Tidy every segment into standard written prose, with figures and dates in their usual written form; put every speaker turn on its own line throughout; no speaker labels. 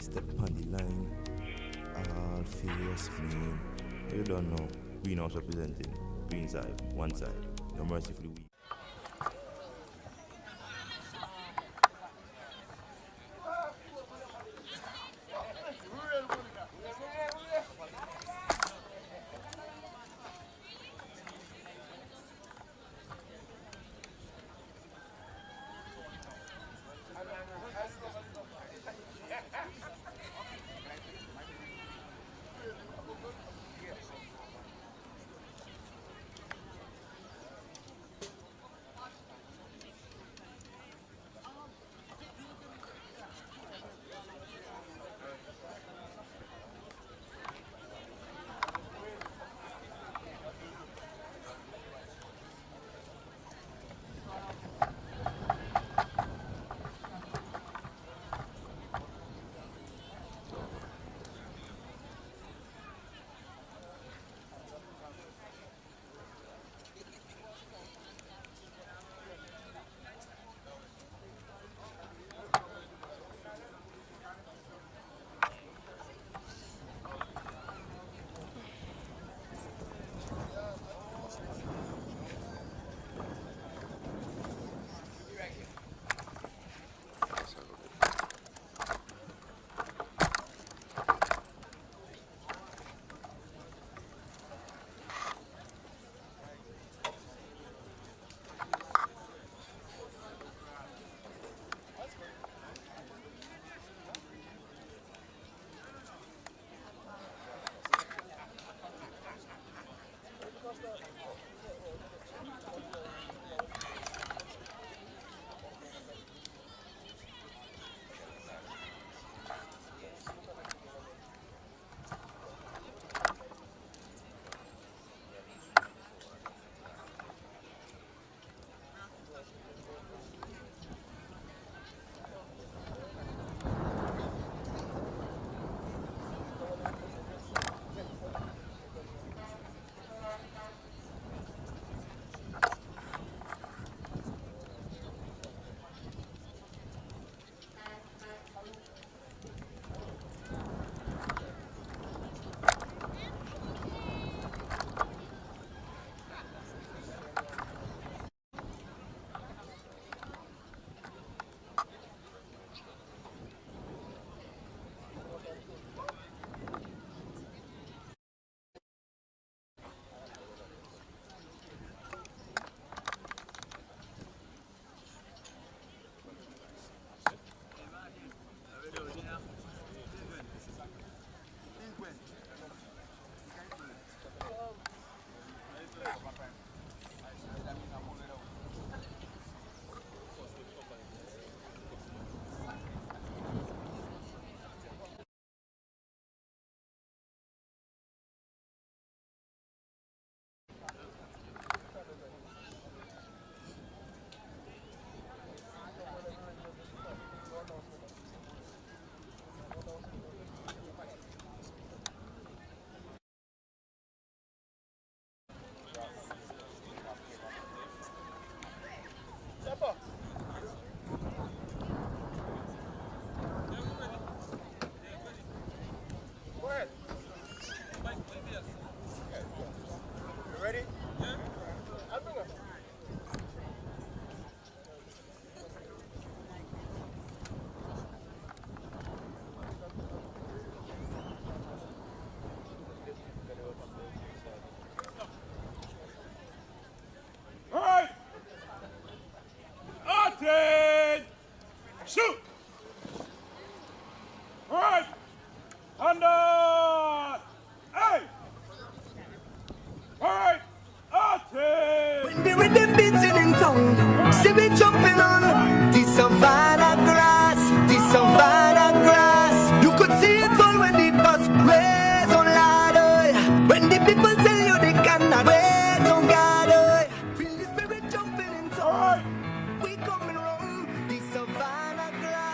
me step on the line. All face clean. You don't know. Greenhouse representing. Green side, one side. No mercy for the weak.
Shoot! All right. Under. Hey. All right. Artie.
When the rhythm beating in town, see we jumping on the savannah grass, the savannah grass. You could see it all when the bus raise on ladder. When the people tell you they cannot wait on God. Feel the spirit jumping in town. We coming round the savannah grass.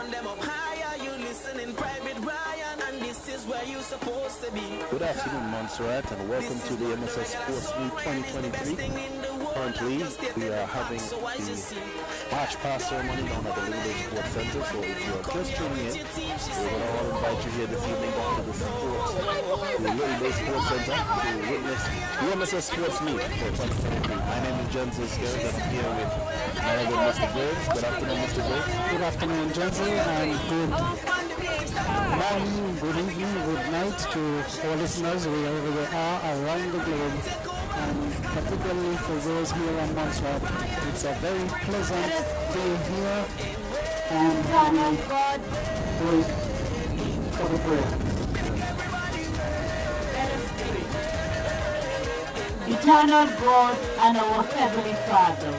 Turn them up higher, you listen in Private Ryan, and this is where you're supposed to be.
Good afternoon, Montserrat, and welcome to the MSS Sports Week 2023. Currently, we are having the March Pass ceremony down at the Little Bay Sports Center. So if you are just tuning in, we will all invite you here this evening down to the Little Bay Sports Center to witness the MSS Sports Meet for 2023. My name is Jen Zisker, and I'm here with my other Mr. Graves. Good afternoon, Mr. Graves.
Good afternoon, Jensen, and good morning, good evening, good night to our listeners wherever they are around the globe, and particularly for those here on Montserrat. It's a very pleasant day here, and we wait for the prayer.
Eternal God and our Heavenly Father,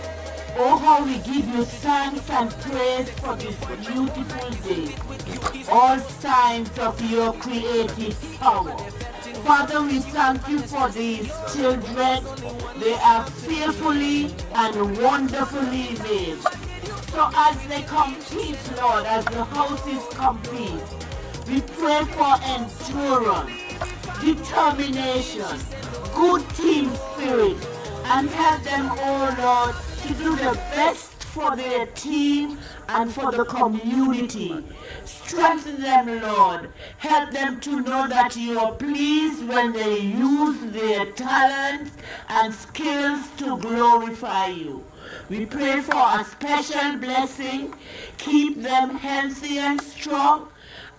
oh how we give you thanks and praise for this beautiful day, all signs of your creative power. Father, we thank you for these children. They are fearfully and wonderfully made. So as they compete, Lord, as the houses compete, we pray for endurance, determination, good team spirit, and help them, oh Lord, to do the best for their team and for the community. Strengthen them, Lord. Help them to know that you are pleased when they use their talents and skills to glorify you. We pray for a special blessing. Keep them healthy and strong.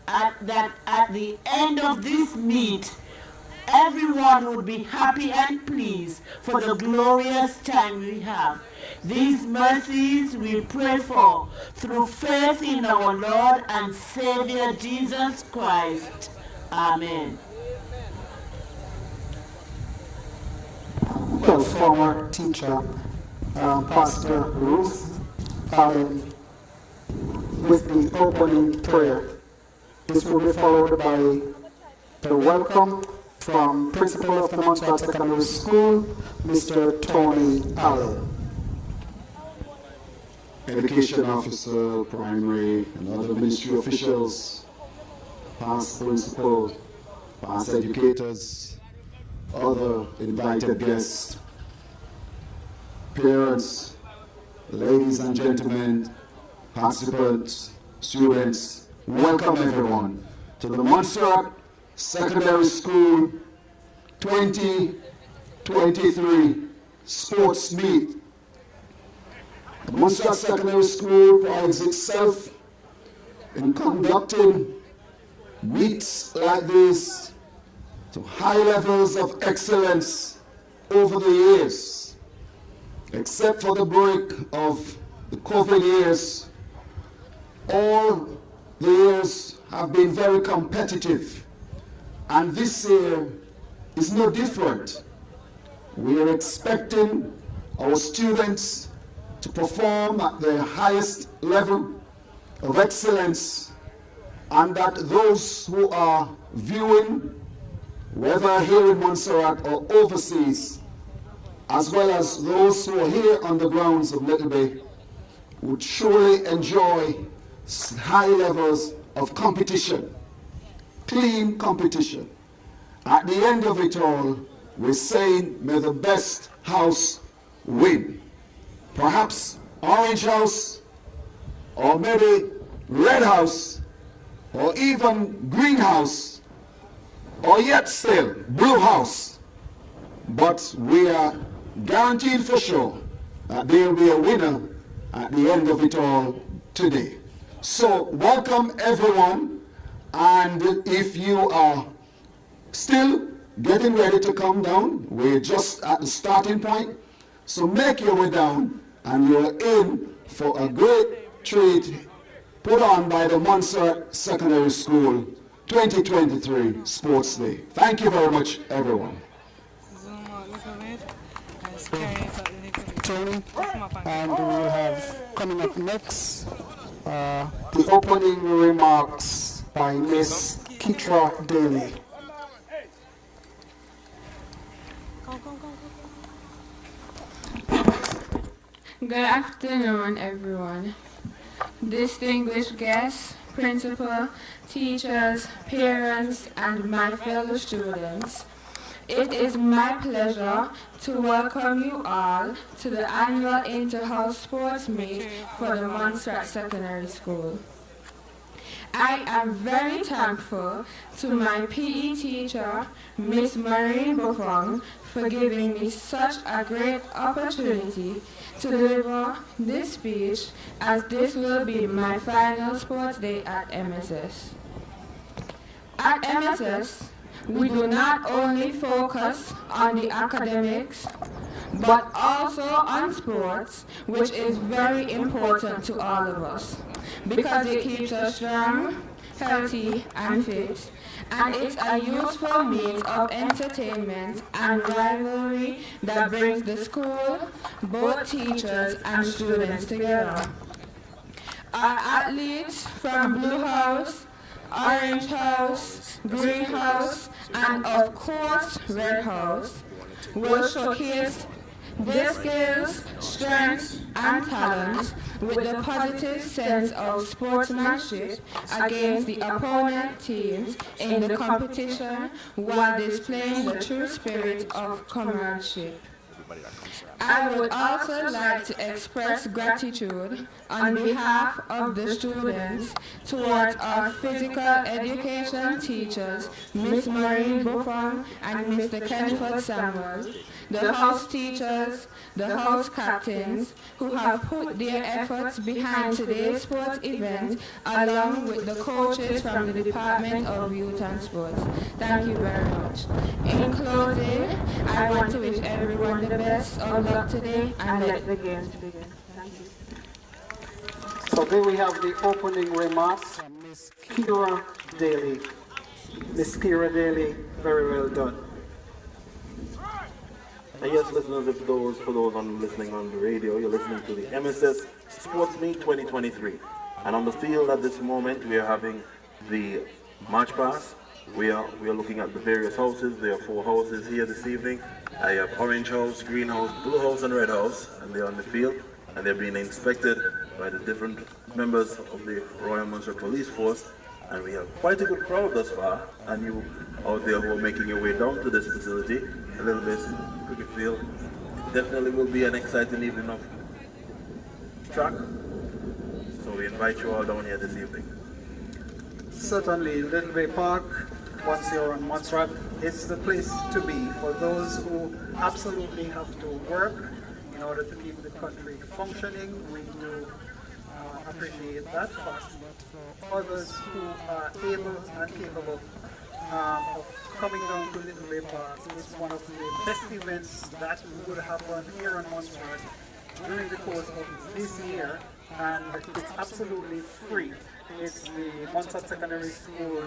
That at the end of this meet, everyone would be happy and pleased for the glorious time we have. These mercies we pray for through faith in our Lord and Savior Jesus Christ. Amen.
Well, former teacher, Pastor Ruth Allen, with the opening prayer. This will be followed by the welcome from Principal of the Montserrat Secondary School, Mr. Tony Allen.
Education officer, primary, and other ministry officials, past principals, past educators, other invited guests, parents, ladies and gentlemen, participants, students, welcome everyone to the Montserrat Secondary School 2023 Sports Meet. The Montserrat Secondary School prides itself in conducting meets like this to high levels of excellence over the years. Except for the break of the COVID years, all the years have been very competitive. And this year is no different. We are expecting our students to perform at the highest level of excellence, and that those who are viewing, whether here in Montserrat or overseas, as well as those who are here on the grounds of Little Bay, would surely enjoy high levels of competition, clean competition. At the end of it all, we're saying, may the best house win. Perhaps Orange House, or maybe Red House, or even Green House, or yet still Blue House. But we are guaranteed for sure that there will be a winner at the end of it all today. So welcome everyone, and if you are still getting ready to come down, we're just at the starting point, so make your way down, and you're in for a great treat put on by the Montserrat Secondary School 2023 Sports Day. Thank you very much, everyone.
Tony, and we will have coming up next the opening remarks by Miss Kitra Daly.
Good afternoon, everyone. distinguished guests, principal, teachers, parents, and my fellow students. It is my pleasure to welcome you all to the annual Inter-House Sports Meet for the Montserrat Secondary School. I am very thankful to my PE teacher, Miss Maureen Buffon, for giving me such a great opportunity to deliver this speech, as this will be my final sports day at MSS. At MSS, we do not only focus on the academics, but also on sports, which is very important to all of us, because it keeps us strong, healthy, and fit, and it's a useful means of entertainment and rivalry that brings the school, both teachers and students together. Our athletes from Blue House, Orange House, Green House, and of course Red House will showcase their skills, strengths, and talents with the positive sense of sportsmanship against the opponent teams in the competition, while displaying the true spirit of comradeship. I would also like to express gratitude on behalf of the students towards our physical education teachers, Miss Maureen Buffon and Mr. Kenford Samuel, the house teachers, the house captains, who have put their efforts behind today's sports event, along with the coaches from the Department of Youth and Sports. Thank you very much. In closing, I want to wish everyone the best of luck today, and let the games begin. Thank you.
So there we have the opening remarks from Miss Kira Daly. Miss Kira Daly, very well done.
And yes, listeners, for those listening on the radio, you're listening to the MSS Sports Meet 2023. And on the field at this moment, we are having the March Pass. We are looking at the various houses. There are 4 houses here this evening. I have Orange House, Green House, Blue House, and Red House, and they're on the field, and they're being inspected by the different members of the Royal Montserrat Police Force. And we have quite a good crowd thus far, and you out there who are making your way down to this facility, a little bit cricket field. Definitely will be an exciting evening of track. So we invite you all down here this evening.
Certainly, Little Bay Park, once you're on Montserrat, it's the place to be for those who absolutely have to work in order to keep the country functioning. We do appreciate that fact. For others who are able and capable of coming down to Little Bay Park, it's one of the best events that would happen here on Montserrat during the course of this year, and it's absolutely free. It's the Montserrat Secondary School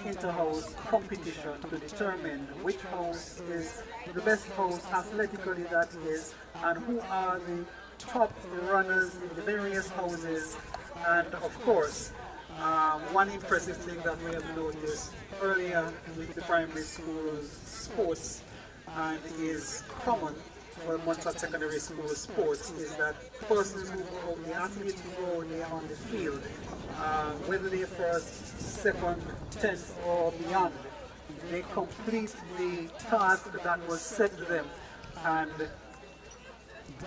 inter-house competition to determine which house is the best house athletically, that is, and who are the top runners in the various houses. And of course, one impressive thing that we have noticed earlier with the primary school's sports, and is common for Montserrat Secondary School sports, is that persons who go out, the athletes who go out there on the field, whether they're first, second, 10th or beyond, they complete the task that was set to them, and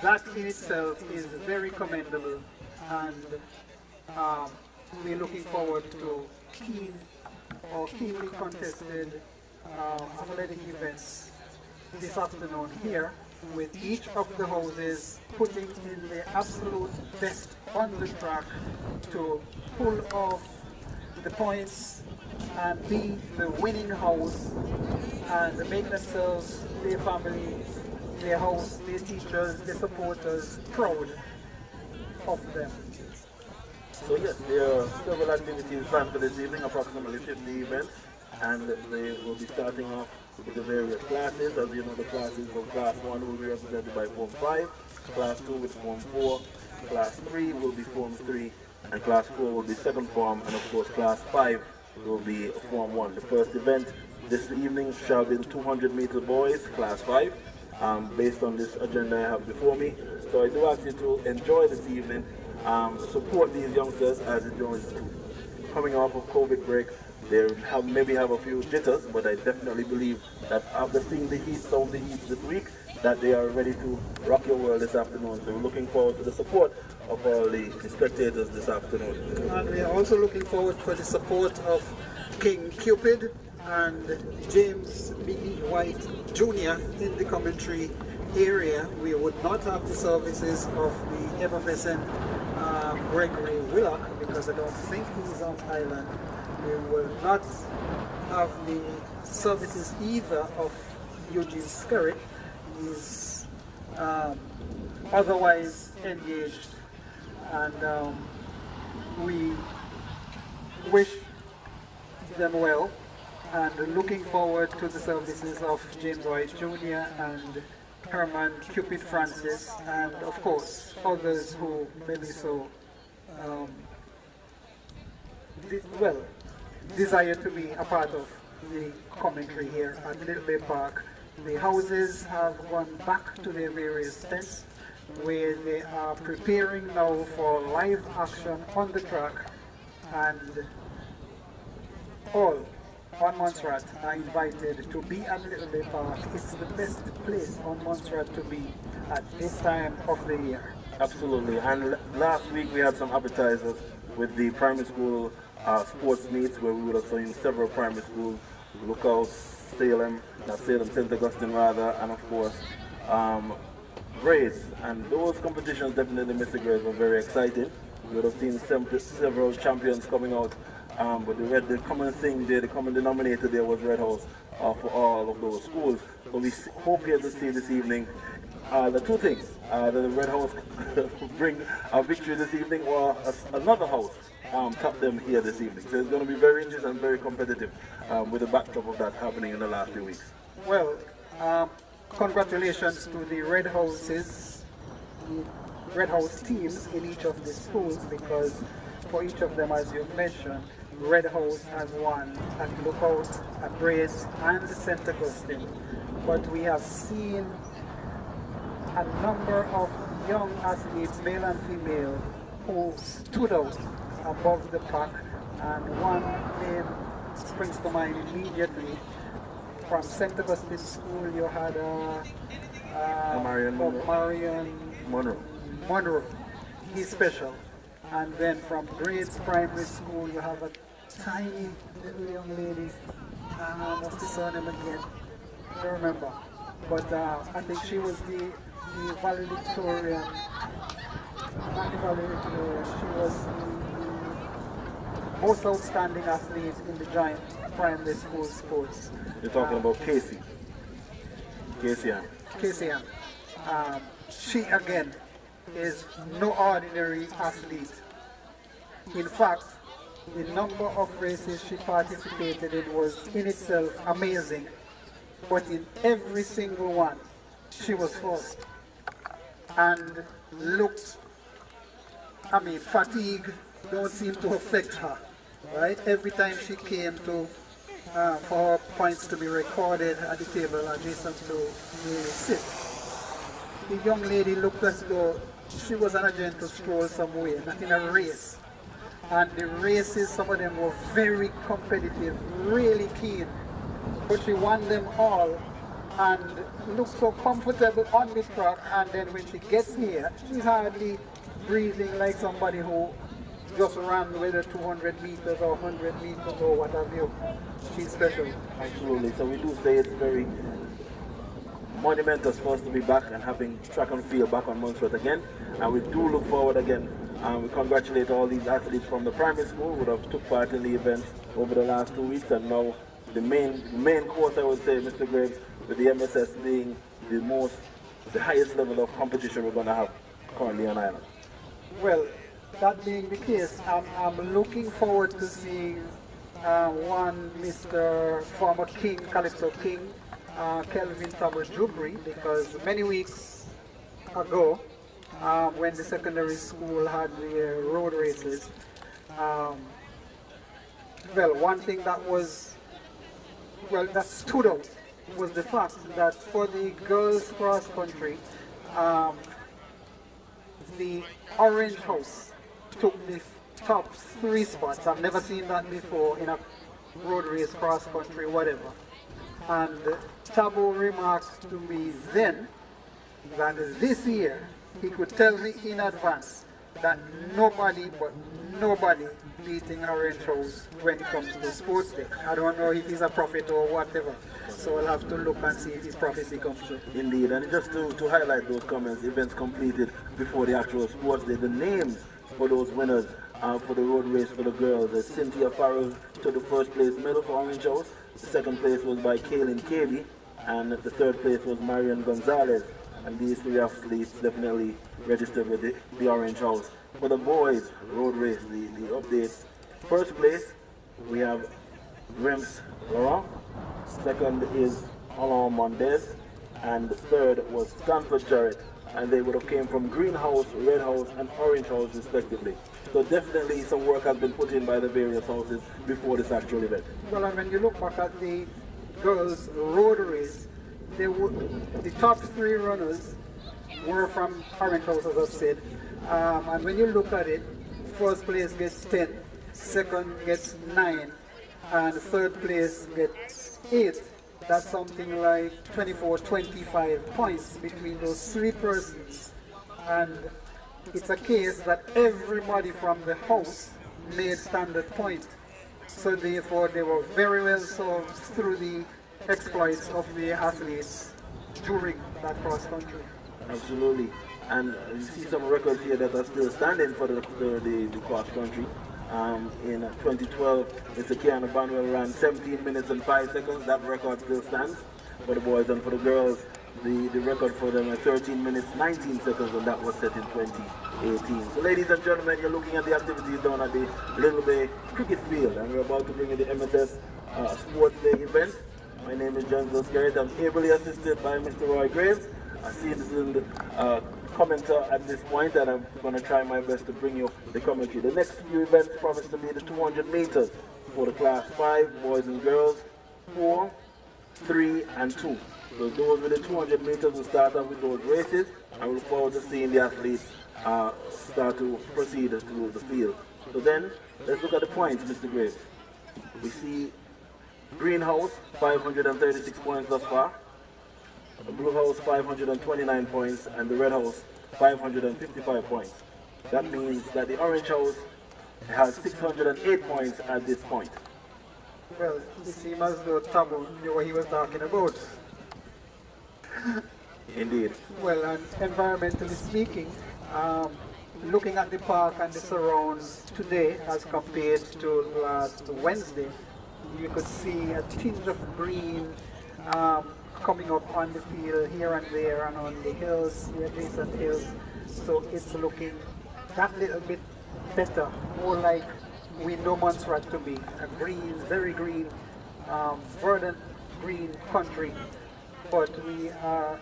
that in itself is very commendable. And we're looking forward to keenly contested athletic events this afternoon here, with each of the houses putting in their absolute best on the track to pull off the points and be the winning house and make themselves, their family, their house, their teachers, their supporters proud of them.
So yes, there are several activities planned for this evening, approximately 50 events, and they will be starting off with the various classes. As you know, the classes for Class 1 will be represented by Form 5, Class 2 with Form 4, Class 3 will be Form 3, and Class 4 will be Second Form, and of course Class 5 will be Form 1. The first event this evening shall be the 200 meter boys, Class 5, based on this agenda I have before me. So I do ask you to enjoy this evening support these youngsters as it is coming off of COVID break. They maybe have a few jitters, but I definitely believe that after seeing the heat, some of the heat this week, that they are ready to rock your world this afternoon. So we're looking forward to the support of all the spectators this afternoon.
And we are also looking forward for the support of King Cupid and James B. White Jr. in the commentary area. We would not have the services of the effervescent Gregory Willock because I don't think he's on island. We will not have the services either of Eugene Skerritt. He's otherwise engaged, and we wish them well and looking forward to the services of James White Jr. and Herman Cupid Francis, and of course others who may be so desire to be a part of the commentary here at Little Bay Park. The houses have gone back to their various tents where they are preparing now for live action on the track, and all on Montserrat are invited to be at Little Bay Park. It's the best place on Montserrat to be at this time of the year.
Absolutely, and last week we had some appetizers with the primary school sports meets where we would have seen several primary schools, Lookout, Salem, St. Augustine rather, and of course grades. And those competitions, definitely Mr. Grades, were very exciting. We would have seen several champions coming out, but the common thing there, the common denominator there was Red House for all of those schools. So we hope here to see this evening the two things, the Red House bring a victory this evening, or another house top them here this evening. So it's going to be very interesting and very competitive with the backdrop of that happening in the last few weeks.
Well, congratulations to the Red Houses, the Red House teams in each of the schools, because for each of them, as you've mentioned, Red House has won at Lookout, at Grace, and St. Augustine. But we have seen a number of young athletes, male and female, who stood out above the pack, and one name springs to mind immediately. From St. Augustine School, you had
Marion
Monroe. He's special. And then from Grades Primary School, you have a tiny little young lady. What's the surname again? I don't remember. But I think she was the valedictorian. Not the valedictorian, she was the most outstanding athlete in the giant primary school sports.
You're talking about Casey.
Casey. She again is no ordinary athlete. In fact, the number of races she participated in was in itself amazing. But in every single one, she was first. And looked, fatigue don't seem to affect her, right? Every time she came to for her points to be recorded at the table adjacent to where we sit, the young lady looked as though she was on a gentle stroll somewhere, not in a race. And the races, some of them were very competitive, really keen. But she won them all and looked so comfortable on the track, and then when she gets here, she's hardly breathing like somebody who just ran whether 200 meters or 100 meters or what have you. She's special.
Absolutely. So we do say it's very monumental for us to be back and having track and field back on Montserrat again. And we do look forward again. And we congratulate all these athletes from the primary school who have took part in the events over the last 2 weeks. And now the main course, I would say, Mr. Graves, with the MSS being the highest level of competition we're going to have currently on island.
Well, that being the case, I'm looking forward to seeing one Mr. former King, Calypso King, Kelvin Thomas Jubri, because many weeks ago, when the secondary school had the road races, one thing that stood out was the fact that for the girls cross country, the Orange House took the top 3 spots. I've never seen that before in a road race, cross country, whatever. And Tabo remarks to me then that this year he could tell me in advance that nobody beating Orange House when it comes to the sports day. I don't know if he's a prophet or whatever, so I'll have to look and see if his prophecy comes true.
Indeed, and just to highlight those comments, events completed before the actual sports day, the names for those winners for the road race for the girls, Cynthia Farrell took the first place medal for Orange House, the second place was by Kaylin Cavey, and the third place was Marian Gonzalez. And these 3 athletes definitely registered with the Orange House. For the boys road race, the updates. First place, we have Rems Laurent. Second is Alain Mendez. And the third was Stanford Jarrett. And they would have came from Green House, Red House, and Orange House respectively. So definitely some work has been put in by the various houses before this actual event.
Well, and when you look back at the girls road race, the top 3 runners were from Orange House, as I've said. And when you look at it, first place gets 10, second gets 9, and third place gets 8. That's something like 24, 25 points between those 3 persons. And it's a case that everybody from the house made standard point. So therefore they were very well served through the exploits of the athletes during that cross country.
Absolutely. And you see some records here that are still standing for the cross country. In 2012, Mr. Keanu Banwell ran 17 minutes and 5 seconds. That record still stands for the boys, and for the girls, the record for them is 13 minutes 19 seconds, and that was set in 2018. So ladies and gentlemen, you're looking at the activities down at the Little Bay Cricket Field, and we're about to bring you the MSS Sports Day event. My name is John Zoskerrit. I'm ably assisted by Mr. Roy Graves. I see this is the commenter at this point, and I'm going to try my best to bring you the commentary. The next few events promise to be the 200 meters for the class 5, boys and girls, 4, 3, and 2. So those with the 200 meters will start off with those races, and we look forward to seeing the athletes start to proceed through the field. So then, let's look at the points, Mr. Graves. We see Greenhouse, 536 points thus far. The Blue House, 529 points, and the Red House, 555 points. That means that the Orange House has 608 points at this point.
Well, it seems as though Tabo knew what he was talking about.
Indeed.
Well, and environmentally speaking, looking at the park and the surrounds today as compared to last Wednesday, you could see a tinge of green coming up on the field here and there and on the hills, the adjacent hills. So it's looking that little bit better, more like we know Montserrat to be. A green, very green, verdant green country. But we are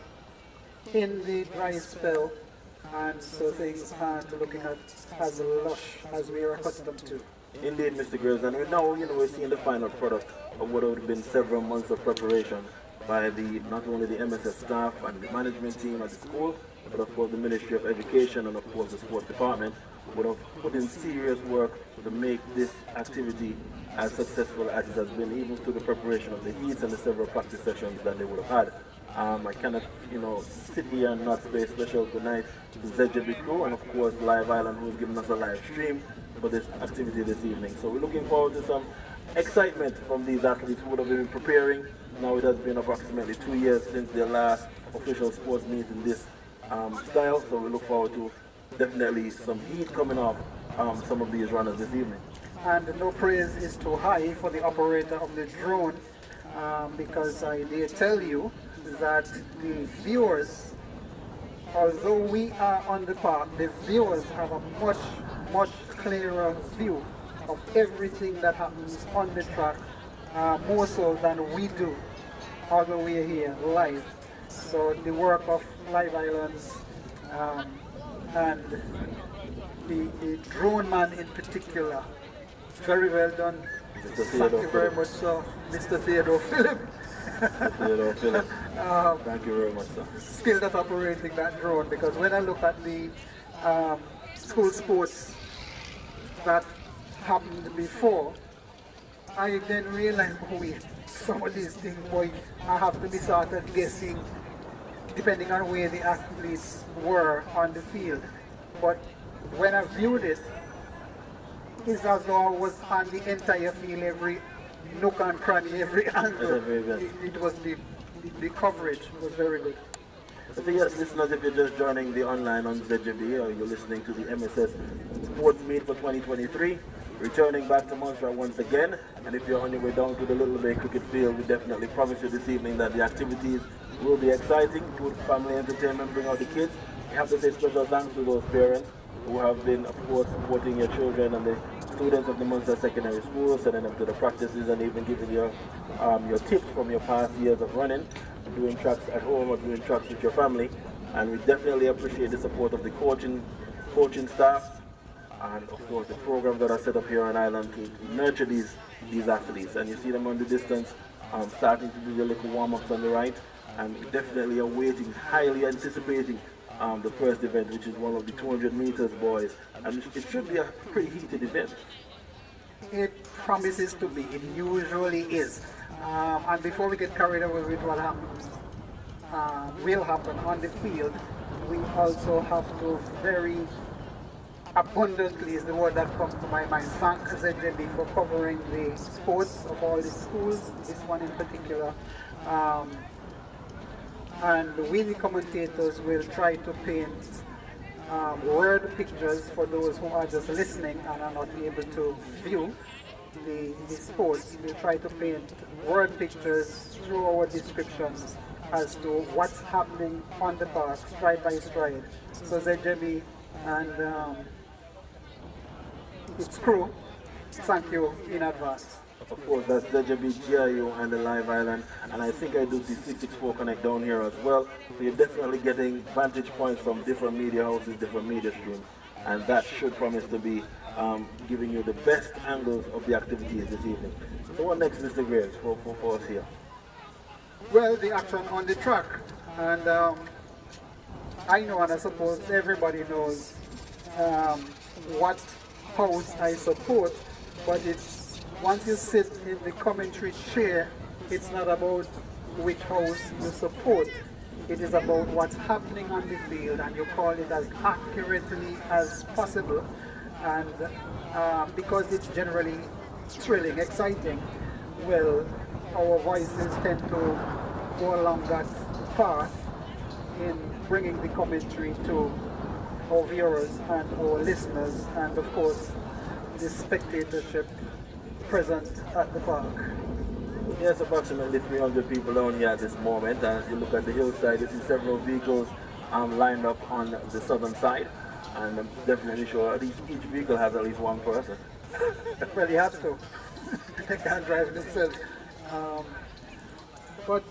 in the dry spell, and so things aren't looking as lush as we are accustomed to.
Indeed, Mr. Graves, and now we're seeing the final product of what would have been several months of preparation by not only the MSS staff and the management team at the school, but of course the Ministry of Education and of course the sports department would have put in serious work to make this activity as successful as it has been, even through the preparation of the heats and the several practice sessions that they would have had. I cannot, sit here and not say special good night to the ZJB crew and of course Live Island, who's given us a live stream for this activity this evening. So we're looking forward to some excitement from these athletes who would have been preparing. Now it has been approximately 2 years since their last official sports meet in this style, so we look forward to definitely some heat coming off some of these runners this evening.
And no praise is too high for the operator of the drone, because I dare tell you that the viewers, although we are on the park, the viewers have a much, much clearer view of everything that happens on the track, more so than we do, although we are here live. So the work of Live Islands and the drone man in particular, very well done. Thank you very much, sir. Mr. Theodore Philip.
Theodore Philip. Thank you very much, sir.
Skilled at operating that drone, because when I look at the school sports that happened before, I then realized, oh wait, some of these things, boy, I have to be sort of guessing depending on where the athletes were on the field. But when I viewed it, it's as though I was on the entire field, every nook and cranny, every angle. It was the coverage was very good.
So yes, listeners, if you're just joining the online on ZJB or you're listening to the MSS Sports Meet for 2023, returning back to Montserrat once again, and if you're on your way down to the Little Bay Cricket Field, we definitely promise you this evening that the activities will be exciting. Good family entertainment, bring out the kids. We have to say special thanks to those parents who have been, of course, supporting your children and the students of the Montserrat Secondary School, sending them to the practices and even giving your tips from your past years of running, doing tracks at home or doing tracks with your family. And we definitely appreciate the support of the coaching staff and of course the programs that are set up here on Island to nurture these athletes. And you see them on the distance starting to do their little warm-ups on the right, and definitely awaiting, highly anticipating the first event, which is one of the 200 meters, boys. And it should be a pretty heated event.
It promises to be. It usually is. And before we get carried away with what happens, will happen on the field, we also have to very abundantly, is the word that comes to my mind, thank ZJB for covering the sports of all the schools, this one in particular. And we, the commentators, will try to paint word pictures for those who are just listening and are not able to view the sports. We'll try to paint word pictures through our descriptions as to what's happening on the park, stride by stride. So ZJB and its crew, thank you in advance.
Of course, that's ZJB, GIU and the Live Island, and I think I do see 664 Connect down here as well. So you're definitely getting vantage points from different media houses, different media streams, and that should promise to be giving you the best angles of the activities this evening. So what next, Mr. Graves, for us here?
Well, the action on the track, and I know, and I suppose everybody knows what house I support, but it's once you sit in the commentary chair, it's not about which house you support. It is about what's happening on the field, and you call it as accurately as possible. And because it's generally thrilling, exciting, well, our voices tend to go along that path in bringing the commentary to our viewers and our listeners, and of course, the spectatorship present at the park.
Yes, approximately 300 people down here at this moment. As you look at the hillside, you see several vehicles lined up on the southern side, and I'm definitely sure at least each vehicle has at least one person.
Well, you have to. They can't drive themselves. But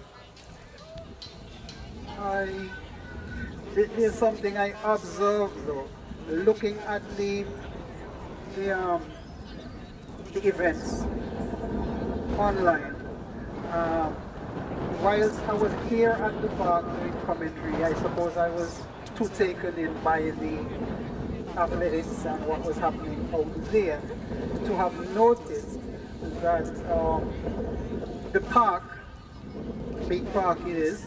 there's something I observed though, looking at the events online. Whilst I was here at the park doing commentary, I suppose I was too taken in by the athletics and what was happening out there to have noticed that the park, big park it is,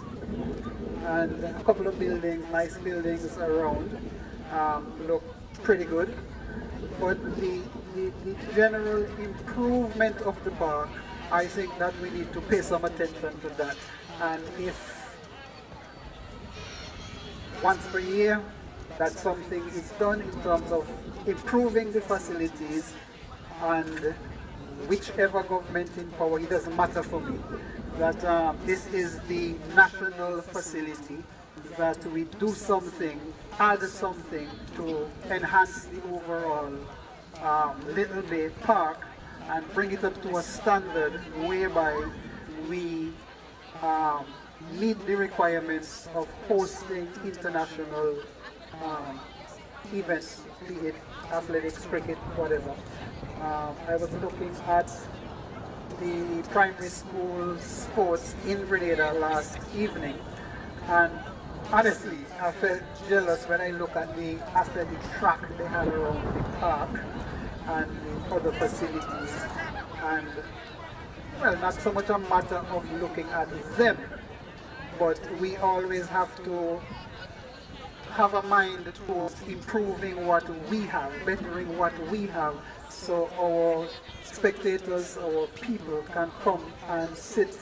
and a couple of buildings, nice buildings around, look pretty good. But the general improvement of the park, I think that we need to pay some attention to that. And if once per year that something is done in terms of improving the facilities, and whichever government in power, it doesn't matter for me, that this is the national facility, that we do something, add something to enhance the overall Little Bay Park and bring it up to a standard whereby we meet the requirements of hosting international events, be it athletics, cricket, whatever. I was looking at the primary school sports in Grenada last evening, and honestly, I felt jealous when I look at the athletic track they had around the park and the other facilities. And, well, not so much a matter of looking at them, but we always have to have a mind towards improving what we have, bettering what we have, so our spectators, our people can come and sit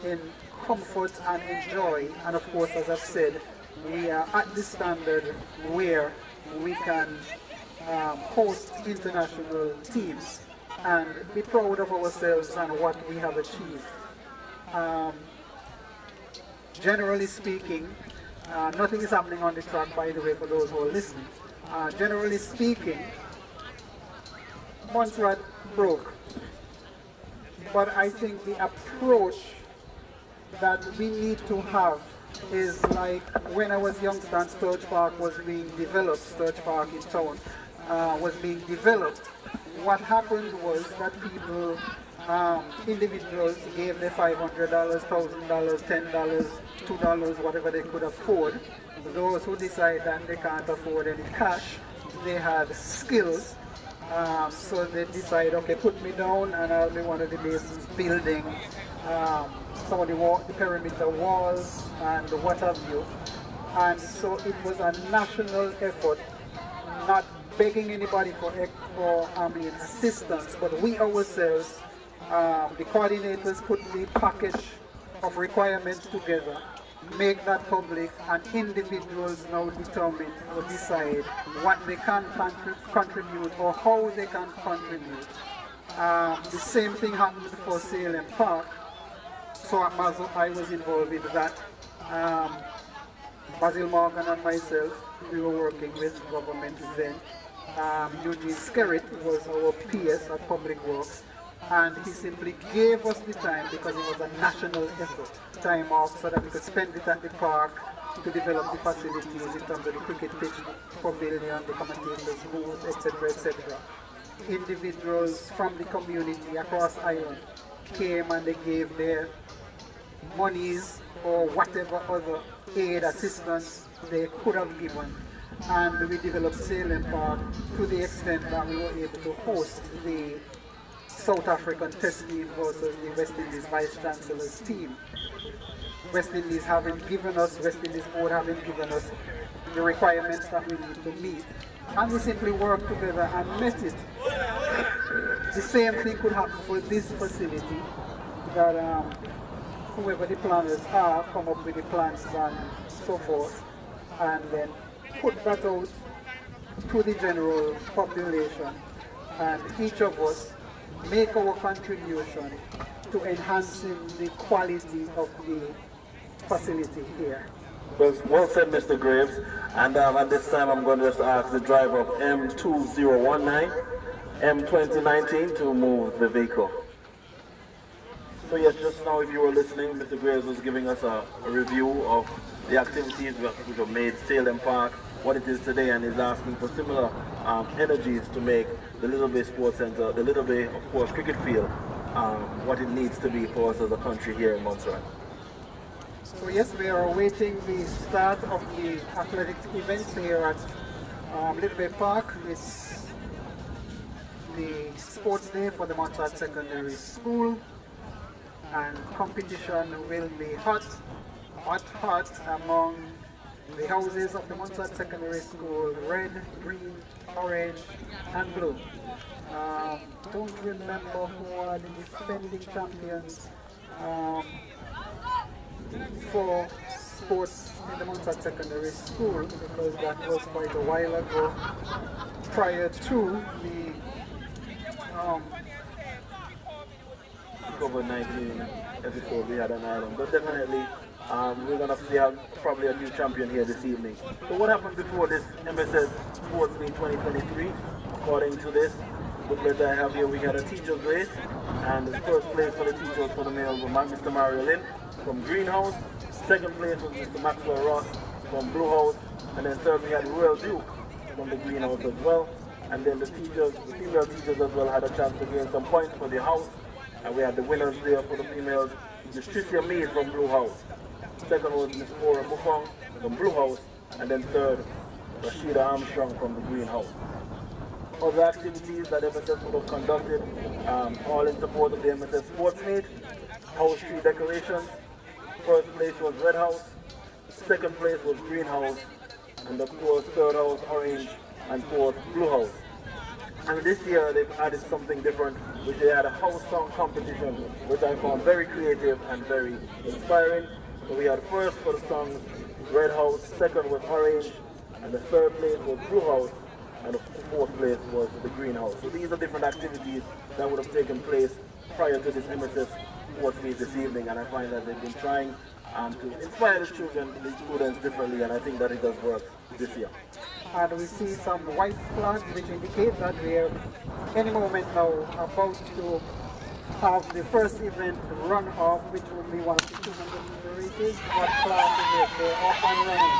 in comfort and enjoy. And of course, as I've said, we are at the standard where we can host international teams and be proud of ourselves and what we have achieved. Generally speaking, nothing is happening on the track, by the way, for those who are listening. Generally speaking, Montserrat broke. But I think the approach that we need to have is like when I was youngster and Sturge Park was being developed, Sturge Park in town was being developed. What happened was that people, individuals gave their $500, $1,000, $10, $2, whatever they could afford. Those who decide that they can't afford any cash, they had skills. So they decide, okay, put me down and I'll be one of the masons building some of the perimeter walls and what have you. And so it was a national effort, not begging anybody for assistance, but we ourselves, the coordinators, put the package of requirements together, make that public, and individuals now determine or decide what they can contribute or how they can contribute. The same thing happened for Salem Park. So at Mazo, I was involved in that. Basil Morgan and myself, we were working with government then. Eugene Skerritt was our PS at Public Works, and he simply gave us the time because it was a national effort, time off so that we could spend it at the park to develop the facilities in terms of the cricket pitch, pavilion, the commentators' booth, etc., etc. Individuals from the community across Ireland came and they gave their monies or whatever other aid, assistance they could have given. And we developed Salem Park to the extent that we were able to host the South African Test team versus the West Indies Vice Chancellor's team. West Indies West Indies board having given us the requirements that we need to meet. And we simply worked together and met it. The same thing could happen for this facility, that whoever the planners are come up with the plans and so forth, and then put that out to the general population, and each of us make our contribution to enhancing the quality of the facility here.
Well said, Mr. Graves. And at this time, I'm going to just ask the driver of M2019, M2019 to move the vehicle. So yes, just now, if you were listening, Mr. Graves was giving us a review of the activities which have made Salem Park what it is today, and is asking for similar energies to make the Little Bay Sports Centre, the Little Bay, of course, cricket field, what it needs to be for us as a country here in Montserrat.
So yes, we are awaiting the start of the athletic events here at Little Bay Park. It's the sports day for the Montserrat Secondary School, and competition will be hot among the houses of the Montserrat Secondary School: red, green, orange, and blue. Don't remember who are the defending champions for sports in the Montserrat Secondary School, because that was quite a while ago, prior to the
COVID-19 episode we had on Ireland. But definitely, we're going to see probably a new champion here this evening. So what happened before this MSS Sports Meet 2023? According to this booklet I have here, we had a teacher's race, and the first place for the teachers for the male was Mr. Mario Lynn from Greenhouse. Second place was Mr. Maxwell Ross from Blue House, and then third we had Royal Duke from the Greenhouse as well. And then the teachers, the female teachers as well, had a chance to gain some points for the house. And we had the winners there for the females, Tricia Mead from Blue House.
second was Miss Ora Mufong from Blue House, and then third, Rashida Armstrong from the Green House. Other activities that MSS would have conducted, all in support of the MSS Sports Meet. House tree decorations. First place was Red House, second place was Green House, and of course third house Orange, and fourth Blue House. And this year they've added something different, which they had a house song competition, which I found very creative and very inspiring. So we had first for the songs Red House, second was Orange, and the third place was Blue House, and the fourth place was the Green House. So these are different activities that would have taken place prior to this MSS Sports Meet this evening, and I find that they've been trying to inspire the children, the students differently, and I think that it does work this year.
And we see some white flags which indicate that we are any moment now about to have the first event run off, which will be one of the 200-meter races. What class is it? They're off and running.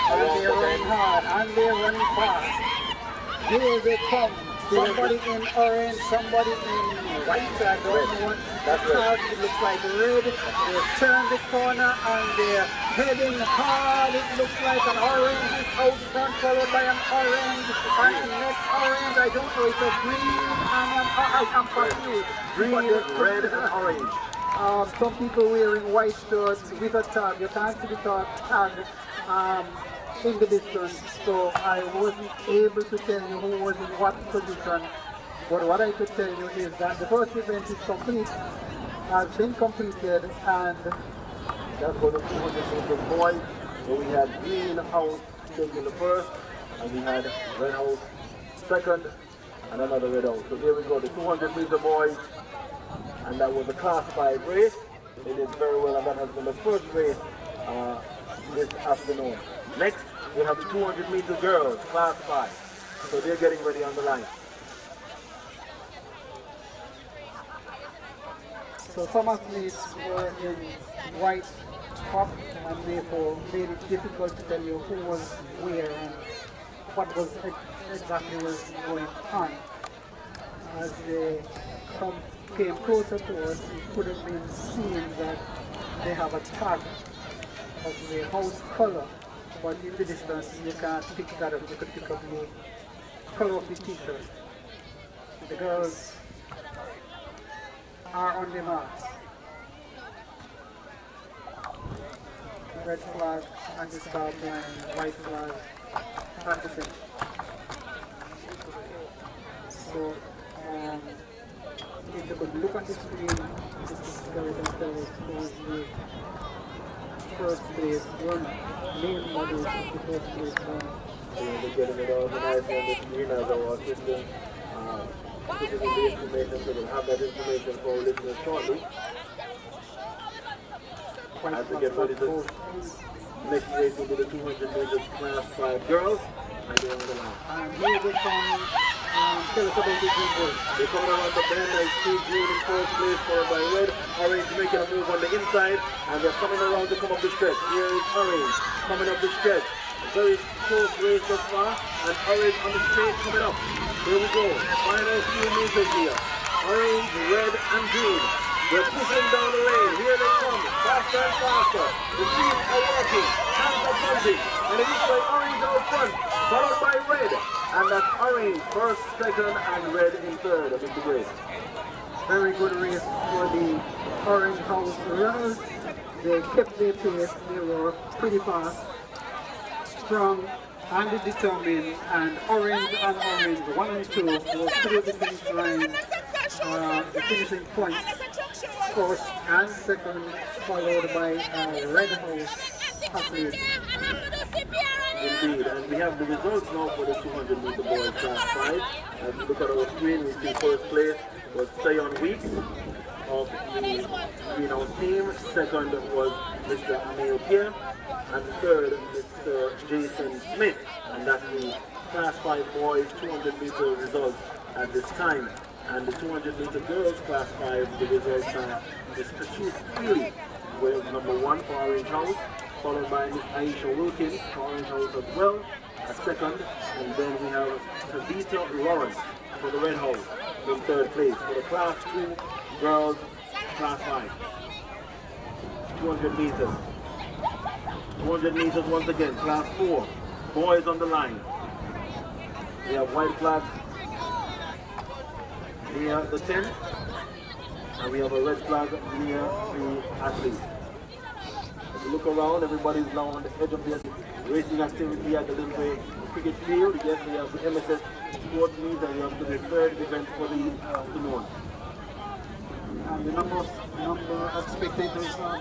And they're running hard, and they're running fast. Here they come. Somebody in orange, somebody in white. I don't know what cloud. It looks like red. They turn the corner and they're heading hard. It looks like an orange is out front, followed by an orange. And the next orange, I don't know, it's a green and I'm confused.
Green, red, and orange.
Some people wearing white shirts with a tag. You can't see the tag. In the distance, so I wasn't able to tell you who was in what position, but what I could tell you is that the first event is complete, has been completed, and
that's for the 200-meter boys. So we had Green House taking the first, and we had Red House second, and another Red House. So there we go, the 200-meter boys, and that was the Class 5 race. They did very well, and that has been the first race this afternoon. Next, we have the 200-meter girls, Class 5. So they're getting ready on the line.
So some athletes were in white top, and therefore made it difficult to tell you who was where and what was exactly was going on. As they came closer to us, it could have been seen that they have a tag of the house color. But in the distance, you can't pick that up. You could pick up the color of the t-shirt. The girls are on the mark. Red flag at the start line, white flag at the finish. So, if you could look at the screen, this is very important. First place runner, main model of the first place runner.
We're getting it organized on the screen as our assistant putting in the information, so we'll have that information for our listeners shortly. As we get ready to next race will be the 200 meters Class 5 girls, and they're on the line.
And here they come, tell us about the green girls.
They're coming around the bend, I see green in first place, followed by red. Orange making a move on the inside, and they're coming around to come up the stretch. Here is Orange coming up the stretch. A very close race thus far, and Orange on the straight coming up. Here we go, final few meters here. Orange, red, and green. They're pushing down the lane. Here they come, faster and faster. The teams are working, hands are buzzing, and it looks like Orange out front, followed by red. And that's Orange first, second, and red in third of the race.
Very good race for the Orange House runners. They kept their pace. They were pretty fast, strong, and determined. And Orange, 1 and 2, was through the finish line, the finishing point, first and second, followed by Red House athletes.
Indeed, and we have the results now for the 200-meter boys Class 5. As we look at our screen, we see first place was Sion Weeks of the Greenhouse team. Second was Mr. Emil Pierre, and third, Mr. Jason Smith. And that's the Class 5 boys 200-meter results at this time. And the 200-meter girls Class 5, the results are Miss Patrice Feely, was number 1 for Orange House, followed by Miss Aisha Wilkins for Orange House as well at second, and then we have Tabitha Lawrence for the Red House in third place for the Class 2 girls Class 5. 200 meters. 200 meters once again, class 4. Boys on the line. We have white flags near the 10, and we have a red flag near the athletes. If you look around, everybody's now on the edge of the racing activity at the Little cricket field. Yes, we have the MSS sports meet, and we have the third event for the afternoon.
And the number of spectators are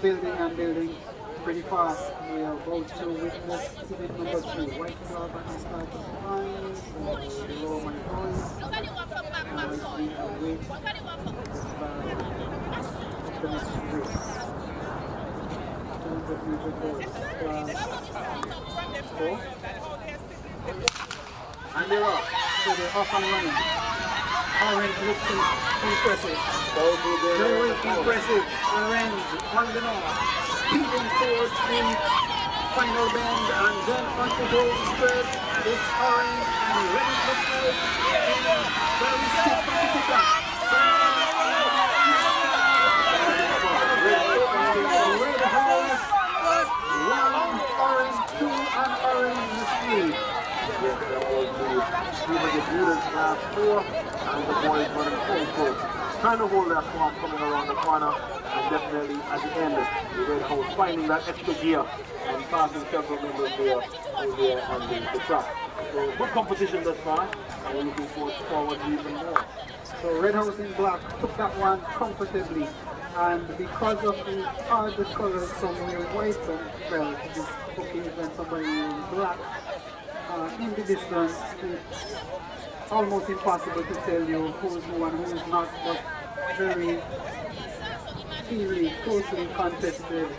building and building pretty fast. We are about to witness event number 2. White flag at the start of the line, the Roman boys, as we await the start of the next race. 200 meter boys, class 4.
And they're off.
So they're off and running. Orange looks impressive. Very impressive. Orange on the north. Speeding towards the final bend, and then on the goal spread. It's orange and ready to go. Very stiff competition. Red house. 1 orange, 2 and orange 3.
Yes, that was the 200 meters class 4, and the boys running full court. Trying to hold that squad coming around the corner, and definitely at the end, the Red House finding that extra gear and passing several members there on the track. So good competition thus far, and we're looking forward to even more.
So Red House in black took that one comfortably, and because of the other colors, some wearing white and well, this cookies and somebody in black, in the distance, it's almost impossible to tell you who's who and who's not, but very closely contested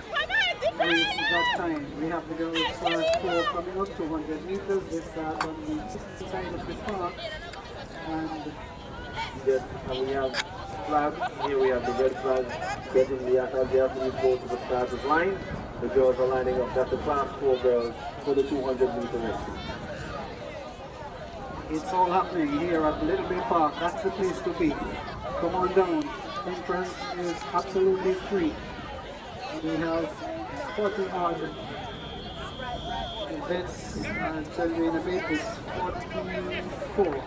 race that time. We have the girls class 4 coming up 200 meters. They start on the side of the park, and
yes, and we have flags. Here we have the red flag getting the athletes go to the starter's line. The girls are lining up. That's the class 4 girls for the 200 meter race.
it's all happening here at Little Bay Park. That's the place to be. Come on down. Entrance is absolutely free. We have 40 odd events. I'll tell you in a bit, it's 44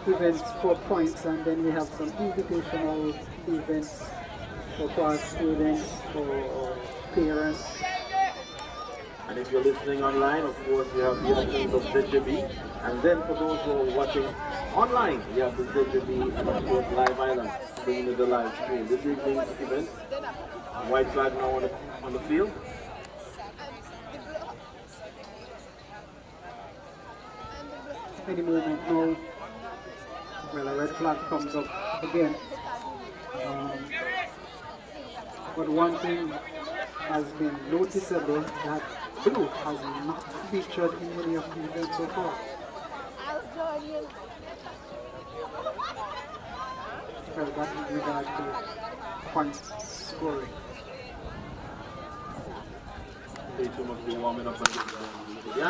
events for points, and then we have some invitational events for class students, for parents.
And if you're listening online, of course, we have the options of ZJB. And then for those who are watching online, we have the ZJB and of course Live Island, bringing you the live stream. This evening's event, white flag now on the field.
Any moment now, well, a red flag comes up again. But one thing has been noticeable, that blue has not featured in any of the events so far. Well, that in regard to points scoring.
They too must be warming up and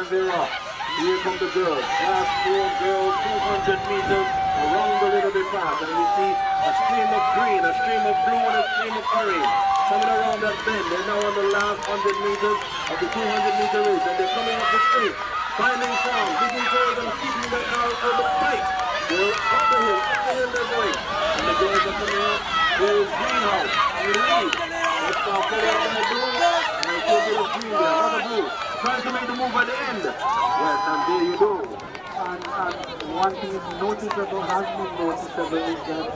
they're off. Here come the girls. Class 4 girls, 200 meters around the Little Bit Park. And you see a stream of green, a stream of blue, and a stream of orange coming around that bend. They're now on the last 100 meters of the 200-meter race, and they're coming up the street, finding form, digging forward and keeping the out of the fight. They're up the hill they're going. And the girls are coming up. There's Greenhouse in the lead. That's how far they're going to do. And a little bit of green there, another blue. Trying to make the move at the end. Yes, and there you go.
And one thing is noticeable, has been noticeable, is that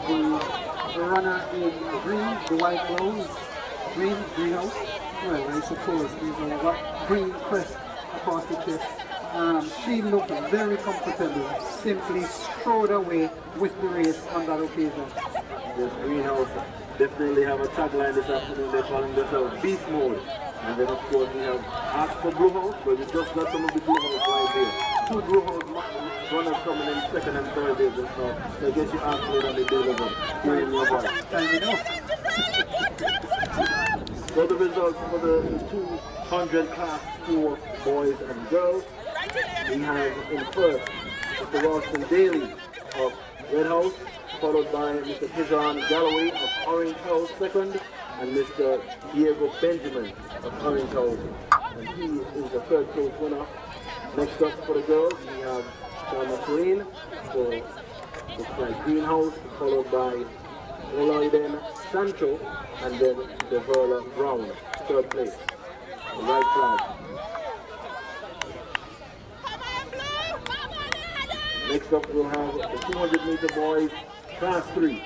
the runner in green, the white blouse, greenhouse, well, I suppose there's a green crest across the chest. She looked very comfortable, simply strode away with the race on that occasion.
This Greenhouse definitely have a tagline this afternoon. They're calling themselves Beast Mode. And then of course we have asked for Blue House, but we just got some of the Blue House right here. 2 Blue House runners coming in second and third days just now. So I guess you asked for it and they delivered. Here in your body.
Time enough.
So the results for the 200 class 4 boys and girls. We have in first Mr. Ralston Daly of Red House, followed by Mr. Pijan Galloway of Orange House second, and Mr. Diego Benjamin of Orange House. And he is the third place winner. Next up for the girls, we have Dharma Serene for the Greenhouse, followed by Oloiden Sancho, and then Deverla Brown, third place. The right flag. Next up we'll have the 200 meter boys, class 3.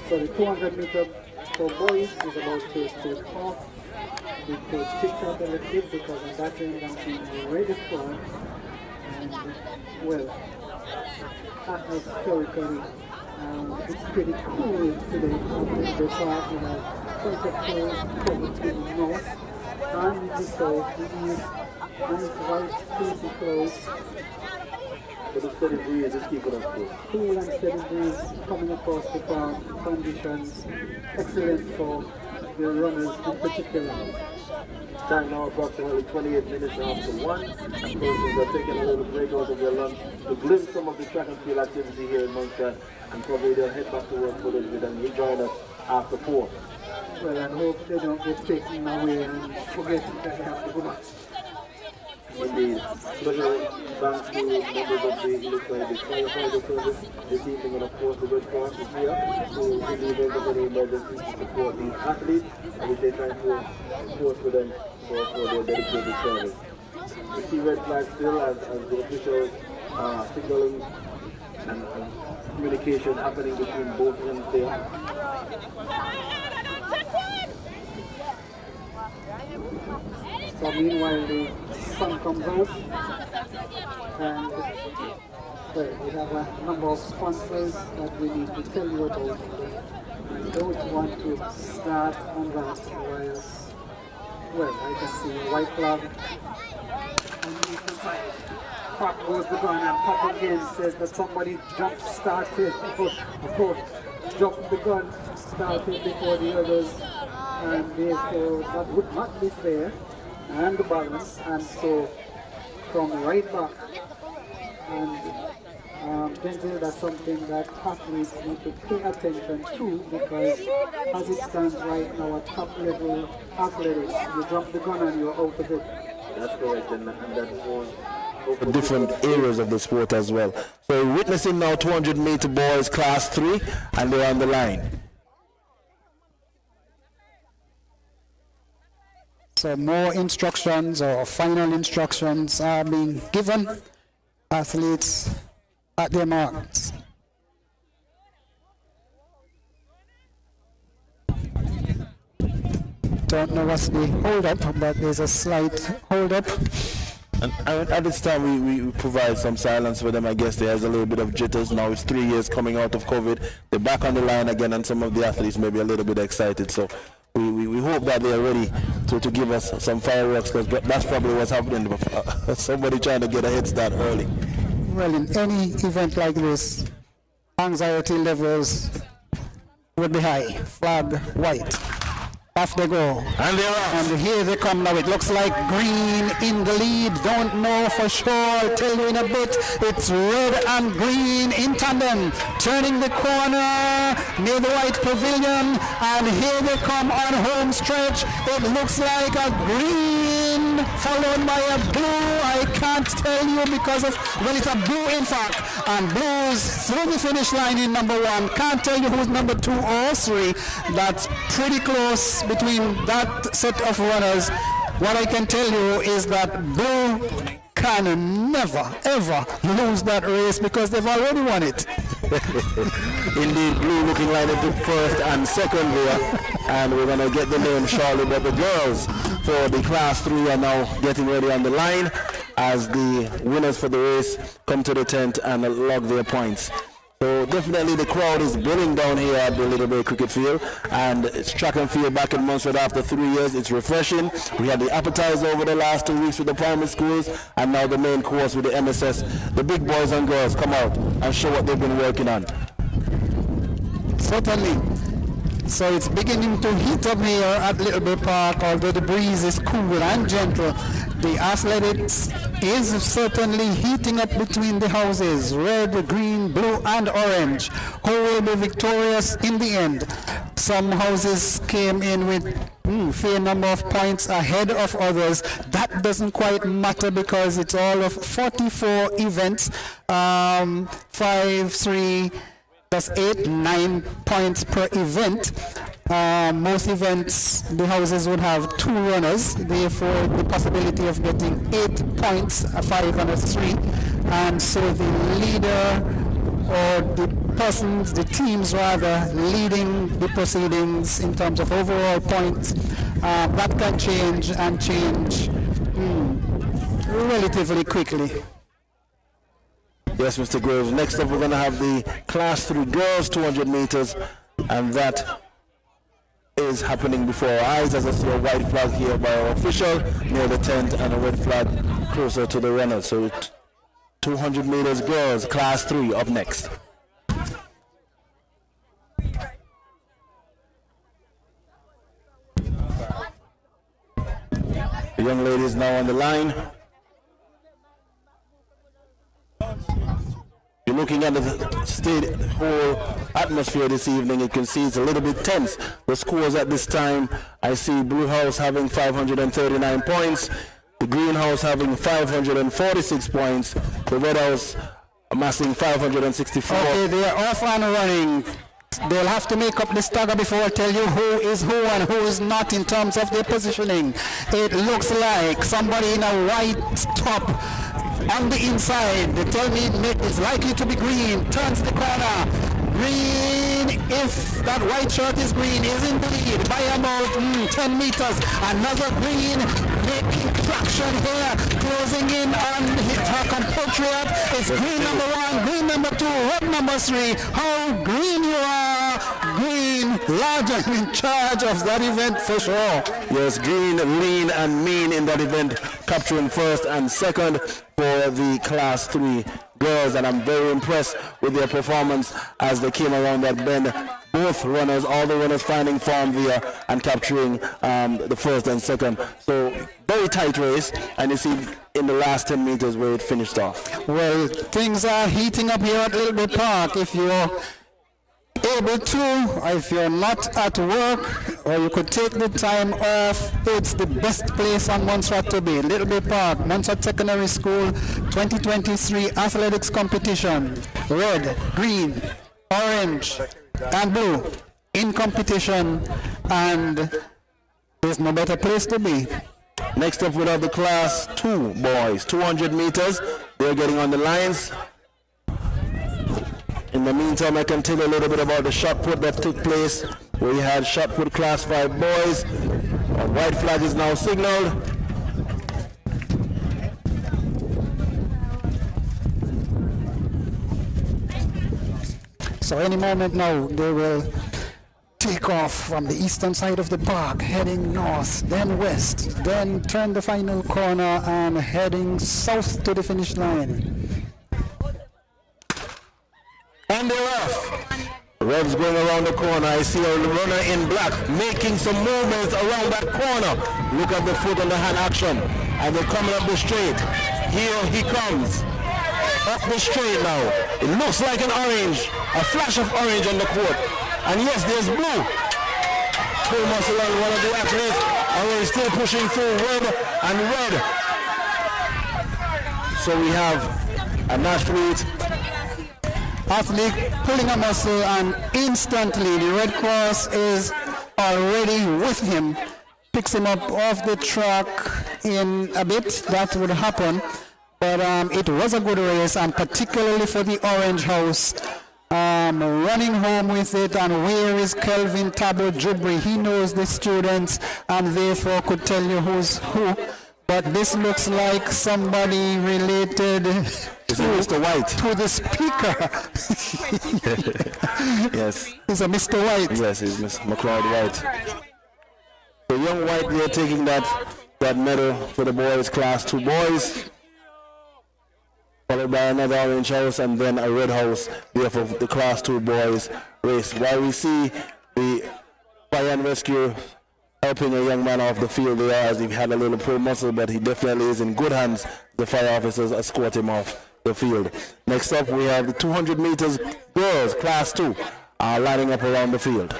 So the 200 meter for boys is about to take off. We could pick up a little bit because on that end I'm seeing already far. And well, historically, it's pretty cool today. The park, quite a cold, covered in the north, and the south, the east, nice white, fleecy clothes.
But the steady breeze is keeping us cool.
Cool and steady breeze coming across the park, conditions excellent for the runners in particular.
Time now approximately 28 minutes after 1, and persons are taking a little break out of their lunch to glimpse some of the track and field activity here in Montserrat, and probably they'll head back to work for a little bit and rejoin us after 4.
Well, I hope they don't get taken away and forget that they have to go back.
Indeed. Special thanks to members of the Electronic Firefighter Service this evening, and of course the Red Cross is here to, in the event of any emergency, to support these athletes, and we take time to support for them for their dedicated service. We see red flags still as the officials are signaling and communication happening between both ends there.
So meanwhile the sun comes out, and well, we have a number of sponsors that we need to tell you about. I don't want to start on that while, well, I can see a white flag on the eastern side. Pop goes the gun, and Pop again says that somebody jump-started, jumped the gun, started before the others, and therefore that would not be fair and balance, and so from right back. And Denzel, that's something that athletes need to pay attention to, because as it stands right now at top level athletics, you drop the gun and you're out of it.
That's correct, and that's all.
Different areas of the sport as well. So we're witnessing now 200 meter boys class 3, and they're on the line.
So more instructions or final instructions are being given. Athletes at their marks. Don't know what's the hold up, but there's a slight hold up.
And at this time we provide some silence for them. I guess there's a little bit of jitters. Now it's 3 years coming out of COVID. They're back on the line again, and some of the athletes may be a little bit excited. So we hope that they're ready to give us some fireworks, because that's probably what's happening. Somebody trying to get a head start early.
Well, in any event like this, anxiety levels would be high. Flag white. Off they go.
And they're off.
And here they come now. It looks like green in the lead. Don't know for sure. I'll tell you in a bit. It's red and green in tandem. Turning the corner near the white pavilion. And here they come on home stretch. It looks like a green followed by a blue. I can't tell you because of, well, it's a blue in fact. And blues through the finish line in number 1. Can't tell you who's number 2 or 3. That's pretty close between that set of runners. What I can tell you is that blue can never ever lose that race because they've already won it.
Indeed, blue looking like they took first and second there, and we're going to get the name shortly. But the girls for the class 3 are now getting ready on the line as the winners for the race come to the tent and log their points. So definitely the crowd is building down here at the Little Bay Cricket Field, and it's track and field back in Montserrat after 3 years. It's refreshing. We had the appetizer over the last 2 weeks with the primary schools, and now the main course with the MSS. The big boys and girls come out and show what they've been working on.
Certainly. So it's beginning to heat up here at Little Bay Park, although the breeze is cool and gentle. The athletics is certainly heating up between the houses, red, green, blue, and orange. Who will be victorious in the end? Some houses came in with fair number of points ahead of others. That doesn't quite matter because it's all of 44 events, 5, 3, plus 8, 9 points per event. Most events, the houses would have 2 runners, therefore the possibility of getting 8 points, a 5 and a 3. And so the leader, or the persons, the teams rather, leading the proceedings in terms of overall points, that can change and change relatively quickly.
Yes, Mr. Groves. Next up, we're going to have the Class 3 girls 200 meters, and that is happening before our eyes as I see a white flag here by our official near the tent and a red flag closer to the runner. So 200 meters girls, Class 3 up next. The young lady is now on the line. You're looking at the whole atmosphere this evening. You can see it's a little bit tense. The scores at this time, I see Blue House having 539 points, the Green House having 546 points, the Red House amassing 564.
Okay, they are off and running. They'll have to make up the stagger before I tell you who is who and who is not in terms of their positioning. It looks like somebody in a white top on the inside. They tell me it's likely to be Green. Turns the corner. Green, if that white shirt is Green, is in the lead by about 10 meters. Another Green making traction here, closing in on her compatriot. It's Green number 1, Green number 2, Red number 3. How green you are! Green, large and in charge of that event for sure.
Yes, Green, lean and mean in that event, capturing first and second for the Class 3 girls, and I'm very impressed with their performance as they came around that bend. Both runners, all the runners finding form there and capturing the first and second. So very tight race, and you see in the last 10 meters where it finished off.
Well, things are heating up here at Little Bay Park. If you're able to, or if you're not at work, or you could take the time off, it's the best place on Montserrat to be. Little Bay Park, Montserrat Secondary School 2023 athletics competition. Red, green, orange, and blue in competition, and there's no better place to be.
Next up we have the Class 2 boys, 200 meters. They're getting on the lines. In the meantime, I can tell you a little bit about the shot put that took place. We had shot put Class 5 boys. A white flag is now signaled.
So any moment now, they will take off from the eastern side of the park, heading north, then west, then turn the final corner and heading south to the finish line.
And they're off. Revs going around the corner. I see a runner in black making some movements around that corner. Look at the foot and the hand action. And they're coming up the straight. Here he comes. Up the straight now. It looks like an orange. A flash of orange on the court. And yes, there's blue. Full muscle on one of the athletes. And we're still pushing through red and red. So we have an athlete
pulling a muscle, and instantly the Red Cross is already with him, picks him up off the track in a bit. That would happen, but it was a good race, and particularly for the Orange House, running home with it. And where is Kelvin Tabo Jubri? He knows the students and therefore could tell you who's who. But this looks like somebody related to
Mr. White.
To the speaker.
Yes.
He's a Mr. White.
Yes, he's Mr. McLeod White. The young White, they're taking that medal for the boys, Class 2 boys. Followed by another Orange House and then a Red House there for the Class 2 boys race. While we see the Fire and rescue helping a young man off the field there as he had a little pull muscle, but he definitely is in good hands. The fire officers escort him off the field. Next up, we have the 200 meters girls, class 2, lining up around the field.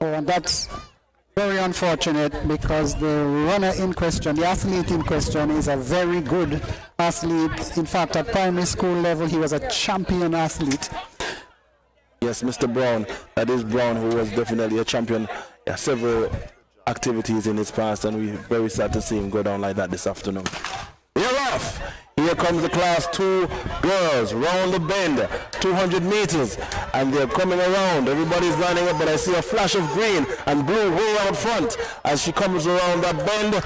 Oh, and that's very unfortunate because the runner in question, the athlete in question, is a very good athlete. In fact, at primary school level, he was a champion athlete.
Yes, Mr. Brown, that is Brown, who was definitely a champion at several activities in his past, and we're very sad to see him go down like that this afternoon. You're off! Here comes the class 2 girls, round the bend, 200 meters, and they're coming around. Everybody's lining up, but I see a flash of green and blue way out front as she comes around that bend.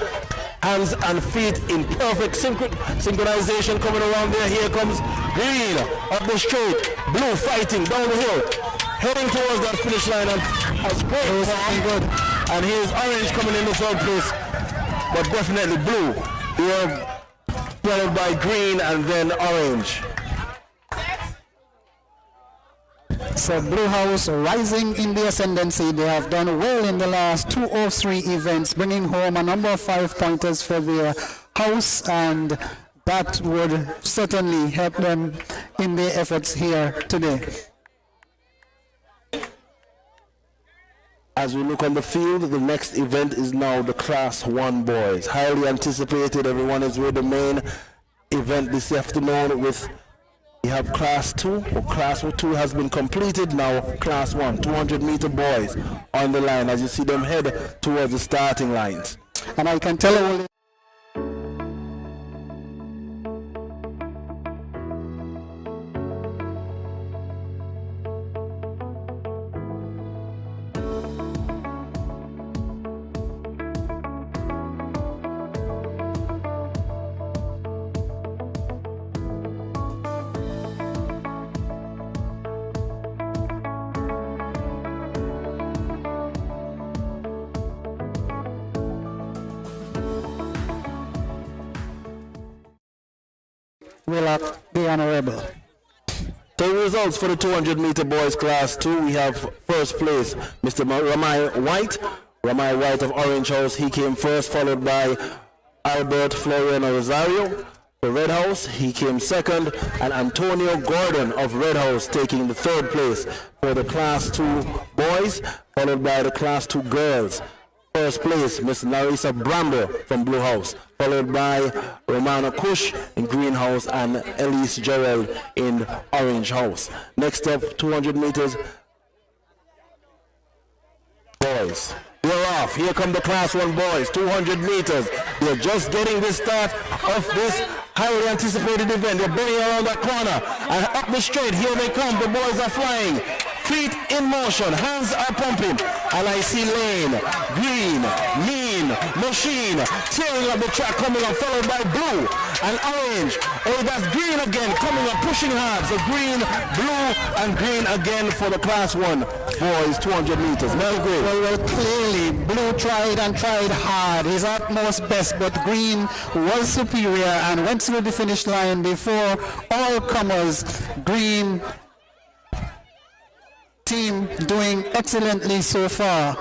Hands and feet in perfect synchronization coming around there. Here comes green up the straight, blue fighting down the hill, heading towards that finish line, and has great form. And here's orange coming in the third place, but definitely blue. Here, followed by green and then orange.
So Blue House rising in the ascendancy. They have done well in the last 2 or 3 events, bringing home a number of 5-pointers for their house, and that would certainly help them in their efforts here today.
As we look on the field, the next event is now the Class 1 boys. Highly anticipated. Everyone is with the main event this afternoon. We have Class 2, or Class 2 has been completed. Now Class 1, 200-meter boys on the line as you see them head towards the starting lines.
And I can tell you, the Honorable.
The results for the 200-meter boys Class 2, we have first place, Mr. Ramai White. Ramai White of Orange House, he came first, followed by Albert Floriano Rosario. For Red House, he came second, and Antonio Gordon of Red House taking the third place for the Class 2 boys, followed by the Class 2 girls. First place, Miss Larissa Bramble from Blue House, followed by Romana Kush in Green House and Elise Gerald in Orange House. Next up, 200 meters boys. We're off. Here come the Class 1 boys, 200 meters. They're just getting the start of this highly anticipated event. They're bending around that corner and up the straight. Here they come. The boys are flying. Feet in motion, hands are pumping, and I see Lane, Green, Mean, Machine, tearing up the track, coming up, followed by Blue and Orange. Oh, that's Green again, coming up, pushing hard. So Green, Blue, and Green again for the Class 1 boys, 200 meters.
Well, clearly, Blue tried and tried hard, his utmost best, but Green was superior and went through the finish line before all comers. Green team doing excellently so far.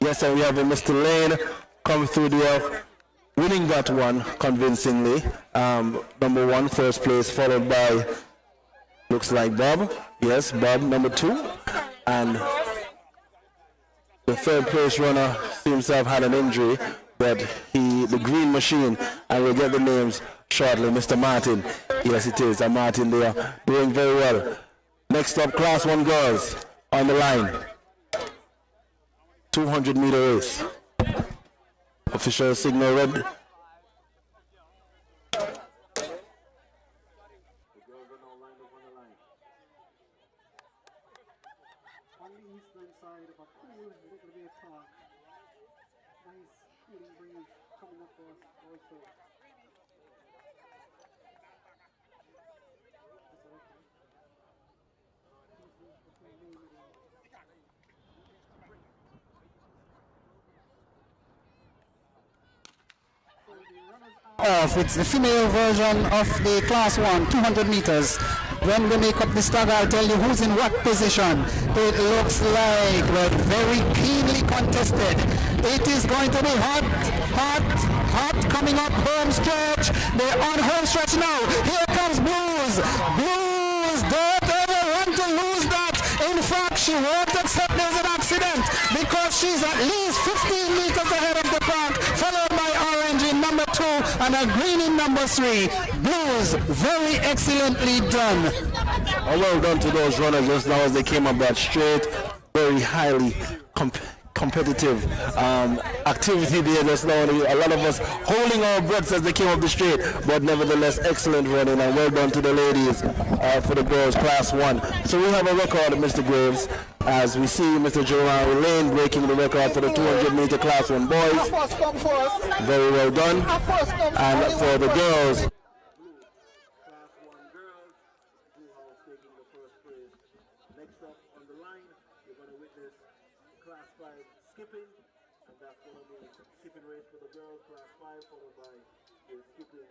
Yes, and we have Mr. Lane come through there, winning that one convincingly. Number 1, first place, followed by, looks like Bob. Yes, Bob, number 2. And the third place runner seems to have had an injury, but the Green Machine, and we'll get the names shortly, Mr. Martin. Yes, it is, and Martin there, doing very well. Next up, Class 1 girls on the line. 200-meter race. Official signal red.
It's the female version of the Class 1 200 meters. when we make up the stagger, I'll tell you who's in what position. It looks like we're very keenly contested. It is going to be hot, hot, hot coming up home stretch. They're on home stretch now. Here comes Blues. Blues, don't ever want to lose that. In fact, she won't accept there's an accident because she's at least 15 meters ahead of the pack, followed by Orange in number 2 and a Green in number 3. Blues, very excellently done.
Well done to those runners just now as they came up that straight. Very highly competitive activity there just now. A lot of us holding our breaths as they came up the straight, but nevertheless excellent running, and well done to the ladies for the girls class 1. So we have a record, Mr. Graves, as we see Mr. Jeremiah Lane breaking the record for the 200-meter class 1 boys. Very well done. And for the girls,
skipping, and that's going to be skipping race for the girls class 5, followed by the skipping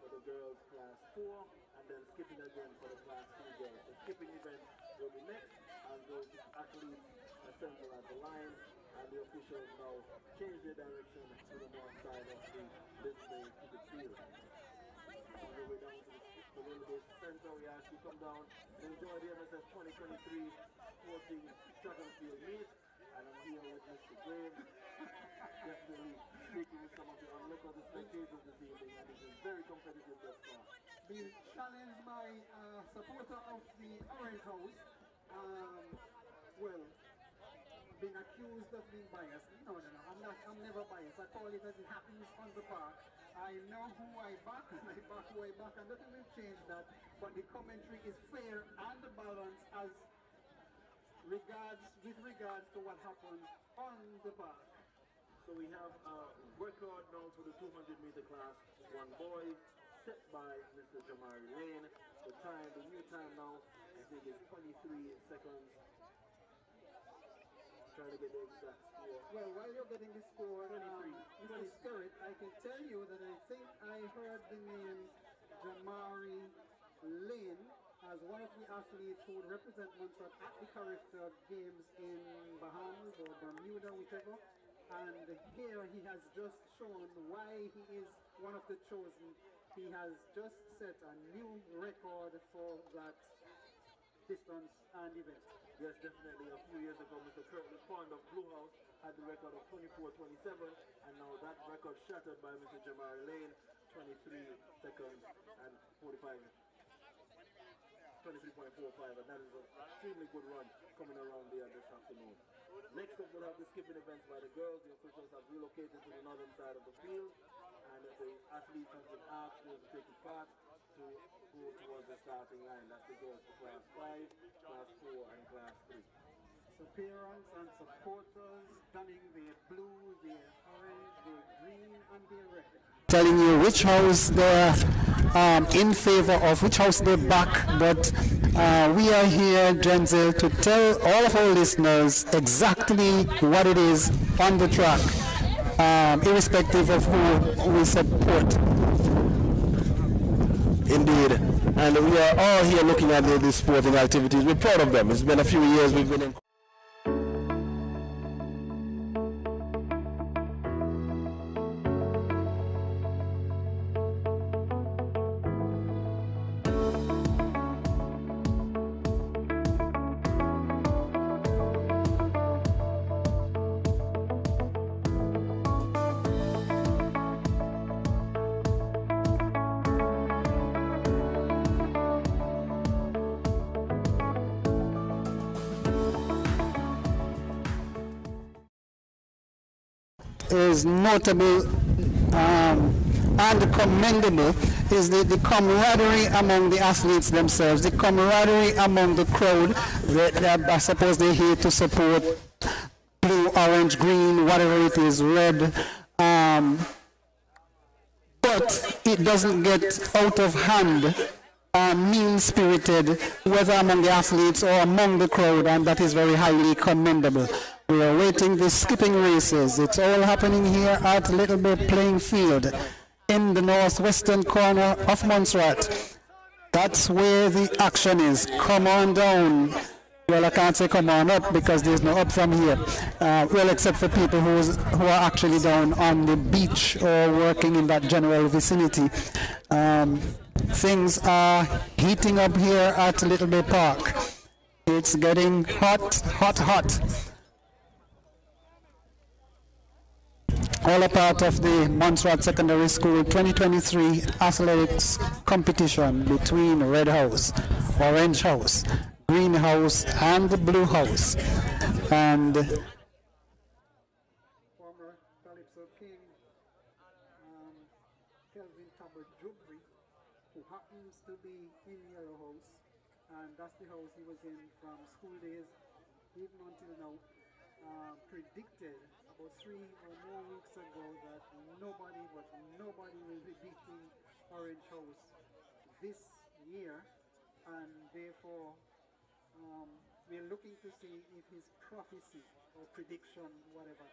for the girls class 4, and then skipping again for the class 3 girls. The skipping event will be next, and those athletes assemble at the line, and the officials now change their direction to the north side of the Lindsay cricket field. On the way down to the Lindsay Center, we ask you to come down and enjoy the MSS 2023 sporting track and field meet. And I'm here with Mr. Graves, definitely speaking with some of the onlookers, the spectators this evening, and it is very competitive thus far.
Being challenged by a supporter of the Orange House, well, being accused of being biased. No, I'm never biased. I call it as it happens on the park. I know who I back and I back who I back, and nothing will change that, but the commentary is fair and balanced as with regards to what happens on the park.
So we have a record now for the 200-meter class 1 boy set by Mr. Jamari Lane. The new time now, I think is 23 seconds. Trying to get the exact score.
Well, while you're getting the score,
23.
Mr. Spirit, I can tell you that I think I heard the name Jamari Lane as one of the athletes who would represent Montserrat at the character games in Bahamas or Bermuda, whichever. And here he has just shown why he is one of the chosen. He has just set a new record for that distance and event.
Yes, definitely. A few years ago, Mr. Curtin Pond of Blue House had the record of 24:27, and now that record shattered by Mr. Jamari Lane, 23 seconds and 23.45, and that is an extremely good run coming around there this afternoon. Next up, we'll have the skipping events by the girls. The officials have relocated to the northern side of the field, and the athletes have been asked to take the path to go towards the starting line. That's the girls for class 5, class 4, and class 3.
Parents and supporters donning their blue, their orange, their green, and their red. Telling you which house they're in favor of, which house they're back, but we are here, Genzel, to tell all of our listeners exactly what it is on the track, irrespective of who we support.
Indeed, and we are all here looking at the sporting activities. We're proud of them. It's been a few years we've been in.
Is notable and commendable is the camaraderie among the athletes themselves, the camaraderie among the crowd. I suppose they're here to support blue, orange, green, whatever it is, red. But it doesn't get out of hand, mean-spirited, whether among the athletes or among the crowd, and that is very highly commendable. We are waiting the skipping races. It's all happening here at Little Bit Playing Field in the northwestern corner of Montserrat. That's where the action is. Come on down. Well, I can't say come on up because there's no up from here. Well, except for people who are actually down on the beach or working in that general vicinity. Things are heating up here at Little Bay Park. It's getting hot, hot, hot. All a part of the Montserrat Secondary School 2023 athletics competition between Red House, Orange House, Green House, and the Blue House. And former Calypso King, Kelvin Tabard Jubri, who happens to be in Yellow House, and that's the house he was in from school days, even until now. Predicted about 3 or more weeks ago that nobody will be beating Orange House this year, and therefore we're looking to see if his prophecy or prediction, whatever,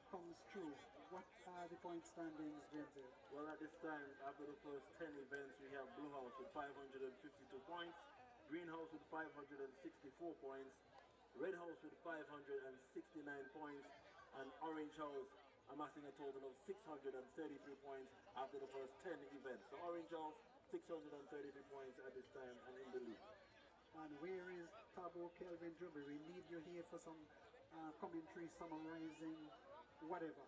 comes true. What are the point standings, James?
Well, at this time, after the first 10 events, we have Blue House with 552 points, Green House with 564 points, Red House with 569 points, and Orange House amassing a total of 633 points after the first 10 events. So Orange House, 633 points at this time and in the lead.
And where is Tabo Kelvin Jubri? We need you here for some commentary, summarizing, whatever.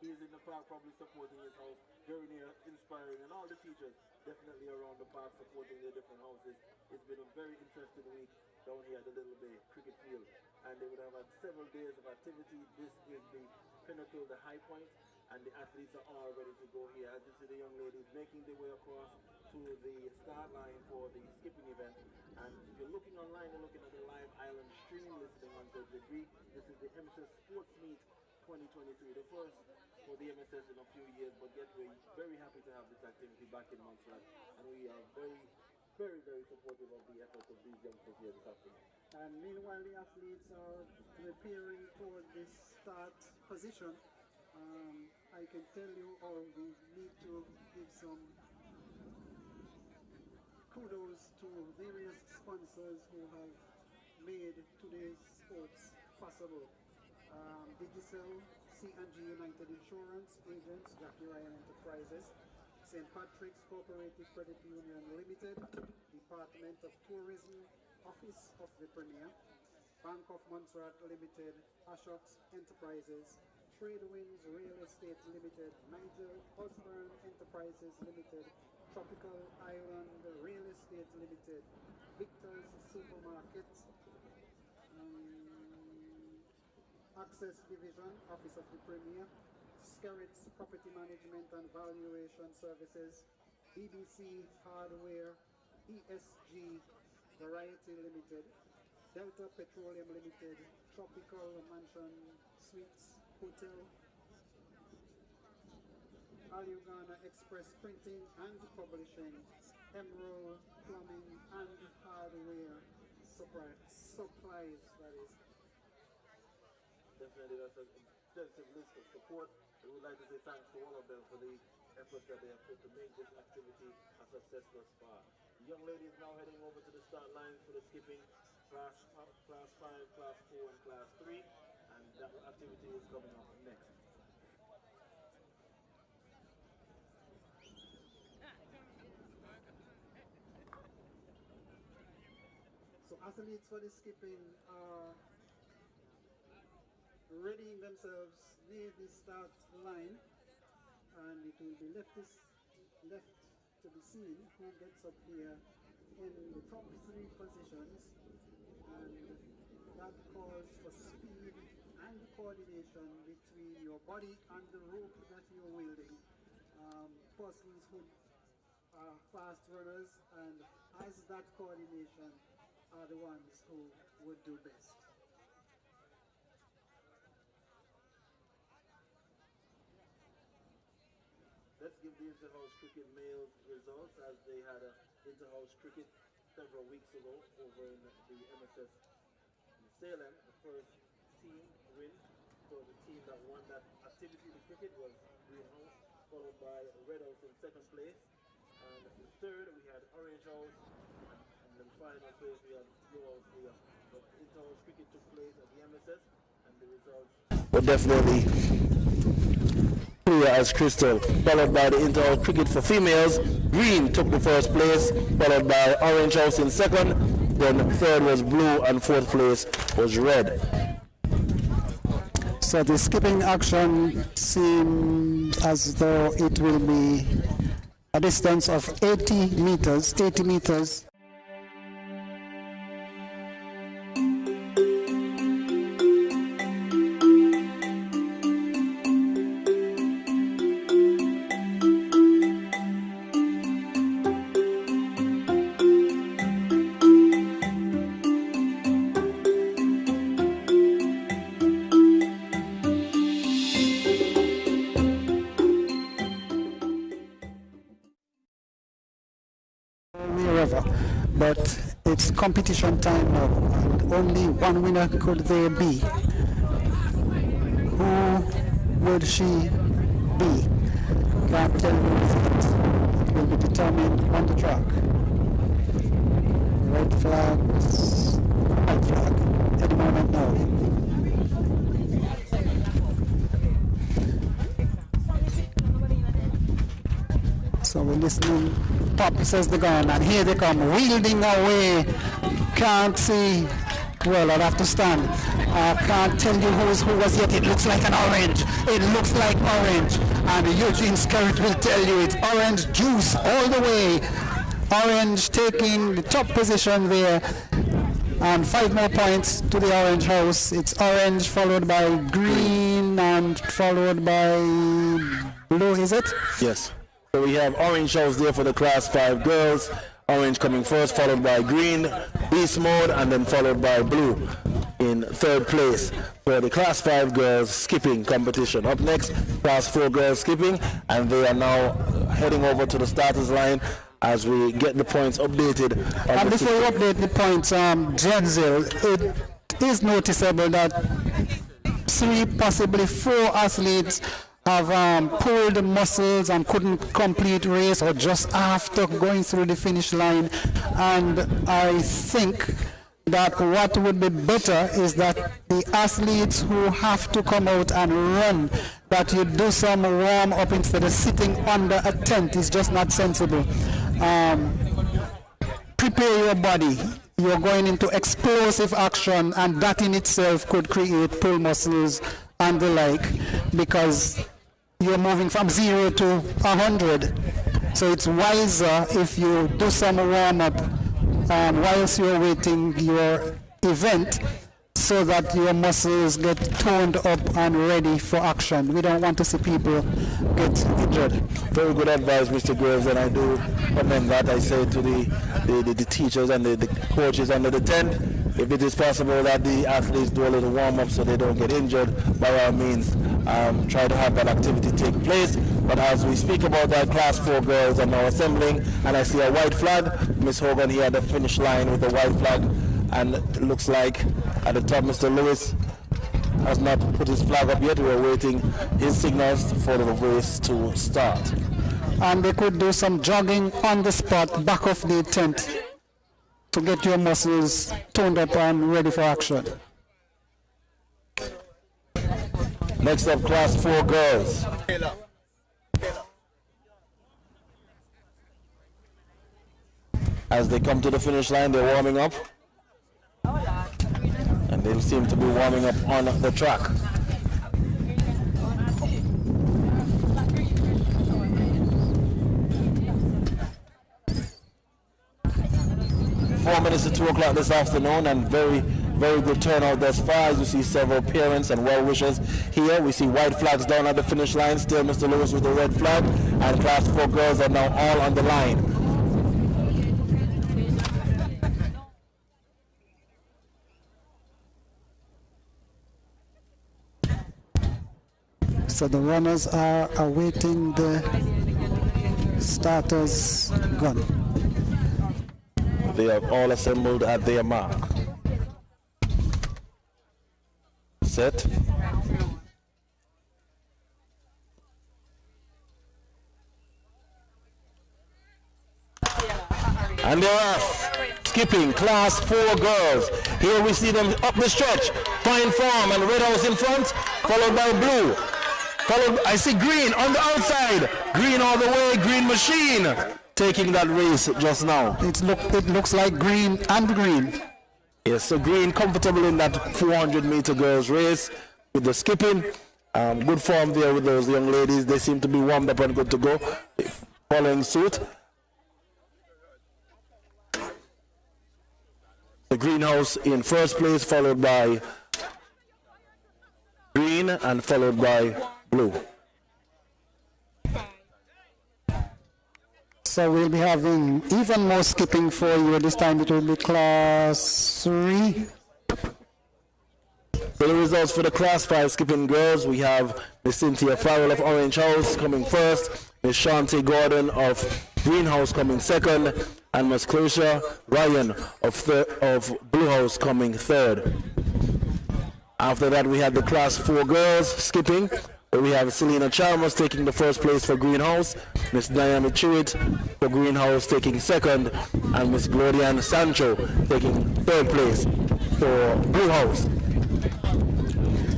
He is in the park probably supporting his house, very near, inspiring, and all the teachers definitely around the park supporting their different houses. It's been a very interesting week down here at the Little Bay cricket field, and they would have had several days of activity. This is the pinnacle, the high point, and the athletes are all ready to go here. As you see, the young ladies making their way across to the start line for the skipping event. And if you're looking online, you're looking at the live island stream listening on ZZB. This is the MSS Sports Meet 2023, the first for the MSS in a few years, but yet we're very happy to have this activity back in Montserrat, and we are very, very, very supportive of the efforts of these youngsters here this afternoon.
And meanwhile, the athletes are preparing toward this start position. I can tell you, or we need to give some kudos to various sponsors who have made today's sports possible. Digicel, C&G United Insurance Agents, Jackie Ryan Enterprises, St. Patrick's Cooperative Credit Union Limited, Department of Tourism, Office of the Premier, Bank of Montserrat Limited, Ashocks Enterprises, Tradewinds Real Estate Limited, Nigel Osborne Enterprises Limited, Tropical Island Real Estate Limited, Victor's Supermarket, Access Division, Office of the Premier, Skerritt's Property Management and Valuation Services, BBC Hardware, ESG Variety Limited, Delta Petroleum Limited, Tropical Mansion Suites Hotel, Aliugana Express Printing and Publishing, Emerald Plumbing and Hardware Supplies, that is.
Definitely, that's an extensive list of support. We would like to say thanks to all of them for the efforts that they have put to make this activity a success thus far. The young lady is now heading over to the start line for the skipping, class 5, class 4, and class 3, and that activity is coming up next.
So athletes for the skipping are readying themselves near the start line, and it will be left to be seen who gets up here in the top 3 positions, and that calls for speed and coordination between your body and the rope that you're wielding. Persons who are fast runners and has that coordination are the ones who would do best.
Let's give the Interhouse Cricket males results, as they had a Interhouse Cricket several weeks ago over in the MSS in Salem. The first team win, so the team that won that activity, the cricket, was Green House, followed by Red House in second place. the third, we had Orange House. And then final place, we had Blue House here. But inter-house cricket took place at the MSS, and the results.
But definitely clear as crystal. Followed by the inter-house cricket for females. Green took the first place, followed by Orange House in second. Then third was blue, and fourth place was red.
So the skipping action seems as though it will be a distance of 80 meters. But it's competition time now, and only one winner could there be. Who would she be? Can't tell you yet. It will be determined on the track. Red flag, white flag, any moment now. So we're listening. Pop says the gun, and here they come, wielding away. Can't see. Well, I'll have to stand. I can't tell you who was yet. It looks like an orange. It looks like orange. And Eugene Scarrett will tell you it's orange juice all the way. Orange taking the top position there. And 5 more points to the Orange House. It's orange followed by green and followed by blue, is it?
Yes. So we have Orange House there for the Class 5 girls. Orange coming first, followed by green, beast mode, and then followed by blue in third place for the Class 5 girls skipping competition. Up next, Class 4 girls skipping, and they are now heading over to the starters line as we get the points updated.
And before we update the points, Jenzil, it is noticeable that 3, possibly 4 athletes have pulled muscles and couldn't complete race, or just after going through the finish line. And I think that what would be better is that the athletes who have to come out and run, that you do some warm up instead of sitting under a tent. Is just not sensible. Prepare your body. You're going into explosive action, and that in itself could create pull muscles and the like, because you're moving from 0 to 100. So it's wiser if you do some warm-up whilst you're waiting your event, so that your muscles get toned up and ready for action. We don't want to see people get injured.
Very good advice, Mr. Graves, and I do commend that. I say to the teachers and the coaches under the tent, if it is possible that the athletes do a little warm-up so they don't get injured, by all means, try to have that activity take place. But as we speak about that, Class 4 girls are now assembling, and I see a white flag. Miss Hogan here at the finish line with the white flag, and it looks like at the top Mr. Lewis has not put his flag up yet. We're waiting his signals for the race to start.
And they could do some jogging on the spot back of the tent to get your muscles toned up and ready for action.
Next up, Class 4 girls. As they come to the finish line, they're warming up. And they seem to be warming up on the track. Four minutes to 2 o'clock this afternoon, and very good turnout thus far. As you see several parents and well-wishers here. We see white flags down at the finish line. Still Mr. Lewis with the red flag, and Class 4 girls are now all on the line.
So the runners are awaiting the starter's gun.
They are all assembled at their mark. Set. And they're off. Skipping, class 4 girls. Here we see them up the stretch. Fine form and red house in front, followed by blue. I see green on the outside. Green all the way, green machine. Taking that race just now.
It looks like green and green.
Yes, so green comfortable in that 400-meter girls race with the skipping. Good form there with those young ladies. They seem to be warmed up and good to go. Following suit. The greenhouse in first place, followed by green and followed by blue.
So we'll be having even more skipping for you. This time it will be class 3.
So the results for the class 5 skipping girls, we have Miss Cynthia Farrell of Orange House coming first, Miss Shanti Gordon of Greenhouse coming second, and Miss Clusha Ryan of Blue House coming third. After that, we had the class 4 girls skipping, where we have Selena Chalmers taking the first place for Greenhouse, Miss Naomi Chewit for Greenhouse taking second, and Miss Glorian Sancho taking third place for Blue House.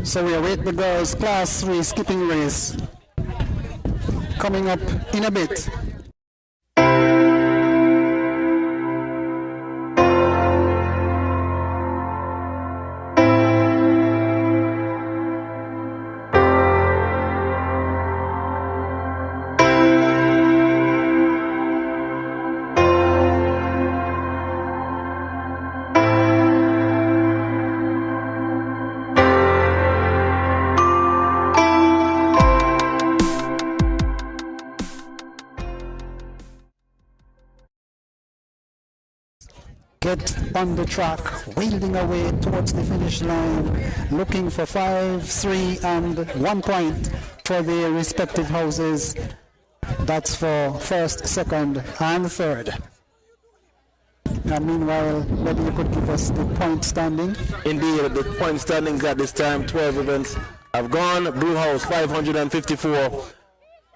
So we await the girls' class 3 skipping race coming up in a bit. Get on the track, wheeling away towards the finish line, looking for 5, 3, and 1 point for their respective houses. That's for first, second, and third. And meanwhile, maybe you could give us the point standing.
Indeed, the point standings at this time, 12 events have gone. Blue House 554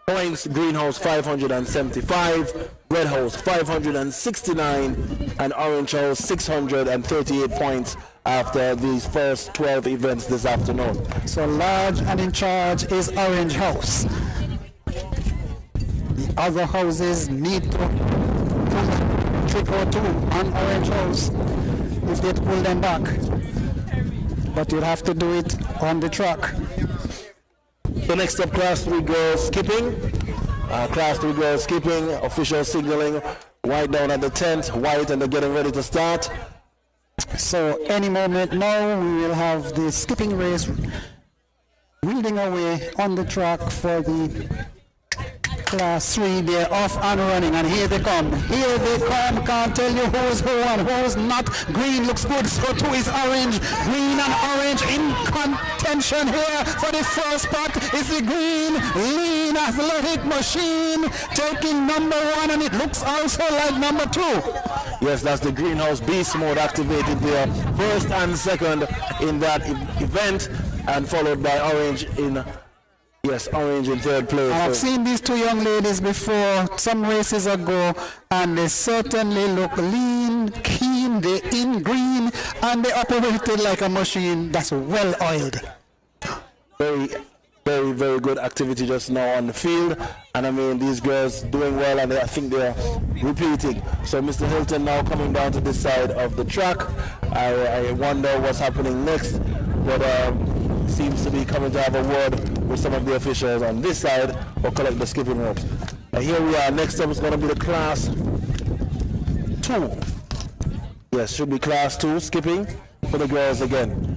points, Greenhouse 575, Red House 569, and Orange House 638 points after these first 12 events this afternoon.
So large and in charge is Orange House. The other houses need to pull a trick or two on Orange House if they pull them back. But you'll have to do it on the track.
So next up, class 3 girls skipping. Class 3 girls skipping, official signaling, white down at the tent, white, and they're getting ready to start.
So any moment now, we will have the skipping race wheeling away on the track for the class 3. They're off and running, and here they come. Here they come. Can't tell you who's who and who's not. Green looks good, so too is orange. Green and orange in contention here for the first spot. Is the green lean athletic machine taking number 1, and it looks also like number 2.
Yes, that's the Greenhouse Beast mode activated there. First and second in that event, and followed by orange in orange in third place.
And I've seen these 2 young ladies before some races ago, and they certainly look lean, keen, they're in green, and they operated like a machine that's well oiled.
Very, very, very good activity just now on the field, and I mean these girls doing well, and I think they're repeating. So Mr. Hilton now coming down to this side of the track. I wonder what's happening next, but seems to be coming to have a word with some of the officials on this side or collect the skipping ropes. And here we are. Next up is going to be the class 2. Yes, should be class 2 skipping for the girls again.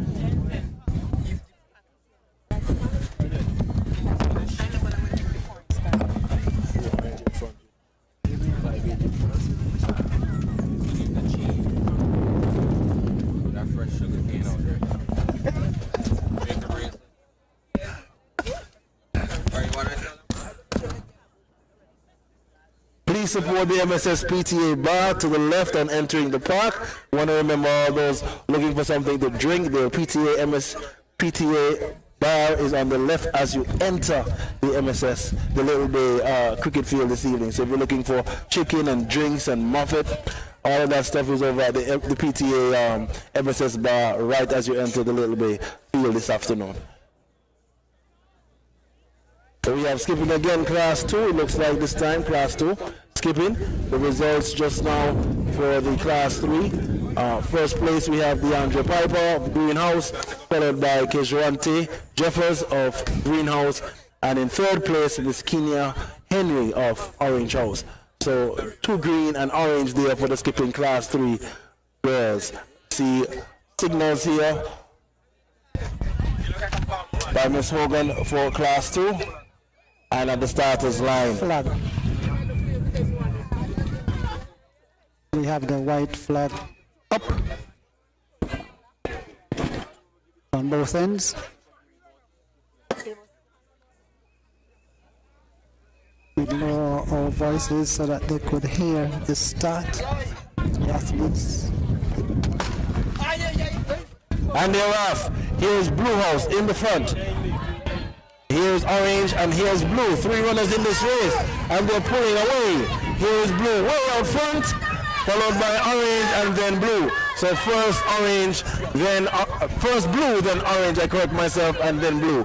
Please support the MSS PTA bar to the left on entering the park. You want to remember all those looking for something to drink. The PTA bar is on the left as you enter the MSS, the Little Bay cricket field this evening. So if you're looking for chicken and drinks and muffet, All of that stuff is over at the PTA MSS bar right as you enter the Little Bay field this afternoon. So we have skipping again, class 2. It looks like this time, class 2. Skipping. The results just now for the class 3. First place we have DeAndre Piper of Greenhouse, followed by Kejwante Jeffers of Greenhouse, and in third place Miss Kenya Henry of Orange House. So 2 green and orange there for the skipping class 3 girls. See signals here by Miss Hogan for class 2. And at the starters line.
Flag. We have the white flag up on both ends. We lower our voices so that they could hear the start. The athletes.
And they're off. Here's Blue House in the front. Here's orange and here's blue. 3 runners in this race, and they're pulling away. Here's blue way out front, followed by orange and then blue. So first orange, then first blue, then orange. I correct myself, and then blue.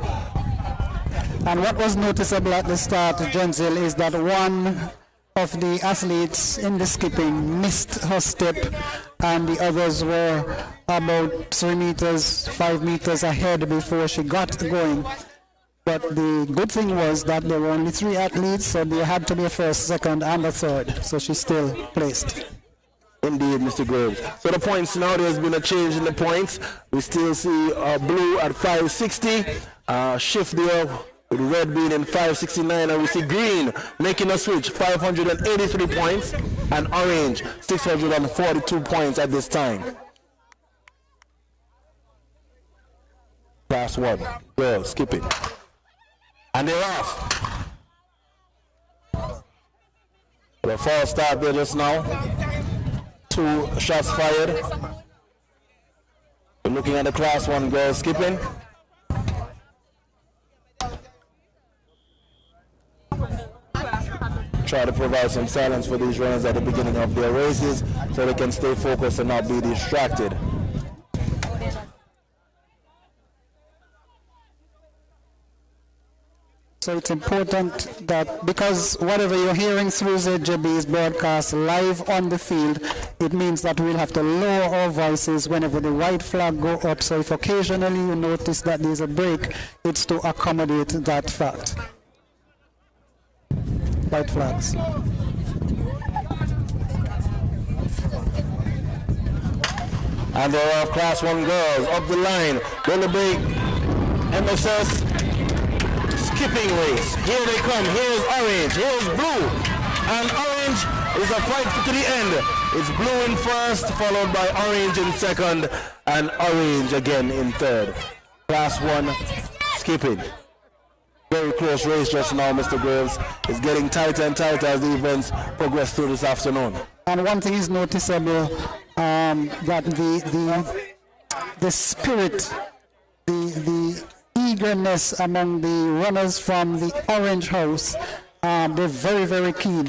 And what was noticeable at the start, Jenzel, is that one of the athletes in the skipping missed her step, and the others were about 3 meters, 5 meters ahead before she got going. But the good thing was that there were only 3 athletes, so there had to be a first, second, and a third. So she's still placed.
Indeed, Mr. Groves. So the points now, there's been a change in the points. We still see blue at 560, shift there with red being in 569, and we see green making a switch, 583 points, and orange 642 points at this time. Class 1, girls, skip it. And they're off. The false start there just now. 2 shots fired. We're looking at the class 1 girls skipping. Try to provide some silence for these runners at the beginning of their races so they can stay focused and not be distracted.
So it's important that, because whatever you're hearing through ZJB is broadcast live on the field, it means that we'll have to lower our voices whenever the white flag go up. So if occasionally you notice that there's a break, it's to accommodate that fact. White flags.
And they're off, class 1 girls up the line. Little Bay MSS skipping race. Here they come. Here's orange. Here's blue. And orange is a fight to the end. It's blue in first, followed by orange in second, and orange again in third. Class 1 skipping. Very close race just now, Mr. Graves. It's getting tighter and tighter as the events progress through this afternoon.
And one thing is noticeable, that the spirit, the eagerness among the runners from the Orange House, they're very, very keen.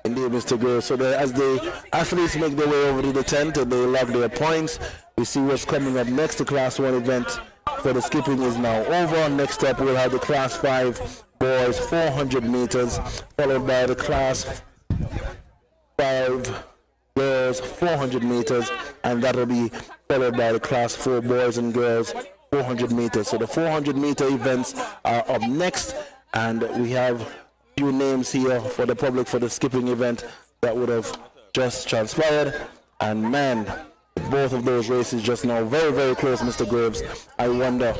Indeed, Mr. Graves. So as the athletes make their way over to the tent and they log their points, we see what's coming up next. The Class 1 event for the skipping is now over. Next up, we'll have the Class 5 boys 400 meters, followed by the Class 5 girls 400 meters, and that'll be followed by the Class 4 boys and girls 400 meters. So the 400 meter events are up next, and we have a few names here for the public for the skipping event that would have just transpired. And man, both of those races just now very, very close, Mr. Graves. I wonder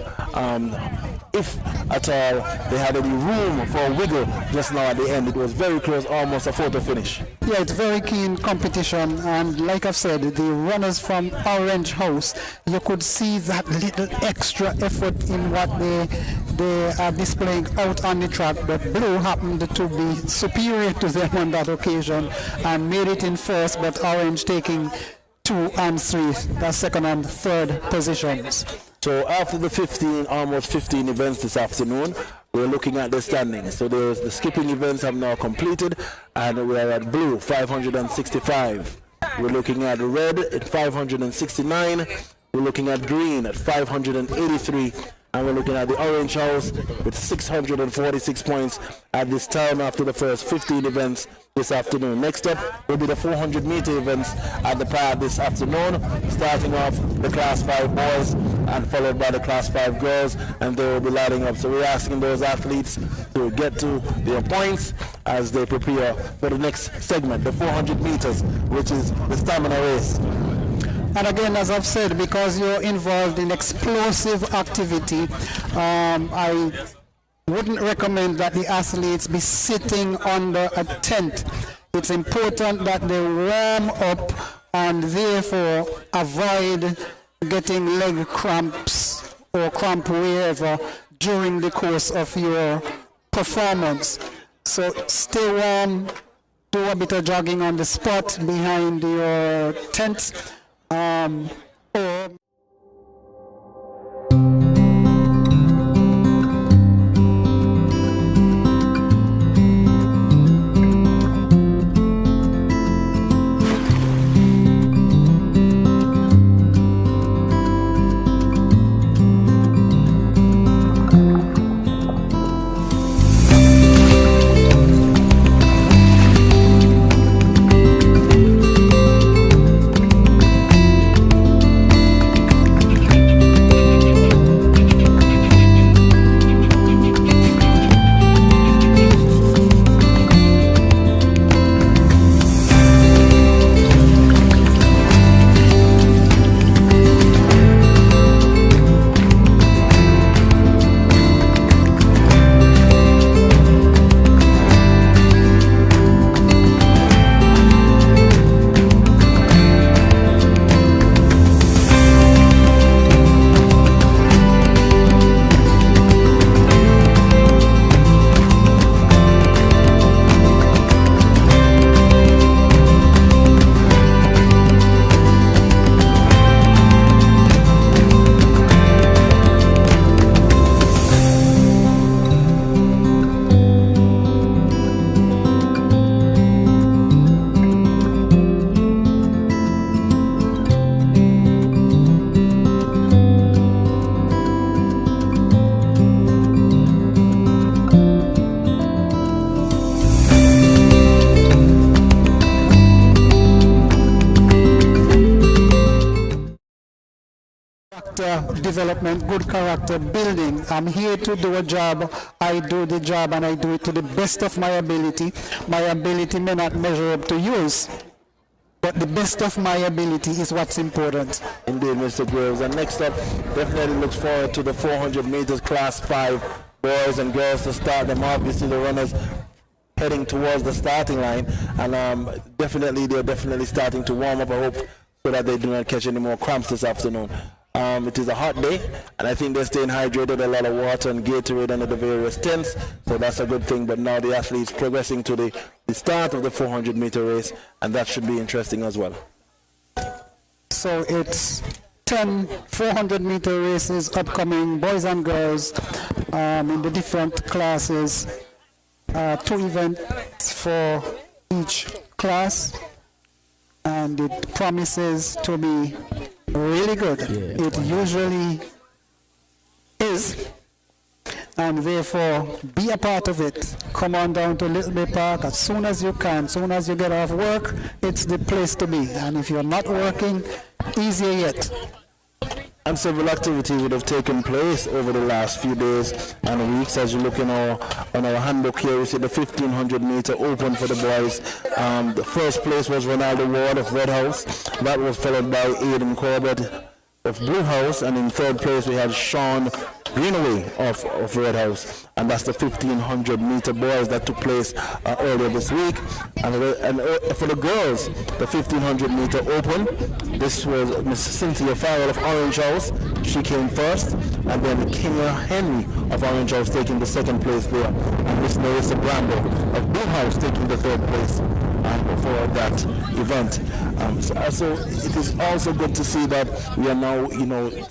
if at all they had any room for a wiggle just now at the end. It was very close, almost a photo finish.
Yeah, it's very keen competition, and like I've said, the runners from Orange House, you could see that little extra effort in what they are displaying out on the track, but Blue happened to be superior to them on that occasion and made it in first, but Orange taking 2 and 3, the second and third positions.
So after the almost 15 events this afternoon, we're looking at the standings. So the skipping events have now completed, and we are at blue, 565. We're looking at red at 569. We're looking at green at 583. And we're looking at the Orange House with 646 points at this time after the first 15 events this afternoon. Next up will be the 400-meter events at the park this afternoon, starting off the Class 5 boys and followed by the Class 5 girls, and they will be lighting up. So we're asking those athletes to get to their points as they prepare for the next segment, the 400 meters, which is the stamina race.
And again, as I've said, because you're involved in explosive activity, I wouldn't recommend that the athletes be sitting under a tent. It's important that they warm up and therefore avoid getting leg cramps or cramp wherever during the course of your performance. So stay warm, do a bit of jogging on the spot behind your tent. Or development, good character building. I'm here to do a job. I do the job and I do it to the best of my ability. My ability may not measure up to yours, but the best of my ability is what's important.
Indeed, Mr. Graves. And next up, definitely looks forward to the 400 meters Class 5 boys and girls to start them off. You see the runners heading towards the starting line, and they're definitely starting to warm up, I hope, so that they do not catch any more cramps this afternoon. It is a hot day, and I think they're staying hydrated, a lot of water and Gatorade under the various tents, so that's a good thing. But now the athletes progressing to the start of the 400-meter race, and that should be interesting as well.
So it's 10 400-meter races upcoming, boys and girls, in the different classes. 2 events for each class, and it promises to be really good.
Yeah,
it usually is, and therefore be a part of it. Come on down to Little Bay Park as soon as you can. As soon as you get off work, it's the place to be. And if you're not working, easier yet.
And several activities would have taken place over the last few days and weeks. As you look on our handbook here, we see the 1500-meter open for the boys. The first place was Ronaldo Ward of Red House. That was followed by Aiden Corbett of Blue House, and in third place we had Sean Greenaway of Red House, and that's the 1500-meter boys that took place earlier this week. And for the girls, the 1500-meter open, this was Miss Cynthia Farrell of Orange House. She came first, and then Kenya Henry of Orange House taking the second place there, and Miss Marissa Bramble of Blue House taking the third place. for that event. So it is also good to see that we are now,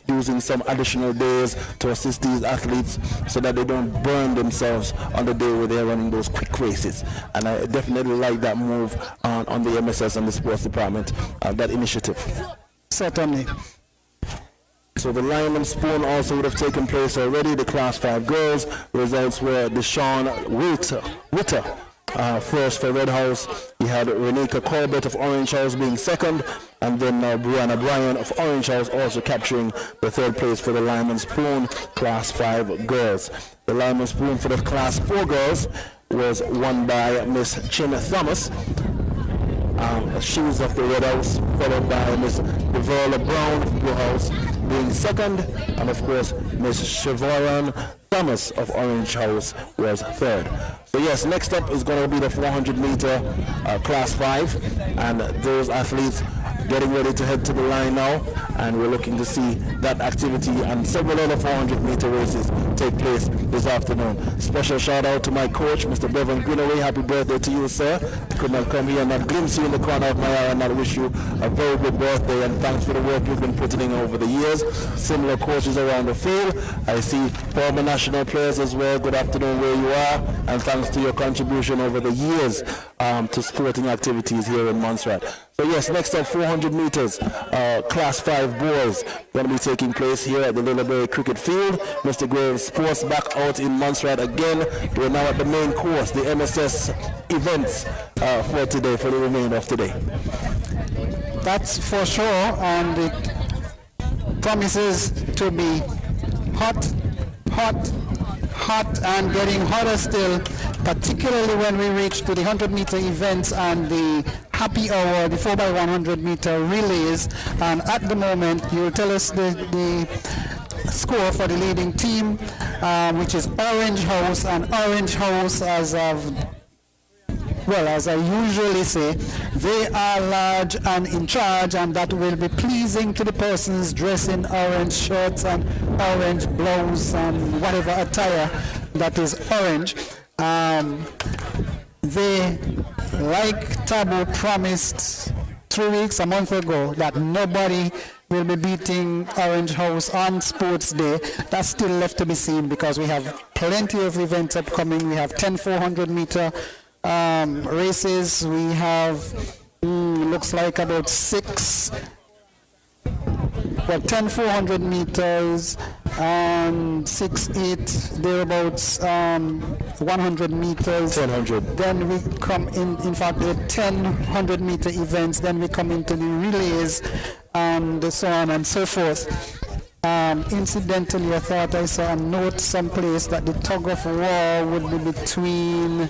using some additional days to assist these athletes so that they don't burn themselves on the day where they're running those quick races. And I definitely like that move on the MSS and the sports department, that initiative.
Certainly.
So the Lion and Spoon also would have taken place already. The Class 5 girls results were Deshaun Witter. First for Red House, he had Renika Corbett of Orange House being second, and then Brianna Bryan of Orange House also capturing the third place for the Lyman Spoon Class 5 girls. The Lyman Spoon for the Class 4 girls was won by Miss Chin Thomas. She was of the Red House, followed by Miss Devola Brown of Blue House being second, and of course Miss Siobhan Thomas of Orange House was third. So yes, next up is going to be the 400 meter Class 5, and those athletes getting ready to head to the line now, and we're looking to see that activity and several other 400 meter races take place this afternoon. Special shout out to my coach, Mr. Bevan Greenaway. Happy birthday to you, sir. I could not come here and not glimpse you in the corner of my eye and not wish you a very good birthday, and thanks for the work you've been putting in over the years. Similar coaches around the field. I see former national players as well. Good afternoon where you are, and thanks to your contribution over the years to sporting activities here in Montserrat. So yes, next up 400 meters, Class 5 boys going to be taking place here at the Littlebury Cricket Field. Mr. Graves Sports back out in Montserrat again. We're now at the main course, the MSS events for today, for the remainder of today.
That's for sure, and it promises to be hot, and getting hotter still, particularly when we reach to the 100-meter events and the happy hour, the 4x100 meter relays. And at the moment, you'll tell us the score for the leading team, which is Orange House. And Orange House, as I usually say, they are large and in charge, and that will be pleasing to the persons dressed in orange shirts and orange blouse and whatever attire that is orange. They, like Tabu promised a month ago, that nobody will be beating Orange House on Sports Day. That's still left to be seen, because we have plenty of events upcoming. We have 10 400 meter races. We have looks like about 10 400 meters and 6 8 thereabouts, 100 meters,
1000.
Then we come in fact the 100 meter events, then we come into the relays and so on and so forth. Incidentally, I thought I saw a note someplace that the tug of war would be between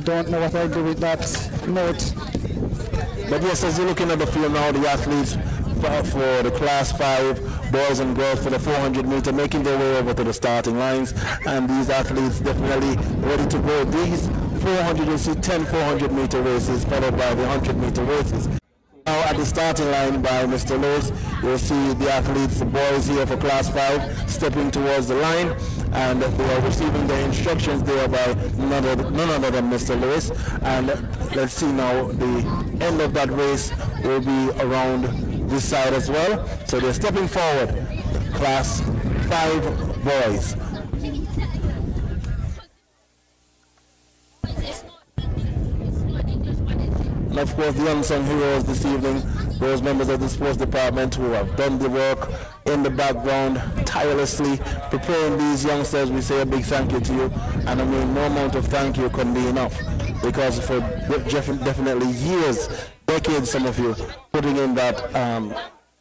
don't know what I do with that note.
But yes, as you're looking at the field now, the athletes for the Class 5 boys and girls for the 400 meter making their way over to the starting lines, and these athletes definitely ready to go. These 400, you'll see 10 400 meter races followed by the 100 meter races. Now at the starting line by Mr. Lewis, you'll see the athletes, the boys here for Class 5, stepping towards the line, and they are receiving their instructions there by none other than Mr. Lewis. And let's see now, the end of that race will be around this side as well. So they're stepping forward, Class 5 boys. And of course, the unsung heroes this evening, those members of the sports department who have done the work in the background tirelessly, preparing these youngsters. We say a big thank you to you, and I mean no amount of thank you can be enough, because for definitely years, decades, some of you putting in that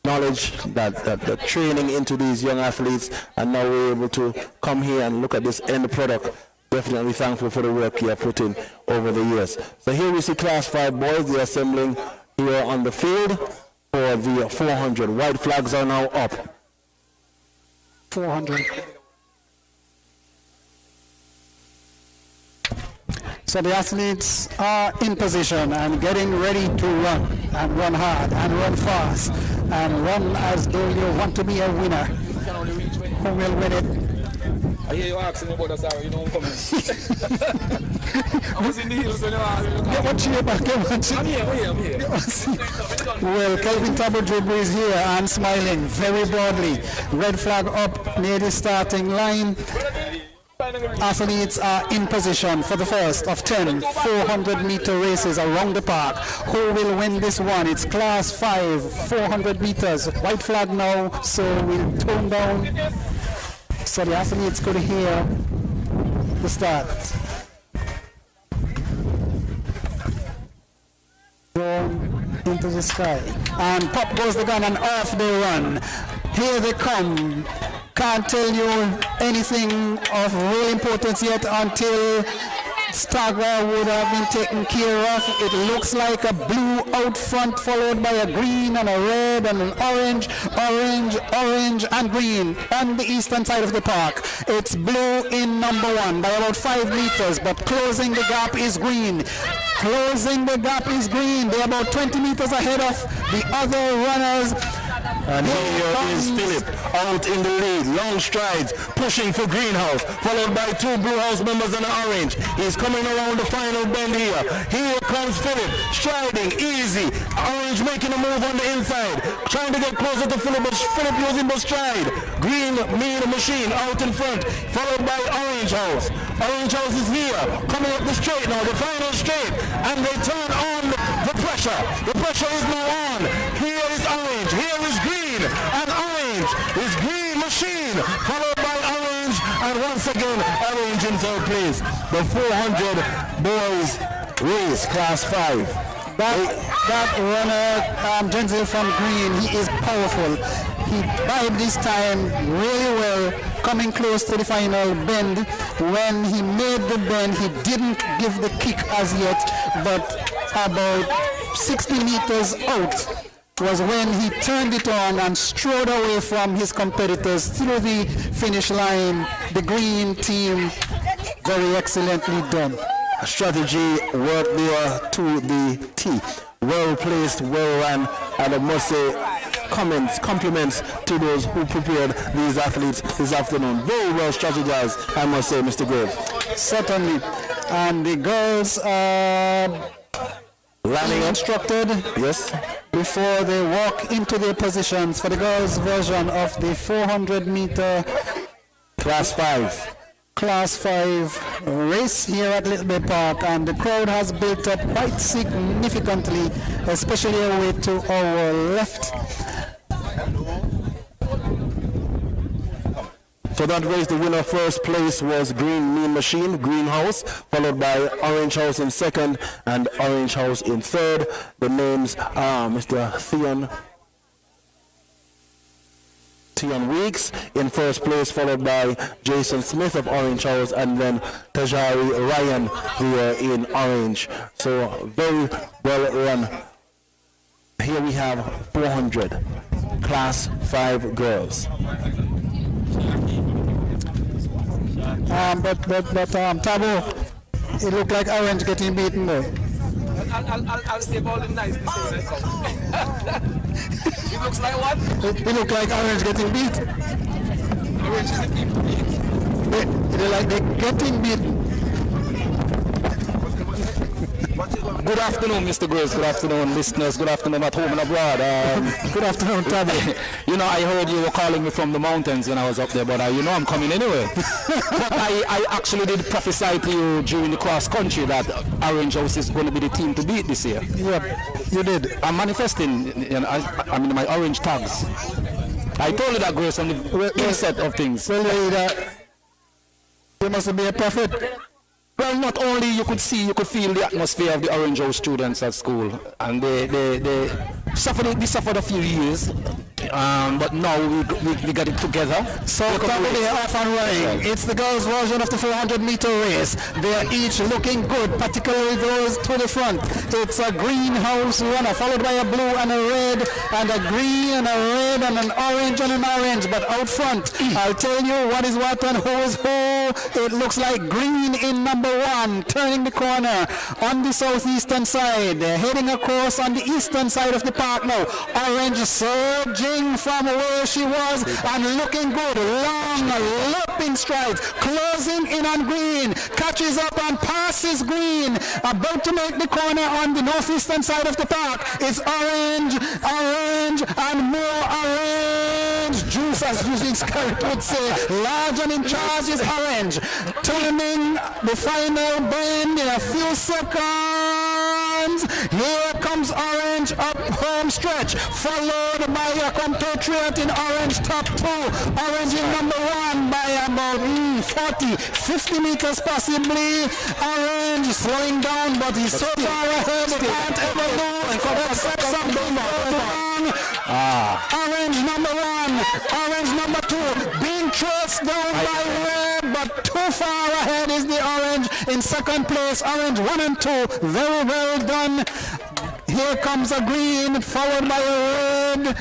knowledge, that training into these young athletes, and now we're able to come here and look at this end product. Definitely thankful for the work you have put in over the years. So here we see Class 5 boys. They're assembling here on the field for the 400. White flags are now up.
400. So the athletes are in position and getting ready to run, and run hard, and run fast, and run as though you want to be a winner. Who will win it?
I hear you asking me about the sorry, you know I'm coming. I was in the hills when you asked me.
Get one cheer back, get one cheer.
I'm here.
Well, Kelvin Tabo is here and smiling very broadly. Red flag up near the starting line. Athletes are in position for the first of 10 400-meter races around the park. Who will win this one? It's class 5, 400 meters. White flag now, so we'll tone down so the athletes could hear the start. Drawn into the sky. And pop goes the gun and off they run. Here they come. Can't tell you anything of real importance yet until Stagger would have been taken care of. It looks like a blue out front followed by a green and a red and an orange, orange and green on the eastern side of the park. It's blue in number 1 by about 5 meters, but closing the gap is green. Closing the gap is green. They're about 20 meters ahead of the other runners.
And here is Philip out in the lead, long strides, pushing for Greenhouse, followed by 2 Blue House members and an orange. He's coming around the final bend here. Here comes Philip, striding, easy. Orange making a move on the inside, trying to get closer to Philip, but Philip using the stride. Green made machine out in front, followed by Orange House. Orange House is here, coming up the straight now, the final straight, and they turn on the pressure. The pressure is now on. Here is Orange, here is Green, and Orange is Green Machine, followed by Orange, and once again Orange in third place. The 400 boys race, class 5.
That runner, Denzel from Green, he is powerful. He bide this time really well, coming close to the final bend. When he made the bend, he didn't give the kick as yet, but about 60 meters out was when he turned it on and strode away from his competitors through the finish line. The green team, very excellently done.
Strategy work there to the T. Well placed, well run, and I must say compliments to those who prepared these athletes this afternoon. Very well strategized, I must say, Mr. Grove.
Certainly. And the girls are
running
instructed,
yes,
before they walk into their positions for the girls' version of the 400-meter
class 5
race here at Little Bay Park, and the crowd has built up quite significantly, especially away to our left.
So that race, the winner first place was Green Mean Machine, Greenhouse, followed by Orange House in second and Orange House in third. The names are Mr. Theon Weeks in first place, followed by Jason Smith of Orange House, and then Tajari Ryan there in Orange. So very well run. Here we have 400 class 5 girls.
But Tabo, it looked like Orange getting beaten though.
I'll save all the nice to say. It looks like what?
It looked like Orange getting beat.
Orange is getting beat.
They're like they're getting beat.
Good afternoon, Mr. Grace. Good afternoon, listeners. Good afternoon at home and abroad.
Good afternoon, Tabby.
You know, I heard you were calling me from the mountains when I was up there, but you know I'm coming anyway. But I actually did prophesy to you during the cross country that Orange House is going to be the team to beat this year.
Yep, you did.
I'm manifesting, you know, I mean my orange tags. I told you that, Grace, on the inset of things.
Well, you must be a prophet.
Well, not only you could feel the atmosphere of the Orange House students at school, and they suffered a few years, but now we got it together.
So probably off and running. It's the girls' version of the 400-meter race. They're each looking good, particularly those to the front. It's a greenhouse runner, followed by a blue and a red, and a green and a red and an orange and an orange. But out front, I'll tell you what is what and who is who. It looks like green in number 1, turning the corner on the southeastern side, heading across on the eastern side of the park now. Orange surging from where she was and looking good. Long, loping strides, closing in on green, catches up and passes green. About to make the corner on the northeastern side of the park. It's orange, orange, and more orange. Juice, as Eugene Scarlett would say. Large and in charge is orange. Turning the final bend in a few seconds. Here comes orange up home stretch, followed by a compatriot in orange top 2. Orange in number 1 by about 40, 50 meters possibly. Orange slowing down, but he's so far ahead, he can't ever lose. Orange number 1, orange number 2, being chased down by red, but too far ahead is the orange in second place. Orange 1 and 2, very well done. Here comes a green, followed by a red,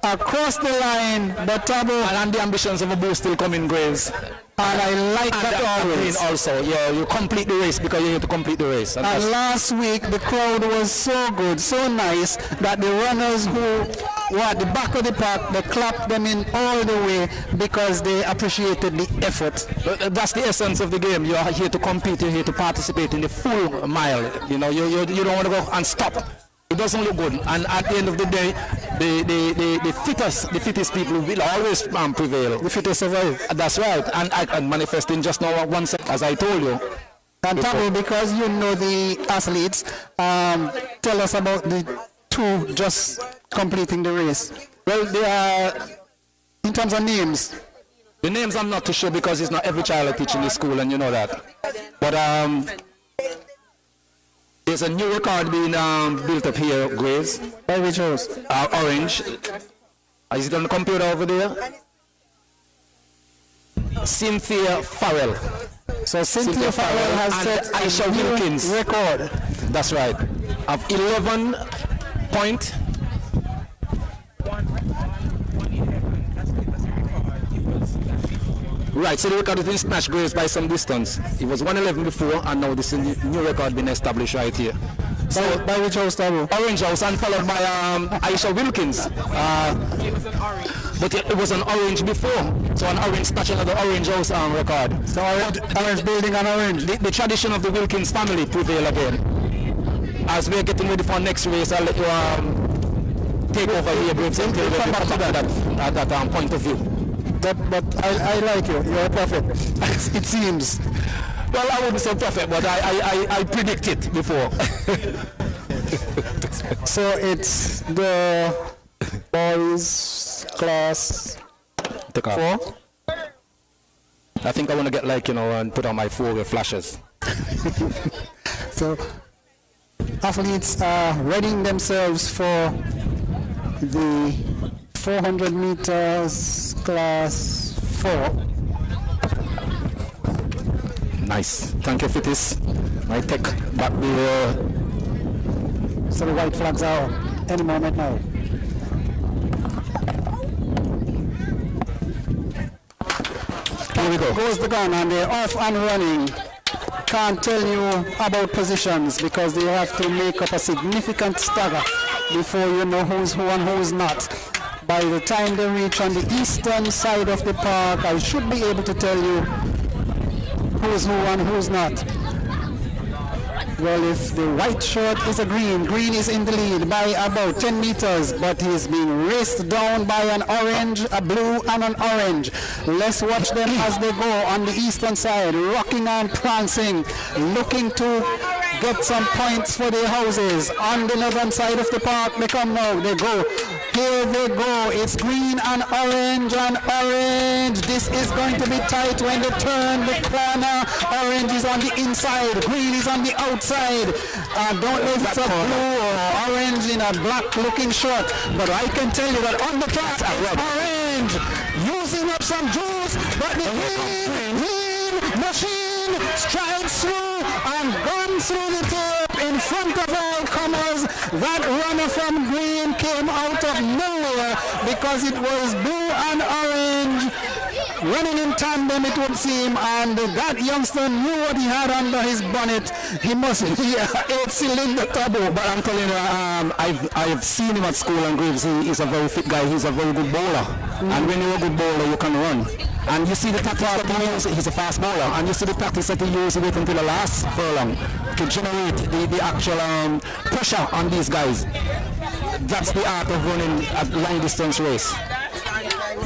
across the line, but
and the ambitions of a bull still come in, Graves.
And I like that always.
Also, yeah, you complete the race because you need to complete the race.
And last week the crowd was so good, so nice, that the runners who were at the back of the park, they clapped them in all the way because they appreciated the effort.
That's the essence of the game. You are here to compete, you're here to participate in the full mile. You know, you don't want to go and stop. It doesn't look good, and at the end of the day, the fittest people will always prevail.
The fittest survive.
That's right, and I can manifest in just now 1 second, as I told you.
And Tabo, because you know the athletes, tell us about the 2 just completing the race.
Well, they are,
in terms of names.
The names I'm not too sure because it's not every child I teach in the school, and you know that. But there's a new record being built up here, Graves.
By which horse?
Orange. Is it on the computer over there? Cynthia Farrell.
So Cynthia Farrell has set
Aisha Wilkins
record.
That's right. Of 11 point. Right, so the record has been snatched, Graves, by some distance. It was 111 before, and now this is a new record being established right here.
So by which house, Tabo?
Orange House, and followed by Aisha Wilkins. But it was an orange before, so an orange snatched another Orange House record.
So orange building on orange.
The tradition of the Wilkins family prevail again. As we're getting ready for next race, I'll let you take over here, Graves, and come back to that point of view.
But I like you. You're perfect. It seems.
Well, I wouldn't say perfect, but I predict it before.
So it's the boys class 4.
I think I want to get and put on my 4 flashes.
So athletes are readying themselves for the 400 meters class 4.
Nice. Thank you, Fittis. I take back the...
So the white flags are any moment now.
Here we go.
Goes the gun and they're off and running. Can't tell you about positions because they have to make up a significant stagger before you know who's who and who's not. By the time they reach on the eastern side of the park, I should be able to tell you who's who and who's not. Well, if the white shirt is a green, green is in the lead by about 10 meters, but he's being raced down by an orange, a blue, and an orange. Let's watch them as they go on the eastern side, rocking and prancing, looking to get some points for their houses. On the northern side of the park, they come now, they go. Here they go. It's green and orange and orange. This is going to be tight when they turn the corner. Orange is on the inside. Green is on the outside. Don't know if it's a blue or orange in a black looking shirt. But I can tell you that on the track, orange using up some juice. But the green machine strides through and guns through the tape in front of all comers. That runner from green came out of nowhere because it was blue and orange running in tandem, it would seem, and that youngster knew what he had under his bonnet. He must be an 8-cylinder turbo.
But I'm telling you, I've seen him at school and Graves. He's a very fit guy. He's a very good bowler. And when you're a good bowler, you can run. And you see the tactics that he uses, he's a fast bowler, and you see the tactics that he uses wait until the last furlong to generate the actual pressure on these guys. That's the art of running a long distance race.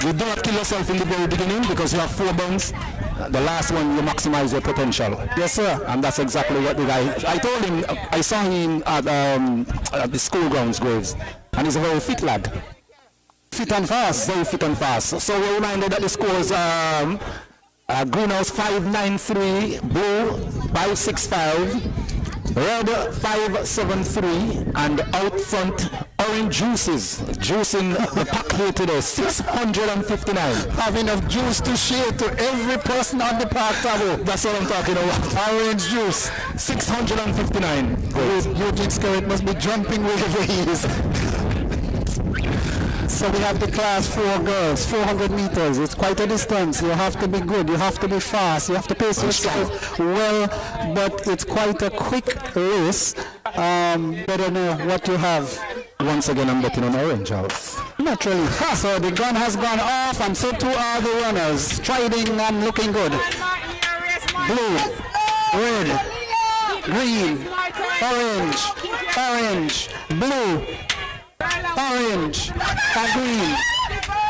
You do not kill yourself in the very beginning because you have 4 bounds. The last one, you maximize your potential.
Yes, sir.
And that's exactly what the guy, I told him, I saw him at the school grounds, Graves, and he's a very fit lad.
Fit and fast.
Very fit and fast. So we're reminded that the scores greenhouse 593, blue 565, red 573, and out front orange juices. Juicing the pack here today, 659.
Have enough juice to share to every person on the park table.
That's what I'm talking about.
Orange juice.
659.
Eugene Skerritt must be jumping wherever he is. So we have the class 4 girls, 400 meters. It's quite a distance. You have to be good. You have to be fast. You have to pace yourself well. But it's quite a quick race. Better know what you have.
Once again, I'm betting on Orange House.
Naturally. So the gun has gone off, and so too are the runners. Striding and looking good. Blue, red, green, orange, blue, orange, and green.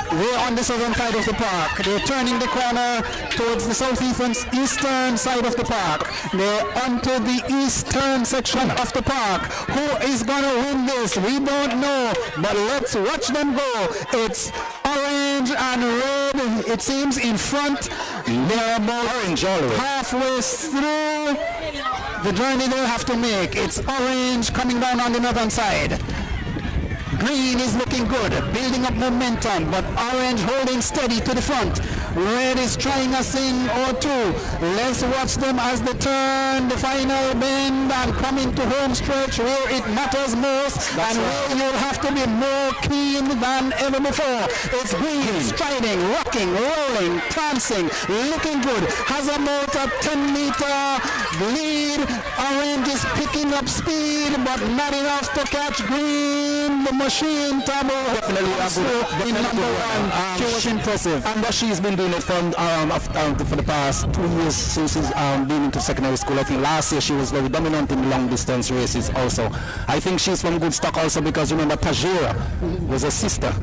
They're on the southern side of the park. They're turning the corner towards the southeastern side of the park. They're onto the eastern section of the park. Who is going to win this? We don't know, but let's watch them go. It's orange and red, it seems, in front. They're about
orange
halfway through the journey they'll have to make. It's orange coming down on the northern side. Green is looking good, building up momentum, but orange holding steady to the front. Red is trying a thing or two. Let's watch them as they turn the final bend and come into home stretch where it matters most. That's and where you'll have to be more keen than ever before. It's green, striding, rocking, rolling, prancing, looking good. Has about a 10-meter lead. Orange is picking up speed, but not enough to catch green. The machine turbo definitely in number 1. She was impressive.
And what she's been doing it for the past 2 years since she's been into secondary school. I think last year she was very dominant in long distance races also. I think she's from good stock also because remember Tajira was a sister.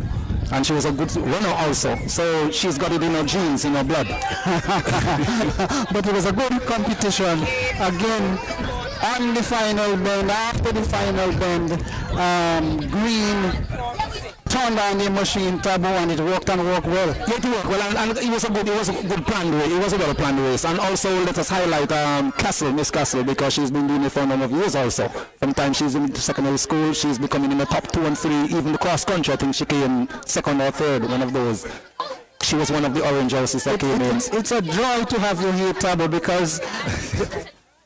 And she was a good runner also. So she's got it in her genes, in her blood.
But it was a good competition. Again, on the final bend, after the final bend, Green turned on the machine turbo and it worked and worked well.
Yeah, it worked well, and it was a good planned race. It was a well planned race. And also let us highlight Miss Castle, because she's been doing it for a number of years also. From the time she's in secondary school, she's becoming in the top 2 and 3, even the cross country. I think she came 2nd or 3rd, one of those. She was one of the orange houses that came in.
It's a joy to have you here, Tabo, because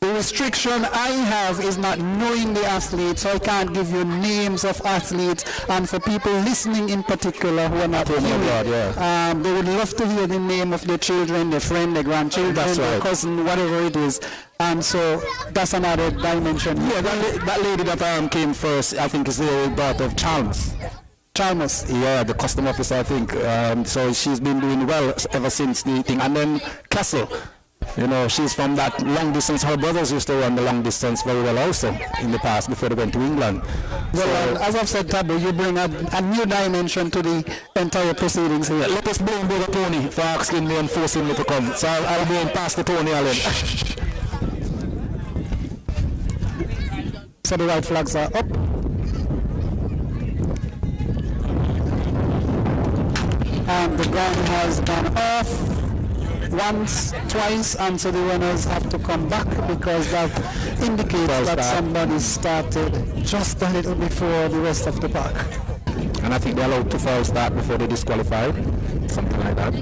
the restriction I have is not knowing the athlete, so I can't give you names of athletes. And for people listening in particular who are not here, they would love to hear the name of their children, their friend, their grandchildren, their cousin, whatever it is. And so that's another dimension.
Yeah, that lady that came first, I think, is the daughter of Chalmers. Yeah, the custom officer, I think. So she's been doing well ever since the thing. And then Castle. You know, she's from that long distance. Her brothers used to run the long distance very well also in the past before they went to England.
Well, as I've said, Tabu, you bring a new dimension to the entire proceedings here.
Let us blame Brother Tony for asking me and forcing me to come. So I'll be in past the Tony Allen.
So the white flags are up. And the gun has gone off. Once, twice, and so the runners have to come back because that indicates that somebody started just a little before the rest of the park.
And I think they're allowed to false start before they disqualified, something like that.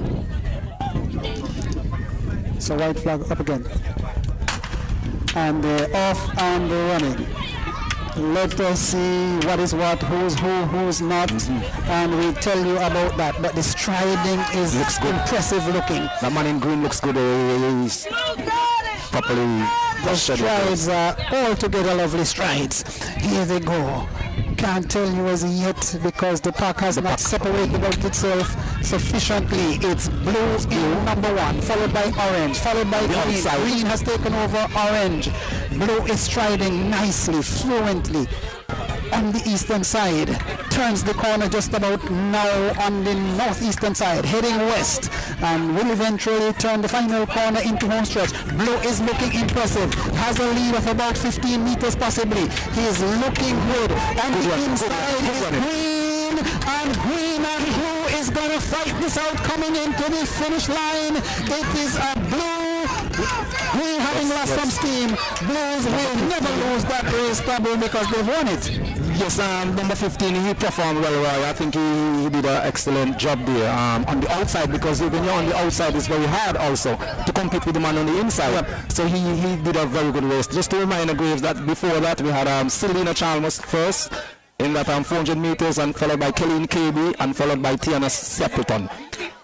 So white flag up again. And they're off and they're running. let us see what is what, who's who, who's not, and we tell you about that. But the striding is impressive looking.
The man in green looks good. He's properly.
The strides are altogether lovely strides. Here they go. Can't tell you as yet because the pack has not separated out itself sufficiently. It's blue in number 1, followed by orange, followed by green. Green has taken over orange. Blue is striding nicely, fluently on the eastern side. Turns the corner just about now on the northeastern side, heading west, and will eventually turn the final corner into home stretch. Blue is looking impressive. Has a lead of about 15 meters possibly. He is looking good. On the inside is green, and who is going to fight this out coming into the finish line? It is a blue. Green having lost some steam. Blues will never lose that race probably because they've won it.
Yes, number 15, he performed well. I think he did an excellent job there on the outside, because when you're on the outside, it's very hard also to compete with the man on the inside. Yep. So he did a very good race. Just to remind the Graves that before that we had Selena Chalmers first in that 400 meters, and followed by Kelly KB, and followed by Tiana Sepleton.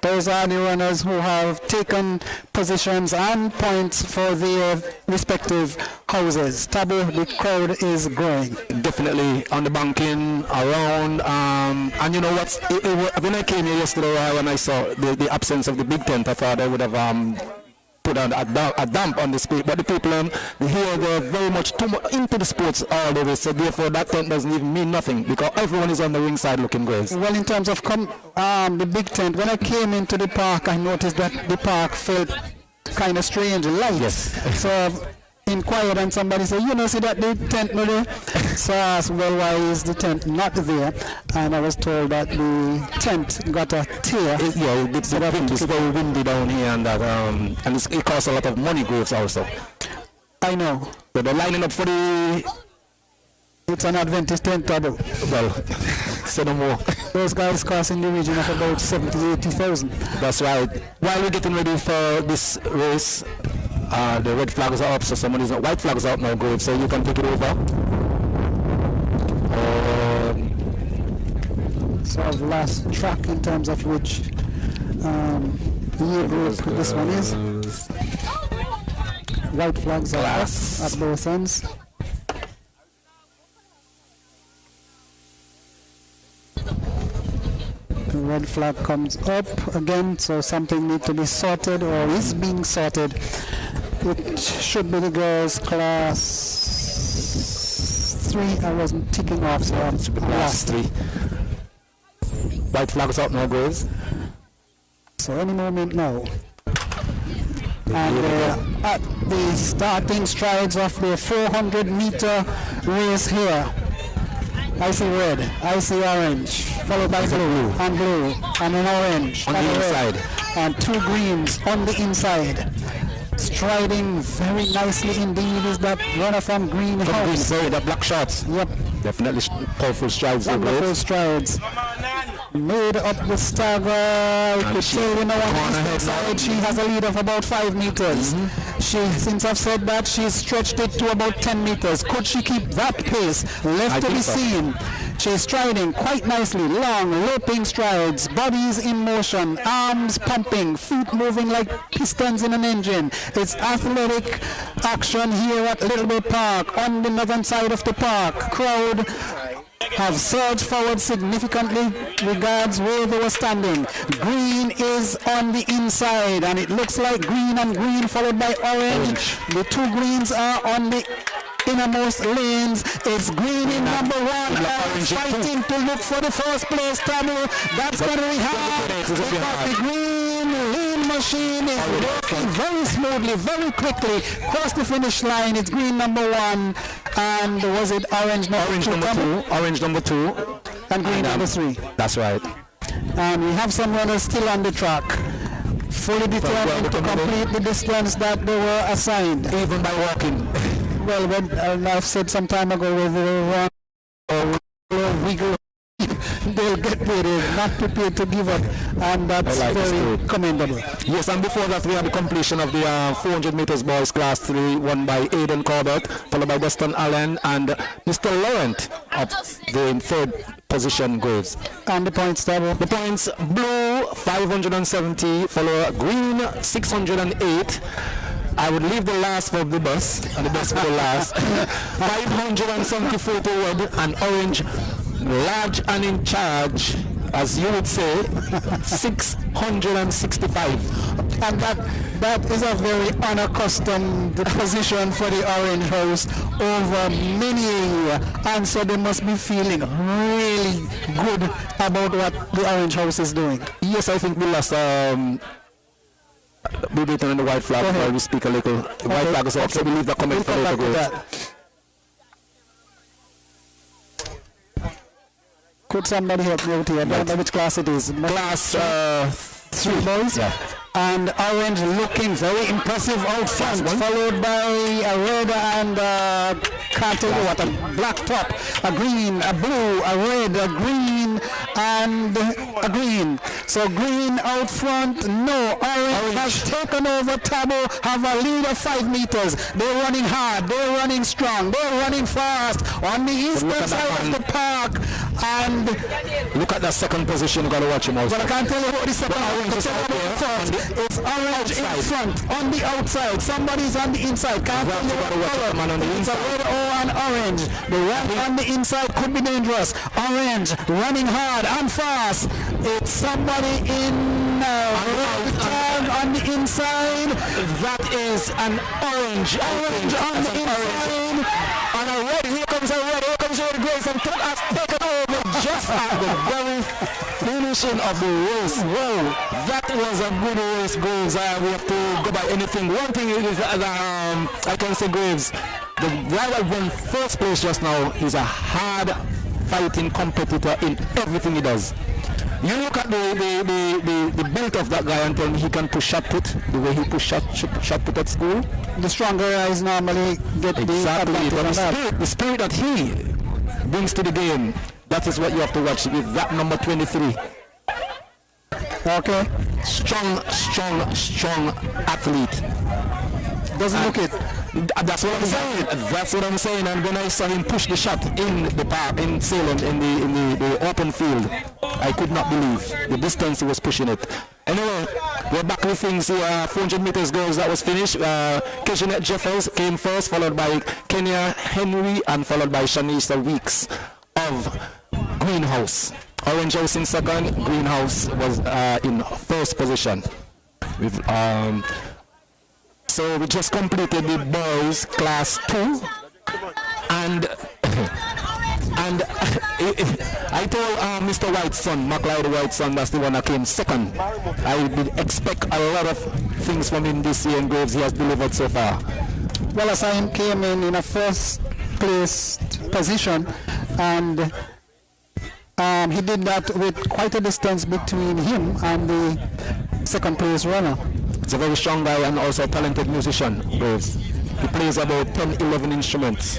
Those are the runners who have taken positions and points for their respective houses. Tabu, the crowd is growing.
Definitely on the banking, around, and you know what, when I came here yesterday, when I saw the absence of the big tent, I thought I would have put on a damp on the speed, but the people here, they're very much into the sports all the way, so therefore that tent doesn't even mean nothing, because everyone is on the ringside looking great.
Well, in terms of the big tent, when I came into the park, I noticed that the park felt kind of strange, light.
Yes.
So inquired, and somebody said, you know, see that the tent no there? So I asked, well, why is the tent not there? And I was told that the tent got a tear.
It's very windy down here, and that and it costs a lot of money, Graves, also.
I know.
So they're lining up for the...
It's an Adventist tent, Tabu.
Well, say no more.
Those guys cost in the region of about 70,000-80,000.
That's right. While we're getting ready for this race, the red flags are up, so somebody's white flags are up now, Graves, so you can take it over.
Sort of last track in terms of which year group this one is. White flags are up at both ends. The red flag comes up again, so something needs to be sorted or is being sorted. It should be the girls' class 3. I wasn't ticking off, so I'm
class 3. White flags up now, girls.
So any moment now. And at the starting strides of the 400-meter race here, I see red, I see orange, followed by blue, and an orange
on the inside,
and 2 greens on the inside. Striding very nicely indeed is that runner from Greenhouse.
The black shorts.
Yep.
Definitely powerful strides.
Wonderful strides. Made up the stagger. I could tell you now on the side she has a lead of about 5 meters. Since I've said that, she's stretched it to about 10 meters. Could she keep that pace? Left to be seen. She's striding quite nicely, long, loping strides, bodies in motion, arms pumping, feet moving like pistons in an engine. It's athletic action here at Little Bay Park, on the northern side of the park. Crowd have surged forward significantly regards where they were standing. Green is on the inside, and it looks like green and green followed by orange. The 2 greens are on the innermost lanes. It's green in number 1, fighting to look for the first place. Tabu, that's going to be hard because the green lean machine is working very smoothly, very quickly. Cross the finish line. It's green number 1, and was it orange number 2?
Orange number 2,
and green number 3.
That's right.
And we have some runners still on the track, fully determined to complete the distance that they were assigned,
even by walking.
Well, when I've said some time ago, whether they run or wiggle, they'll get paid. They're not prepared to give up, and that's very commendable.
Yes, and before that we had the completion of the 400 meters boys class 3, won by Aiden Corbett, followed by Weston Allen and Mr. Laurent up there in third position, Graves.
And the points table?
The points: blue 570, followed green 608. I would leave the last for the bus, and the bus for the last. 574 to red, and orange, large and in charge, as you would say, 665.
And that is a very unaccustomed position for the Orange House over many a year. And so they must be feeling really good about what the Orange House is doing.
Yes, I think we lost we beat on the white flag while we speak a little. The white flag is up, so we leave the comment for later.
Could somebody help me out here? I don't know which class it is.
Class
3 boys.
Yeah.
And orange looking very impressive out front, followed by a red and can't tell you what, a black top, a green, a blue, a red, a green, and a green. So green out front, no. Orange has taken over. Tabo have a lead of 5 meters. They're running hard, they're running strong, they're running fast on the eastern side of the park. And
look at that second position, you've got to watch him also.
But I can't tell you what the second orange is out there. It's orange in front, on the outside. Somebody's on the inside. Can't tell you what color. It's a red or an orange. The red on the inside could be dangerous. Orange running hard and fast. It's somebody in red tag on the inside.
That is an orange.
Orange on the inside.
And a red. Here comes a red. Here comes Red Grace and has taken over just at the very finishing of the race. Whoa, that was a good race, Graves. We have to go by anything. One thing is I can say, Graves, the guy that won first place just now is a hard fighting competitor in everything he does. You look at the build of that guy and tell me he can push shot put, the way he push shot put at school.
The stronger guys normally get
exactly. The spirit that he brings to the game, that is what you have to watch with that number 23.
Okay.
Strong athlete.
Doesn't look it.
That's what I'm saying. That's what I'm saying. And when I saw him push the shot in the park, in Salem, in the open field, I could not believe the distance he was pushing it. Anyway, we're back with things here. 400 meters girls, that was finished. Kejeanette Jeffers came first, followed by Kenya Henry, and followed by Shanisha Weeks of Greenhouse. Orange House in second, Greenhouse was in first position. So we just completed the boys class 2, and I told Mr. White's son, McLeod White's son, that's the one that came second. I did expect a lot of things from him this year, and Graves, he has delivered so far.
Well, I saw him came in a first place position, and he did that with quite a distance between him and the second place runner.
He's a very strong guy and also a talented musician, Graves. He plays about 10-11 instruments.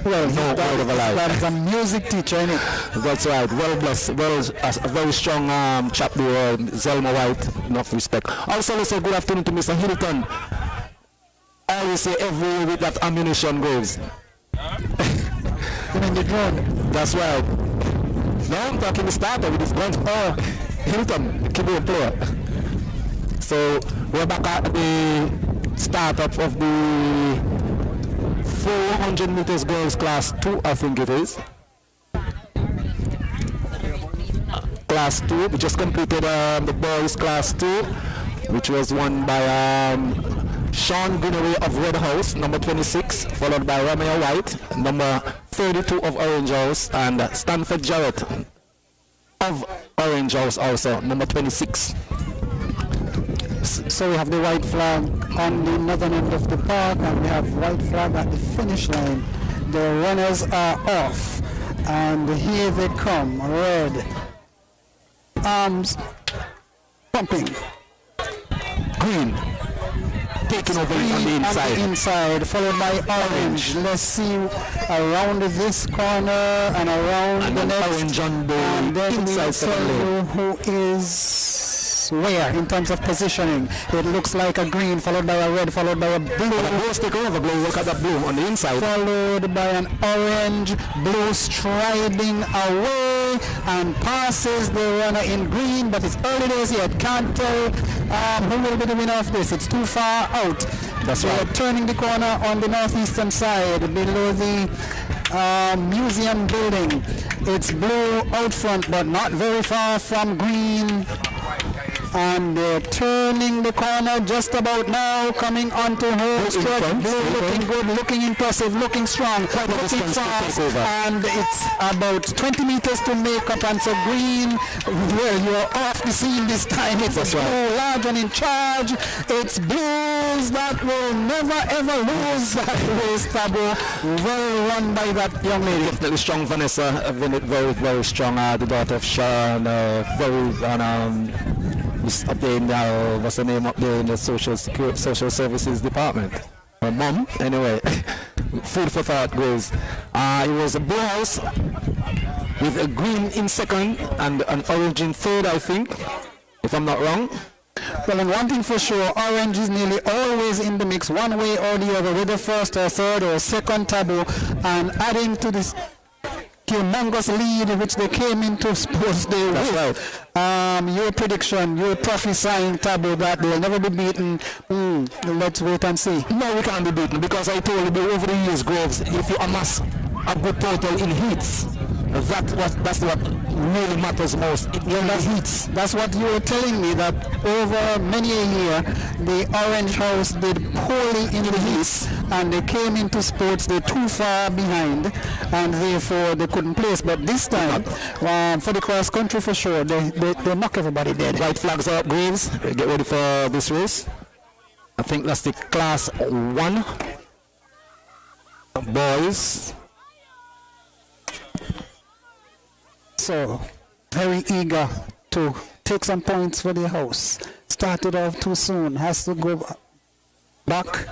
Well,
no word of a lie.
That's a music teacher, isn't it?
That's right. Well blessed. Well, a very strong chap there, Zelma White. Enough respect. Also, let's say good afternoon to Mr. Hilton. I always say every with that ammunition goes.
In the drone.
That's right. Now I'm talking the starter with his guns. Oh, Hilton, keyboard player. So we're back at the startup of the 400 meters girls class 2, I think it is. Class 2, we just completed the boys class 2, which was won by Sean Greenaway of Red House, number 26, followed by Ramaya White, number 32 of Orange House, and Stanford Jarrett of Orange House also, number 26.
So we have the white flag on the northern end of the park, and we have white flag at the finish line. The runners are off, and here they come, red, arms pumping,
green, taking over on the inside.
On the inside, followed by orange. Let's see around this corner and around
and
the next.
Orange on the
and then
inside
we'll tell you who is where in terms of positioning. It looks like a green, followed by a red, followed by a blue.
Let's take over blue. Look at that blue on the inside.
Followed by an orange, blue striding away and passes the runner in green, but it's early days yet. Can't tell who will be the winner of this. It's too far out.
That's right.
We're turning the corner on the northeastern side below the museum building. It's blue out front, but not very far from green. And they're turning the corner just about now, coming onto home stretch. Blue looking good, looking impressive, looking strong, looking fast. And it's about 20 meters to make up. And so green, well, you're off the scene this time. It's blue, large and in charge. It's blues that will never ever lose that race, Tabo. Well run by that young lady.
Definitely strong, Vanessa. Very, very strong. The daughter of Sean. Very, up there in the, what's the name up there in the social services department? Her mom, anyway. Food for thought goes. It was a blue house with a green in second and an orange in third, I think, if I'm not wrong.
Well, and one thing for sure, orange is nearly always in the mix, one way or the other, with the first or third or second taboo, and adding to this humongous lead which they came into sports day with.
Right.
Your prediction, your prophesying, Tabo, that they'll never be beaten. Let's wait and see.
No, we can't be beaten because I told you over the years, Groves, if you amass a good total in heats, that's what really matters most. Heats.
That's what you were telling me, that over many a year the Orange House did poorly in the heats and they came into sports, they're too far behind and therefore they couldn't place. But this time, for the cross country for sure, they knock everybody dead.
White flags are up, Graves. Get ready for this race. I think that's the class 1 boys.
So, very eager to take some points for the house. Started off too soon, has to go back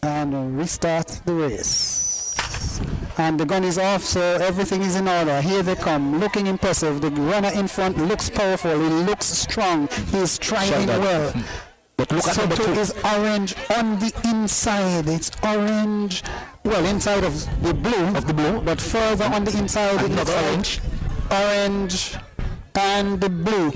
and restart the race. And the gun is off, so everything is in order. Here they come, looking impressive. The runner in front looks powerful, he looks strong, he's striding well.
But look at
number 2 is orange on the inside. It's orange, well, inside of the blue, but further on the inside it's orange. Orange and the blue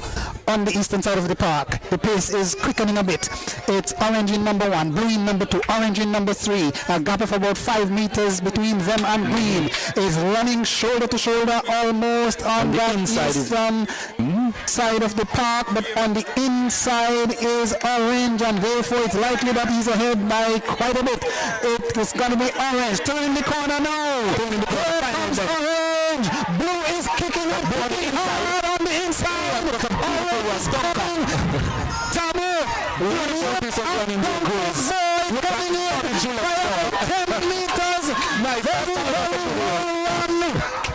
on the eastern side of the park. The pace is quickening a bit. It's orange in number 1, blue in number 2, orange in number 3. A gap of about 5 meters between them and green. Is running shoulder to shoulder almost on the eastern side of the park, but on the inside is orange, and therefore it's likely that he's ahead by quite a bit. It is going to be orange. Turning the corner now. Here comes orange. Blue is kicking up hard on the inside. Orange coming. Tamu running in 10 meters.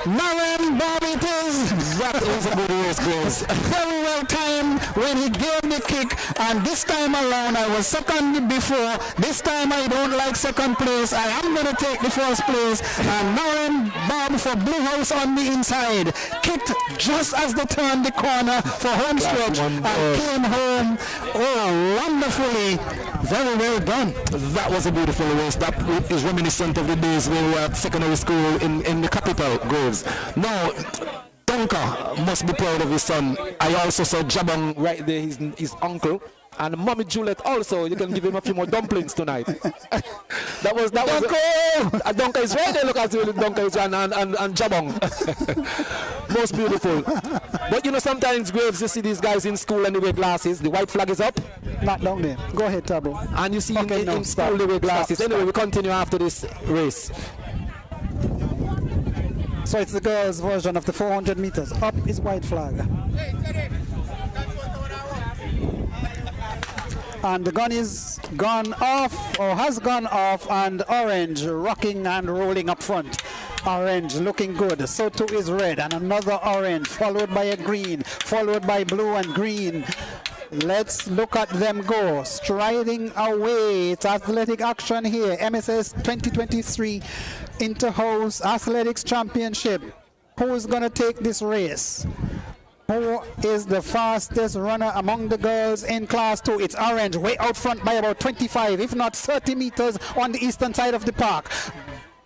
Naren Bob it is. That is a good race, Grace. Very well timed when he gave the kick, and this time around I was second before. This time I don't like second place. I am going to take the first place. And Naren Bob for Blue House on the inside. Kicked just as they turned the corner for home stretch and came home. Oh, wonderfully. Very well done.
That was a beautiful race. That is reminiscent of the days when we were at secondary school in the capital, Groves. Now, Donka must be proud of his son. I also saw Jabang right there, his uncle. And Mommy Juliet also, you can give him a few more dumplings tonight. that was Donka is right there, look at you, Donka is and Jabang. Most beautiful. But you know, sometimes, Graves, you see these guys in school and they wear glasses, the white flag is up.
Not down there. Go ahead, Tabo.
And you see in school they wear glasses. Anyway, we continue after this race.
So it's the girls' version of the 400 meters. Up is white flag. And the gun is gone off, or has gone off, and orange rocking and rolling up front. Orange looking good. So too is red, and another orange, followed by a green, followed by blue and green. Let's look at them go. Striding away. It's athletic action here. MSS 2023 Inter-House Athletics Championship. Who's going to take this race? Who is the fastest runner among the girls in Class 2? It's Orange, way out front by about 25, if not 30 meters on the eastern side of the park.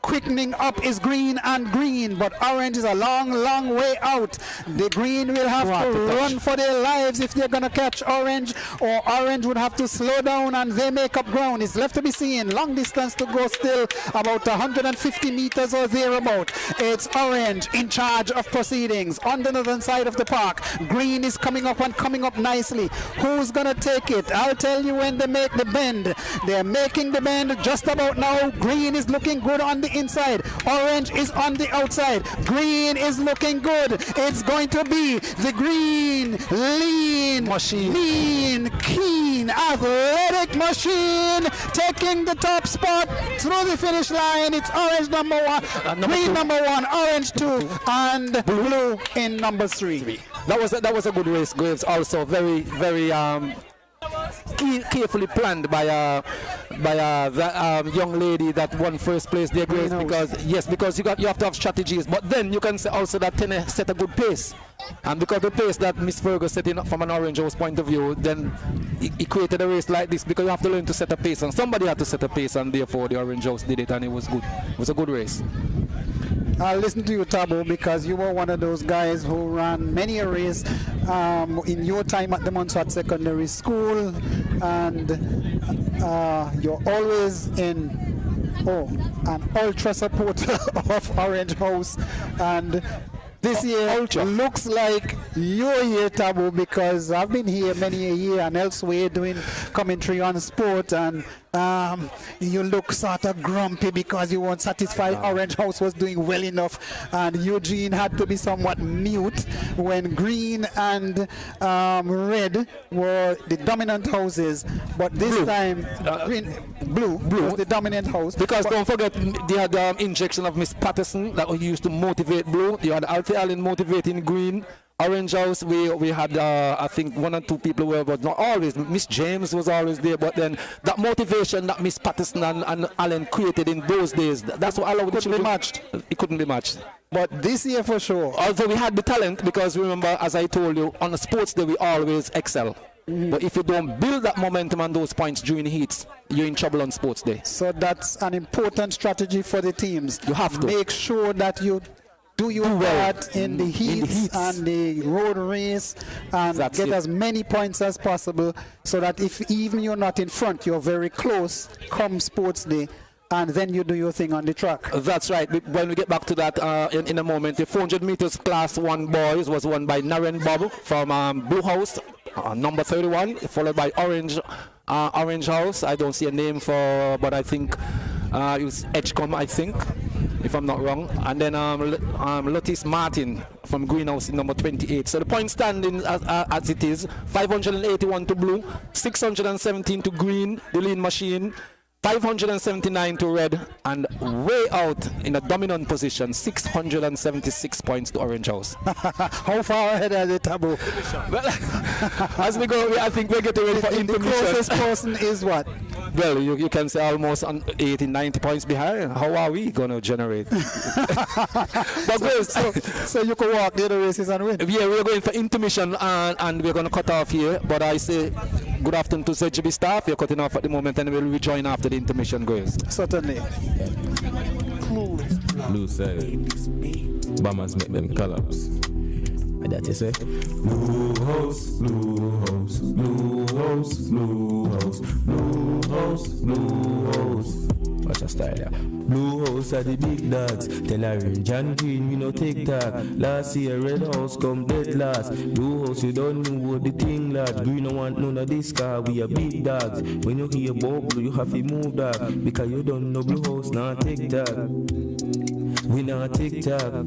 Quickening up is Green and Green, but Orange is a long, long way out. The Green will have to run for their lives if they're going to catch Orange, or Orange would have to slow down and they make up ground. It's left to be seen. Long distance to go still, about 150 meters or thereabout. It's Orange in charge of proceedings on the northern side of the park. Green is coming up and coming up nicely. Who's going to take it? I'll tell you when they make the bend. They're making the bend just about now. Green is looking good on the inside. Orange is on the outside. Green is looking good. It's going to be the Green lean machine, lean, keen, athletic machine taking the top spot through the finish line. It's Orange number 1, Green number 1, Orange 2, and Blue in number 3.
That was a good race, Graves. Also very carefully planned by the young lady that won first place there, Grace, because you have to have strategies, but then you can say also that Tene set a good pace, and because the pace that Miss Fergus set in from an Orange House point of view, then he created a race like this, because you have to learn to set a pace, and somebody had to set a pace, and therefore the Orange House did it, and it was good. It was a good race.
I'll listen to you, Tabo, because you were one of those guys who ran many a race in your time at the Montserrat Secondary School, and you're always an ultra supporter of Orange House, and this year looks like your year, Tabo, because I've been here many a year and elsewhere doing commentary on sport, and you look sort of grumpy because you weren't satisfied Orange House was doing well enough, and Eugene had to be somewhat mute when Green and Red were the dominant houses, but this time Blue was the dominant house.
Because don't forget, they had injection of Miss Patterson that was used to motivate Blue. You had Alfie Allen motivating Green. Orange House, we had I think 1 or 2 people were, but not always. Miss James was always there, but then that motivation that Miss Patterson and Allen created in those days, that's what allowed the children. It couldn't be matched.
But this year for sure.
Although we had the talent, because remember, as I told you, on the sports day we always excel. But if you don't build that momentum and those points during heats, you're in trouble on sports day.
So that's an important strategy for the teams.
You have to
make sure that you do your part in the heats and the road race, and get as many points as possible, so that if even you're not in front, you're very close come sports day, and then you do your thing on the track.
That's right. When we get back to that in a moment, the 400 meters class 1 boys was won by Naren Bob from Blue House, number 31, followed by Orange House. I don't see a name but I think it was Edgecombe, I think, if I'm not wrong. And then Lotis Martin from Greenhouse in number 28. So the point standing as it is, 581 to Blue, 617 to Green, the lean machine, 579 to Red, and way out in a dominant position, 676 points to Orange House.
How far ahead are they, Tabo?
Well, as we go, I think we're getting ready for intermission.
The closest person is what?
Well, you can say almost 80, 90 points behind. How are we going to generate? But
so you can walk the other races and win?
Yeah, we're going for intermission, and we're going to cut off here. But I say good afternoon to ZGB staff. We're cutting off at the moment, and we'll rejoin after the intermission goes.
Certainly.
Blue side. Bombers make them collapse. That you say? Blue house, blue house, blue house, blue house, blue house, blue house. What's your style, yeah? Blue house are the big dogs. Tell Orange and Green, we no take that. Last year, Red House come dead last. Blue house, you don't know what the thing, lad. Green no want none of this car, we are big dogs. When you hear about Blue, you have to move that. Because you don't know Blue house, not take that. We not take that.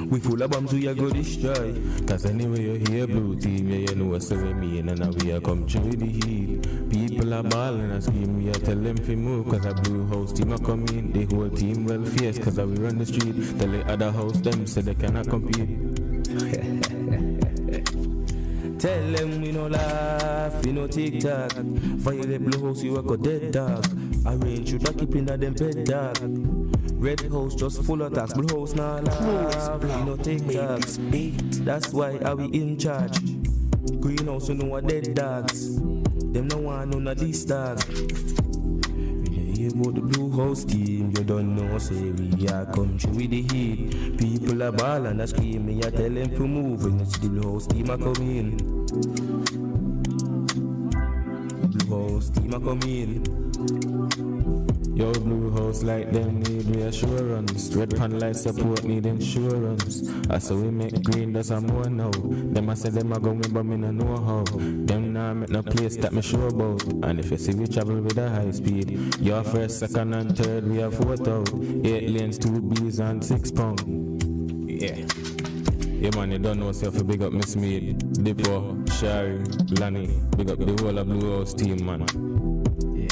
We full of bombs, we are go destroy. Cause anyway you hear Blue team, yeah, you know what's we mean. And now we are come through the heat. People are balling and scream, we are tell them to move. Cause a Blue house team are coming, the whole team well fierce. Cause we run the street, tell the other house them say they cannot compete. Tell them we no laugh, we no TikTok. Violate blue house, you work a dead dog. Arrange should not keep in them bed dog. Red house just full of tax, blue house nah laugh, we no TikTok. That's why are we in charge. Greenhouse you know a dead dogs. Them no want none of these dogs. About the blue house team, you don't know, say we are come through with the heat. People are ball and a scream, me I tell them to move when you see the blue house team a come in. Blue house team a come in.
Yo, blue house like them need reassurance. Red pan light support need insurance. I saw we make green, does some more now. Them I say them I go remember me no know how. Them now make no place that me sure about. And if you see we travel with a high speed, your first, second and third we have 4 out. 8 lanes, 2 B's and 6 pound. Yeah. Yeah man, you don't know yourself, you big up Miss Mead, Dippo, Shari, Lanny, big up the whole of blue house team man.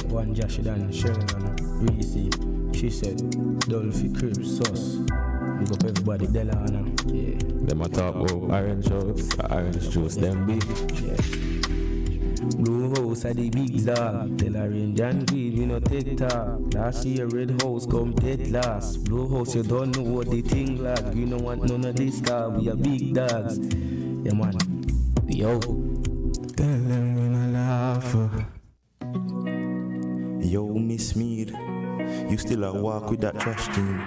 One Josh done, Sharon and Reese. She said, don't fi crib sauce. Big up everybody, Delana. Yeah.
Them a talk about orange juice, them big.
Yeah. Blue house are the big dog. Tell orange and green, we no take talk. Last year, red house come dead last. Blue house, you don't know what they think like. We don't want none of this dog, we are big dogs. Yeah man, yo.
Tell them we no laugh.
Yo, Miss Mead, you still a walk with that trash team.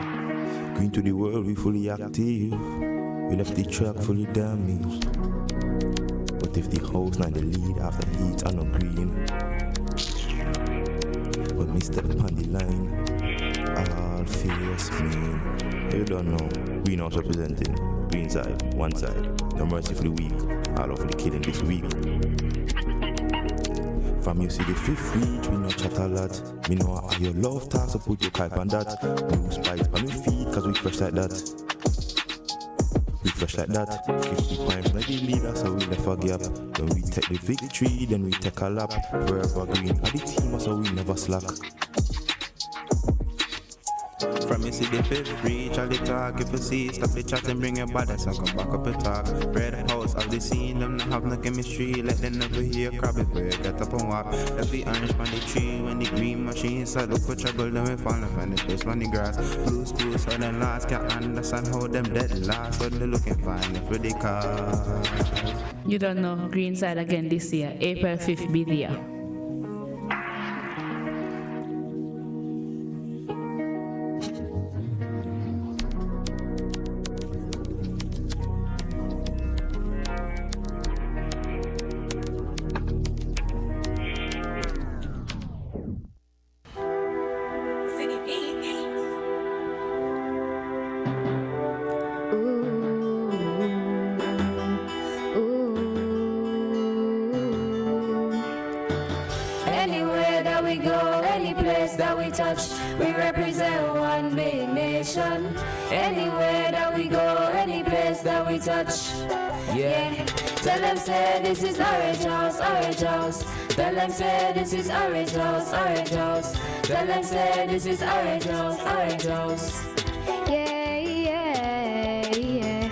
Going to the world, we fully active. We left the track fully damaged. But if the house not the lead after heat and no green, but me step upon the line, all fierce mean. You don't know, greenhouse representing, green side, one side. No mercy for the weak, all over the killing this week. From you see the 5th reach, we no chat a lot. Me know how your love talk, so put your type on that. Blue spice on me feet, cause we fresh like that. We fresh like that. 50 points, like the leader, so we left a gap. Then we take the victory, then we take a lap. Forever green, and the team, so we never slack.
From you see the 5th reach, all the talk, if you see, stop the chat and bring your body, so come back up and talk. Red house, all the scene, them not have no chemistry, let them never hear crab before you get up and walk. Let the orange on the tree, when the green machine start look for trouble, then we fall and find the place on the grass. Blue school, so them last can't understand how them dead last, so they looking fine for the cars.
You don't know, green side again this year, April 5th be there.
We represent one big nation. Anywhere that we go, any place that we touch. Yeah. Tell them say this is Orange House, Orange House. Tell them say this is Orange House, Orange House. Tell them say this is Orange House, Orange House. Yeah, yeah, yeah.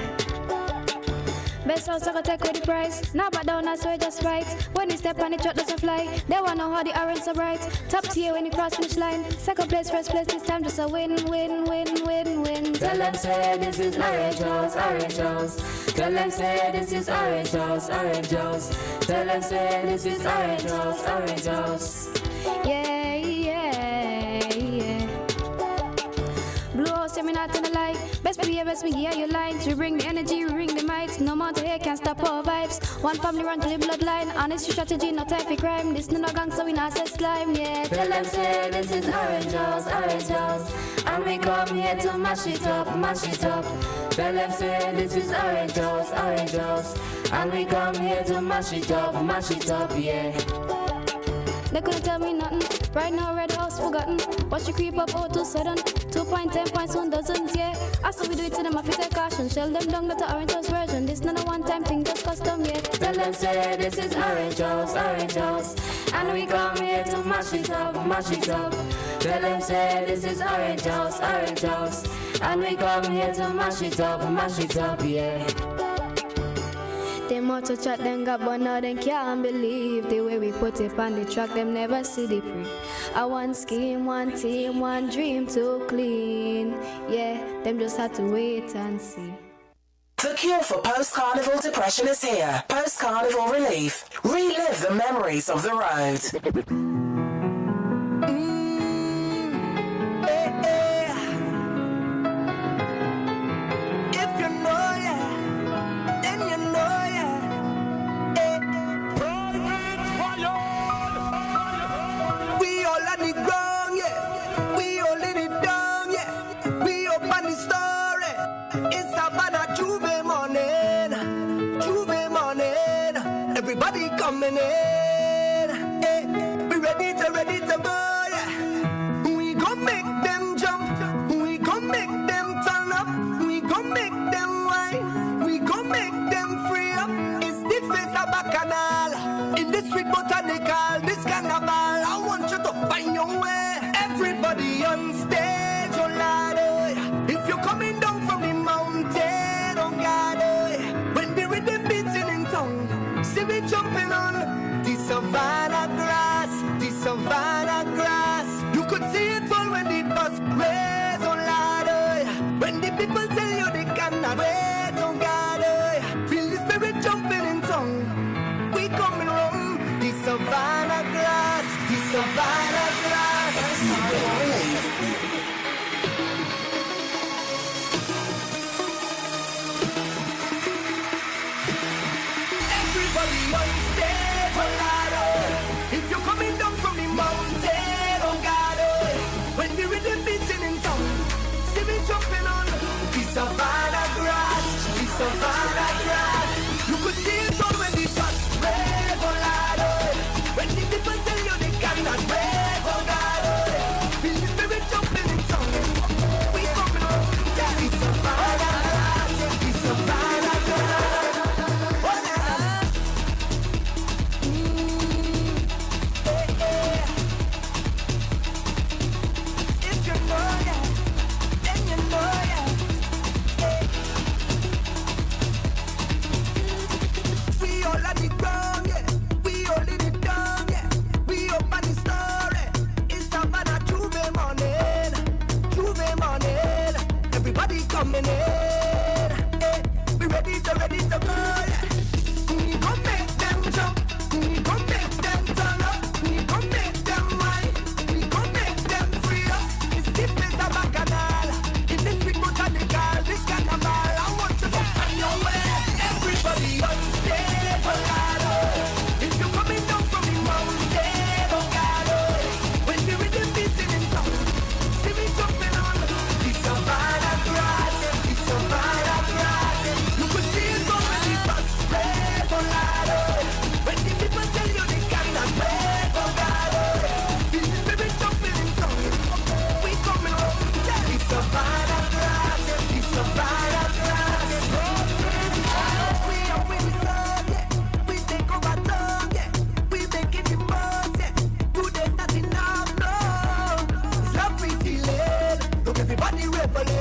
Best house I can take with the price. Now but down, I swear just right. When you step on the truck doesn't fly. They wanna know how the orange so bright. Top tier when you cross finish line. Second place, first place, this time just a win, win, win, win, win. Tell them say this is Orange House, Orange House. Tell them say this is Orange House, Orange House. Tell them say this is Orange House, Orange House. Yeah, yeah, yeah. Blue house, yeah, me not in the light. Best behave, best me hear your lines. We bring the energy, we bring the might. No matter here can't stop our vibes. One family run to the bloodline. Honest strategy, no time for crime. This no gang, so we not say slime, yeah. Tell them say this is Orange House, Orange House. And we come here to mash it up, mash it up. Tell them say this is Orange House, Orange House. And we come here to mash it up, yeah. They couldn't tell me nothing. Right now, red house forgotten. Watch you creep up, 2 sudden. 2 point, 10 points, 1 dozens, yeah. I saw we do it to them, I feel take caution. Shell them down, that's the Orange House version. This not a one-time thing, just custom, yeah. Tell them say this is Orange House, Orange House. And we come here to mash it up, mash it up. Tell them say this is Orange House, Orange House. And we come here to mash it up, yeah.
them out to chat, them got but now them can't believe the way we put it on the track, them never see the pre. I one scheme, one team, one dream to clean. Yeah, them just had to wait and see.
The cure for post-carnival depression is here. Post-carnival relief. Relive the memories of the road.
If you know, yeah, then you know, yeah. We all on the ground, yeah. We all in it down, yeah. We up on the story. It's about a Juve morning. Everybody coming in. Hey, we ready to go, yeah. We gon' make them jump. We gon' make them turn up. We gon' make them whine. We gon' make them free up. It's the face of Bacchanal. In this street botanical, this carnival, I want you to find your way. Everybody on stage, oh Lord, oh, yeah. If you're coming down from the mountain, oh God, oh, yeah. When the rhythm beating in tongue, see we jumping on the savannah grass, the savannah grass. You could see it all when the bus raise, oh Lord, oh, yeah. When the people tell you they cannot wait, oh God, oh, yeah. Feel the spirit jumping in tongue. We coming home, the savannah grass, the savannah grass. Everybody on stage, oh Lord, oh. If you're coming down from the mountain, oh God, oh. When the rhythm beating in town, see me jumping on the savannah grass, the savannah grass. You could see it all when the bus raise, oh Lord, oh. When the people tell you they cannot wait, oh God, oh. Feel the spirit jumping in town. We coming on the savannah grass, the savannah grass. Coming in, hey, we ready to go, yeah. We gon' make them jump, we gon' make them turn up, we gon' make them whine, we gon' make them free up. It's the place of Bacchanal, in this big botanical, this carnival. I want you to find your way. Everybody on stage, oh God, oh. If you're coming down from the mountain, oh God, oh. When the rhythm beating in town, see me jumping on the savannah grass. Savannah grass. You could see it all when the bus raise, oh Lord, oh. When the people tell you they cannot wait, oh God, oh. Feel the spirit jumping in tongue. We coming home, yeah. The savannah grass, the savannah grass. We are with the sun, yeah. We take over town, yeah. We making the most, yeah. Today's not enough, no. It's love we feeling. Look, everybody reveling.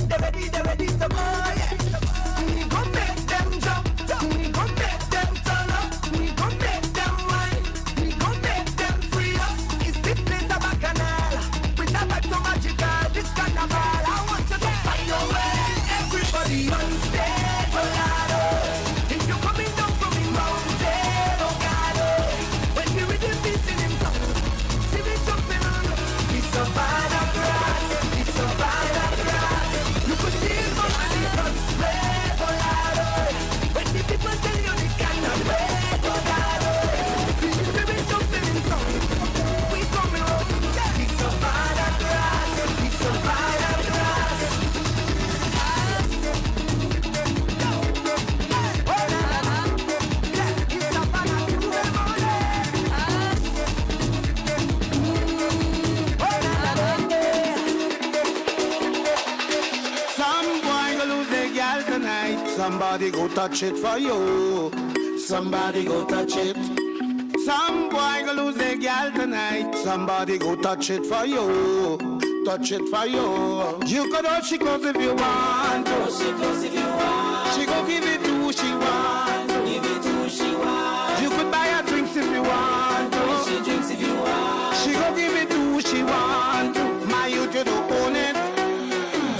They're ready to go, yeah. We gon' make them jump, we gon' make them turn up, we gon' make them whine, we gon' make them free up. It's the place of Bacchanal, with a vibe so magical, this carnival. I want you to find your way. Everybody on stage, oh Lord, oh. If you're coming down from the mountain, oh God, oh. When the rhythm beating in town, see me jumping on the savannah grass, the savannah grass. You could see it from the bus raise, oh Lord, oh. When the people tell you they cannot wait, oh God, oh. Feel the spirit jumping in town. We coming home, yeah. The savannah grass, the savannah grass.
Somebody go touch it for you. Somebody go touch it. Some boy go lose their a girl tonight. Somebody go touch it for you. Touch it for you. You could hold she close if you want. She close if you want. She go give it to who she want. Give it to who she want. You could buy her drinks if you want. She drinks if you want. She go give it to who she want. My youth, you don't own it.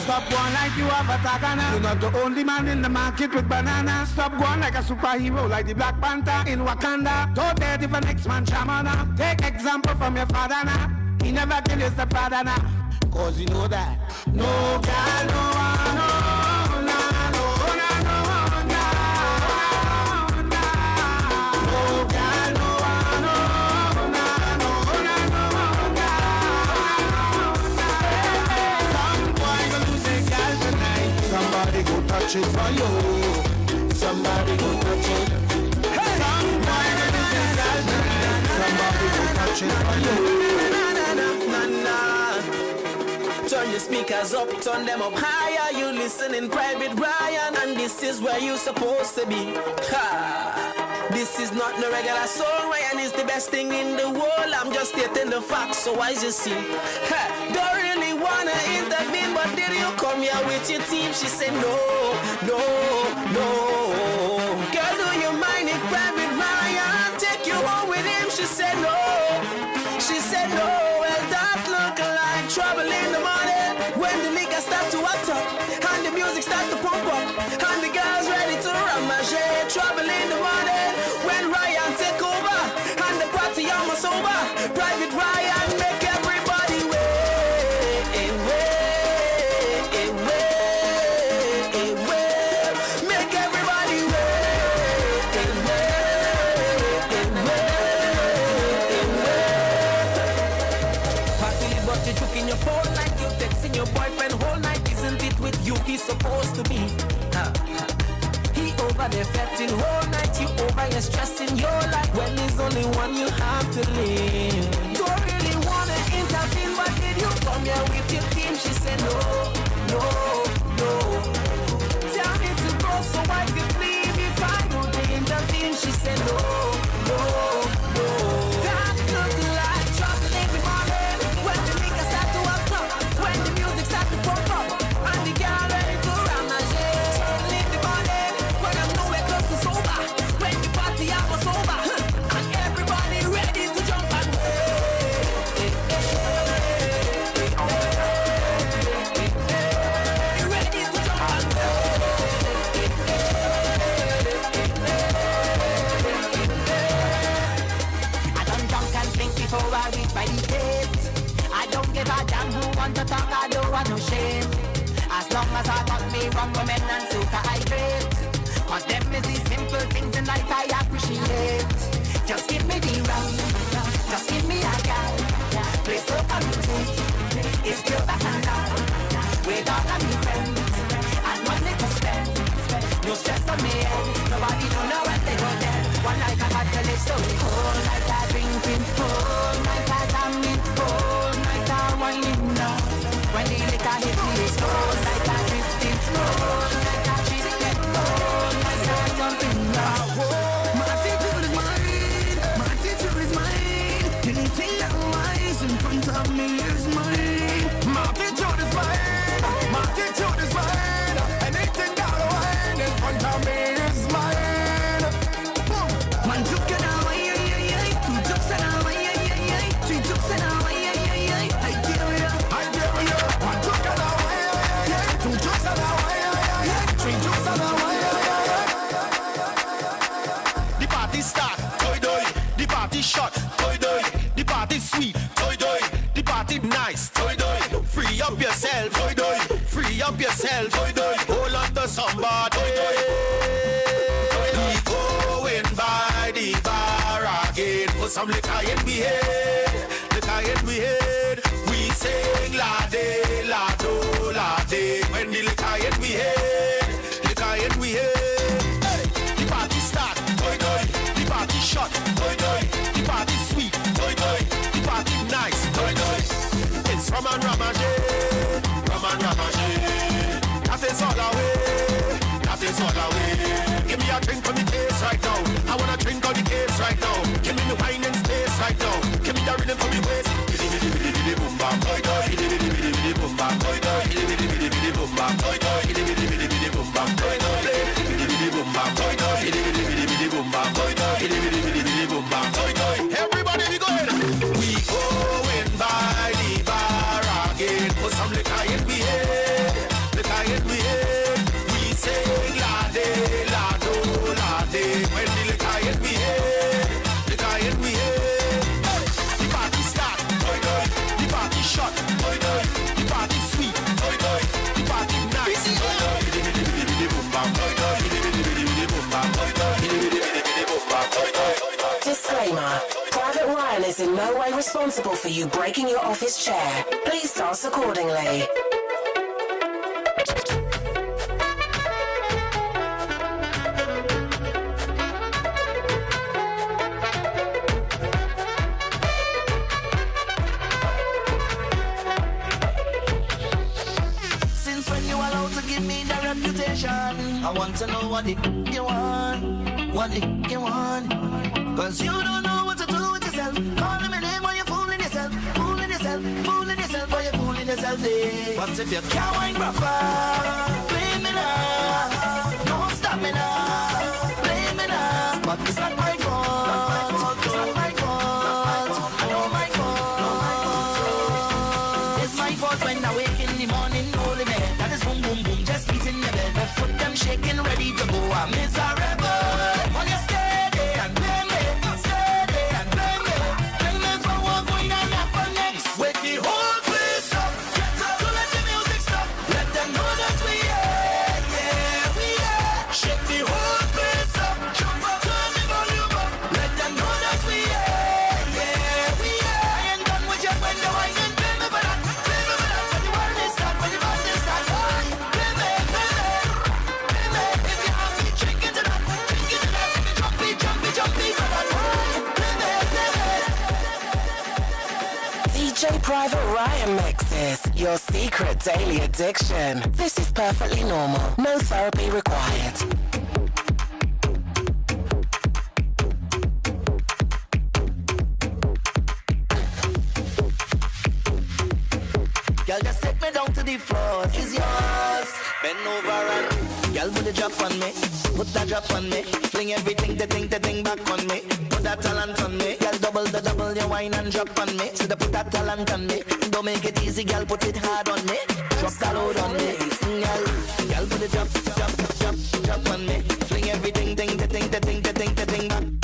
Stop going like you have a tagana. You're not the only man in the market with banana. Stop going like a superhero, like the Black Panther in Wakanda. Don't dare if the next man shamana. Take example from your father now. He never killed his stepfather now. Cause you know that. No girl, no one, no, no, no, no, no, no, no. No girl, no one, no, no, no, no, no, no. Some boy gonna lose a girl tonight. Somebody go touch it for you. Somebody go touch it. Some boy gonna lose a girl tonight. Somebody go touch it for you.
Turn your speakers up, turn them up higher. You listen in Private Ryan, and this is where you supposed to be. Ha! This is not the regular song. Ryan is the best thing in the world. I'm just stating the facts, so as you see. Ha! Don't really wanna intervene, but did you come here with your team? She said no, no, no. Girl, do you mind if Private Ryan take you home with him? She said no. She said no. Well, that look like trouble in the morning. When the liquor start to act up, and the music start to pump up, and the girls ready to ramage. Trouble in the morning. When Ryan take over, and the party almost over. Private Ryan make everybody wait, wait, wait, wait. Make everybody wait, wait, wait. Party but you took in your phone like you texting your boyfriend whole night. Isn't it with you he's supposed to be? He over there fetting whole night. You over here stressing your life when there's only one you have to live. Don't really wanna intervene, but did you come here with your team? She said no, no, no. Tell me to go so I can leave if I don't intervene. She said no, no, no. That look like trouble in the morning. When the niggas start to walk up, when the music start to pump up, and the girl ready to ramage. Trouble in the morning, when I'm nowhere close to sober, when the party almost over, and everybody ready to jump and ready to jump and I don't jump and think before I reach my gate. I don't give a damn who want to talk, I don't want no shame. As long as I got me wrong women and suka I great. Cause them is the simple things in life I appreciate. Just give me the rum, just give me a guy. Play so music, it's pure bacchanal. With all of me friends, and money to spend. No stress on me head, nobody don't know when they go there. One night I got to live so whole night I drinking, whole night I jamming, whole night I whining now. When the liquor hit me, it's whole night I drifting, whole night I cheating, whole night I jumping now.
My attitude is mine. My attitude is mine. Anything that lies in front of me is mine. My attitude is mine. My attitude is mine. Anything that lies in front of me is mine. Boom. One joke and two jokes and three jokes and I dare ya. One joke and two jokes and three jokes and
The party start, toy doy. The party short, toy doy. The party sweet, toy doy. The party nice, toy doy. Free up yourself, toy doy. Free up yourself, toy doy. Hold on to somebody, toy doy. We going by the bar again. Put some liquor in we head, liquor in we head. We sing la de, la do, la de. When the liquor in we head, liquor in we head. The party start, toy doy. The party short, toy doy. The party sweet, toy doy. The party nice, toy doy. It's rum and ramage, rum and ramage. That is all away, that is all away. Give me a drink on the case right now. I wanna drink on the case right now. Give me the wine and space right now. Give rhythm to the waist. Bidi bidi bidi bidi boom bam, boy boy. Bidi bidi bidi bidi boom bam, boy boy. Bidi bidi bidi bidi boom bam, boy boy. Bidi bidi bidi bidi boom bam, boy boy. Bidi bidi boom bam, boy boy. Bidi bidi bidi bidi boom bam, boy boy. Bidi bidi bidi bidi boom bam, boy boy. Everybody we going. We going by the bar again. Put some liquor in we head, liquor in we head. We sing lade, lado, lade. When the liquor in we head, liquor in we head. The party start, boy boy. The party shot, boy boy. The party sweet, boy boy. The party nice, boy boy. Bidi bidi bidi bidi boom bam, boy boy. Bidi bidi bidi bidi boom bam, boy boy. Bidi bidi bidi bidi boom bam, boy boy.
Disclaimer. Private Ryan is in no way responsible for you breaking your office chair. Please dance accordingly.
Since when you allowed to give me the reputation? I want to know what it you want, what it you want. Cause you don't know what to do with yourself. Calling my name while you're fooling yourself, fooling yourself, fooling yourself while you're fooling yourself there. But if you can't wine proper, blame me now. Don't stop me now, blame me now. But it's not my fault, it's not my fault, I know my fault. It's my fault when I wake in the morning, holy man. That is boom, boom, boom, just beating the bed. My foot them shaking, ready to go. I'm miserable. When you stay there and blame me, stay there and blame me for what going on happen next. Wake the whole place up, to let the music stop. Let them know that we are, yeah, we are. Shake the whole place up, jump up, turn the volume up. Let them know that we are, yeah, we are. I ain't done with you when the wine and blame me for that, blame me for that. When the world is start, when the band is start, blame me, blame me, blame me. If you have me drinking to that, drinking to that. If you jumpy, jumpy, jumpy for that, blame me, blame me.
DJ Private Ryan mixes your secret daily addiction. This is perfectly normal. No therapy required.
Girl, just take me down to the floor. It's yours. Bend over and girl, put the drop on me. Put that drop on me. Fling everything, the thing back on me. Put that talent on me. Girl, double your wine and drop on me. So they put that talent on me. Don't make it easy, girl, put it hard on me. Drop that load on me. Girl, put the drop on me. Fling everything, the thing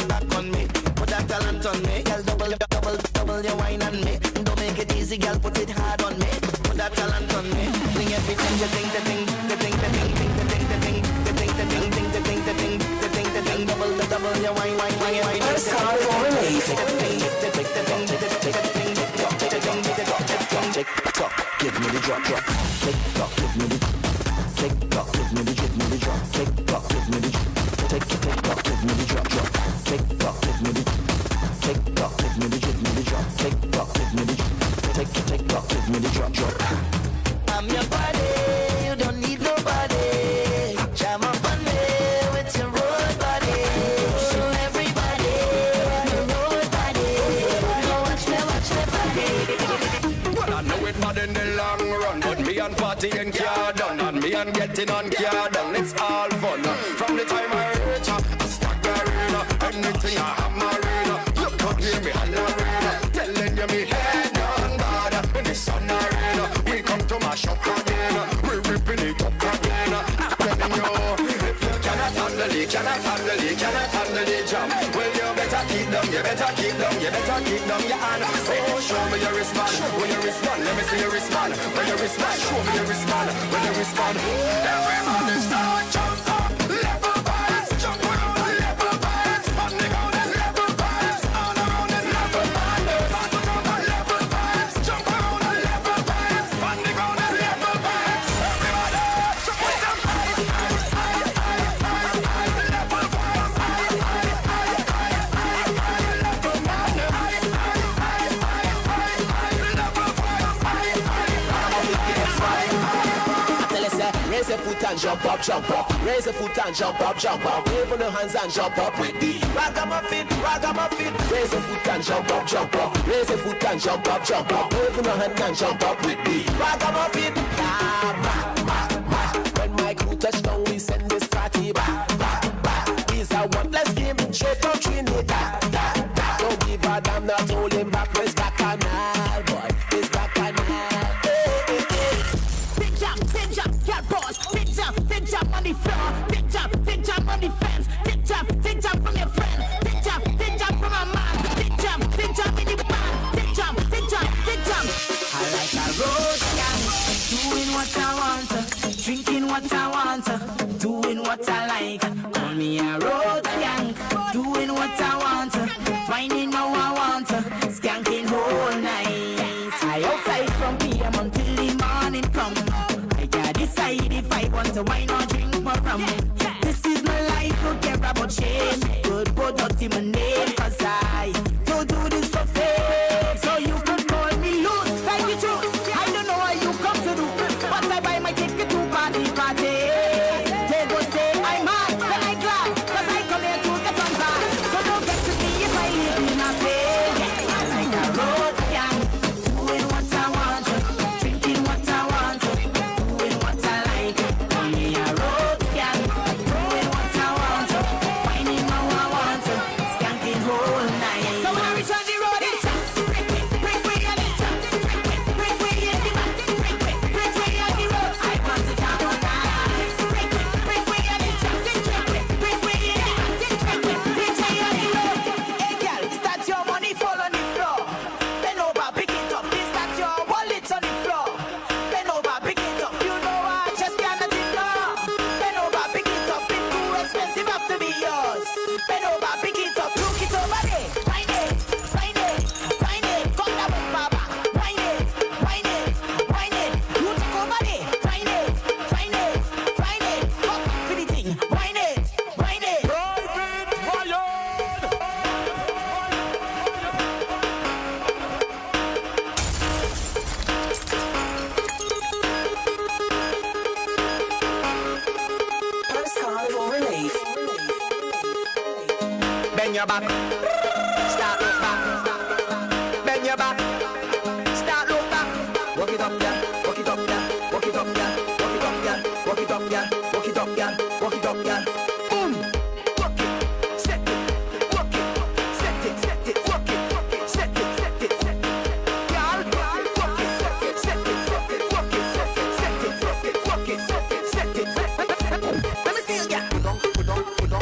back on me. Put that talent on me. Girl, double your wine on me. Don't make it easy, girl, put it hard on me. Put that talent on me. Fling everything, the thing, double your wine.
Post Carnival Relief.
Give me the drop. Tick tock, give me the tick tock, give me the drop. Tick tock, give me the tick tock, give me the drop. Tick tock, give me the tick tock, give me the drop. Tick tock, give me the tick tock, give me the drop. I'm your body, you don't need nobody. Jam up on me with your road body. Show everybody your road body. Watch me body.
Well, I know it bad in the long run, but me and partying car done, and me and getting on car done. It's all fun. From the time I reach, I stack the arena. Anything I have my arena. You could hear me hollering, telling you me head on bad. In the sun arena, we come to my shop again. We ripping it up again. I'm telling you, if you cannot handle the jam, well you better keep them, your hand. Say, show me your wristband, when you respond, let me see your wristband. When you respond, show me your wristband, when you respond. Everybody start jump up, level vibes, jump around, level vibes, on the ground is level vibes, all around is level vibes, on the ground level vibes, jump around, level vibes, on the ground is level vibes. Everybody, so put them level vibes,
raise your foot
and jump up, jump up. Raise a foot and jump up, jump up. Wave on your hands and jump up with the ragamuffin, ragamuffin. Raise a foot and jump up, jump up. Raise a foot and jump up, jump up. Wave on your hand and jump up with the ragamuffin. When my crew touch down, we send this party back. It's a one-less game, straight from Trinidad. Don't give a damn, not hold him back. It's bacchanal, boy. It's bacchanal.
Big jump, get boss. Big jump on the floor. Big jump on the fence. Big jump from your friend. Big jump from a man. Big jump in the band. Big jump. I like a road gang, doing what I want, drinking what I want, doing what I like. Call me a road gang, doing what I want, finding how I want, skanking whole night. I outside from PM until the morning come. I gotta decide if I want to wine or drink more rum. This is my life, don't care about shame. Good, go dirty my name, cause I don't do this for fame. So you could call me loose, like the truth. I don't know what you come to do, but I buy my ticket to party. They go say I'm mad, but I'm glad, cause I come here to get on bad. So don't get to me if I live in a pain. I like a road gang, doing what I want, drinking what I want, doing what I like. Call me a road gang, doing what I want, finding how I want, skanking whole night. So when I reach on the road, it's break way on the top, break way in the back, break way on the road. I want to come on night. Break way on the top, break way in the back, break way on the road. Hey girl, start your money fall on the floor. Bend over, pick it up. Start your wallet on the floor. Bend over, pick it up. You know I just cannot ignore. Bend over, pick it up. It's too expensive, have to be yours. Bend over, pick it up. Look it over there. Find it. Come down with my back. Wind it. You take over there. Find it. Come for the thing. Wind it.
Post-carnival relief.
Bend your back. Start look back. Bend your back. Start look back. Walk it up, girl. Walk it up, girl. Walk it up, girl. Walk it up, girl. Walk it up, girl. Walk it up, girl. Walk it up, girl. Boom. Walk it. Set it. Walk it. Set it. Walk it. Set it. Girl. Walk it. Set it. Walk it. Walk it. Set it. Let me see you, girl. Let me see you, girl.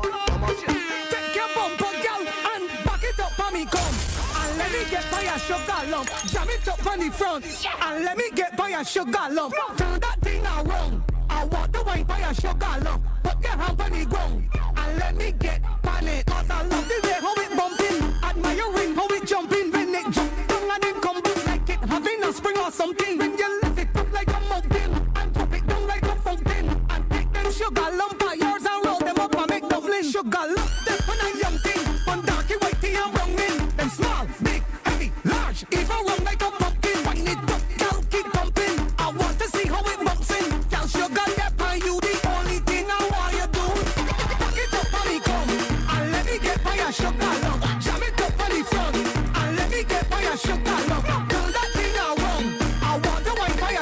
Take your bumper, girl, and back it up for me, come. And let me get by a sugar lump. Jam it up on the front, and let me get by a sugar lump. Turn that thing around. I want the wine by a sugar lump. Put your hand on the ground, and let me get on it. Cause I love the way how it bumping. Admiring how it jumping. When it jump down and it come back like it having a spring or something. When you lift it up like a mountain, and drop it down like a fountain, and take them sugar lump of yours and roll them up and make dumpling. Sugar lump, that's when I'm young thing. One darky, whitey and brown in. Them small, big, heavy, large, even run like a pumpkin. Wind it up, girl, keep pumping. I want to see how it bouncing. Girl, sugar, that by you, the only thing I want you do. Back it up on me, come, and let me get by a sugar lump. Jam it up on the front, and let me get by a sugar lump. Turn that thing around. I want to wine by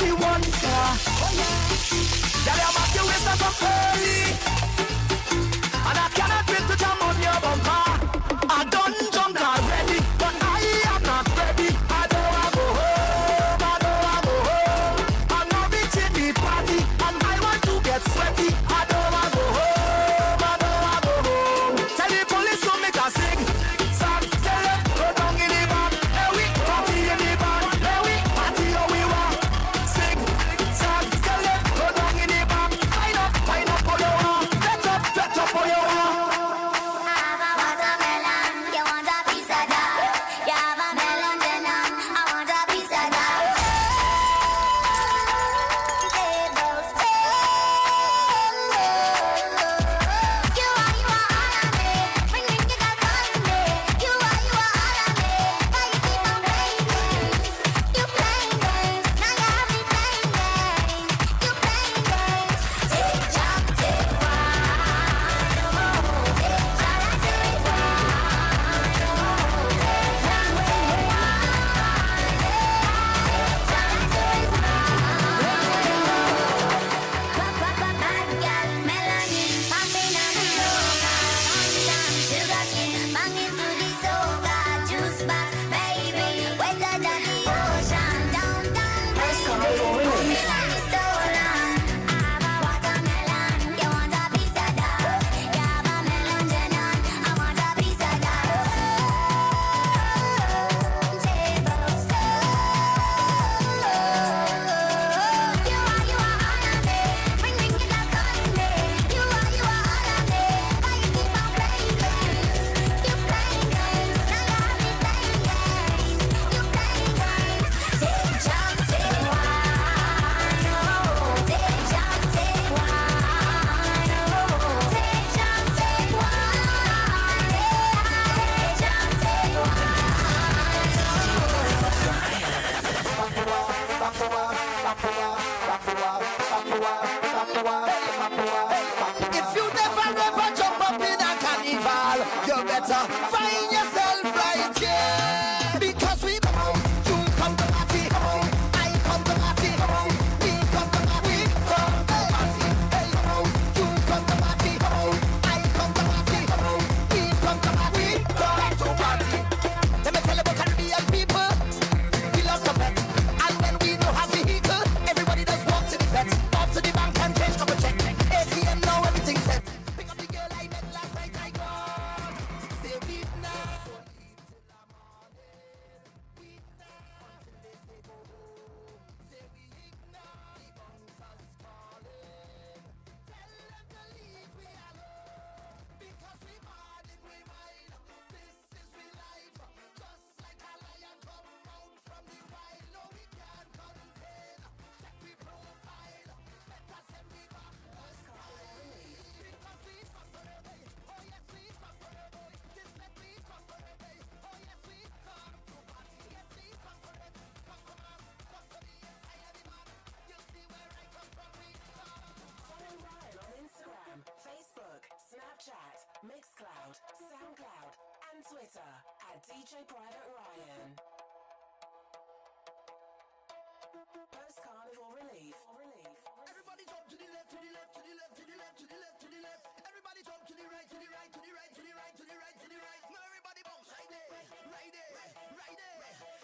anyone. Oh yeah. Girl, you make your waist up from early, and I cannot wait to jump on your bumper. I done jumped already, but I am not ready. I don't wanna go home, I don't wanna go home. I'm not reaching the party, and I want to get sweaty. I don't wanna go home, I don't wanna go home. Tell the police to make a sing song, tell them go down in the back. Hey, we party in the back. Hey, we party how we want. Sing song, tell them go down in the back. Wind up for your one. Fetch up for your one. If you never ever jump up in a carnival, you better find yourself right here. Because we come, you come to party, I come to party, we come to party, we come to party. Hey, you come to party, I come to party, we come to party, we come to party. Let me tell you about Caribbean people, we love to bet, and when we know how vehicle, everybody does walk to the vet, off to the bank and change couple check. ATM now everything's set. Pick up the girl I met last night, I gone. Say weep now. Weep now. Till they say go home. Say we ignore the bouncers calling. Tell them to leave we alone. Because we mad and we wild. This is we life. Just like a lion come out from the wild. No, we can't contain. Check we profile. Better send me back. Because we come for a day. Oh yes, we come for a day. This let we come for a day. Oh yes, we come to party. Yes, we come for it. Come from us. Come to me. Yes, I am the man. You see where I come from. We come.
Follow Ryan on Instagram, Facebook, Snapchat, Mixcloud, Soundcloud, and Twitter at DJ Private Ryan. Post-carnival relief.
Everybody jump to the left, to the left, to the left, to the left, to the left, to the left. Everybody jump to the right, to the right, to the right, to the right, to the right, to the right. Now everybody bounce right there, right there, right there.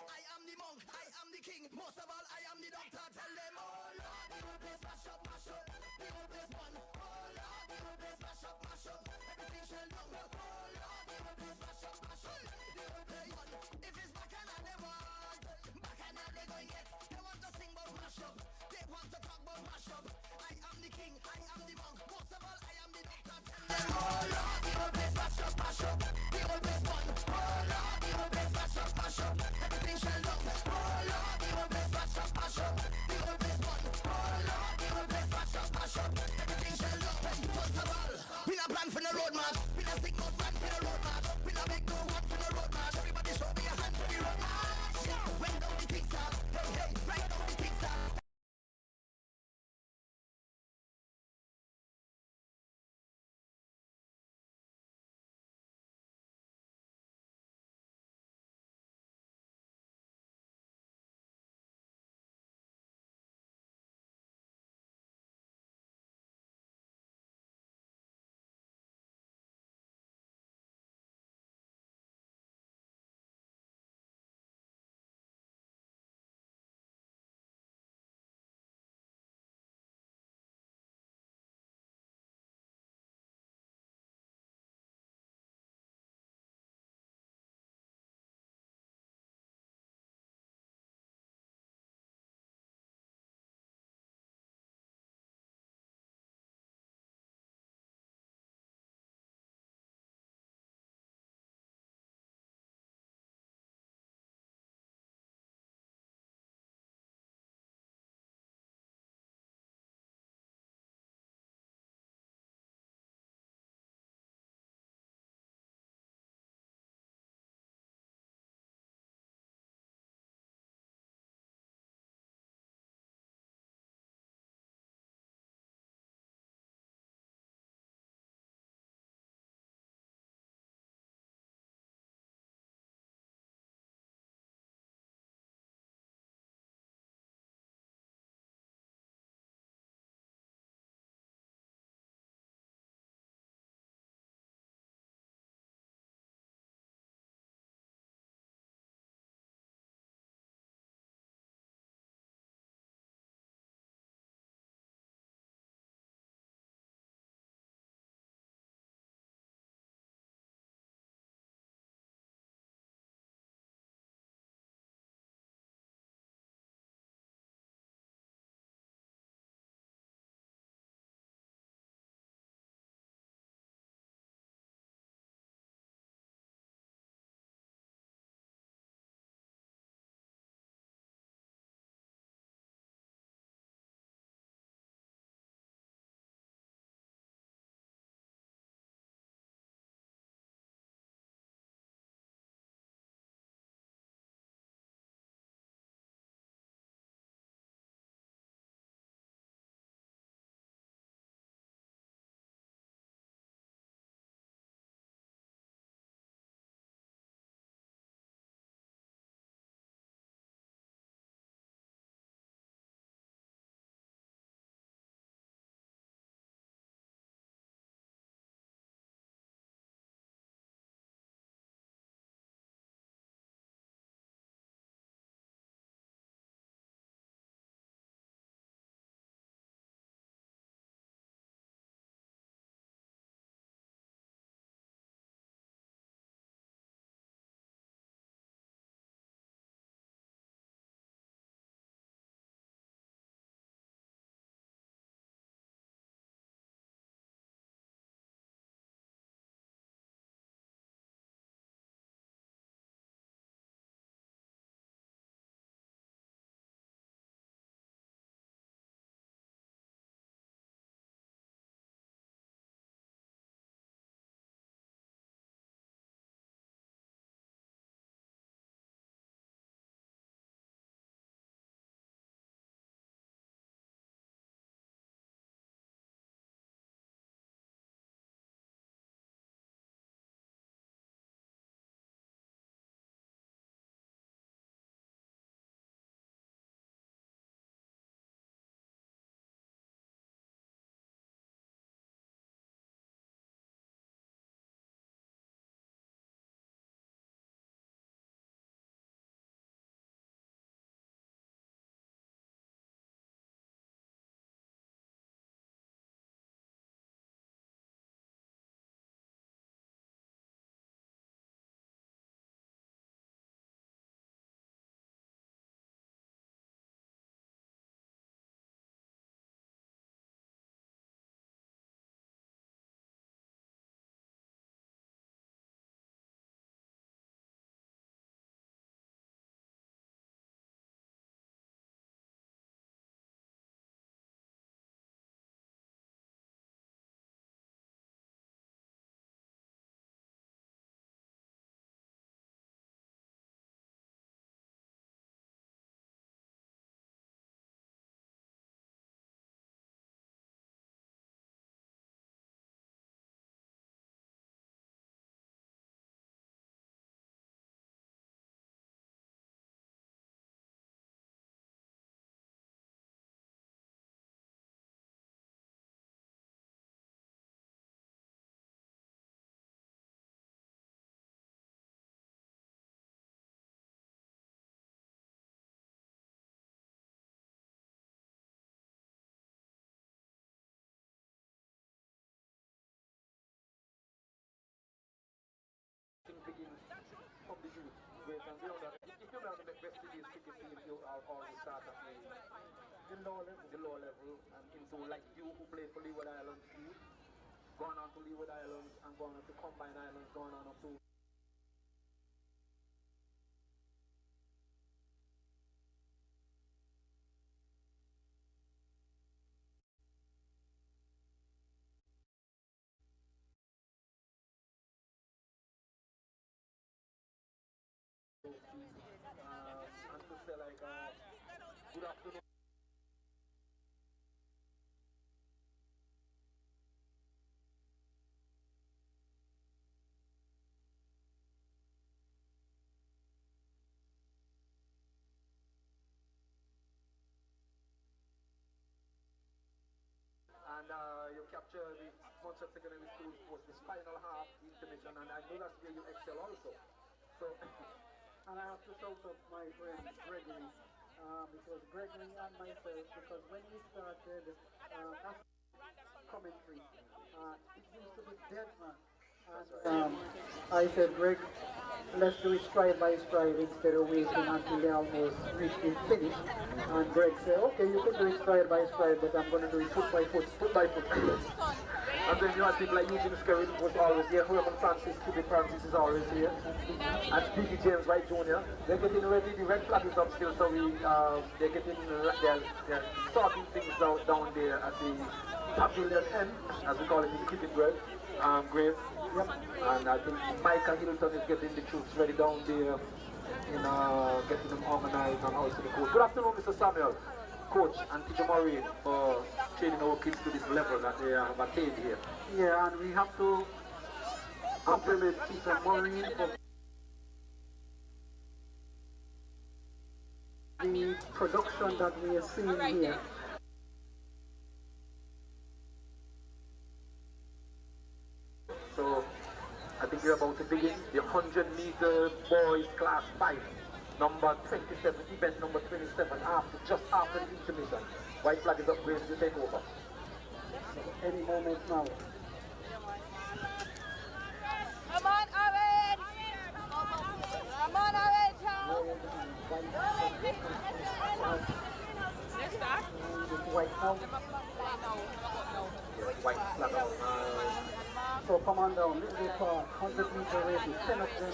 I am the monk, I am the king. Most of all, I am the doctor. Tell them, oh Lord, the whole place mash up, mash up. The whole place one. Oh Lord, the whole place mash up, mash up. Everything shall down. Oh Lord, the whole place mash up, mash up. The whole place one. If it's bacchanal they want, bacchanal they going get. They want to sing about mash up. They want to talk about mash up. I am the king, I am the monk. Most of all, I am the doctor. Tell them, oh Lord, the whole place mash up, mash up. The whole place one. Oh Lord, the whole place mash up, mash up. Everything shall down. Oh Lord, the whole place mash up, mash up. The whole place one. Oh Lord, the whole place mash up, mash up. Everything shall down. First of all, we not plan for the road march. We not stick no plan for the road march. We not make no one for the road march. Everybody show me a hand for the road march. When down the things up, hey hey, right down the things up.
these cricket teams, you are always start at the lower level, and into like you who play for Leeward Islands, going on to Leeward Islands and going on to Combine Islands, going on up to and to say like good afternoon. And you capture the Montserrat Secondary School was this final half, the intermission, and I know that's where you excel also. So,
and I have to shout out my friend Gregory, because Gregory and myself, because when we started commentary, it used to be dead, man. And I said, Greg, let's do it stride by stride instead of waiting until they almost reach the finish. And Greg said, okay, you can do it stride by stride, but I'm going to do it foot by foot, foot by foot.
And then you had people like Eugene Skerritt was always here, Herman Francis, Cubic Francis is always here, and Biggie James Wright Jr. They're getting ready, the red flag is up still, so they're getting, they're sorting things down there at the pavilion end, as we call it in the cricket grave. Yep. And I think Micah Hilton is getting the troops ready down there, getting them organized and also the coach. Good afternoon, Mr. Samuel, coach, and Teacher Murray for training our kids to this level that they have attained here.
Yeah, and we have to compliment Teacher Murray for the production that we are seeing here.
So, I think we're about to begin the 100-meter boys class 5, number 27, event number 27, just after the intermission. White flag is up, ready to take over.
Any moment now.
Come on, Orange! Come on, Orange! Next start?
White now.
White flag out.
So come on down, little bit far, 100 meter race, 10 of them.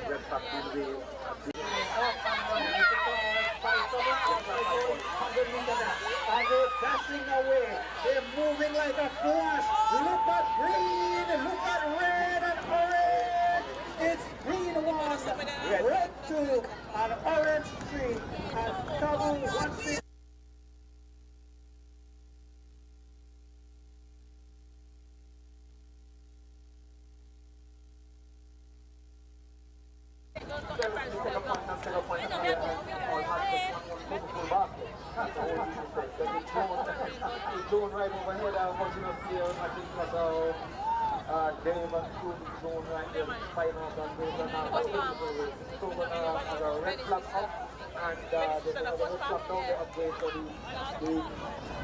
Red flag in the way.
100 meter and they're dashing away. They're moving like a flash. Look at green, look at red and orange. It's green 1, red 2, and orange 3. And double 1 6.
Zone right over here that I'm watching up here, I think was Dave and Coon's zone right there, final and those are now so a red flag up and there's another red flag down the upgrade for the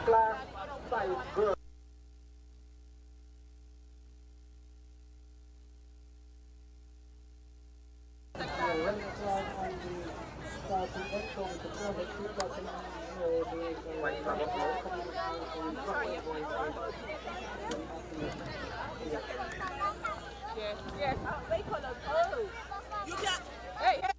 class 5 girls.
Yes, they call us. Oh, you got. Hey, hey.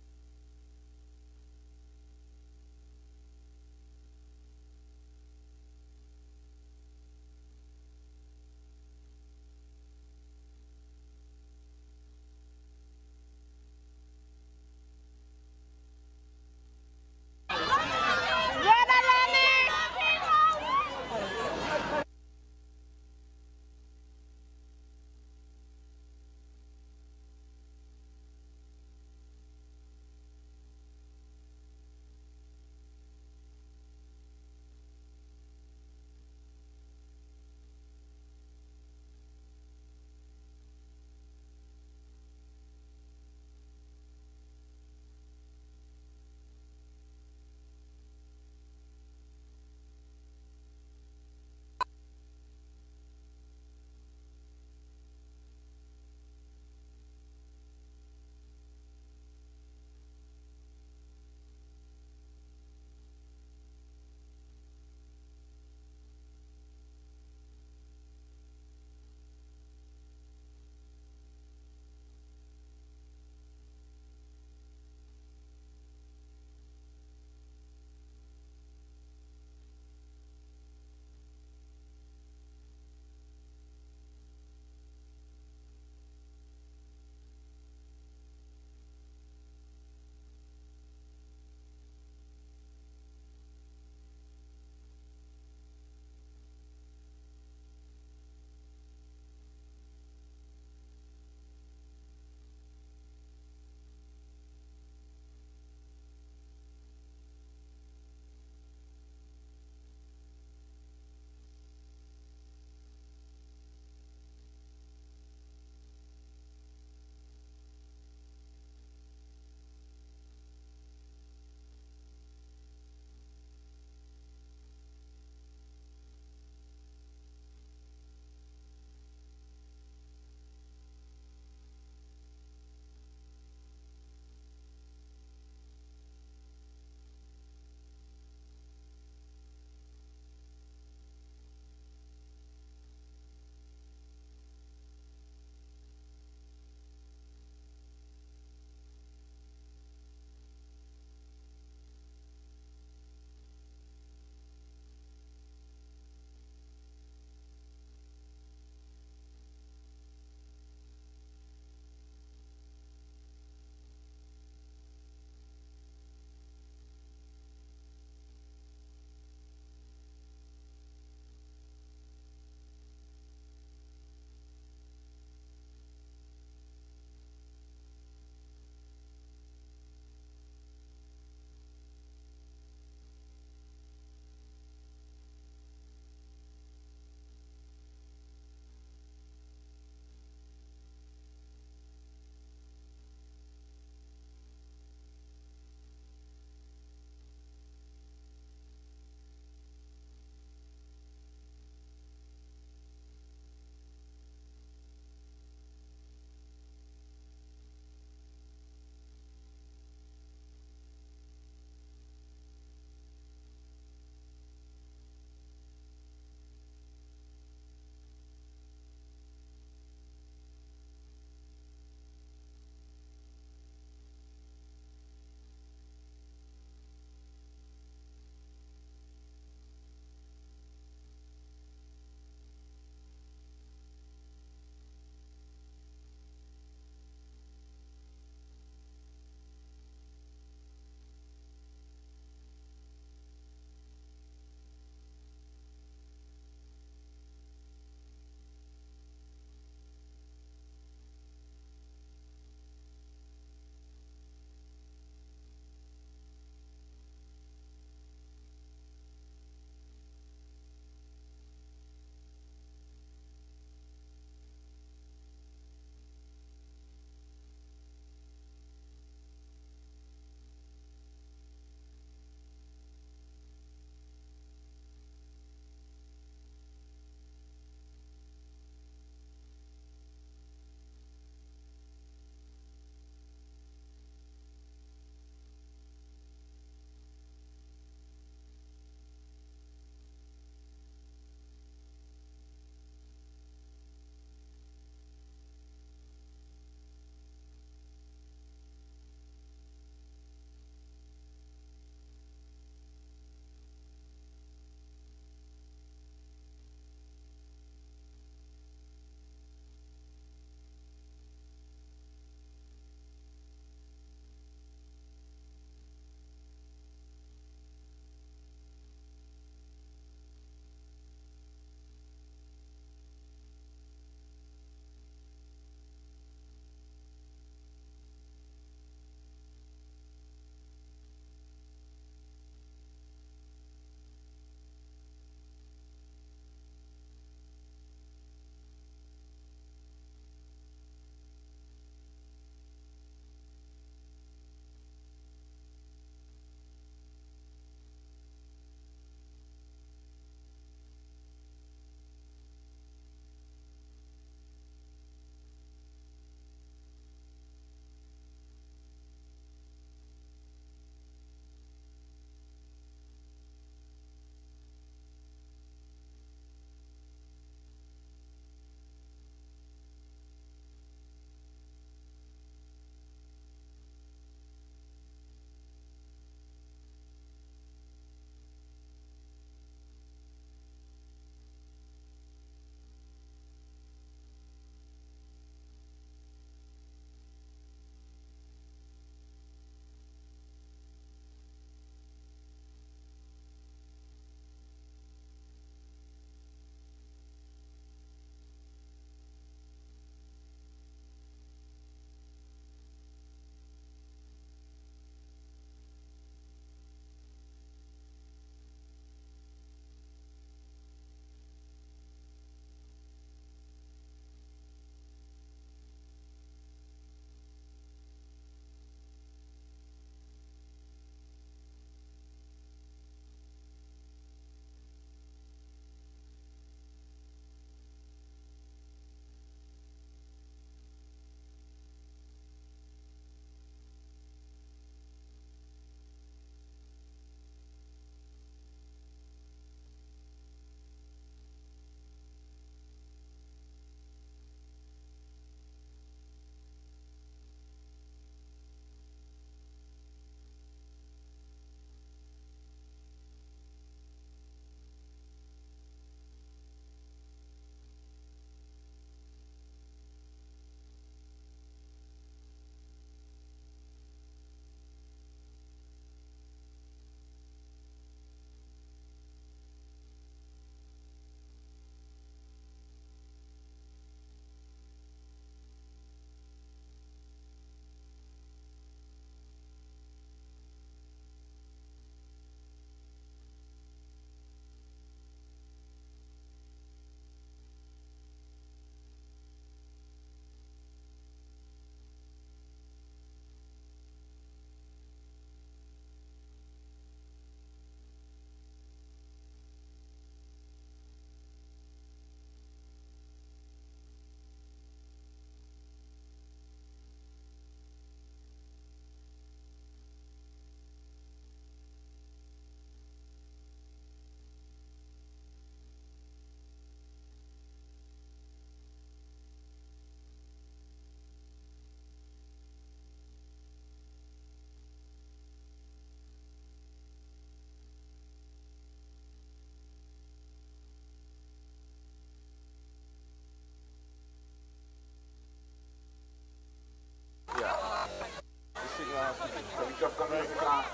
just come to class.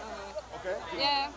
Okay?
Yeah.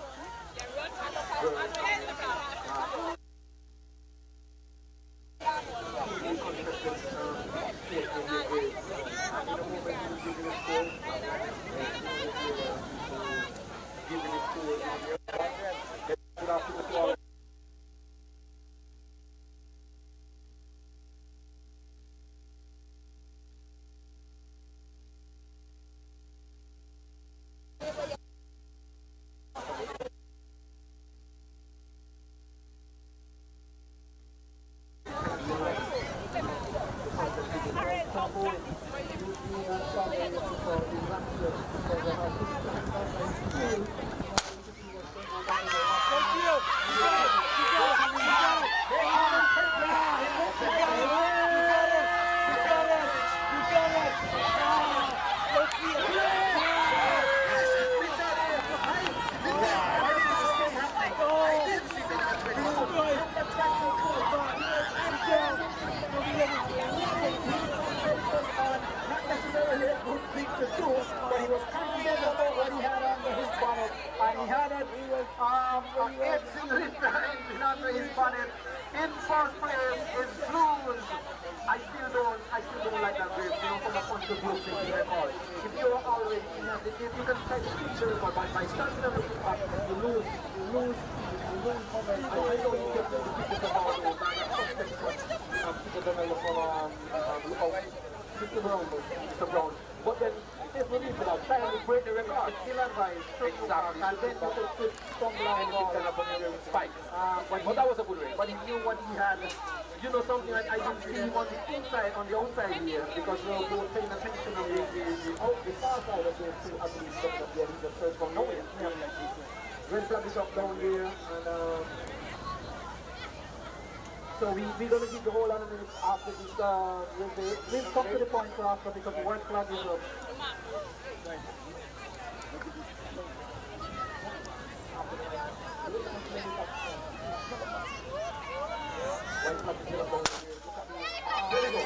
In first place is blues. I still don't like that grade, you know, from a point of view of the record. If you're already in that, if you can try to fix the record by starting to look back, you lose moment. I know you get the people about it, and I'm people don't know from Mr. Brown. But then, if we need that, try to break the record, still advise, exactly, and then you could stumble and kind of a spike. But that was a good race. But he knew what he had. You know something, I didn't see him on the inside, on the outside here, because we were paying attention on the far side of the two athletes coming up there. He's the first from nowhere. Red flag is up down there, and so we're going to give the whole 100 minutes after this race. We'll come to the point after because the white flag is up. White flag is up down there. There we go.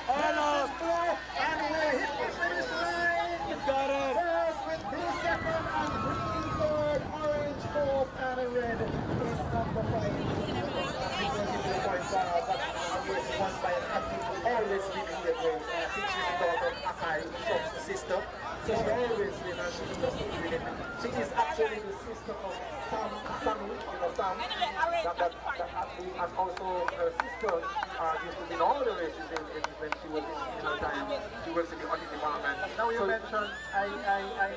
Head up. And we're hitting the finish line. Got it. First with blue second and green third, orange fourth, and a red is number 5. Won by an athlete who always wins the race. I think she's the daughter of Akai, Trump's sister. So she always wins and she doesn't win it. She is actually the sister of Sam, that athlete, and also her sister used to win all the races when she was in her time. She works in the audit department. Now you mentioned, I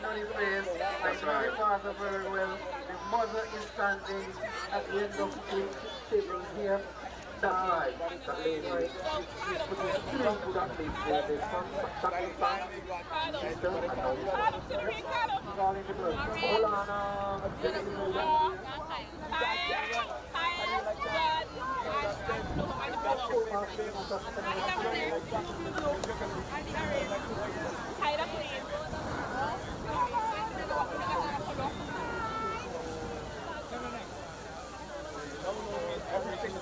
know his face, I know the father very well. The mother is standing at the end of the table here. That's right, that lady. She's putting straight to that lady. The son, that sister, and now she's all in the blood. Hold on, everything is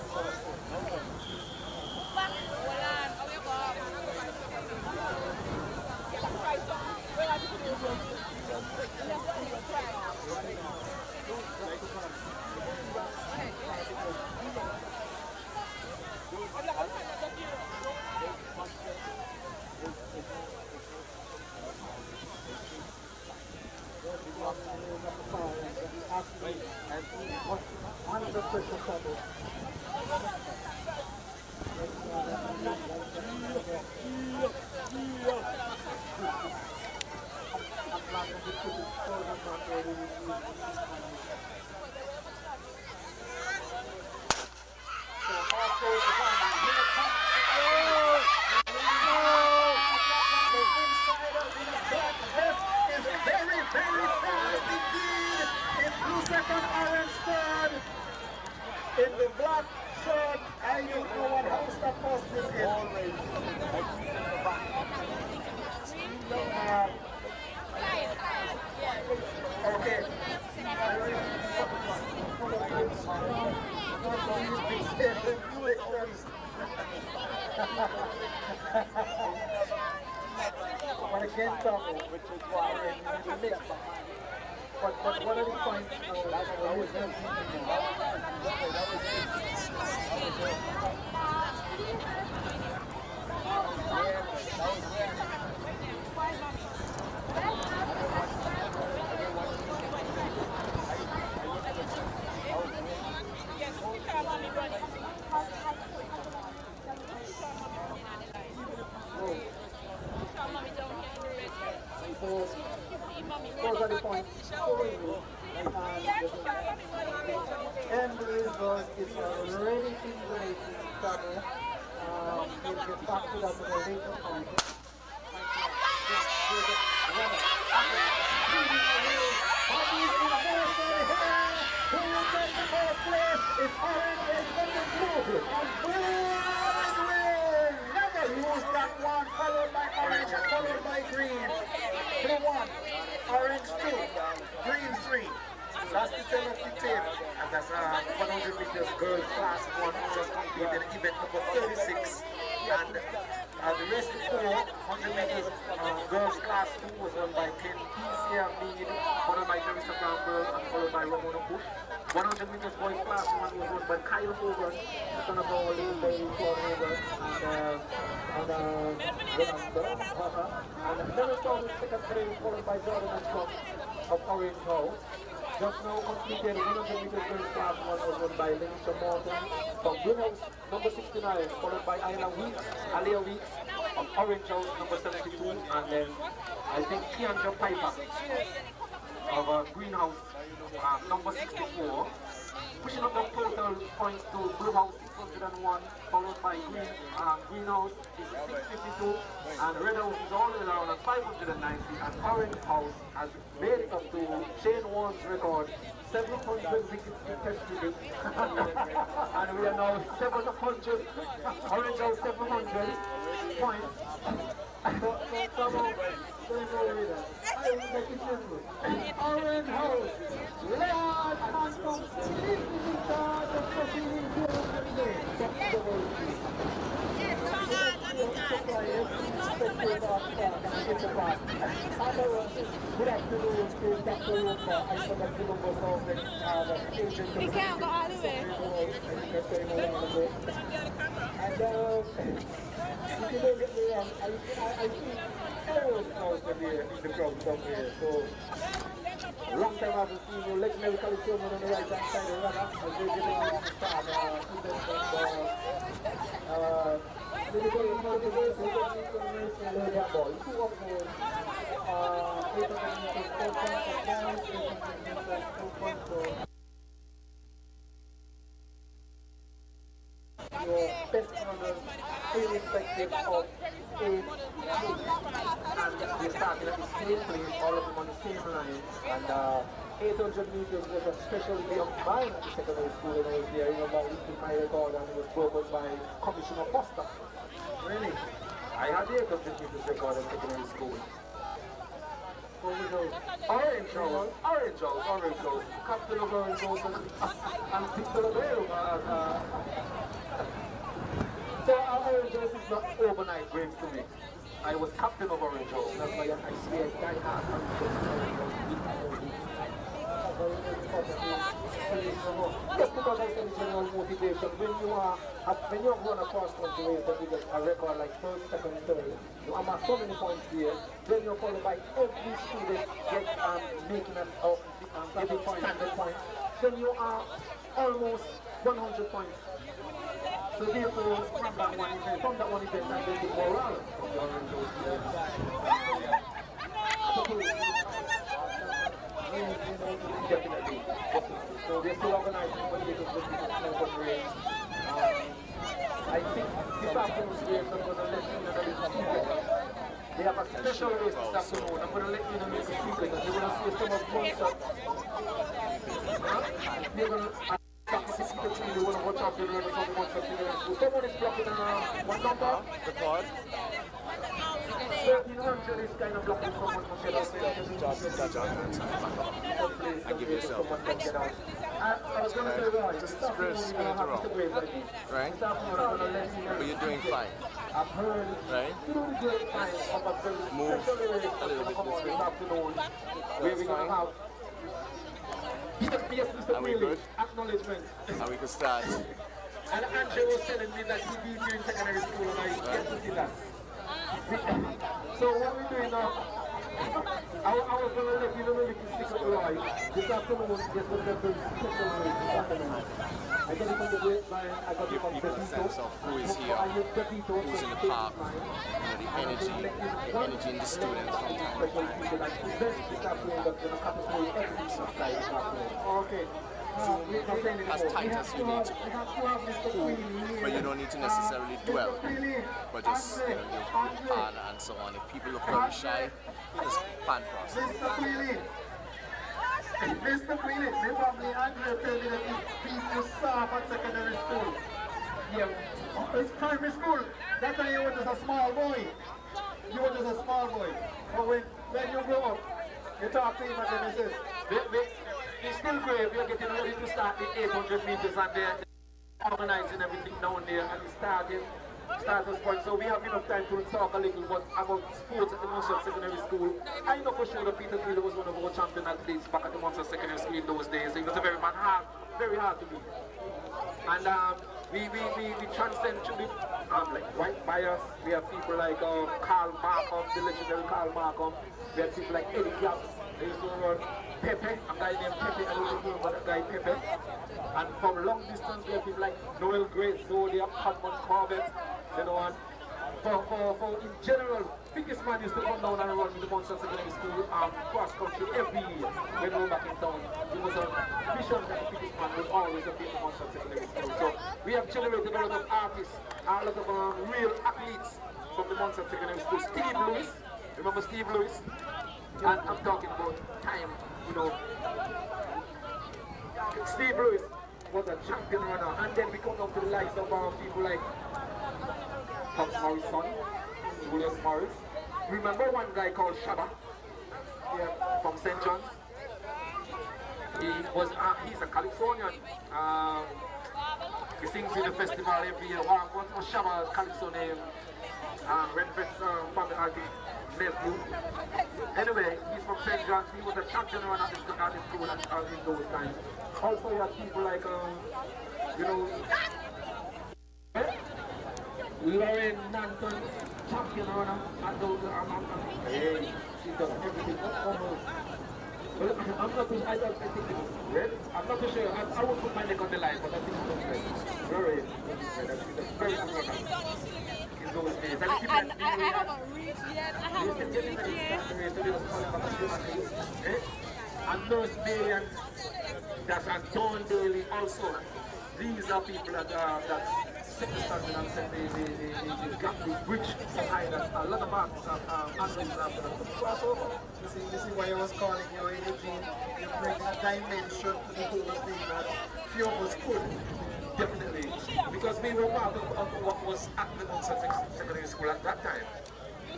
in the black shirt, I don't know what house that person is in. Okay.
But what are the points those are the points. And the result is already in place in trouble. We'll get back to that at a later point. It's orange and blue. Never lose that one, followed by orange, followed by green. Blue 1, orange 2, green 3. That's the tail of the tape. And that's 100 meters girls class 1 who just completed event number 36. And the rest of 100 meters girls class 2 was won by Ken P.C.R. Mead, followed by Teresa Brownberg, and followed by Ramona Bush. 100 meters boys class 1 was won by Kyle Hogan, the son of our little baby Claude Hogan, and then it's all the second place, followed by Jordan and Trump of Orange House. Just now completed 100 meters girls class 1 was won by Lynch Morton from Blue House, number 69, followed by Alia Weeks of Orange House, number 72, and then I think Keandra Piper of Greenhouse, number 64. Pushing up the total points to Blue House 601, followed by Greenhouse is 652, and Red House is all the way around at 590, and Orange House has made it up to Shane Warren's record, 700 wickets contested, and we are now 700, Orange House 700 points. Orange House, Lord Hancock, this is the start of proceedings here today. Good afternoon to Dr. Roper. I forgot the number of the agent.
He can't go all the way.
And if you don't get me wrong, I think everyone knows that we're in the crowd somewhere. So, long time I haven't seen you. Legendary California on the right hand side of the runner. As we're getting ready to start your best runners, irrespective of age, and we're starting at the same place, all of them on the same line, and 800 meters was a special day of mine at the secondary school when I was there. You know, about reaching my record, and it was broken by Commissioner Foster. Really? I had the 800 meters record at secondary school. Orange House, Captain of Orange House, and Victor Lobero. So Orange House is not overnight great to me. I was captain of Orange House. That's why I swear I had just because I said general motivation, when you run a cross country race and you get a record like first, second, third, you amass so many points here, then you're followed by every student gets making every standard point. Then you are almost 100 points. So therefore, from that one event, and then the morale of the Orange House definitely. So we're still organizing for the race. I think this afternoon's race, I'm going to let you know the secret. They have a special race this afternoon. I'm going to let you know the secret. You're going to see some of Montserrat. They're going to you want to watch out the race of Montserrat. Someone is blocking one number. The card. 1300 is kind of blocking someone from getting place.
And give yourself
someone can get out. I was going to say, right,
just
stop
spin it around. Right? But you're doing fine.
I've heard
right?
great time of a very
Move
special
a little bit this way.
afternoon where we're going to have yes, Mr.
Are we
Freely,
good?
acknowledgement.
And we can start.
And Andre was telling me that he beat you in secondary school and I get to see that. So what we're doing now, I was going to let you know if you stick up Roy. This afternoon, just with the special way this afternoon. I got it from the grapevine, I got it from the
people a sense of who is here, who's in the park, the energy in the students from time to time.
Okay.
As tight as you need to, but you don't need to necessarily dwell, but just you partner and so on. If people look very shy, just pan cross.
Mr. Queenie, my family Andrea tell me that he beat you soft at secondary school. Yeah, it's primary school. That time you were just a small boy. You were just a small boy. But when you grow up, you talk to him and then he says, he's still brave. You're getting ready to start the 800 meters and they're organizing everything down there and he started sports. So we have enough time to talk a little bit about sports at the Montserrat Secondary School. I know for sure that Peter Taylor was one of our champion athletes back at the Montserrat Secondary School in those days. He was a very hard to beat. And we transcend through the like white bias. We have people like Karl Markham, the legendary Karl Markham. We have people like Eddie Claps. They used to run Pepe, a guy named Pepe, I don't remember that guy Pepe. And from long distance we have people like Noel Grace, Zodiac, Hotman Corbett, you know, and for in general, biggest man used to come down and run in the Montserrat Secondary School cross country every year when we were back in town. It was a mission that the biggest man would always have been in the Montserrat Secondary School. So we have generated a lot of artists, a lot of real athletes from the Montserrat Secondary School. Steve Lewis, remember Steve Lewis? And I'm talking about time, you know. Steve Lewis was a champion runner, and then we come down to the likes of people like Thomas Morrison, Julius Morris. Remember one guy called Shabba, from St. John's? He's a Californian. He sings in the festival every year. What was Shabba's Calypso name? Renfrett's family artist. Nephew. Anyway, he's from St. John's. He was a champion runner at the school in those times. Also, you have people like, you know, Lauren Nanton, champion runner, and those hey, she does everything. Well, I'm not too, I think it's red. I'm not too sure. I won't put my neck on the line, but I think it's red. Very very good runner.
I haven't reached yet. I haven't reached yet.
And Nurse Bailey and that's Dawn Bailey also. These are people that set the standard and set the gap, the bridge so high that a lot of artists are athletes after them.
This is why I was calling you anything. You bring a dimension to the whole thing that few of us could.
Definitely, because we were part of what was at the Montserrat Secondary School at that time,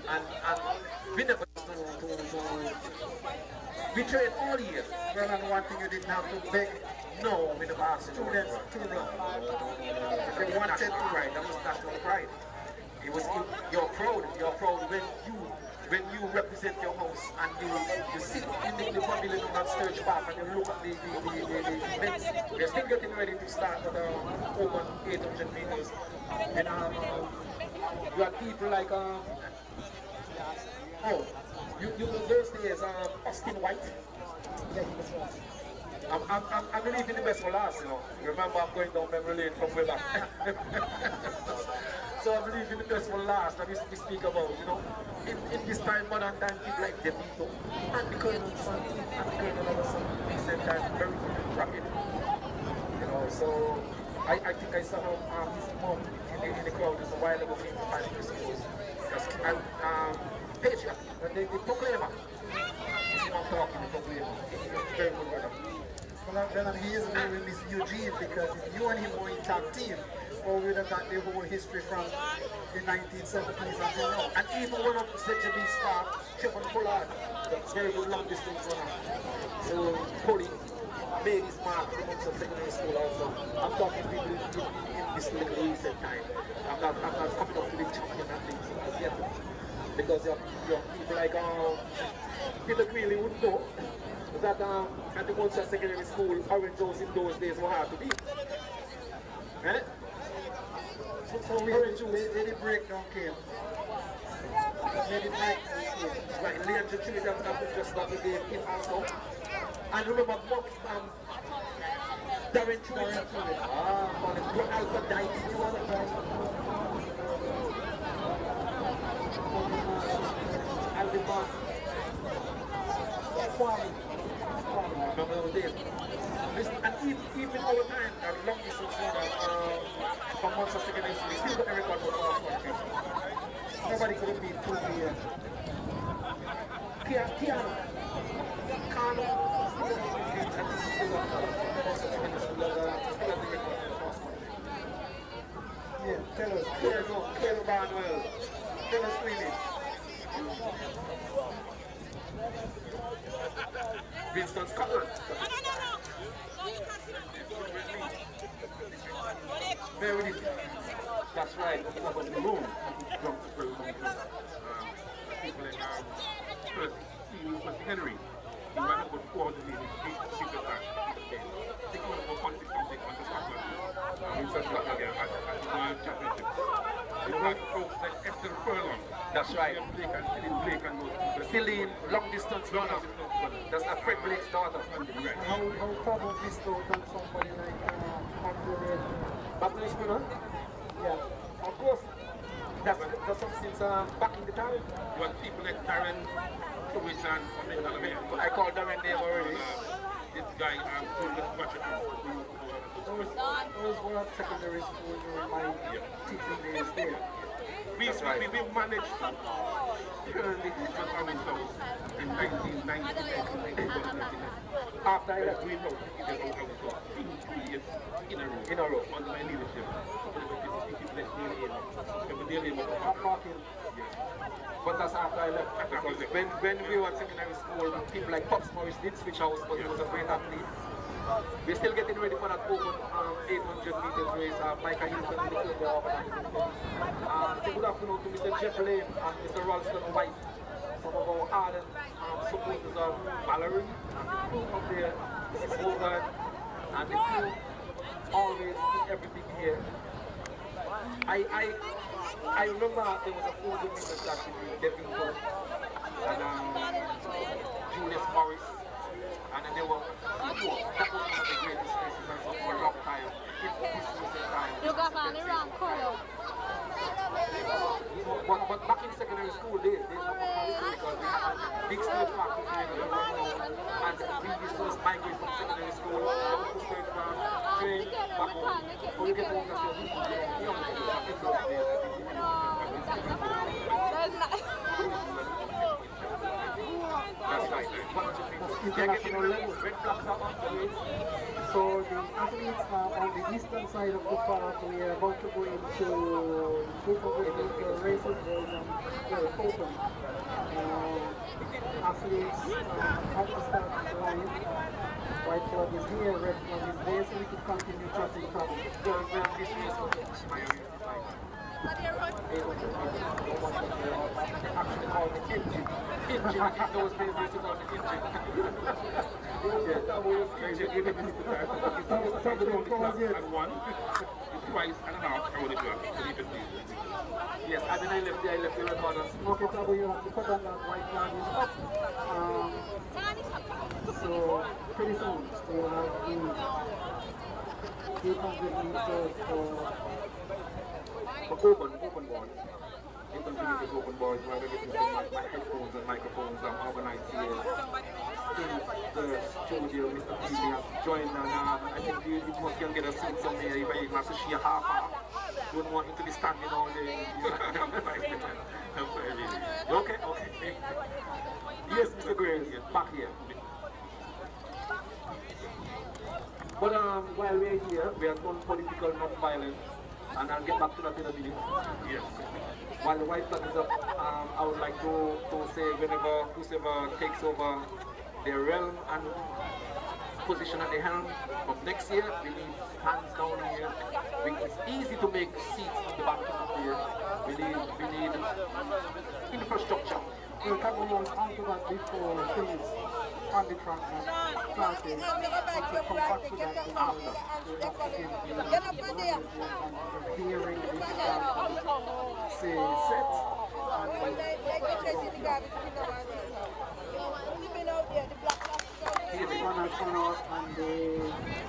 and we never we trained all year.
Well, and one thing you didn't have to beg.
No, we never asked
too long.
If you wanted to ride, that was national pride. It was you're proud when you represent your house and you sit in the pavilion on that sturge park and you look at the events. We're still getting ready to start with over 800 meters. And you have people like those days Austin White. I'm leaving the best for last, you know. Remember, I'm going down memory lane from way back. So I'm leaving the best for last, and we speak about, you know, in this time, modern time, people like DeVito, and the Colonel's son, and the Colonel of son, decent time, very rapid. You know, so I think I saw his mom in the crowd just a while ago in the primary schools. And Patriot, the Proclaimer. You see what I'm talking, the Proclaimer. Very good brother.
Well, then he is with Miss Eugene because if you and him were in tag team, or we would have got the whole history from the 1970s until now. And even one of the ZJB star, Trevor Pollard, a very good long distance runner. So, Polly made his mark from Montserrat Secondary School also. I'm talking people in this little recent time. I'm not coming up to the champion and things yet. Because you have people like Peter really wouldn't know that at the Montserrat Secondary School, Orange House in those days were hard to beat. Right? So we where the breakdown came. Where the breakdown came. Like Leandro Trinidad happened just about the day in also. And remember Darren Trinidad. On the Alpha died in the other time. And the boss. Remember those days? And even our time, that long distance from Montserrat Secondary School, we still got a record for last country. Nobody could beat 2 years. Piano. Kano. Yeah, tell us. Kano Barnwell. Tell us really. Winston Scotland. Very that's right. That's what the room. People in first Henry. He went about 400 meters. People back. They come about 46 something on the Scotland. Winston Scotland again at the World Championship. You had folks like Esther Furlong. That's right. Blake and those. Celine, long distance runner. That's a Fred Blake's daughter. Right.
How come of this though than somebody like
Baptist Spooner? Yeah. Of course. That's something since back in the time.
You had people like Darren Lewis and
I called Darren name already.
This guy, watch it.
Those were at secondary school during my teaching days there.
We managed to turn the Christian Orange House in 1990.
After I left
Green House, it 2 years in a row under my leadership.
But that's after I left. Because when we were at secondary school, people like Pops Morris did switch house, but he was a great athlete. We're still getting ready for that open 800 meters race. Micah Hilton, say good afternoon to Mr. Jeff Lane and Mr. Ralston White. Some of our ardent supporters of Valerie and the crew up there, Mrs. Hogan, and the crew always do everything here. I remember there was a 400 meters track between Devin Cook and Julius Morris. And then they were, that was one of the greatest races I saw for a long time. If this was the time.
You got on the wrong color.
But back in secondary school days, they were because we had a big stage practice and we used to migrate from secondary school, go to stage class, train, back home. So you get home and say, you know, in those days. That's right.
International level. So the athletes on the eastern side of the park, we are about to go into 200 meter races. They're open. Athletes at the start line. White flag is here, red flag is there, so we can continue chatting from this race.
Actually called the engine. Engine in those days we used to call the engine.
And one, twice and a half, I would have done.
Yes, and then I left the record on.
Okay, so you have to put on that white flag is up. So pretty soon we'll have the 800 meters
for open board. Intermission is open board. Where we're getting my headphones and microphones organized here in the studio. Mr. Peely has joined, and I think you must can get a seat somewhere if I have to share half hour. Don't want him to be standing all day. Okay. Yes, Mr. Grace, back here.
But while we're here, we are on political non-violence, and I'll get back to that in a minute. Yes. While the white flag is up, I would like to say whenever whoever takes over their realm and position at the helm of next year, we need hands down here. It's easy to make seats on the back of here. We need infrastructure.
We'll talk about after that before things on the track started. We'll come back to that after. Hearing this say set and gonna turn out and they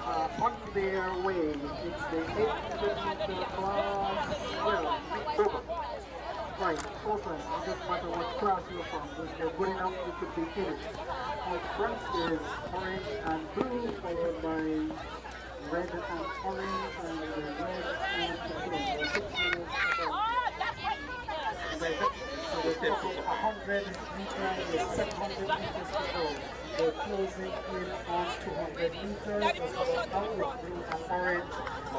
are on their way. It's the 800-meter class. Well, right, open. It doesn't matter what class you're from. If they're good enough, you could be in it. Out front is orange and blue, followed by red and orange, and red and blue. So the top of 100 meters is 700 meters to go. They're closing in on 200 meters. Just about with blue and orange,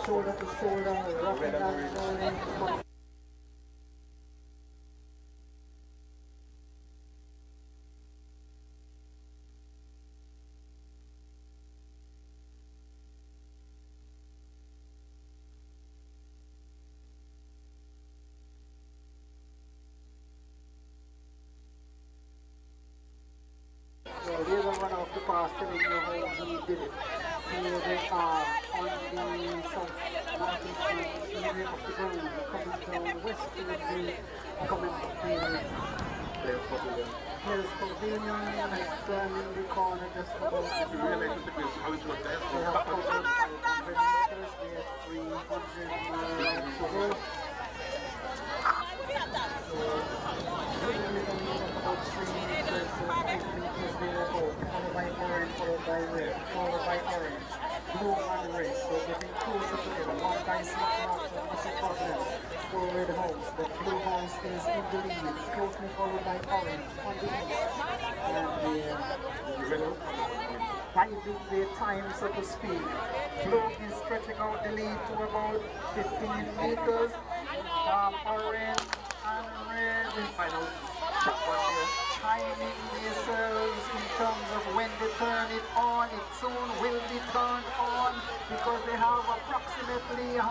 shoulder to shoulder, rocking and rolling. There's a run off the pass telling you how he did it. Here they are on the south northeast area of the ground, coming down west to the coming here. Here's Pavilion, turning the corner just about the they have covered 500 meters, they have 300 meters to go. About 3 meters, so 8 meters there, followed by orange, followed by red, followed by orange, blue and red. So getting closer together. One guy slipped out, so that's a problem for red house. The blue house is in the lead, closely followed by orange on the east. And biding their time, so to speak. Blue is stretching out the lead to about 15 meters. Orange and red in final timing themselves in terms of when they turn it on. It soon will be turned on because they have approximately 150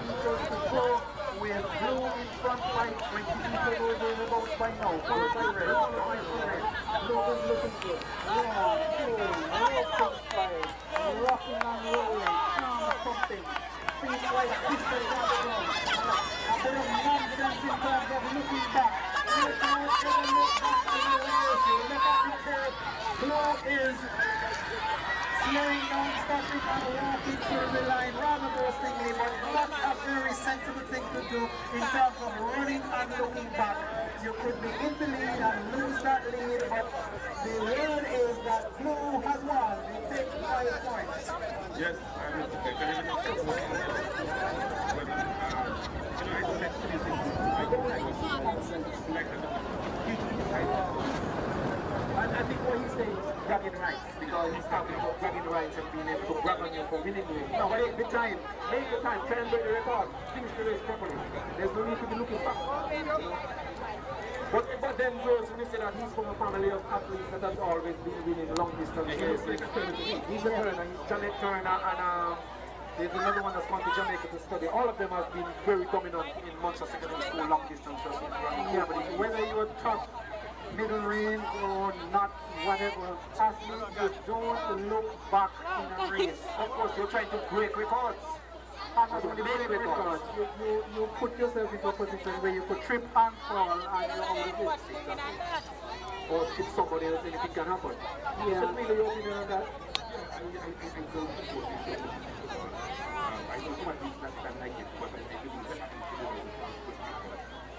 meters to go with blue in front by 20 meters or thereabouts by now. Followed by red. Blue is looking good. Long, cool, racing flying, rocking and rolling, pumping. Feet like pistols on the ground. A bit of nonsense in terms of looking back. There's no ever look back in the race. You look at the curve. Blue is slowing down, stopping and walking through the line rather boastingly, but not a very sensible thing to do in terms of running and looking back. You could be in the lead and lose that lead, but the word is that blue has won. They take 5 points.
Yes,
And I think what he's saying is bragging rights, because he's talking about bragging rights and being able to brag on you for winning the race. No, make the time, try and break the record, finish the race properly. There's no need to be looking back. But then those who say that he's from a family of athletes that has always been winning long distance races. He's a Turner, he's Janet Turner, and there's another one that's gone to Jamaica to study. All of them have been very dominant in Montserrat Secondary School long distance races. Yeah, but whether you're top, middle range or not, whatever athlete, you don't look back in a race. Of course, you're trying to break records. And not only break records, you put yourself into a position where you could trip and fall and you're out of it. Or hit somebody else, anything can happen. Yeah. So really, your opinion on that?
I don't know what these that like it, but I believe that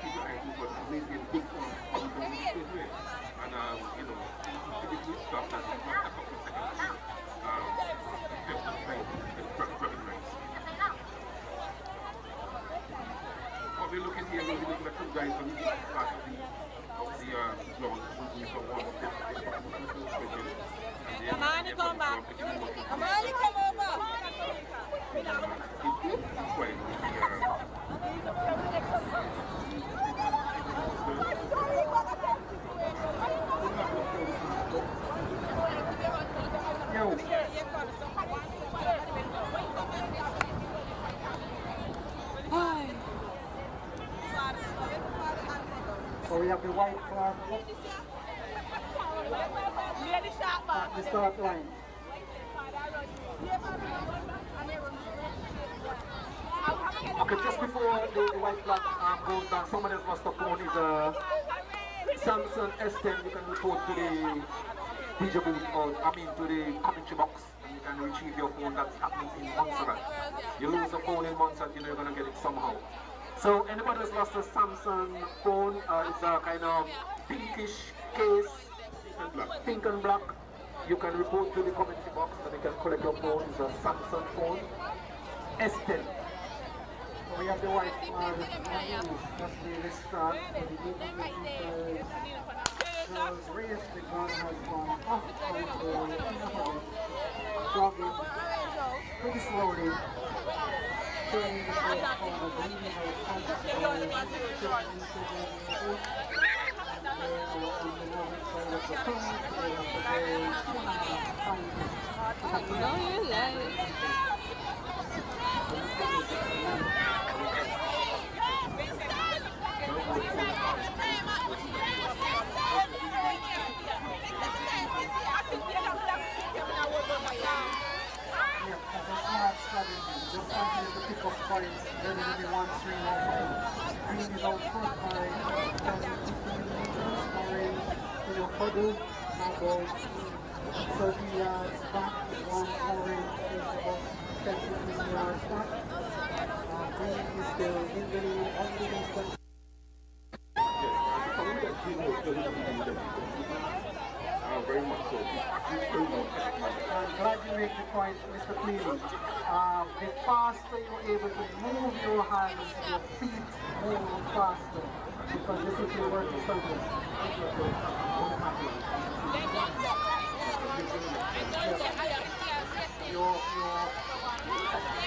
people I do but amazing big ones come down the same way. And you know, if we stop that in a couple of seconds, just like dropping rights. What we're looking here, we'll be looking at two guys from each part of the ground, moving from one of them.
Amani, come back. Amani, come over.
Yo. So we have the white flag at the start line. Okay, just before the white flag goes down, someone else must have phone is Samsung S10. You can report to the DJ booth, or to the commentary box, and you can retrieve your phone. That's happening in Montserrat. You lose a phone in Montserrat, you're gonna get it somehow. So anybody who's lost a Samsung phone, it's a kind of pinkish case, pink and black. You can report to the commentary box and you can collect your phone. It's a Samsung phone, S10. So we have the white flag. That's the start of the game. Charles Reyes, the gun has gone off of the jogging pretty slowly. Turning the first corner, bleeding out contact on the on the northern side of the phone. Just continue to pick up points, then it will be 1-3 now. Green is out front by 15 orange in your puddle, about 30 yards back, one orange is about 10-15 yards back. Green is still in the lead, on the distance. Very much so. I'm glad you make the point, Mr. Cleveland. The faster you're able to move your hands, your feet move faster. Because this is your working surface. Your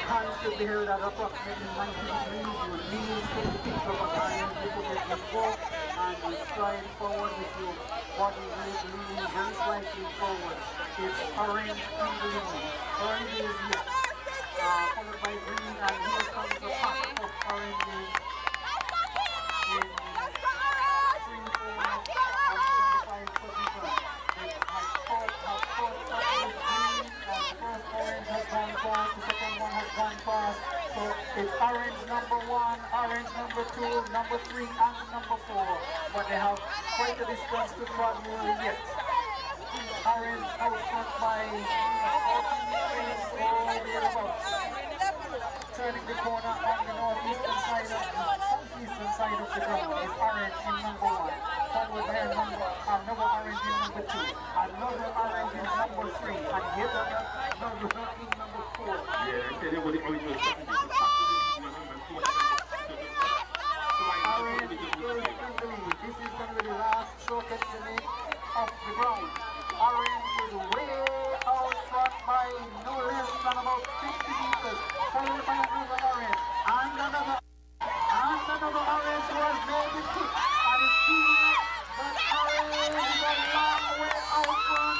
hands should be held at approximately 90 degrees. Your knees should be picked up at iron. You put your foot and you slide forward with your body weight leaning very slightly forward. It's orange in the lead. Orange is yes. Followed by green, and here comes the pack of oranges in 3, 4, and 25 position. It has caught green, and the first orange has gone past, the second one has gone past. So it's orange number 1, orange number 2, number 3, and number 4. But they have quite a distance to travel yet. Orange out front by 14 meters or thereabouts. Turning the corner on the northeastern side of the southeastern side of the ground is orange in number 1. Followed by another orange in number 2. Another orange in number 3. And yet another in number 4. Yeah, I tell you what the original orange is in the lead. This is going to be the last stroke estimate of the ground. Orange is way out front by no less than about 50 meters. Followed by another orange. And another orange who has made the kick. And is keeping it. But orange is a long way out front.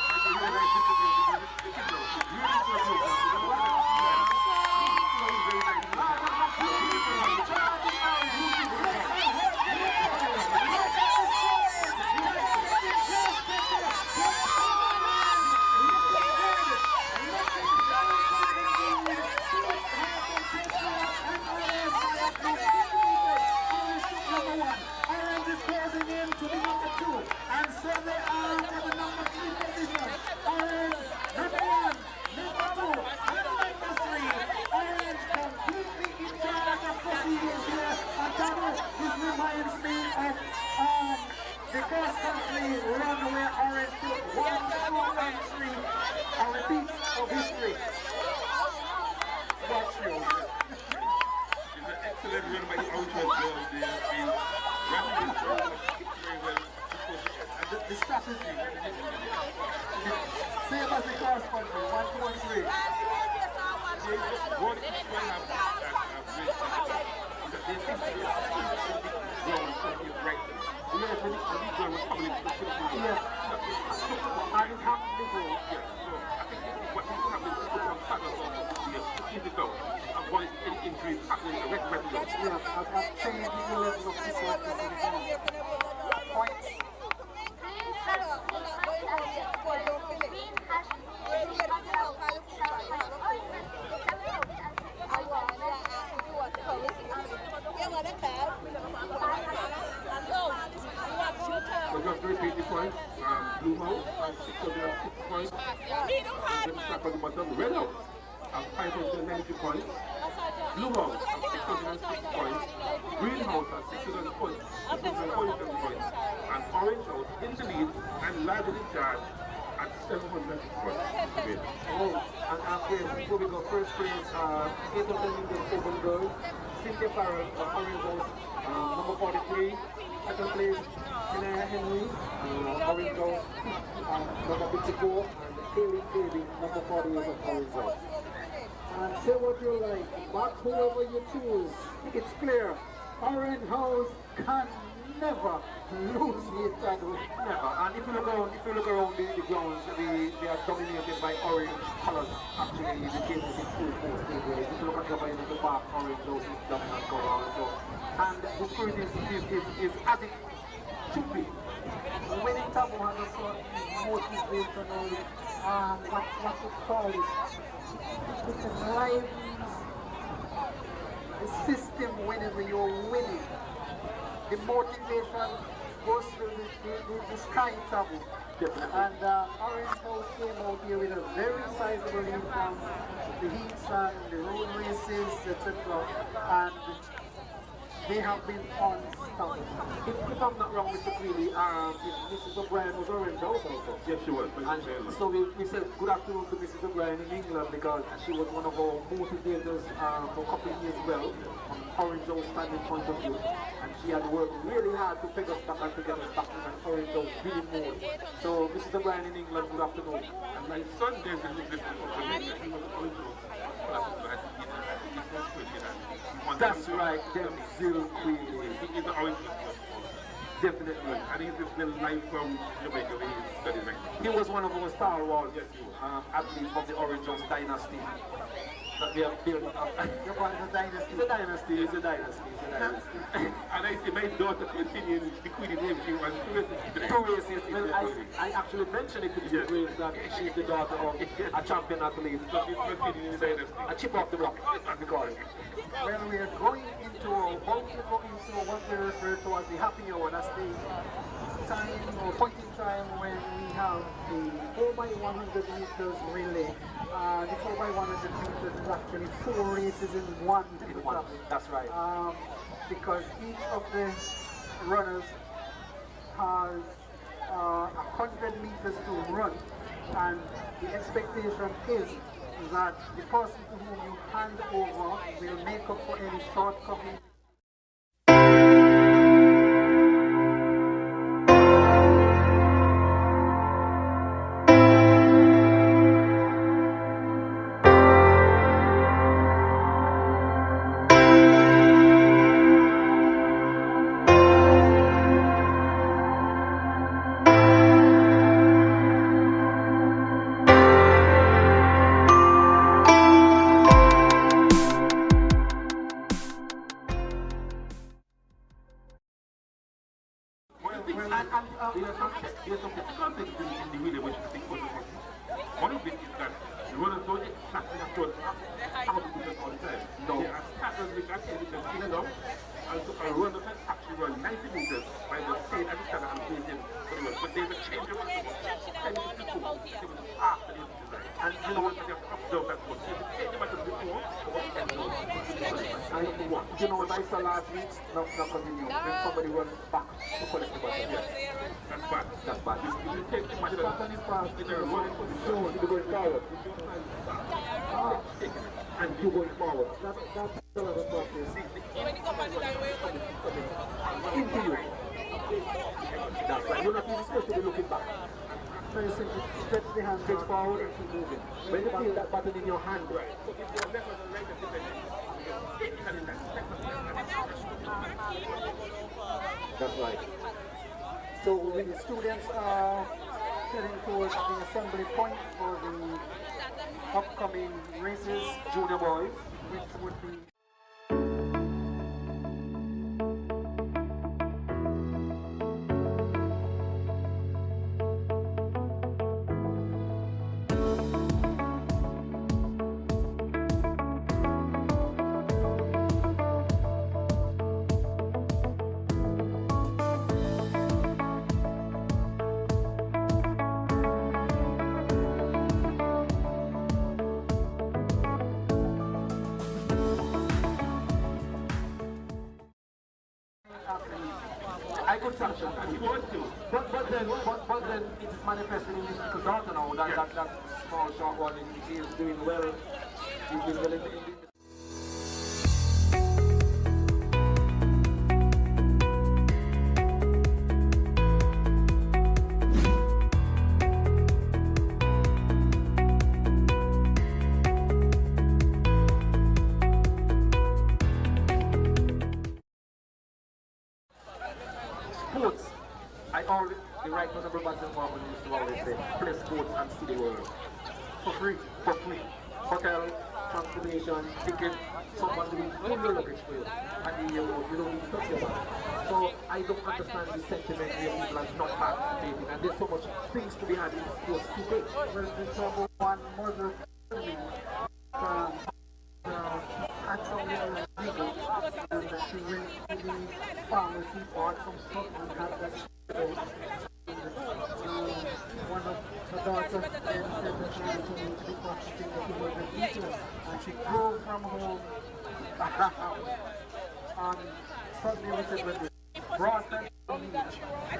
points. Then start from the bottom. Red House have 590 points. Blue House have 660 points. Green House has 647 points. And Orange House in the lead and largely in charge at 700 points.
Oh, and after before we go, first place, 800 meters open girls. Cynthia Farrell of Orange House, number 43. Second place, Shania Henry, Orange House, number 54. And Haley Davey, number 48 of Orange House. And say what you like, but whoever you choose, it's clear. Orange House can never lose the title. Never. And if you look around the grounds, they are dominated by orange colors. Actually, the game is in full force. If you look at the line at the back, orange House is dominant go around. So, and the spirit is as it should be. Winning taboo has a sort of motivational, what you call it? It enlivens the system whenever you're winning. The motivation goes to the sky taboo. And Orange House came out here with a very sizable lead from the heats and the road races, etc. And they have been unstoppable. If I'm not wrong, Mr. Queenie, Mrs. O'Brien was Orange House also.
Yes, she was.
And so we said good afternoon to Mrs. O'Brien in England because she was one of our motivators for a couple of years well, from Orange House standing point of view. And she had worked really hard to pick us back and to get us back in an Orange House really more. So Mrs. O'Brien in England, good afternoon.
And my son David is listening to me. He was Orange House.
That's right, Denzel Queenie.
He is the Orange House.
Definitely.
And he's still live from Jamaica where he's studying right now.
He was one of our stalwart athletes from the Orange House dynasty that we have built up. It's a dynasty. It's a dynasty. It's a dynasty. It's a dynasty.
And I see my daughter continuing the Queenie name. She won 2 races today.
2 races. Well, I actually mentioned it to Mr. Graves that she's the daughter of a champion athlete.
So she's continuing the dynasty.
A chip off the block, as we call it. Well, we are going into, about to go into what we refer to as the happy hour. That's the time or point in time when we have the 4x100 meters relay. The 4x100 meters is actually 4 races in one. That's right. Because each of the runners has 100 meters to run, and the expectation is that the person to whom you hand over will make up for any shortcomings.
There's some difficult things in the relay which I think was one of it is that the runners don't exactly have to out of the all the time. No. There are starters which are in and out, and so a runner can actually run 90 meters by the same at the start and facing for the run. But there's a change of after the design. And you know what, they have to observe that one. So if you take them at the before,
you know what I saw last week? Not continue. When somebody runs back to collect the button. Yes.
That's bad.
That's bad.
If you take them at the
button is fast. You're running for the show. You're going forward. And you're going forward. That's a lot of practice. Into you. That's right. You're not even supposed to be looking back. Very simple. Stretch the hand, stretch forward, and keep moving. When you feel that button in your hand, right? That's right. So when the students are heading towards the assembly point for the upcoming races, junior boys, which would be
sanctions, and he wants to.
But then it's manifesting in his little daughter now. That small short one is doing well. He's doing well in the sports. The right honorable Basil Marvin used to always say, play sports and see the world. For free. Hotel, transportation, ticket, someone doing all your luggage for you. And you don't need to touch your bag. So I don't understand the sentiment where people are not participating. And there's so much things to be had in sports today.
Well, the trouble one mother had some little legal and she went to the pharmacy, bought some stuff and had that one of her daughters then said that she was going to be practicing that he was a teacher, and she drove from home and suddenly we said when they brought her to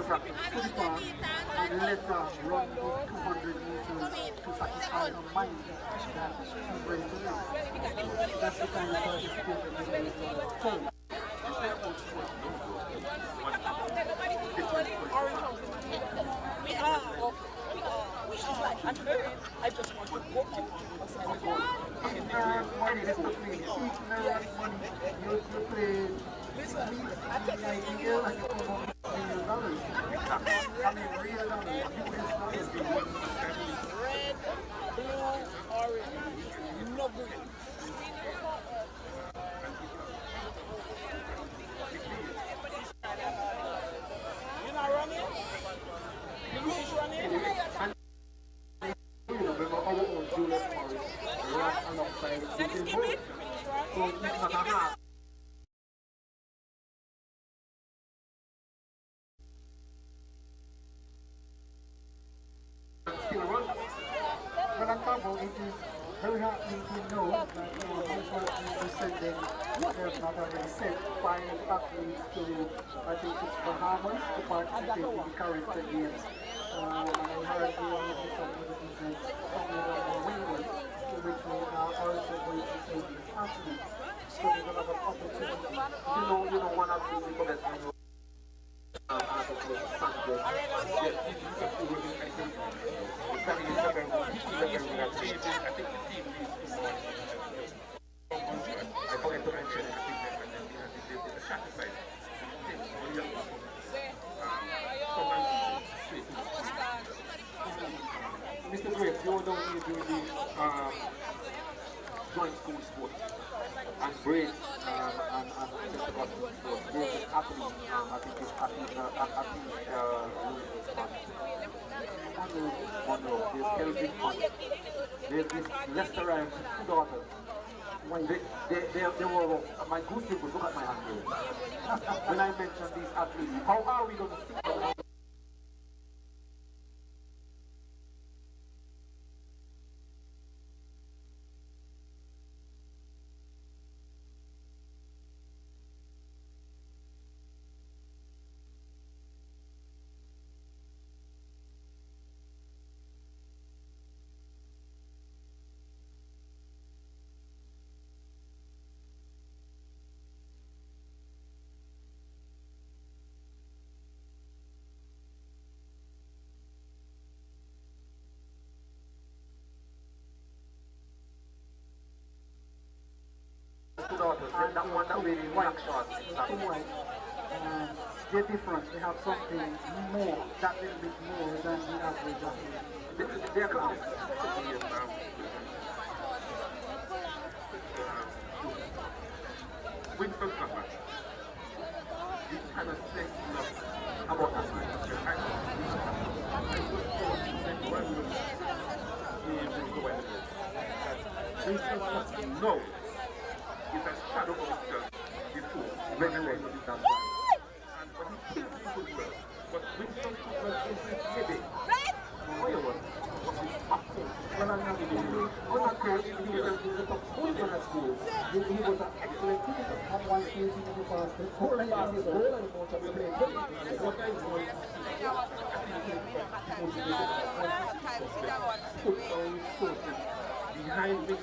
practice to the park and let her run the 200 meters to satisfy her mind that she's ready to live. That's the kind of participation that we told.
I just want to go red, blue, orange, no green. You're not running? You finish running?
Remember our own Julius Morris ran alongside the boat. So it's not a half. Still run.
When I travel, it is very heartening to know that Montserrat is sending, there's not already sent 5 athletes to, I think it's Bahamas, to participate in the character games. And I heard they will be some of the events coming on Wingwood, to which we are also going to send the athletes. So they will have an opportunity.
You know, one of the things we forget to know. I forget to mention it. Mr. Graves, you were down here during the joint school sports and break and sports. There's this athlete, I think this athlete there's Kelvin Hunt. There's this Lester Ryan's 2 daughters. They were, my goose people, look at my hand here. When I mentioned these athletes, how are we going to speak about that one that really white shot.
They're different. They have something more, that little bit more than the average athlete.
They're clowns. Winston Cuthbert. You cannot say enough about that man. No. It's a shadow of himself before regulated in that way. And but he kills people well. But Winston Cuthbert is his baby. However, well, I'm not going to do it. He was a top school in school.
He was an excellent cricketer. At one stage, he was the fastest bowler in the world, and most of the players.
Behind me.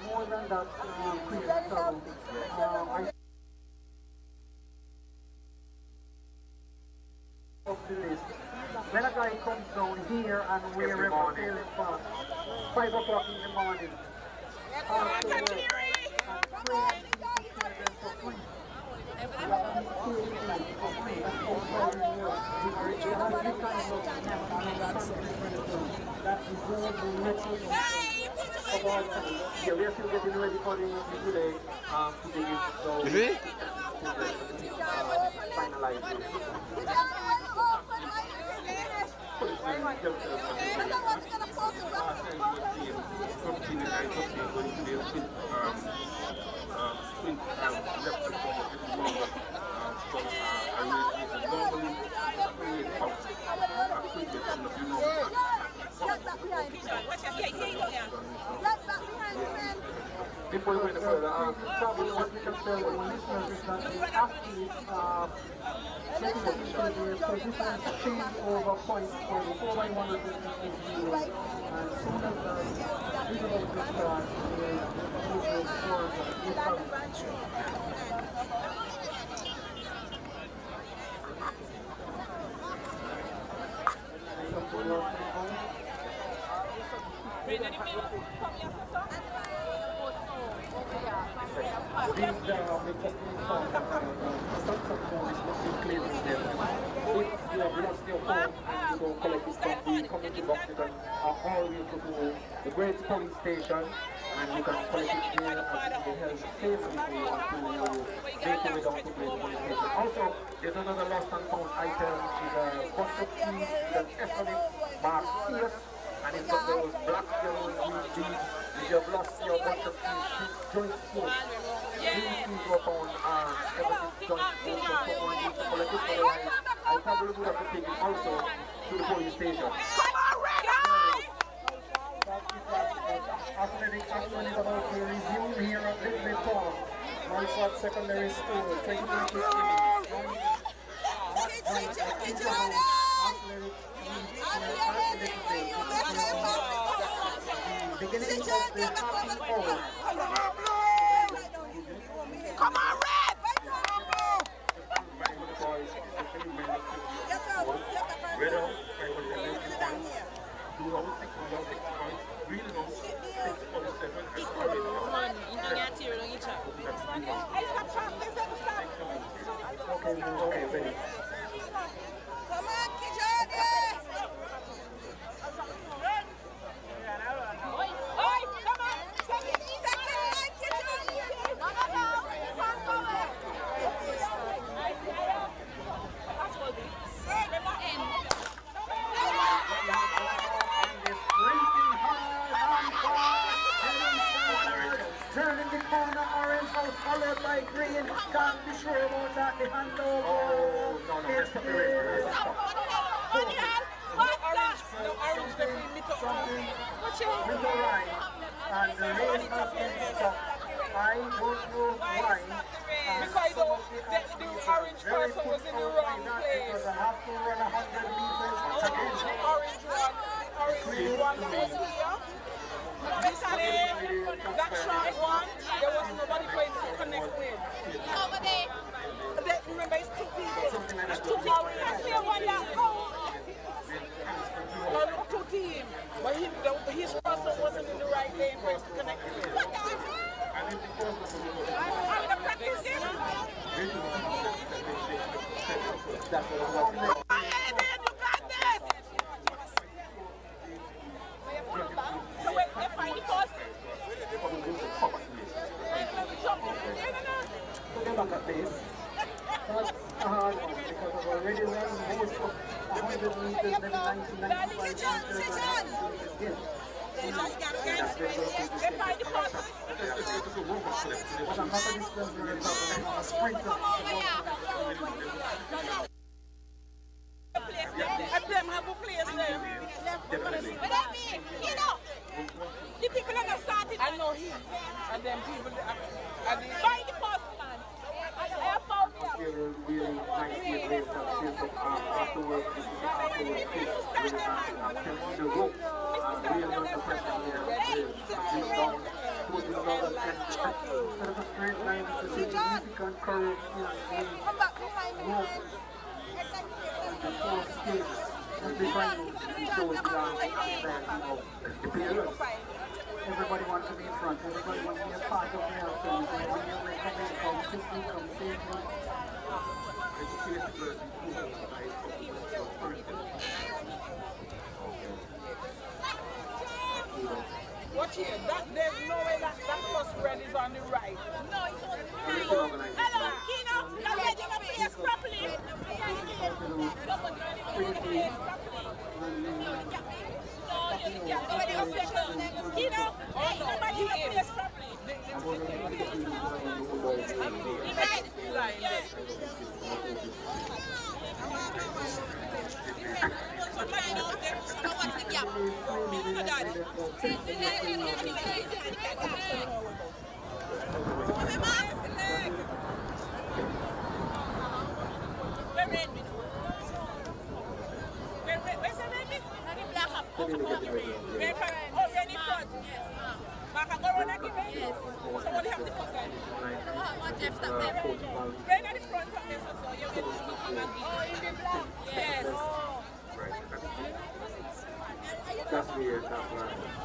More than that, cricket travel. Of the list. When a guy comes down here and we're failing fast, 5 o'clock in the morning, after work, and train for free. That is one of the natural of all time. Yeah, we are still getting ready for the interview today. So finalize it. Before we go further, probably what we can tell the listeners is that the athletes getting into the positions change over points for the 4x100 and soon as the visible to start, the scores the great police station, and you can collect it here and it will help safely for you until you make your way down to the police station. Also, there's another lost and found item, which is a bunch of keys with an ethnic marked CS, and it's got those black, yellow, and green beads. If you have lost your bunch of keys, joint sports. These keys were found ever since joint sports, so someone needs to collect it, otherwise I probably would have to take it also to the police station. Athletics action is about to resume here at Ridley Park, Montserrat Secondary School, 2015. Beginning of the happy hour. Come on, Red! Okay, ready. Come on, Kijani! Turning the corner, Orange House followed by Green. Can't be sure about that. The handover. Oh, no, it's the with the right, and the race has been stopped. I don't know why. Because the orange person was in the wrong place. Because I have to run 100 meters again. Orange one was here. Basically, that short one, there was nobody going to connect with. Over there. Remember, it's 2 people. It's 2 people. No, 2 teams. But his person wasn't in the right lane for us to connect with. What the heck? I'm going to practice this. That's what I'm going to do. So wait, they find the post. Look back at this. That's a hard one because I've already run most of 100 meters, maybe 90, 95 meters. They find the post. But I'm not a distance runner, I'm a sprinter. I play have a place.
afterwards, this is the afterwards pitch. I'm telling you the ropes. Really under pressure here. Big down, putting down and instead of a straight line, it's a significant curve here. Rope. And the four skates. Just behind those guys, the players. Everybody wants to be in front. Everybody wants to be a part of the outcome. When you come in, come quickly, come safely.
Watch here, there's no way that first red is on the right. No, it's on the right. Hello, Kino, you're ready to face properly. Kino, nobody will face properly.
That's weird, that's right.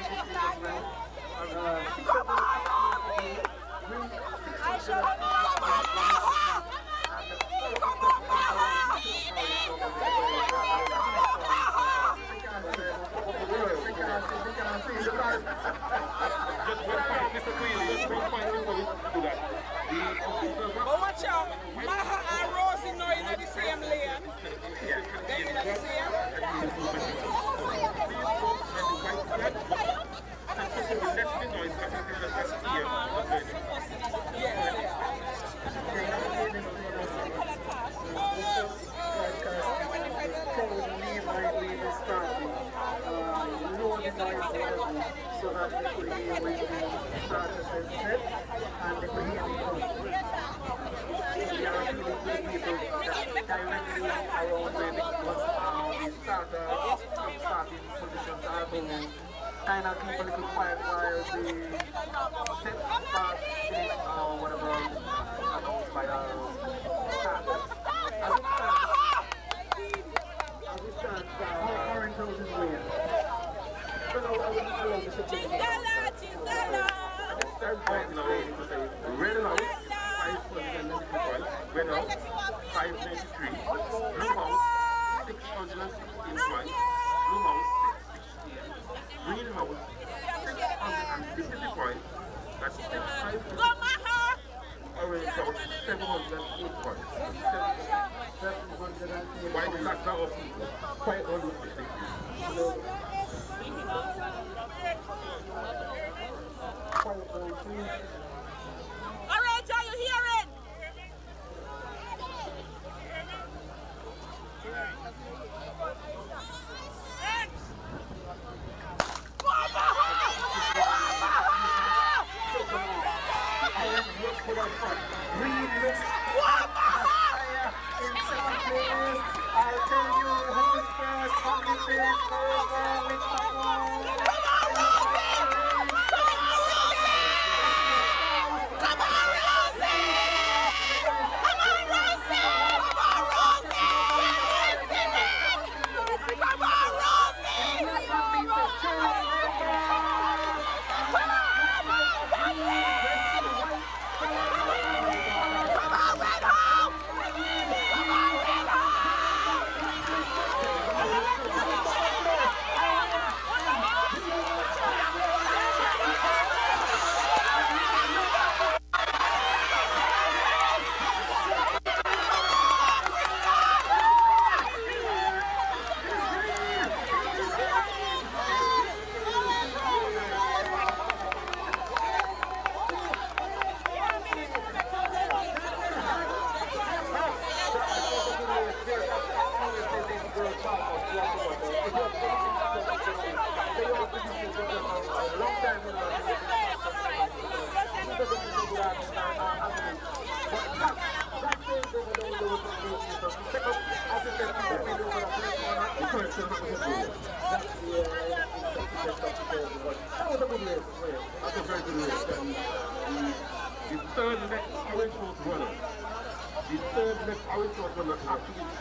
But watch out, Maha and Rosie know in the same lane. They in the same.
So that they could hear when the starters are set and they could hear the crowd. We are appealing to the people that directly around where the starting positions are going. Kind of keep a little quiet while the set starts or whatever announced by our starters. As it stands, Orange House is winning.
Red House, 593. Red House, 593. Blue House, 616 points. Blue House, 616. Green House, 650 points. That's 650. Orange House, 708 points. Why did that go up? Quite almost 60.
Alright, are you hearing?
I'll tell you who's first on the field with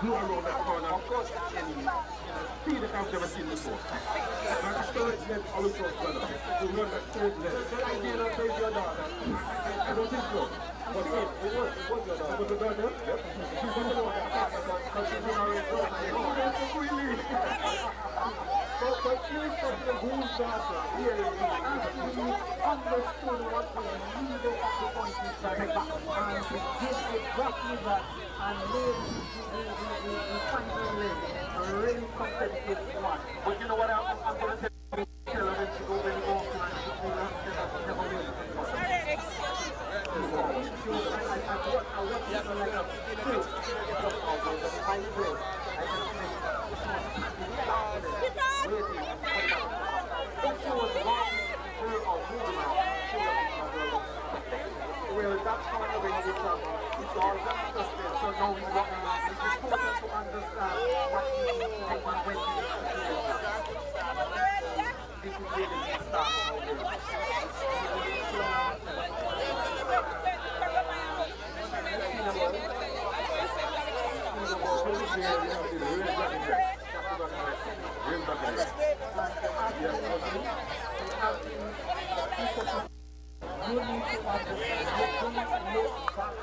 blew around that corner. Of course, speed that I've never seen before. That third left Orange House brother. To run that third left. I don't think so. But it was your daughter. It was the daughter? Yep. She was the one that passed us because she's in our road. But irrespective of whose daughter, really, understood what we needed at the point in time. And we did exactly that and made the final leg a really competitive one. But you know what I'm going to tell her when she goes in the off and she never win. Well, that's not the way you travel. It's all understood. So now we want to understand what we need to take and when we need to do. This is really the start of it.
You need to understand. You need to look back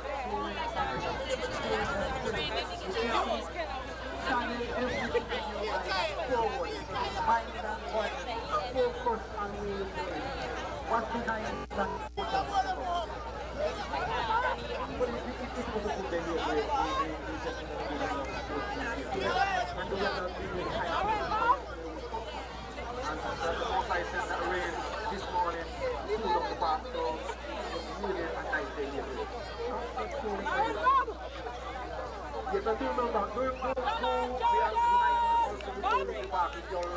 channel everything in your life forward, mind and body, focus on where you're going. What's behind that? But if you put the good then you're great. And we are not really high. And that's what I said that rain this morning, full of the bath, so it's really a nice day here. Yes, I do remember, go, we are reminding also the back if you're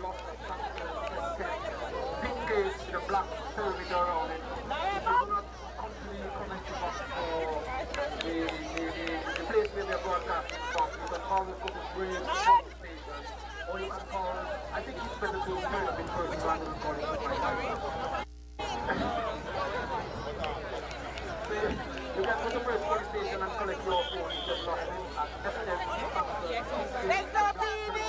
lost big case with a black perimeter around it. You do not continue commenting up for the place where they're broadcasting from. You can always go to Brave station, or you can call, I think it's better to turn up in person rather than calling to my life. You can go to first police station and collect your phone if you've lost it at SNF. Let's go, baby!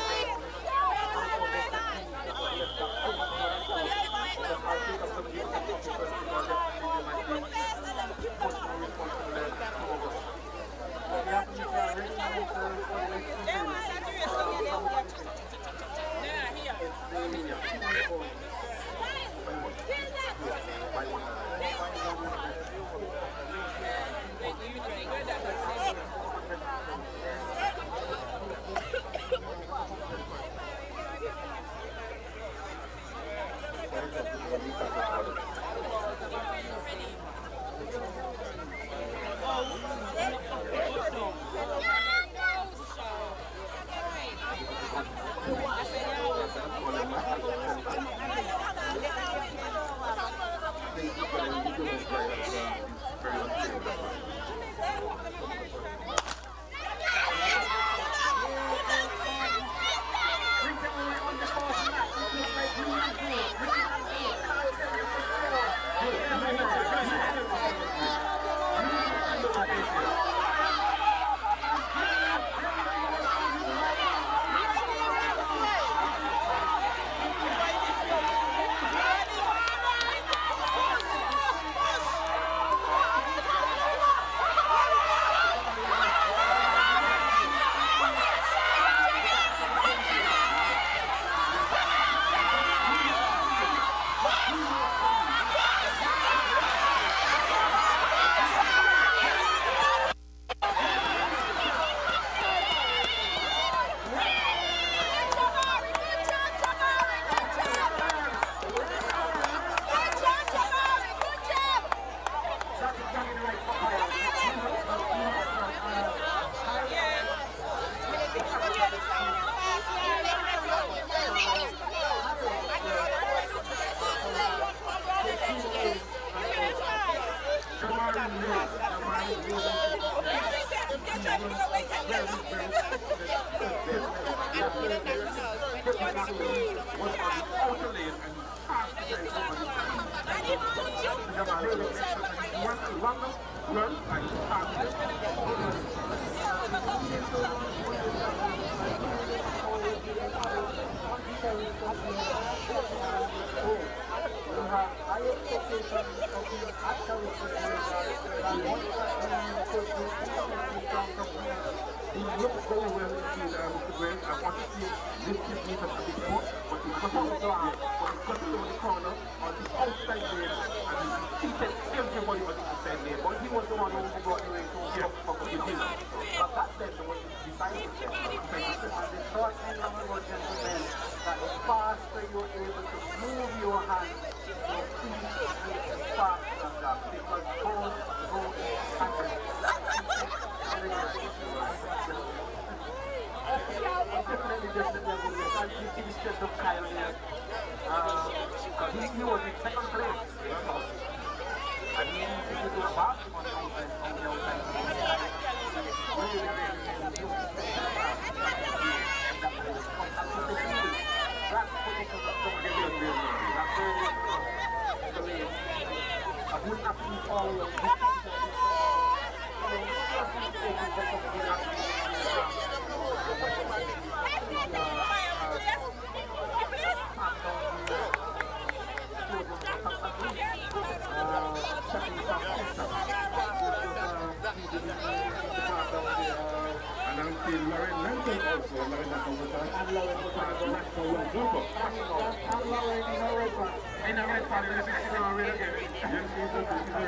In the red part, this is still red again. Yes, this is a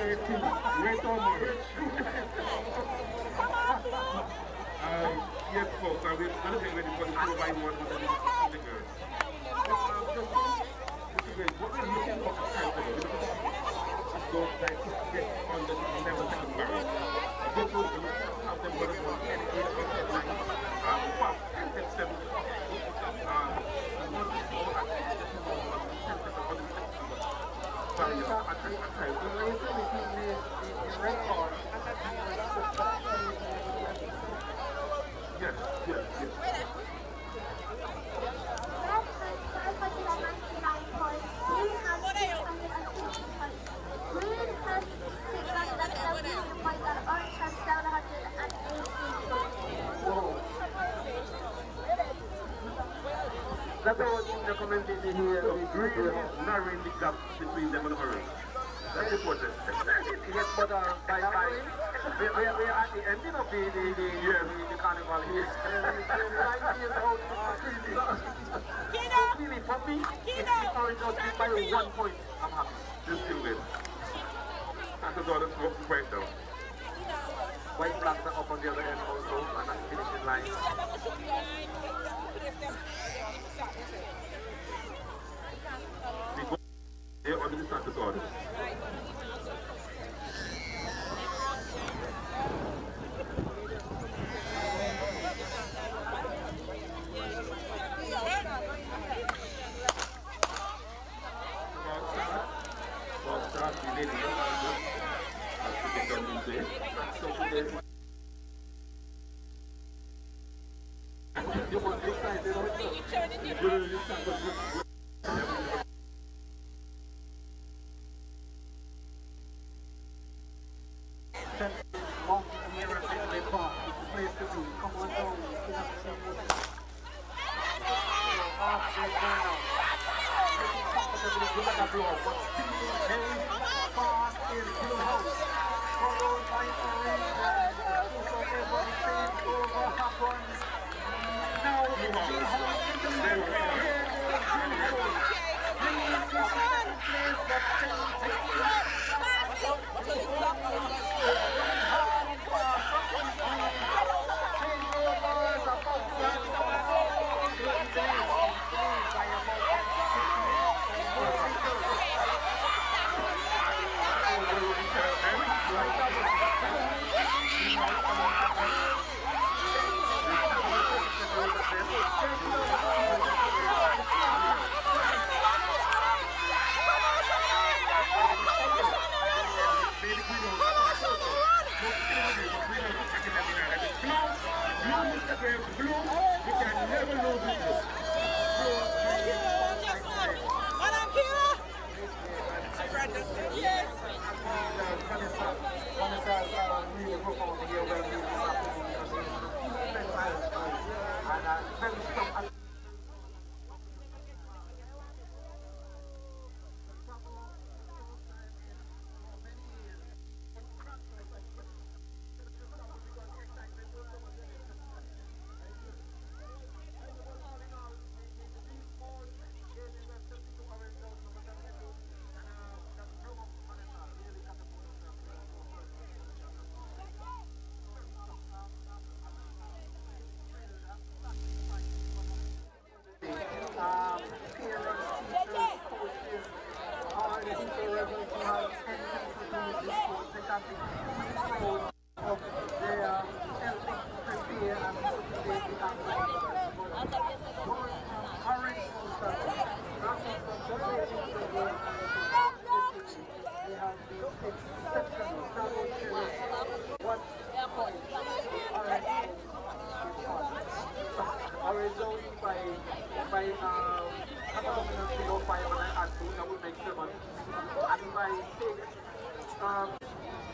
red team. Red almost. Yes, folks, I'm going to get ready for the 4x1 with the girls. What we're looking for is those guys to get on the 7-second barrel. This will have them going to go any 8 fast, 10 7. Yes, yes, yes.
That's how the commentator here.
The green narrowing the gap between them and the orange. That's important.
Yes, but by we are at the ending of the carnival here. Really, for me, if the orange was beat by 1 point, I'm happy.
Just still win. Because all the smoke is right down.
White flags are up on the other end also, and at the finishing line.
They're under the status order.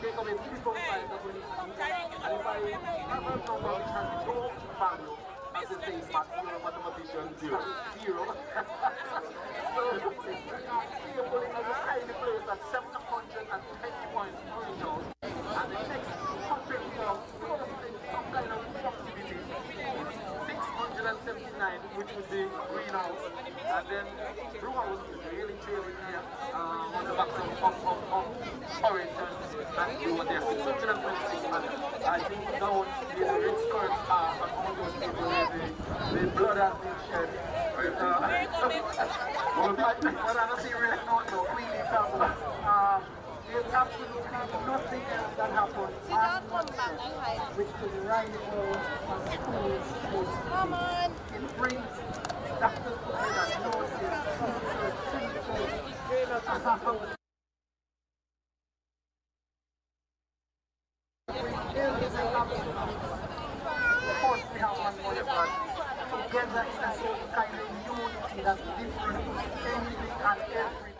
Take away people by the police, and by number which has no value, as they say, mathematicians, zero. So, we are putting as a highly placed at 720 points original, and the next country of some kind of proximity is 679, which would be greenhouse, and then blue house is really trail
Well, I don't see really no Queenie Pablo. There's absolutely nothing else that happens which could rival a school's sports. Come on! It brings doctors together, nurses, teachers, principals. Of course, we have one more, but together in a certain kind of unity that's different anything and everything.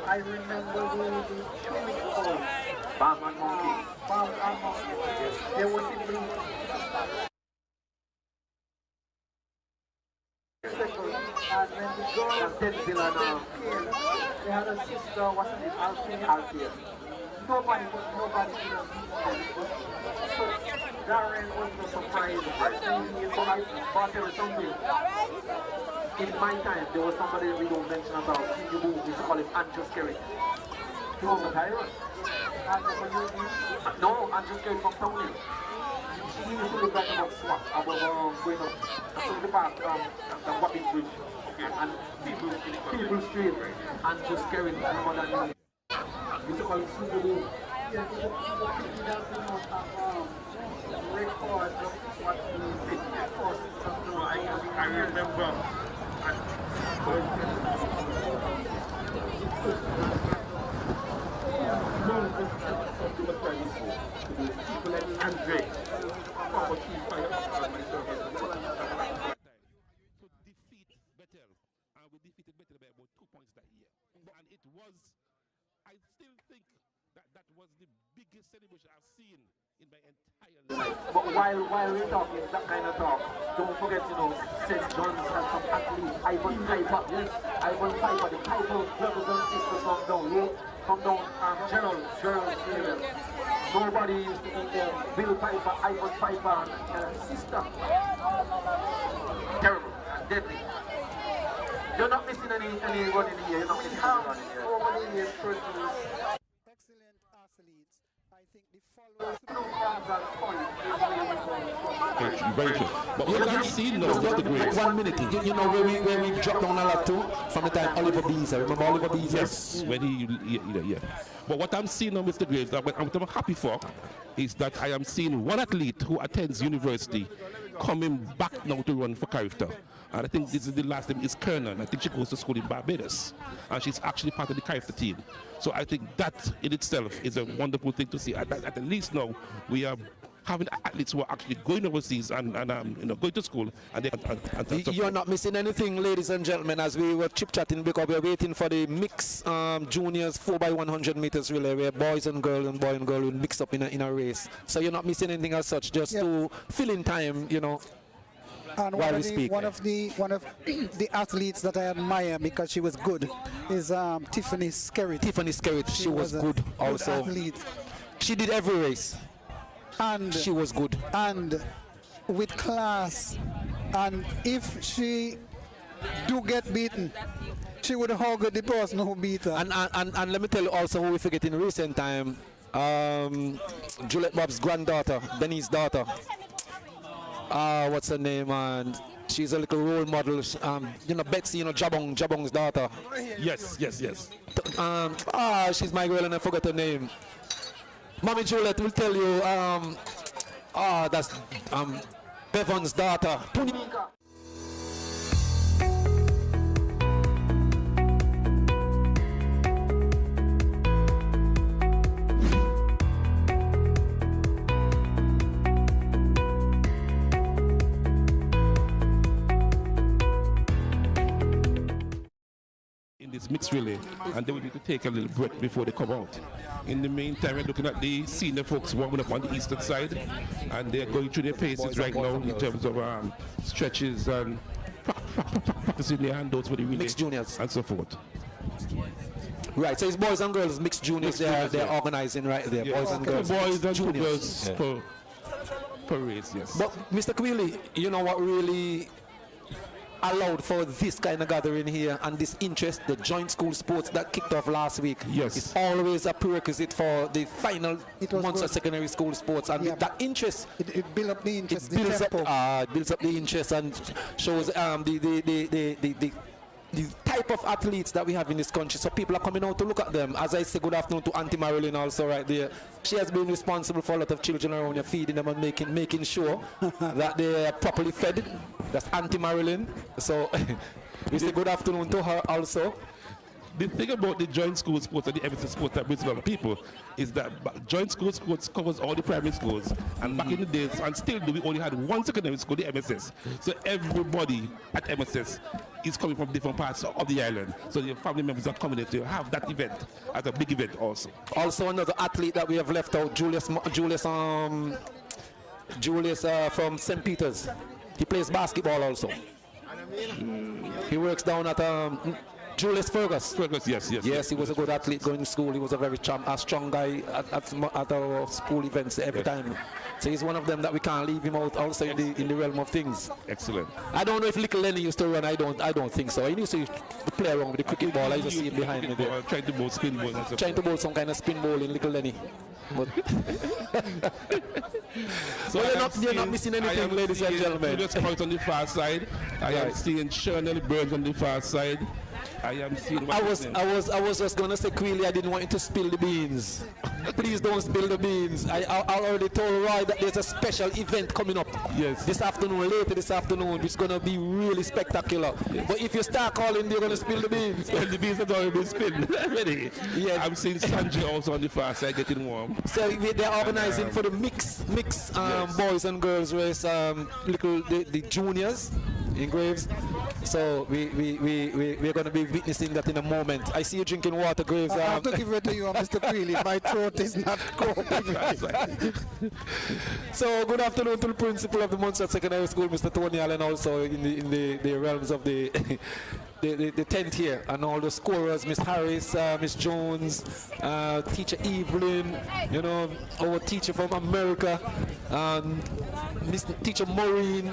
I remember the chewing toy. Bam and Monkey. Bam and Monkey. They were simply and when the girl came, they had a sister, what's her name? Althea. Nobody could have beaten her. So Darren was the surprise. But there was something. In my time, there was somebody we don't mention about. We used to call him Andrew Skerry. He was a tyrant. No, Andrew Skerry from Town Hill. He used to look like about SWAT, about going up to the park, the Wapping Bridge, and People Street, Andrew Skerry, remember that name? We used to call him Subaru. Yeah, people picking up the most records of what he did. Of course, I remember.
We defeated Bethel by about 2 points that year. And it was, I still think that was the biggest celebration I've seen in my entire life.
But while we're talking that kind of talk, don't forget, St. John's has some athletes. Ivan Piper, yes. Ivan Piper, the Piper brothers and sisters from down Gerald area. Nobody used to eat them. Bill Piper, Ivan Piper, and his sister. Terrible, deadly. You're not missing any run in the year. You're not missing any run in the year. Over the years,
excellent athletes. I think the followers.
Very true. But what I've seen now, Mr. Grace.
1 minute. You know where we dropped down a lot too? From the time Oliver Bees. I remember Oliver Bees?
Yes, when yeah. But what I'm seeing now, Mr. Grace, that what I'm happy for is that I am seeing one athlete who attends university coming back now to run for character. And I think this is the last name is Kernan. I think she goes to school in Barbados. And she's actually part of the character team. So I think that in itself is a wonderful thing to see. At least now we are having athletes who are actually going overseas and going to school. And
you're not missing anything, ladies and gentlemen, as we were chit-chatting because we're waiting for the mixed juniors 4x100 meters relay where boy and girl will mix up in a race. So you're not missing anything as such, just to fill in time,
And
while we speak.
One of the athletes that I admire because she was good is Tiffany Skerritt.
Tiffany Skerritt, she was good also.
Athlete.
She did every race.
And
she was good.
And with class. And if she do get beaten, she would hug the person who beat her.
And let me tell you also who we forget in recent time. Juliet Bob's granddaughter, Denise's daughter. What's her name? And she's a little role model. Betsy, Jabong's daughter.
Yes.
She's my girl and I forgot her name. Mommy Juliet will tell you. That's Bevan's daughter.
this mixed relay, and they will need to take a little break before they come out. In the meantime, we're looking at the senior folks warming up on the eastern side, and they're going through their paces right now in terms of stretches and practicing their handles for the relay
mixed juniors
and so forth.
Right, so it's boys and girls, mixed juniors, they're organizing right there.
Yes.
Boys and girls.
Boys and
juniors.
girls per race, yes.
But Mr. Quealy, you know what really allowed for this kind of gathering here and this interest, the joint school sports that kicked off last week.
Yes.
It's always a prerequisite for the final Montserrat secondary school sports, and with that interest,
it builds up the interest.
It builds up the interest and shows the type of athletes that we have in this country. So people are coming out to look at them. As I say, good afternoon to Auntie Marilyn also right there. She has been responsible for a lot of children around here, feeding them and making sure that they are properly fed. That's Auntie Marilyn. So we say good afternoon to her also.
The thing about the joint school sports and the MSS sports that brings a lot of people is that joint school sports covers all the primary schools, and back in the days, and still we only had one secondary school, the MSS. So everybody at MSS is coming from different parts of the island. So your family members are coming in to have that event as a big event also.
Also another athlete that we have left out, Julius from St. Peter's. He plays basketball also. He works down at Julius Fergus.
Yes,
he was a good athlete going to school. He was a very strong guy at our school events every time. So he's one of them that we can't leave him out also in the realm of things.
Excellent.
I don't know if Little Lenny used to run. I don't think so. He used to play around with the cricket ball. I just see him behind me there.
Trying to bowl spin ball.
Trying to bowl some kind of spin ball in Little Lenny. But so you're not missing anything, ladies and gentlemen.
Just point on the far side. I am seeing Shernell Burns on the far side. I am seeing.
I was just gonna say, Quealy, I didn't want you to spill the beans. Please don't spill the beans. I already told Roy that there's a special event coming up.
Yes.
Later this afternoon, it's gonna be really spectacular. Yes. But if you start calling, you're gonna spill the beans.
Well, the beans have already been spilled. Ready?
Yeah.
I'm seeing Sanjay also on the far side getting warm.
So they're organizing for the mix boys and girls race, the juniors in Graves. So we're going to be witnessing that in a moment. I see you drinking water, Graves.
I have to give it to you, Mr. Quealy. My throat is not coping.
So good afternoon to the principal of the Montserrat Secondary School, Mr. Tony Allen, also in the realms of the the tent here, and all the scorers, Miss Harris, Miss Jones, teacher Evelyn, our teacher from America, Miss teacher Maureen.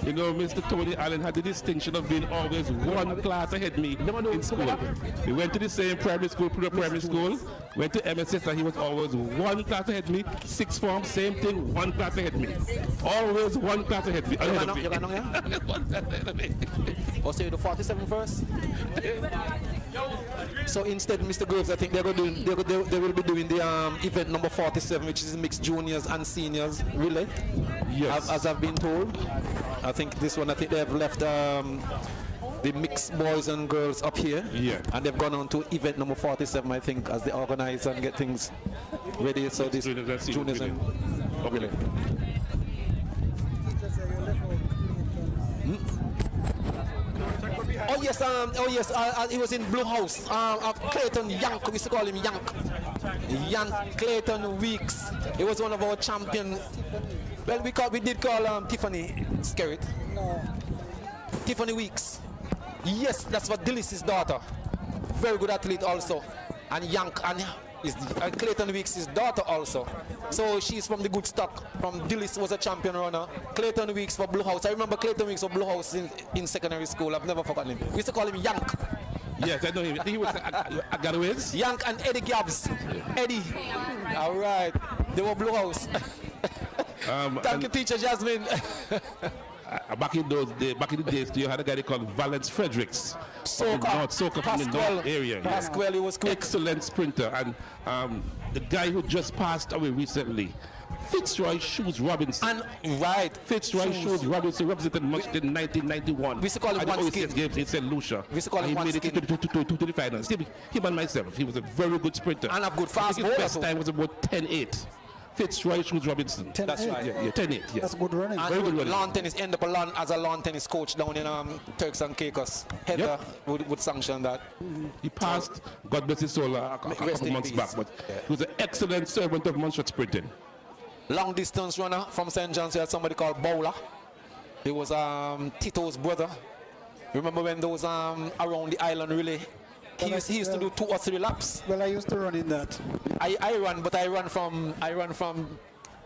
Mr. Tony Allen had the distinction of being always one class ahead of me in school. We went to the same primary school, primary school, went to MSS, and he was always one class ahead of me. Sixth form, same thing, one class ahead of me. Always one class ahead of me.
Oh, so you're the 47 first? So instead, Mr. Graves, I think they will be doing the event number 47, which is mixed juniors and seniors relay.
Yes.
As I've been told. I think this one, they have left the mixed boys and girls up here.
Yeah.
And they've gone on to event number 47, I think, as they organize and get things ready. So this juniors and relay. Oh yes, he was in Blue House. Clayton Yank, we used to call him Yank Clayton Weeks. He was one of our champions. Well, we did call Tiffany Skerritt.
No.
Tiffany Weeks. Yes, that's what Dillis' daughter. Very good athlete also. And Yank, and Clayton Weeks' his daughter also. So she's from the good stock. From Dillis was a champion runner. Clayton Weeks for Blue House. I remember Clayton Weeks for Blue House in secondary school. I've never forgotten him. We used to call him Yank.
Yes, I know him. He was at Galloway's.
Yank and Eddie Gabbs. Eddie. All right. They were Blue House. Thank you, teacher Jasmine.
Back in the days, you had a guy called Valence Fredericks. Soka from the North area.
Pasquale, he was quick.
Excellent sprinter. And the guy who just passed away recently, Fitzroy Shoes Robinson. Fitzroy Shoes Robinson represented Montserrat in 1991.
We used to call him one skin.
Games in St. Lucia.
We used to call him one skin.
He made it to the finals. Him and myself. He was a very good sprinter.
And a good fast bowler.
His best time was about 10-8. Fitzroy Shoes Robinson.
That's right.
Yeah, 10-8. Yeah.
That's good running.
And
Very good running.
lawn tennis, end up as a lawn tennis coach down in Turks and Caicos. Heather would sanction that.
He passed, God bless his soul, a couple months back, but he was an excellent servant of Montserrat sprinting.
Long distance runner from St. John's, we had somebody called Bowler. He was Tito's brother. Remember when those around the island really? He used to do 2 or 3 laps.
Well, I used to run in that.
I run from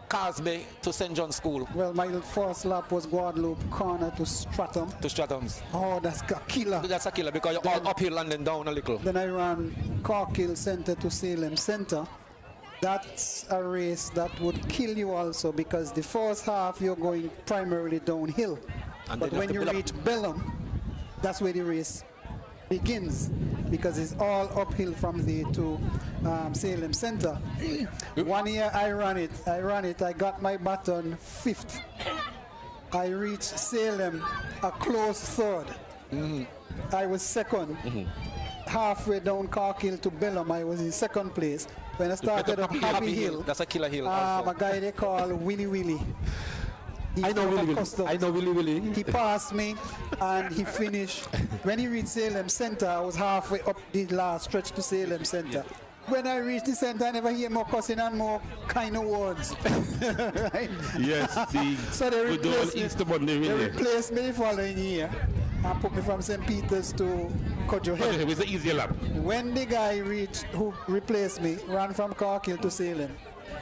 Carsby to St. John's School.
Well, my first lap was Guadalupe corner to Stratham.
To Stratham's.
Oh, that's a killer.
That's a killer because you're all uphill and then down a little.
Then I ran Corkhill Center to Salem Center. That's a race that would kill you also because the first half you're going primarily downhill.
And
but when you reach Bellum, that's where the race begins because it's all uphill from there to Salem Center. One year I ran it. I got my baton 5th. I reached Salem a close 3rd. I was 2nd. Halfway down Corkhill to Bellum, I was in 2nd place. When I started up Happy Hill,
that's a killer hill.
A guy they call Willy Willy.
I know Willy Willy.
He passed me and he finished. When he reached Salem Center, I was halfway up the last stretch to Salem Center. When I reached the center, I never hear more cussing and more kind of words. Right?
Yes,
so they replaced me the following year and put me from St. Peter's to Cudjoe Head.
It was an easier lap.
When the guy who replaced me, ran from Corkhill to Salem,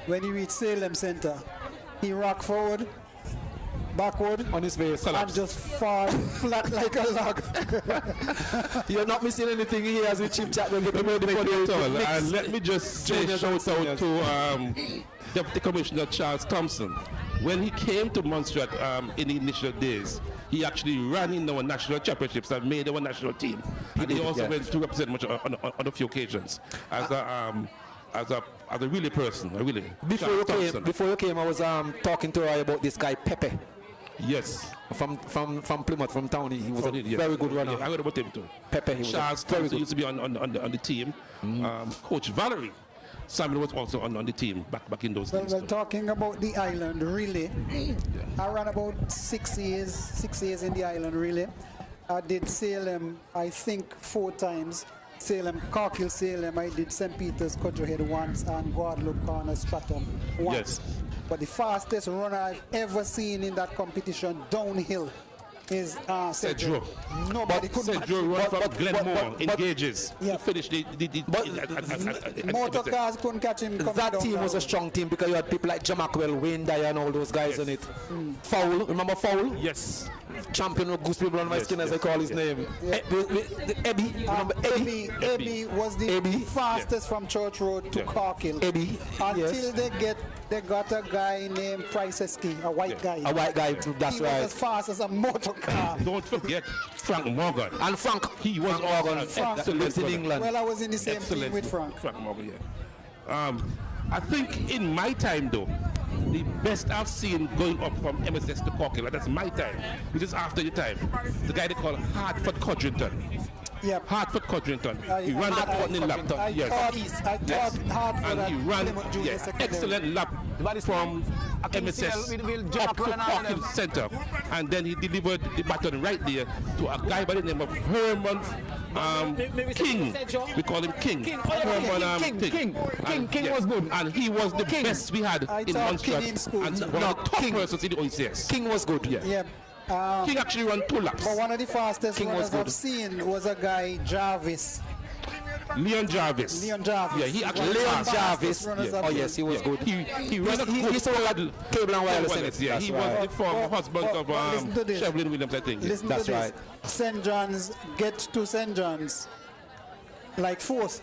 when he reached Salem Center, he rocked forward, backward
on his face
and just fall flat like a log.
You're not missing anything here as we chip chat when we
and let me just say shout out to Deputy Commissioner Charles Thompson. When he came to Montserrat in the initial days, he actually ran in our national championships and made our national team. And he also went to represent Montserrat on a few occasions as a really person, really.
Before you came, I was talking to her about this guy Pepe.
Yes.
From Plymouth, from town. He was a very good runner.
I heard about him too.
Pepe, he was
Charles
very good.
used to be on the team. Coach Valerie Samuel was also on the team back in those days.
Well, talking about the island, really, I ran about 6 years in the island, really. I did Salem, I think 4 times. Salem, Corkhill, Salem. I did St. Peter's, Cudjoe Head once, and Guadalupe Corner, Stratham once.
Yes.
But the fastest runner I've ever seen in that competition downhill is Cedro. Nobody could
run from Glenmore in gauges.
Yeah.
Finish the
motor cars couldn't catch him.
That team was a strong team because you had people like Jamakwell, Wayne Dyer, and all those guys in it. Fowl, remember Fowl?
Yes.
Champion of Goose People on my skin, as I call his name. Ebby, remember
Ebby was the fastest from Church Road to Corkhill.
Ebby,
until they got a guy named Priceski, a white guy.
A white guy, that's
he
right.
Was as fast as a motor car.
Don't forget Frank Morgan.
And Frank,
he was
Morgan. Frank lives in England.
Well, I was in the same team with Frank.
Frank Morgan, yeah. I think in my time though, the best I've seen going up from MSS to Corkhill, that's my time, which is after your time, the guy they call Hartford Codrington.
Yep.
Hartford Codrington. He ran that opening lap.
I thought Hartford
and he ran excellent lap from MSS up to Corkhill Center. And then he delivered the baton right there to a guy by the name of Herman King. We call him King.
King was good.
And he was the best we had in Montserrat. And one of the top persons in the OECS.
King was good.
Yeah.
King actually ran 2 laps.
But one of the fastest runners I've seen was a guy, Jarvis.
Leon Jarvis.
Yeah,
he actually
Leon Jarvis.
Yeah.
Oh yes, he was good.
He ran a good.
He saw that cable and wireless in it.
Yeah, he was the former husband of Shevlin Williams, I think.
Listen to this. St. John's get to St. John's like 4th.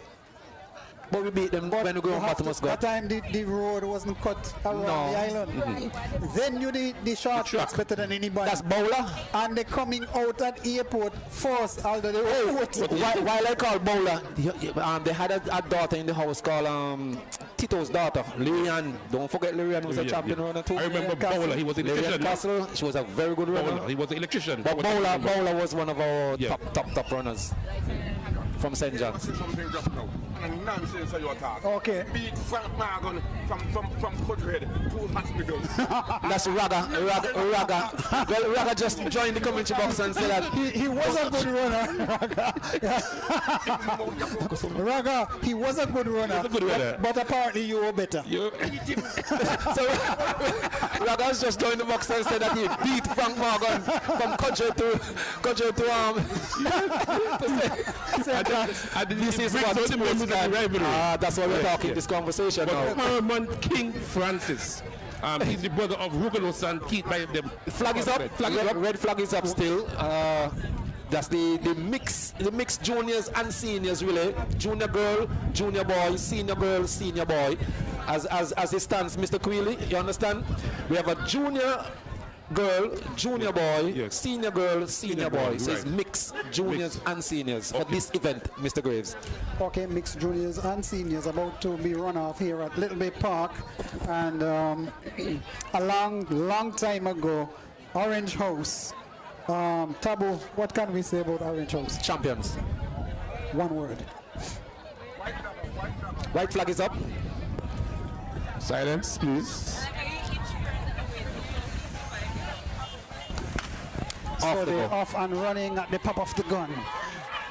But we beat them when we go on Bottomless God.
That time the road wasn't cut around the island. Then you the shortcuts better than anybody.
That's Bowler.
And they're coming out at airport first, although they
while I call Bowler, they had a daughter in the house called Tito's daughter, Lirian. Don't forget Lirian was a champion runner too.
I remember Bowler, he was an electrician.
Castle, she was a very good runner.
Bowler, he was an electrician.
But Bowler was one of our top runners from St. John's.
kind of nonsense are you talking?
Okay.
Beat Frank Morgan from Codred to hospital.
That's Raga. Well, Raga just joined the commentary box and said that
he was a good runner. Raga, he was a good runner. But apparently you were better.
So Raga's just joined the box and said that he beat Frank Morgan from Codred to this is what that's why we're talking this conversation now.
Paramount King Francis. He's the brother of Rugelos and Keith by them.
Flag is up. Red flag is up still. That's the mixed juniors and seniors really. Junior girl, junior boy, senior girl, senior boy. As it stands, Mr. Quealy, you understand? We have a junior girl, junior boy, senior girl, senior boy. So it's mixed juniors and seniors for this event, Mr. Graves.
Okay, mixed juniors and seniors about to be run off here at Little Bay Park. And a long time ago, Orange House. Tabu, what can we say about Orange House?
Champions.
One word.
White flag is up.
Silence, please.
So they're off and running at the pop of the gun.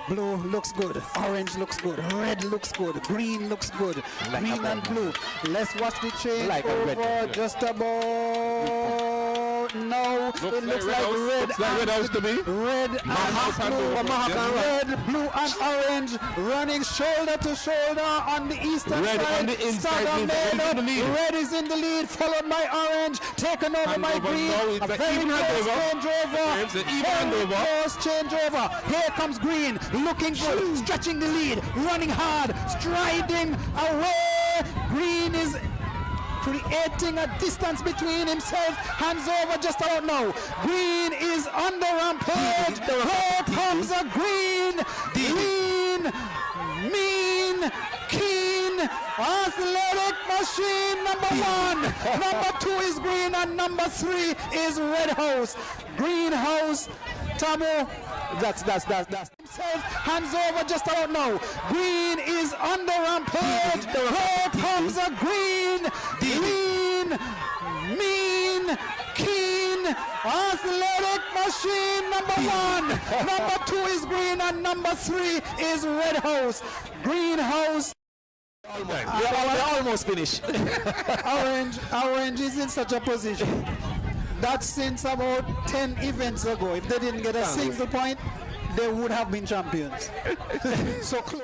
Blue looks good, orange looks good, red looks good, green looks good, like green and blue. Let's watch the change over just about now. It looks like red.
Red House to me.
Red and blue and orange running shoulder to shoulder on the eastern
red
side.
On the inside
Red is in the lead, followed by orange, taken over by green. A very close changeover. Here comes green, looking good, stretching the lead, running hard, striding away. Green is creating a distance between himself, hands over just about now. Green is on the rampage. Here comes a green, lean, mean, keen, athletic machine. Number 1, number 2 is green, and number 3 is red house. Greenhouse, Tamu. That's himself, hands over just about now. Green is on the rampage. Here comes a green, lean, mean, keen, athletic machine. Number 1, number 2 is green, and number 3 is red house. Greenhouse.
We're almost finished.
Orange is in such a position that since about 10 events ago, if they didn't get a single point, they would have been champions. So close.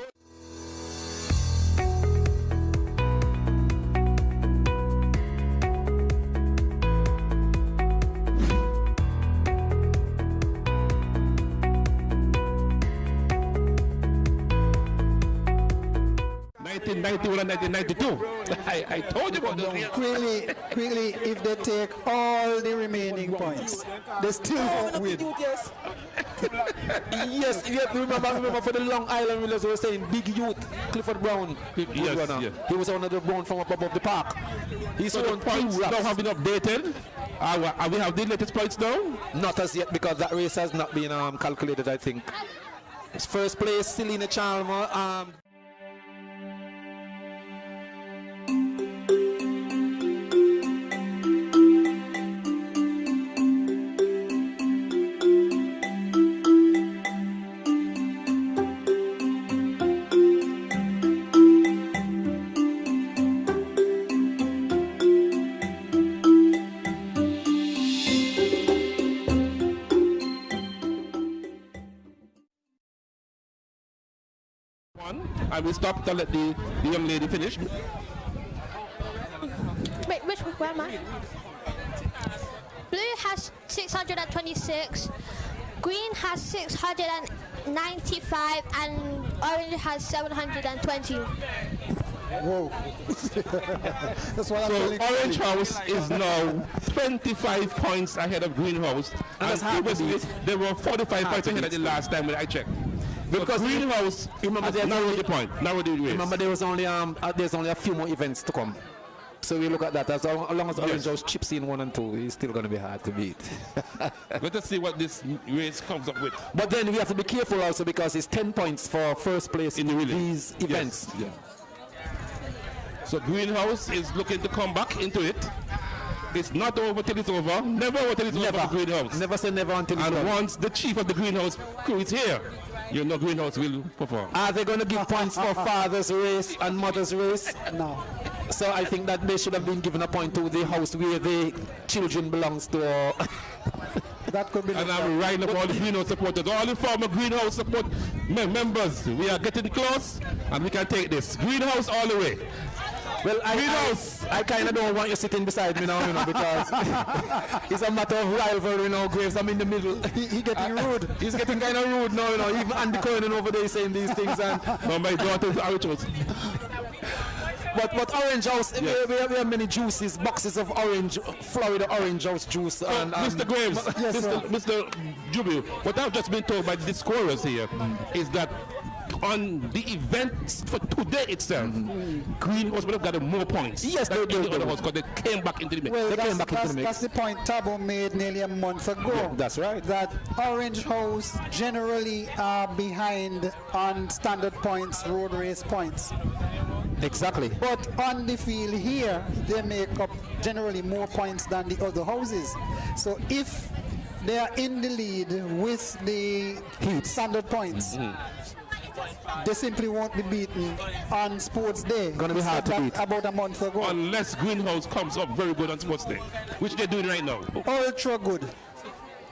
In 1991 and 1992. I told you about those.
Quickly, if they take all the remaining points, they still won't win.
Yes, remember for the Long Island Millers, we were saying big youth, Clifford Brown. Yes. He was one of the born from up above the park. He's
so the points now have been updated. We have the latest points now?
Not as yet, because that race has not been calculated, I think. It's first place, Selena Chalmer.
I will stop to let the young lady finish.
Wait, where am I? Blue has 626, green has 695, and orange has 720.
Whoa. That's what
so Orange House is now 25 points ahead of Greenhouse. And they were 45 points ahead of the last time when I checked. Because Greenhouse, remember, narrow the point. Narrow the race.
Remember, there was only there's only a few more events to come. So we look at that. As long as Orange House chips in 1 and 2, he's still going to be hard to beat.
Let us see what this race comes up with.
But then we have to be careful also because it's 10 points for first place in these events.
Yes. So Greenhouse is looking to come back into it. It's not over till it's over. Never over till it's over for Greenhouse.
Never say never until it's over.
And once the chief of the Greenhouse crew is here, you know Greenhouse will perform.
Are they going to give points for father's race and mother's race?
No.
So I think that they should have been given a point to the house where the children belongs to.
That could be.
And I'm riding up all the Greenhouse supporters, all the former Greenhouse support members. We are getting close, and we can take this. Greenhouse all the way.
Well, I kind of don't want you sitting beside me now, because it's a matter of rivalry, Graves. I'm in the middle.
He getting rude.
He's getting kind of rude now, Even Andy Cohen over there saying these things. And
no, my daughter's Orange House.
But Orange House, we have many juices, boxes of Florida Orange House juice. And
Mr. Graves,
yes,
Mr. Jubil, what I've just been told by the scorers here is that on the events for today itself, Greenhouse would have got more points.
Yes,
they did. Because they came back into the mix.
Well,
they
that's,
came back into the mix.
That's the point Tabo made nearly a month ago.
Yeah, that's right.
That Orange House generally are behind on standard points, road race points.
Exactly.
But on the field here, they make up generally more points than the other houses. So if they are in the lead with the standard points, they simply won't be beaten on sports day.
Gonna be hard to beat.
About a month ago.
Unless Greenhouse comes up very good on sports day, which they're doing right now.
Ultra good.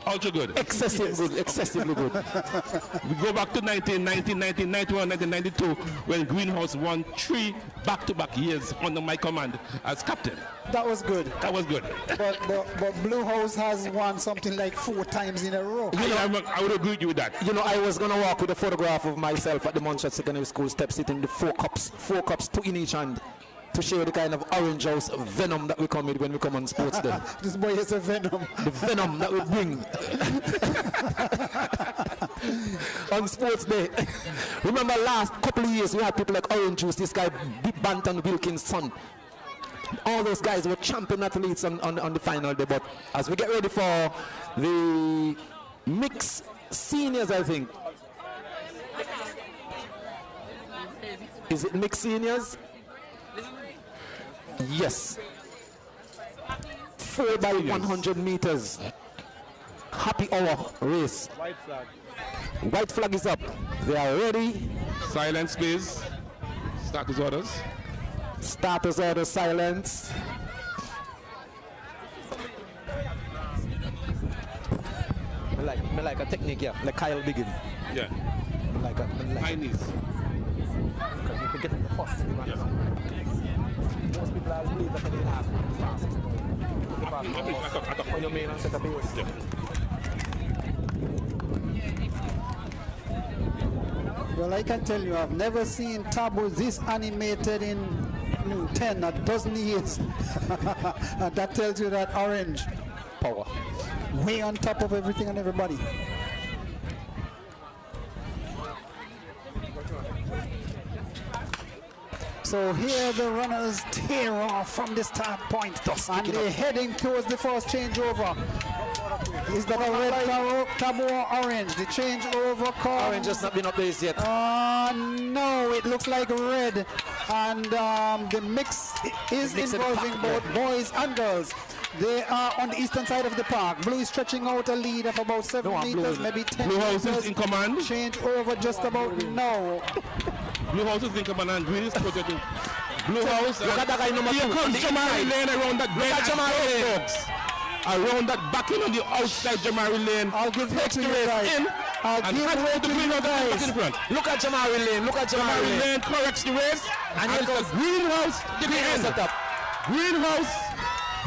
Ultra good.
Excessively good.
We go back to 1990, 1991, 1992, when Greenhouse won 3 back-to-back years under my command as captain.
That was good.
That was good.
But Blue House has won something like 4 times in a row.
I would agree with you with that.
I was going to walk with a photograph of myself at the Montserrat Secondary School steps, sitting the 4 cups, 2 in each hand, to show the kind of Orange House venom that we come with when we come on sports day.
This boy is a venom.
The venom that we bring on sports day. Remember last couple of years we had people like Orange Juice, this guy Banton Wilkins' son. All those guys were champion athletes on the final day. But as we get ready for the mixed seniors, I think. Is it mixed seniors? Yes. 4 by 100 meters. Happy hour race.
White flag.
White flag is up. They are ready.
Silence, please. Starters orders.
Starters orders, silence. Me like a technique, yeah. Like Kyle Biggin.
Yeah.
Like
high knees.
Because you can get in the first.
Yeah.
Most people are believe that they last fast. On your main and set up base.
Yeah.
Well, I can tell you, I've never seen Tabo this animated in 10, a dozen years. And that tells you that Orange
power.
Way on top of everything and everybody. So here the runners tear off from the start point, and they're heading towards the first changeover. Is that a red Tabo or orange? The changeover comes.
Orange has not been up there yet.
No, it looks like red. And the mix is involving both boys and girls. They are on the eastern side of the park. Blue is stretching out a lead of about 7 meters, maybe 10
Blue
meters.
House is in command.
Change over just about now.
Blue House is in command and Green is protecting. Blue House.
Look at that guy number 2.
Here comes Jamari Lane around that red folks. Around that back in on the outside Jamari Lane.
I'll give it to you guys.
In.
I'll give it to you guys.
Look at Jamari Lane. Look at Jamari
Lane corrects the race.
And here comes
Greenhouse. Greenhouse.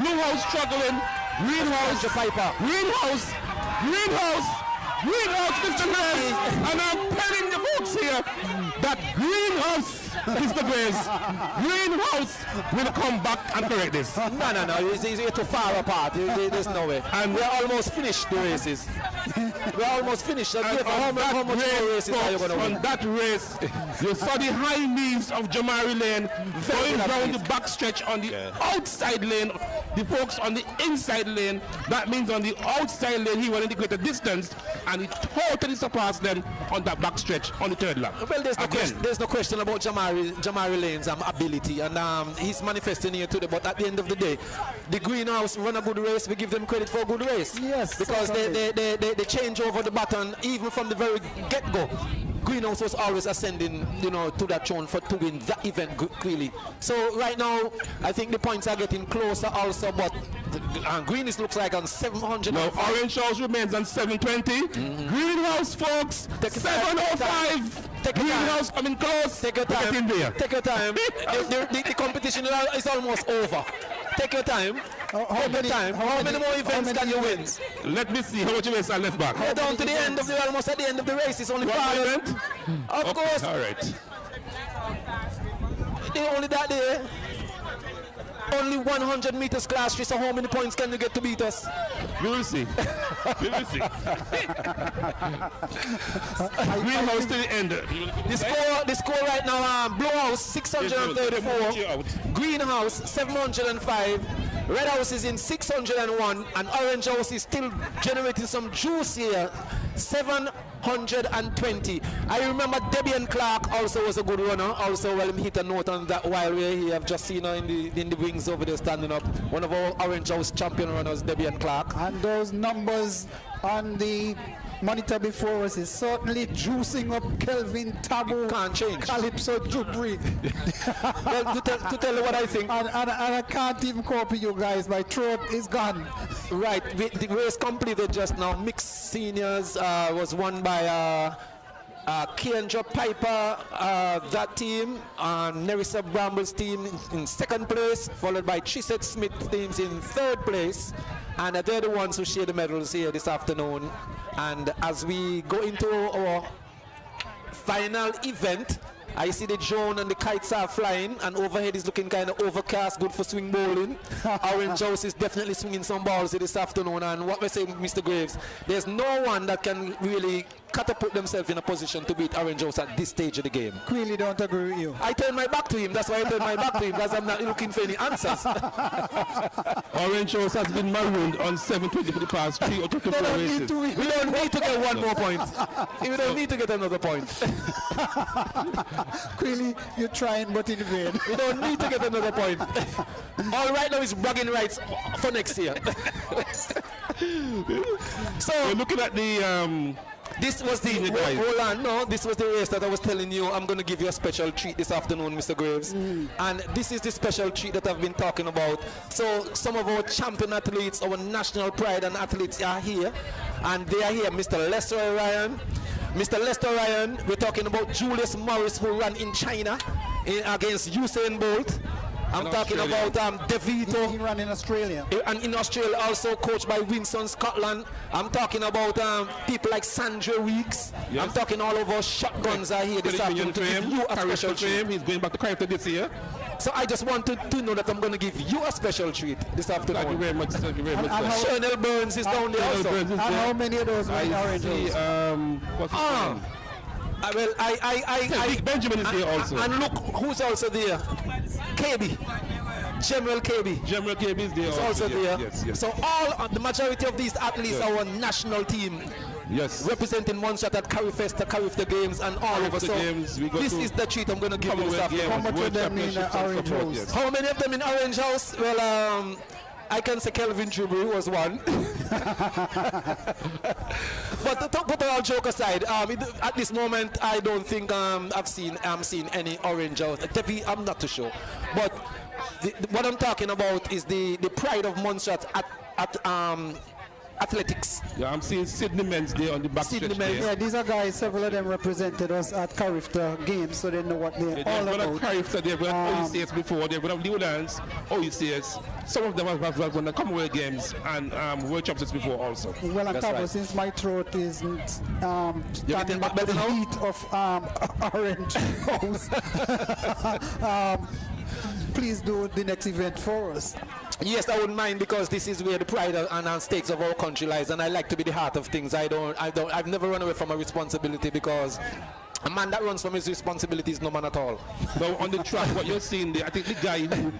Blue House struggling. Greenhouse.
The Piper.
Greenhouse. Mr. Ness. And I'm telling the folks here that Greenhouse Mr. Graves, Greenhouse will come back and correct this.
No. You're too far apart. There's no way. And we're almost finished the races. We're almost finished. So how much more races are you going to win?
On that race, you saw the high knees of Jamari Lane going down the back stretch on the outside lane. The folks on the inside lane. That means on the outside lane, he went in the greater distance, and he totally surpassed them on that back stretch on the third lap.
Well, there's no question about Jamari Lane's ability, and he's manifesting here today. But at the end of the day, the Greenhouse run a good race. We give them credit for a good race.
Yes,
because they change over the baton even from the very get-go. Greenhouse was always ascending, to that throne to win that event, really. So right now, I think the points are getting closer also, but Greenhouse looks like on 700.
No, Orange House remains on 720. Greenhouse, folks, 705. Greenhouse coming close.
Take your time.
Get in there.
Take your time. the competition is almost over. Take your time. How many more events can you win?
Let me see how much events are left back.
We're down to the end of almost at the end of the race. It's only 5 events. Of course.
All right.
Only that day. Only 100 meters class 3, so how many points can you get to beat us?
We will see. We will see. Greenhouse to the end.
The score right now, Blue House 634, Greenhouse 705, Red House is in 601, and Orange House is still generating some juice here, 720. I remember Debian Clark also was a good runner. Also, well, hit a note on that while we're here. I've just seen her in the wings over there standing up. One of our Orange House champion runners, Debian Clark.
And those numbers on the monitor before us is certainly juicing up Kelvin Tabu.
Can't change.
Calypso Jubri.
Well, to tell you what I think.
And I can't even copy you guys. My throat is gone.
Right. The race completed just now. Mixed seniors was won by Kendra Piper, that team, Nerissa Bramble's team in second place, followed by Chisette Smith teams in third place. And they're the ones who share the medals here this afternoon. And as we go into our final event, I see the drone and the kites are flying, and overhead is looking kind of overcast, good for swing bowling. Orange House is definitely swinging some balls here this afternoon, and what we're saying, Mr. Graves, there's no one that can really catapult themselves in a position to beat Orange House at this stage of the game.
Clearly don't agree with you.
I turned my back to him, that's why I turned my back to him, because I'm not looking for any answers.
Orange House has been marooned on 720 for the past 3 or 4 races.
We don't need to get one more point. We don't need to get another point.
Clearly, you're trying, but in vain.
We don't need to get another point. All right now is bragging rights for next year. So
we're looking at the.
This was the hold on, no. This was the race that I was telling you. I'm going to give you a special treat this afternoon, Mr. Graves. And this is the special treat that I've been talking about. So some of our champion athletes, our national pride and athletes are here, and they are here. Mr. Lester Ryan. Mr. Lester Ryan, we're talking about Julius Morris, who ran in China against Usain Bolt. I'm talking about DeVito.
He ran in Australia.
And in Australia also coached by Winston Scotland. I'm talking about people like Sandra Weeks. Yes. I'm talking all of our shotguns are here this afternoon to give you a special treat.
He's going back to Carter this year.
So I just wanted to know that I'm going to give you a special treat this afternoon.
Thank you very much. Thank you very much.
And Chanel Burns is down there also.
And how many of those were in Orange House?
What's his name?
Big
Benjamin is here also.
And look who's also there. KB. General KB.
General KB is there.
He's also there.
Yes.
So the majority of these athletes are our national team.
Yes.
Representing Montserrat at Carry Fest, Carry the Games, and all over. So this is the treat I'm going to give you this afternoon.
How much of them in Orange House?
Yes. How many of them in Orange House? Well, I can say Kelvin Jubri was one. But to put all joke aside, at this moment, I don't think I'm seeing any Orange House. I'm not too sure. But what I'm talking about is the pride of Montserrat at athletics.
Yeah, I'm seeing Sydney Men's there on the back stretch there.
Yeah, these are guys, several of them represented us at Carifta Games, so they know what they're all
They've
about.
got Carifta, they've got OECS before, they've got Newlands, OECS. Some of them have won the Commonwealth Games and World Championships before also.
Well, and Tabo, since my throat isn't standing up to the heat of Orange House, please do the next event for us.
Yes, I wouldn't mind, because this is where the pride and stakes of our country lies, and I like to be the heart of things. I've never run away from a responsibility, because a man that runs from his responsibility is no man at all.
Now on the track, what you're seeing there, I think the guy who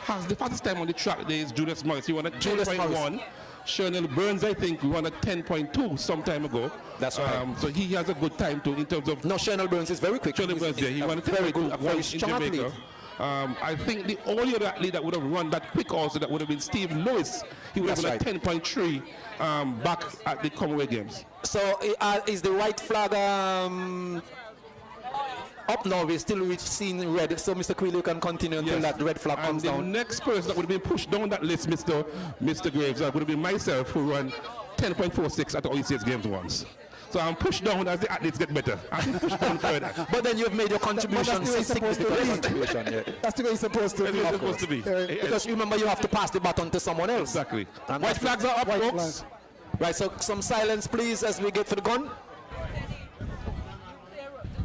has the fastest time on the track there is Julius Morris. He won at 10.1. Shernell Burns, I think, won at 10.2 some time ago.
That's right.
So he has a good time too in terms of.
No, Shernell Burns is very quick.
Shernell Burns, yeah, he won at 10.2
very strong athlete.
I think the only other athlete that would have run that quick also, that would have been Steve Lewis. He would have run at 10.3 back at the Commonwealth Games.
So is the white flag up now? We're still seeing red. So Mr. Quilly, you can continue until that red flag comes down.
The next person that would have been pushed down that list, Mr. Graves, would have been myself, who ran 10.46 at the OECS Games once. So I'm pushed down as the athletes get better. I'm pushed down further.
But then you've made your contribution.
That's the way it's supposed to be.
Because remember, you have to pass the baton to someone else.
Exactly.
And
white flags are up, folks.
Right, so some silence, please, as we get to the gun.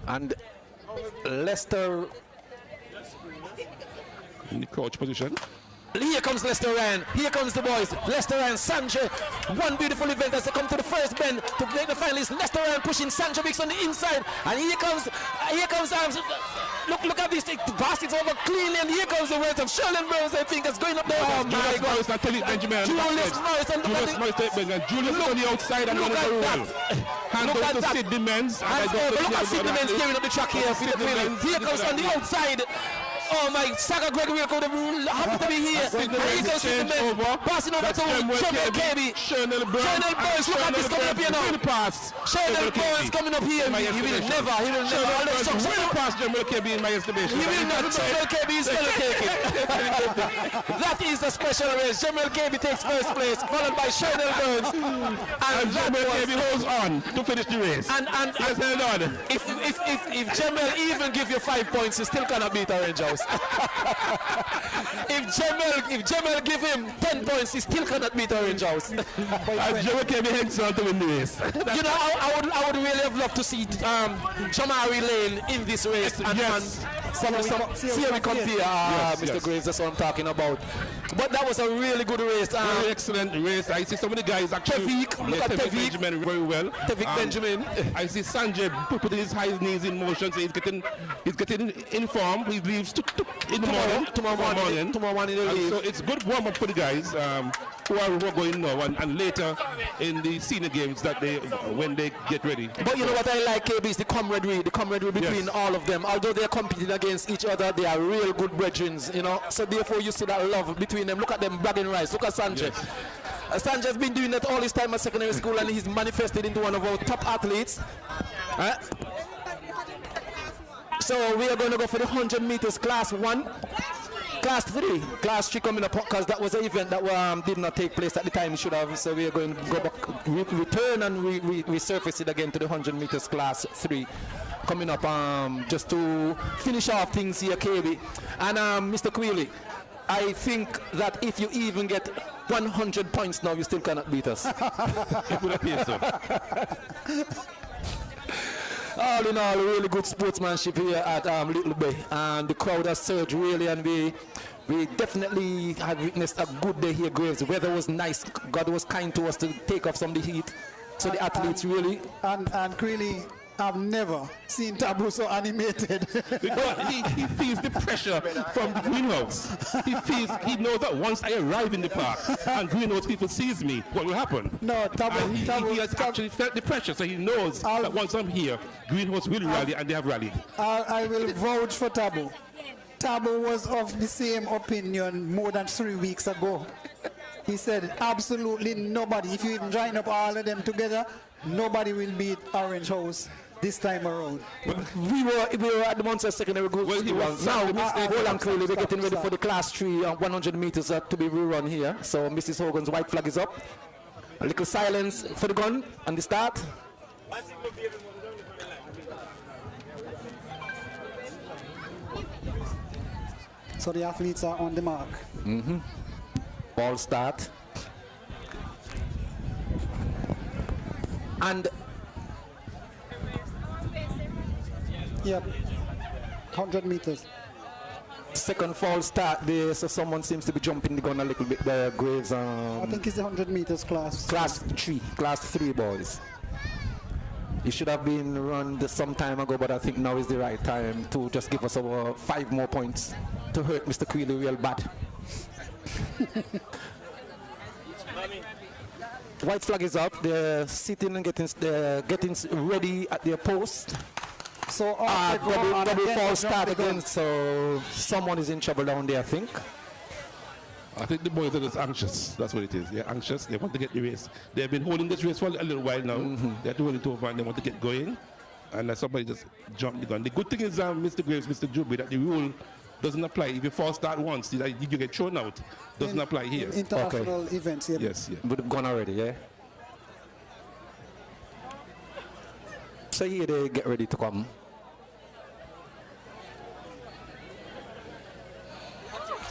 And Lester
in the crouch position.
Here comes Lester Ryan. Here comes the boys. Lester Ryan, Sanjay. One beautiful event as they come to the first bend to make the finalists. Lester Ryan pushing Sanjay Biggs on the inside. And here comes look at this. The basket's over cleanly, and here comes the weight of Shirley Burns, I think, is going up there. Oh my God.
Julius Morris on the outside and running very well. Hand over to Sydney Men's.
Look at Sydney Men's carrying up the track here. Here comes on the outside. Oh my, Saka Gregory could have happy to be here. And he goes to the men, passing over to Shernell Kirby. Shernell Burns, look at this coming up here now. Shernell Burns coming up here. He will never.
Pass Shernell Kirby in my estimation.
He will not. Shernell Kirby is still taking. That is the special race. Shernell Kirby takes first place, followed by Shernell Burns.
And Shernell Kirby holds on to finish the race.
And if Shernell even give you 5 points, he still cannot beat Orange House. If Jamel give him 10 points, he still cannot beat Orange House.
Jamel came in to win the race.
You know, I would really have loved to see Jamari Lane in this race. See how we compare, Mr. Graves, that's what I'm talking about. But that was a really good race.
Very excellent race. I see some of the guys actually. Tevik Benjamin very well.
Tevik Benjamin.
I see Sanjay putting his high knees in motion, so he's getting in form. He leaves in the morning. Tomorrow morning. So it's good warm up for the guys who are going now and later in the senior games that when they get ready.
But you know what I like, KB, is the camaraderie between all of them. Although they're competing against each other, they are real good brethren, you know. So therefore you see that love between them. Look at them bragging rights. Look at Sanjay. Sanjay's been doing that all his time at secondary school, and he's manifested into one of our top athletes. So we are going to go for the 100 meters class 1. Class 3 coming up, because that was an event that did not take place at the time it should have. So we are going to go back, return and resurface it again to the 100 meters class 3 coming up just to finish off things here, KB. And Mr. Quilly, I think that if you even get 100 points now, you still cannot beat us.
It would appear so.
All in all, really good sportsmanship here at Little Bay, and the crowd has surged really, and we definitely have witnessed a good day here, Graves. The weather was nice, God was kind to us to take off some of the heat, so the athletes really...
And really, I've never seen Tabu so animated.
Because he feels the pressure from the greenhouse. He knows that once I arrive in the park and greenhouse people sees me, what will happen?
No, Tabu,
he has actually felt the pressure, so he knows that once I'm here, greenhouse will rally, and they have rallied.
I will vouch for Tabu. Tabu was of the same opinion more than 3 weeks ago. He said absolutely nobody, if you even join up all of them together, nobody will beat Orange House this time around.
We were at the Montserrat secondary school. Now, hold on, Curly, we're getting ready for the class 3 100 meters to be rerun here. So Mrs. Hogan's white flag is up. A little silence for the gun and the start.
So the athletes are on the mark.
Ball start. And
yep, 100 meters.
Second fall start there, so someone seems to be jumping the gun a little bit there. Graves.
I think it's the 100 meters class.
Class 3 boys. It should have been run some time ago, but I think now is the right time to just give us 5 more points to hurt Mr. Queeley real bad. White flag is up. They're sitting and getting ready at their post.
So
double fall start again. So someone is in trouble down there, I think.
I think the boys are just anxious. That's what it is. They're anxious. They want to get the race. They've been holding this race for a little while now. They have to hold it over and they want to get going. And somebody just jumped the gun. The good thing is, Mr. Graves, Mr. Juby, that the rule doesn't apply. If you fall start once, you get thrown out. Doesn't apply here.
International events, yeah.
Yes, yeah.
Would have gone already, yeah. So here they get ready to come.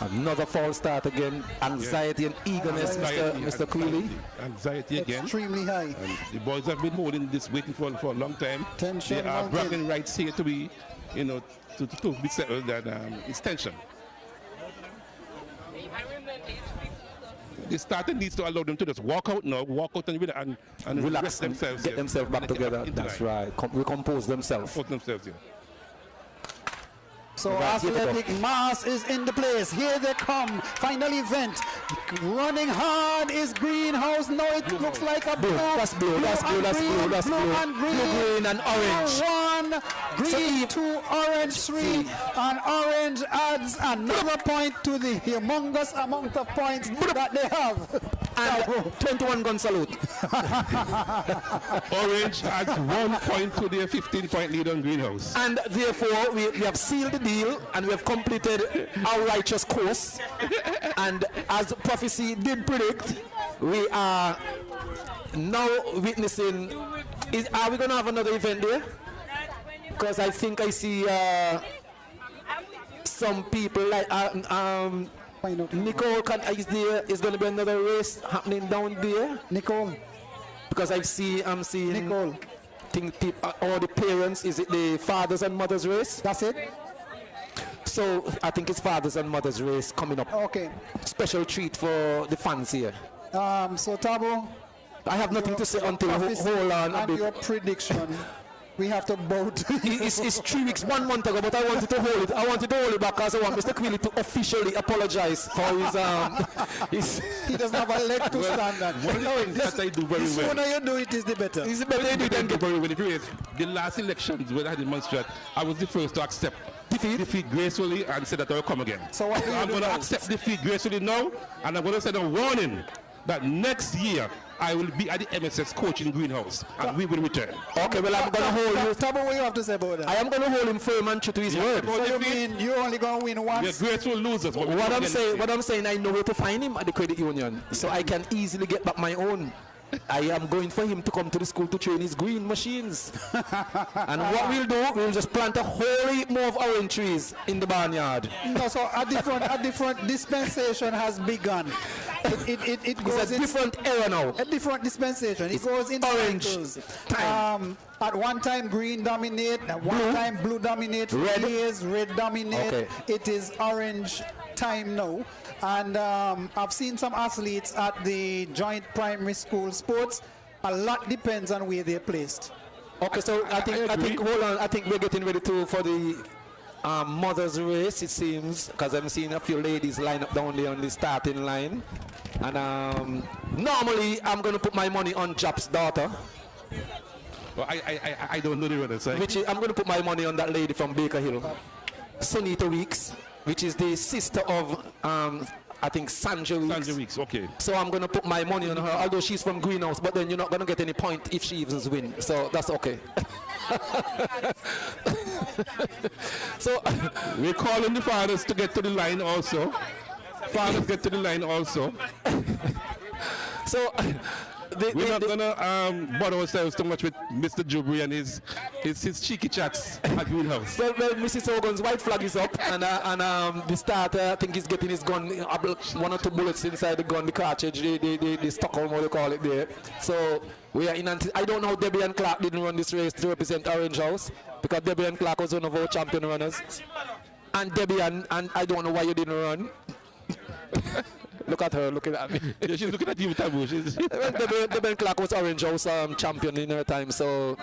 Another false start again. Anxiety and eagerness, Mr. Queeley.
Anxiety again.
Extremely high.
And the boys have been holding this, waiting for a long time.
Tension.
They are bragging rights here to be, to be settled. That it's tension. The starter needs to allow them to just walk out now, and relax themselves.
Get themselves back together. That's right. Recompose themselves.
Yeah.
So athletic mass is in the place. Here they come. Final event. Running hard is Greenhouse. No, it looks like a blue.
That's blue. That's blue. That's blue. That's blue.
And green.
Blue, green, and orange.
1, green, 2, orange, 3. And orange adds another point to the humongous amount of points that they have.
And 21 gun salute.
Orange adds 1 point to their 15-point lead on Greenhouse.
And therefore, we have sealed the deal and we have completed our righteous course. And as prophecy did predict, we are now witnessing. Are we going to have another event there? Because I think I see some people like Nicole is going to be another race happening down there.
Nicole,
because I'm seeing
Nicole.
All the parents. Is it the fathers and mothers race?
That's it.
So I think it's fathers and mothers race coming up.
Okay.
Special treat for the fans here.
So Tabo,
I have nothing to say until hold on a
and
bit.
your prediction. We have to vote.
It's 3 weeks, 1 month ago, but I wanted to hold it. I wanted to hold it back because I want Mr. Queeley to officially apologize for his.
He doesn't have a leg to stand on.
One of the things that I do very well.
The sooner you do it, is the better.
It's the better you do than get
very well. The last elections when I had in Montserrat, I was the first to accept defeat gracefully and said that I will come again.
So what do you
I'm
do
going to
now?
accept defeat gracefully now, and I'm going to send a warning that next year I will be at the MSS coaching Greenhouse, and we will return.
Okay, well, I'm going to hold you.
Tell me what you have to say about that.
I am going to hold him firm and true to his word.
So you mean you're only going to win once?
We are graceful losers. But
what I'm saying, I know where to find him at the credit union, so I can easily get back my own. I am going for him to come to the school to train his green machines. And what we'll do, we'll just plant a whole heap more of orange trees in the barnyard.
No, so a different dispensation has begun. It goes
it's a different era now.
A different dispensation. It goes in
orange
cycles. At one time green dominate, at one time blue dominate,
red.
Years red dominate.
Okay.
It is orange time now. And I've seen some athletes at the joint primary school sports. A lot depends on where they're placed.
Okay, so I think hold on, I think we're getting ready for the mother's race, it seems, because I'm seeing a few ladies line up down there on the starting line. And normally I'm going to put my money on Jap's daughter.
Well, I don't know the other side.
Which is, I'm going to put my money on that lady from Baker Hill, Sunita Weeks, which is the sister of I think Sandra Weeks.
Sandra Weeks, okay.
So I'm going to put my money on her, although she's from Greenhouse, but then you're not going to get any point if she even wins. So that's okay.
So we're calling the fathers to get to the line also. Fathers get to the line also.
So
we're not gonna bother ourselves too much with Mr. Jubri and his cheeky chats at Greenhouse.
Well, Mrs. Hogan's white flag is up, and the starter, I think he's getting his gun, 1 or 2 bullets inside the gun, the cartridge, the Stockholm, what they call it there. So we are in. I don't know how Debbie and Clark didn't run this race to represent Orange House, because Debbie and Clark was one of our champion runners. And Debbie and I don't know why you didn't run. Look at her looking at me.
Yeah, she's looking at you, Tabu.
Debbie and Clark was Orange House champion in her time, so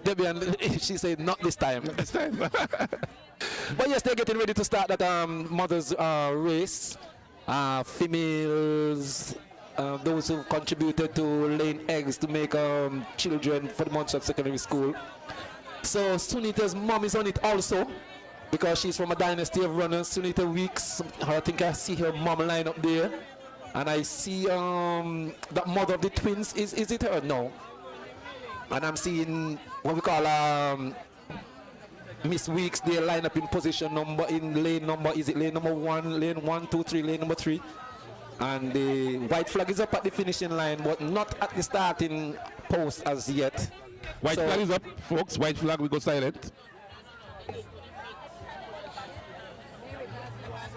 Debbie and she said not this time.
Not this time.
But yes, they're getting ready to start that mothers race. Females, those who contributed to laying eggs to make children for the Montserrat Secondary School. So Sunita's mom is on it also, because she's from a dynasty of runners. Sunita Weeks, I think I see her mom line up there, and I see that mother of the twins. Is it her? No. And I'm seeing what we call Miss Weeks. They line up in position number in lane number. Is it lane number 1, lane 1, 2, 3, lane number 3? And the white flag is up at the finishing line, but not at the starting post as yet.
White flag is up, folks. White flag, we go silent.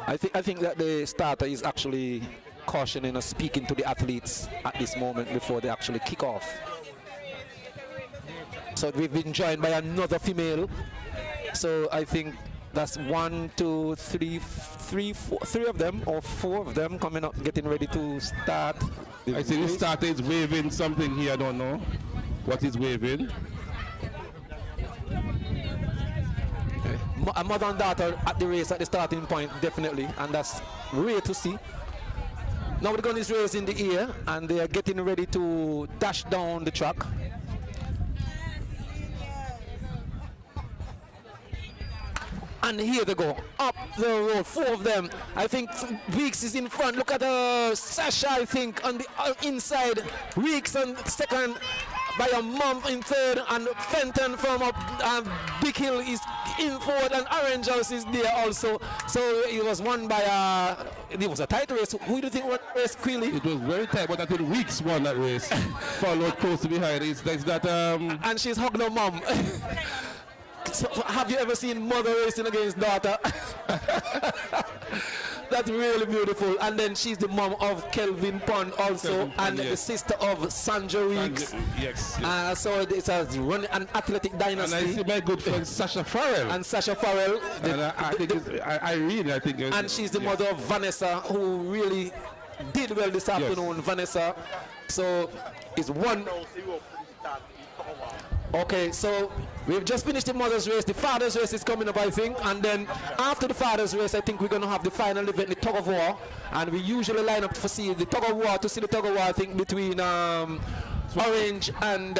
I think that the starter is actually cautioning or speaking to the athletes at this moment before they actually kick off. So we've been joined by another female. So I think that's 1, 2, 3, 3 of them or 4 of them coming up, getting ready to start.
I see the starter is waving something here. I don't know what he's waving.
A mother and daughter at the race at the starting point, definitely, and that's rare to see. Now the gun is raised in the air, and they are getting ready to dash down the track. And here they go, up the road, 4 of them. I think Weeks is in front. Look at Sasha, I think, on the inside. Weeks on second, by a mom in third, and Fenton from Big Hill is in fourth, and Orange House is there also. So it was won by, it was a tight race. Who do you think won the race, Quilly?
It was very tight, but I think Weeks won that race. Followed close behind. It's that,
and she's hugged her mom. So, have you ever seen mother racing against daughter? That's really beautiful. And then she's the mom of Kelvin Pond also, and the sister of Sandra Weeks.
Yes.
So it's an athletic dynasty.
And I see my good friend Sasha Farrell.
And Sasha Farrell.
And I think it's Irene, I think.
And she's the mother of Vanessa, who really did well this afternoon, Vanessa. So it's one. Okay, so we've just finished the mother's race. The father's race is coming up, I think. And then after the father's race, I think we're going to have the final event, the tug of war. And we usually line up to see the tug of war, I think, between Orange and,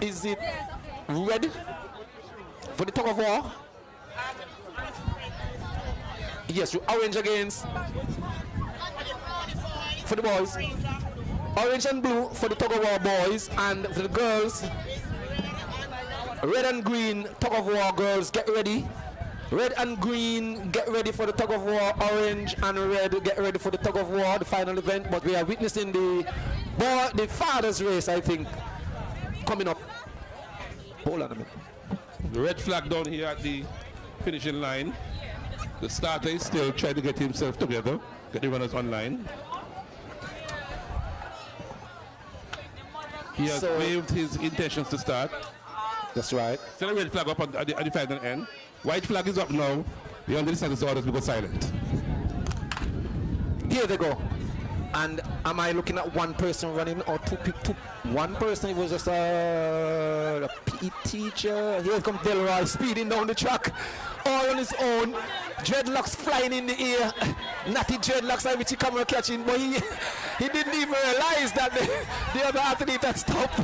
is it Red? For the tug of war? Yes, Orange against, for the boys. Orange and blue for the tug of war boys, and for the girls, red and green tug of war girls, get ready. Red and green, get ready for the tug of war. Orange and red, get ready for the tug of war, the final event. But we are witnessing the father's race, I think, coming up. Hold on a minute.
The red flag down here at the finishing line. The starter is still trying to get himself together, get the runners online. He has waived his intentions to start.
That's right.
Still a red flag up at the final end. White flag is up now. The under the status orders will go silent.
Here they go. And am I looking at one person running or two? One person? It was just a PE teacher. Here comes Delroy speeding down the track, all on his own. Dreadlocks flying in the air. Natty dreadlocks, I which he camera catching, but he didn't even realize that the other athlete had stopped.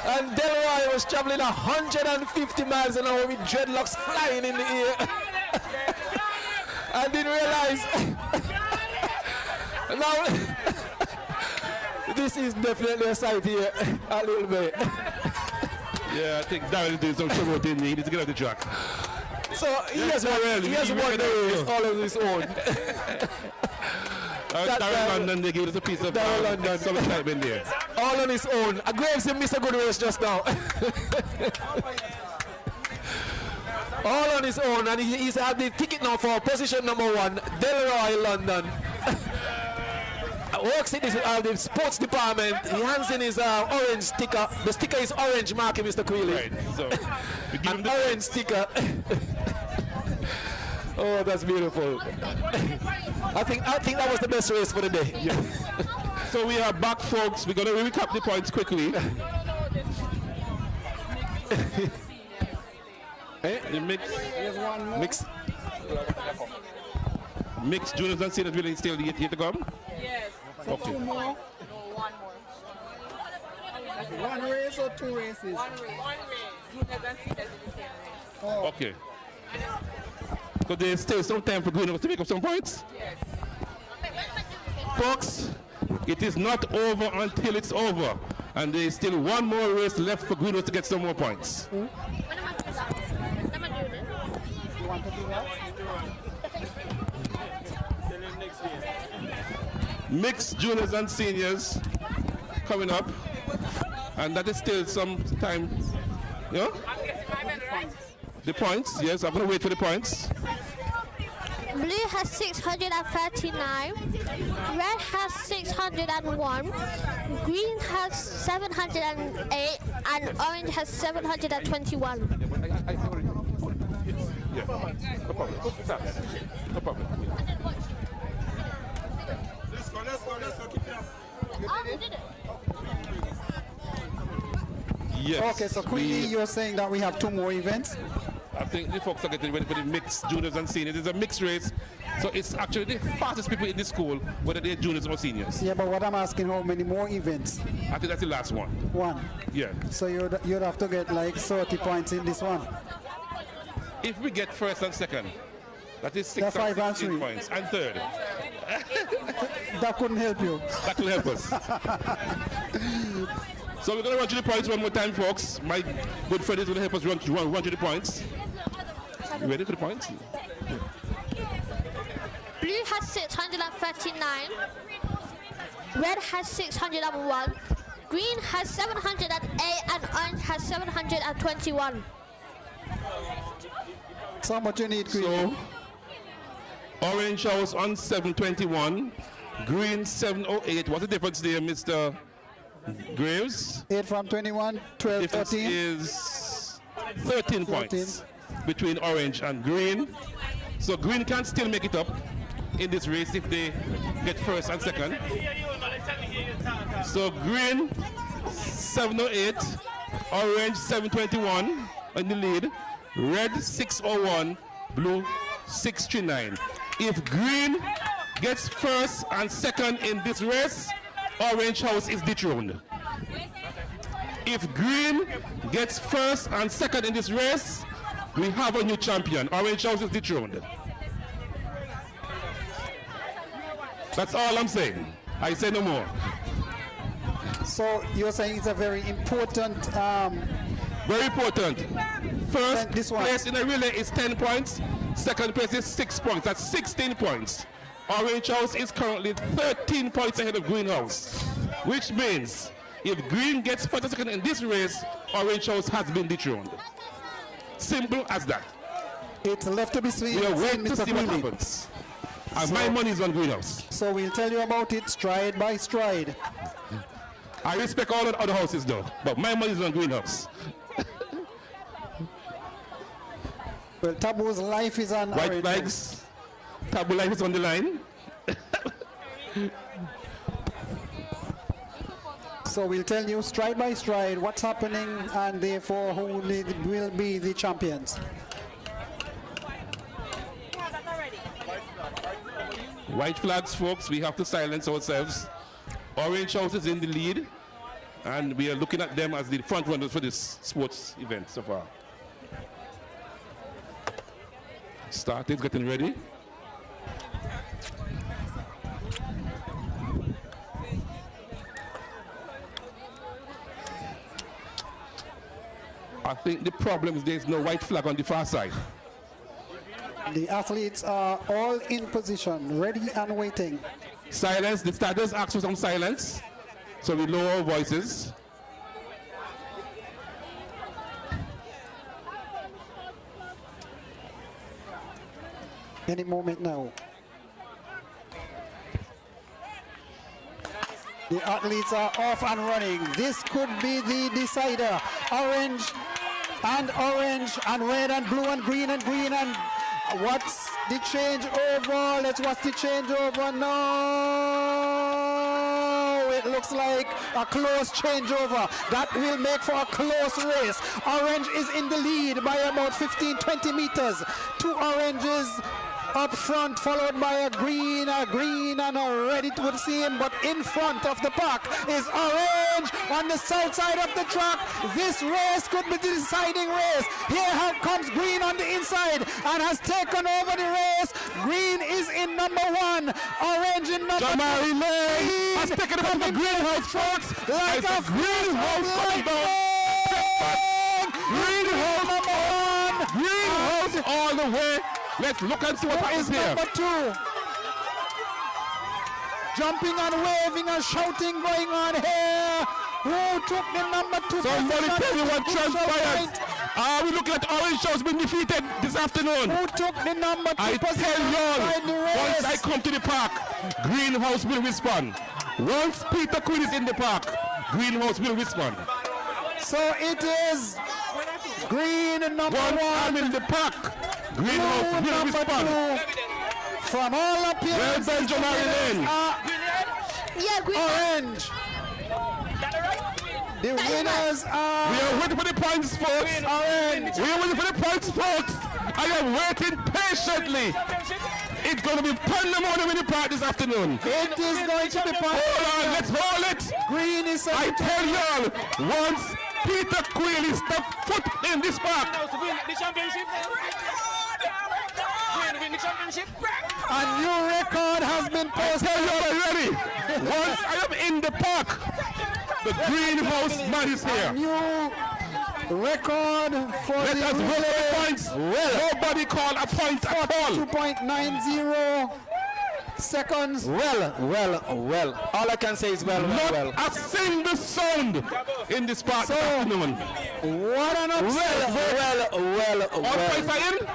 And Delroy was traveling 150 miles an hour with dreadlocks flying in the air. I didn't realize. Now, this is definitely a sight here, a little bit.
Yeah, I think Darren is doing some trouble. He needs to get out the track.
So he has won the race all on his own.
Darren London, they give us a piece of some excitement there.
All on his own. Graves, he missed a good race just now. All on his own, and he's had the ticket now for position number 1, Delroy London. Works in the sports department. He hands in his orange sticker. The sticker is orange, marking Mr. Quealy.
Right, so
an orange sticker. Oh, that's beautiful. I think that was the best race for the day.
Yeah. So we are back, folks. We're going to recap the points quickly. The mixed juniors and seniors will still yet to come?
Yes.
Okay.
Two more? No, one more.
One race or 2 races?
One race. One race. Juniors and seniors in the same race.
Oh.
Okay. So there's still some time for Greenhouse to make up some points?
Yes.
Folks, it is not over until it's over. And there's still one more race left for Greenhouse to get some more points.
You want to do that?
Mixed juniors and seniors coming up. And that is still some time. You know? The points, yes, I'm going to wait for the points.
Blue has 639, red has 601, green has 708, and orange has 721.
Yeah, no problem. No problem. Let's go, keep it up.
We did it.
Yes.
Okay, so Queenie, you're saying that we have 2 more events?
I think the folks are getting ready for the mixed juniors and seniors. It's a mixed race, so it's actually the fastest people in the school, whether they're juniors or seniors.
Yeah, but what I'm asking, how many more events?
I think that's the last one.
1.
Yeah.
So you'd have to get like 30 points in this one.
If we get first and second, that is 6
That's 5 and 3
points, and third.
That couldn't help you.
That will help us. So we're going to run through the points one more time, folks. My good friend is going to help us run through the points. You ready for the points?
Blue has 639, red has 601, green has 708, and orange has 721.
So how much you need, Queen?
So, orange house on 721, green 708. What's the difference there, Mr. Graves?
8 from 21, 12,
Difference
13.
is 13 points between orange and green. So green can still make it up in this race if they get first and second. So green 708, orange 721 in the lead, red 601, blue 639. If green gets first and second in this race, orange house is dethroned. If green gets first and second in this race, we have a new champion. Orange house is dethroned. That's all I'm saying. I say no more.
So you're saying it's a very important...
very important. First place in the relay is 10 points. Second place is 6 points. That's 16 points. Orange house is currently 13 points ahead of green house. Which means if green gets first and second in this race, orange house has been dethroned. Simple as that.
It's left to be seen.
We are waiting to
Mr.
see what
Queenie.
happens. And my money is on greenhouse.
So we'll tell you about it stride by stride.
I respect all the other houses though, but my money is on greenhouse.
Well, Tabu's life is on
White
orange.
flags. Tabu life is on the line.
So we'll tell you stride by stride what's happening and therefore who will be the champions.
White flags, folks, we have to silence ourselves. Orange house is in the lead, and we are looking at them as the front runners for this sports event so far. Start is getting ready. I think the problem is there's no white flag on the far side.
The athletes are all in position, ready and waiting.
Silence. The starters ask for some silence, so we lower our voices.
Any moment now. The athletes are off and running. This could be the decider. Orange and red and blue and green and green and what's the change over? Let's watch the change over. No, it looks like a close changeover. That will make for a close race. Orange is in the lead by about 15-20 meters. Two oranges up front, followed by a green and a red. It would seem, but in front of the pack is orange on the south side of the track. This race could be the deciding race. Here comes green on the inside and has taken over the race. Green is in number 1, orange in number 2.
Jamari Lane has taken over the greenhouse trucks like a greenhouse coming down. Greenhouse number 1. Greenhouse all the way. Let's look and see what is here.
Number 2. Jumping and waving and shouting going on here. Who took the number 2?
Somebody tell me what transpired. We look at Orange House being defeated this afternoon.
Who took the number 2
I tell y'all, once I come to the park, Greenhouse will respond. Once Peter Quinn is in the park, Greenhouse will respond.
So it is green number 1.
I'm in the park. Greenhouse will respond.
2. From all appearances,
well done, Jamari Lane.
Yeah, green.
Orange. The winners are...
We are waiting for the points, folks.
Orange.
We are waiting for the points, folks. I am waiting patiently. It's going to be pandemonium in the park this afternoon.
It is going to be pandemonium.
Hold on, let's hold it.
Green is...
I tell y'all, once Peter Quayle is step foot in this park.
A new record has been posted.
I tell y'all already, once I am in the park, the Greenhouse man is here.
A new record for
Let us hold the points. Nobody call a point at all.
2.90 seconds.
Well. All I can say is well.
Not a single sound in this park this afternoon.
What an upset.
Well.
All the points are in?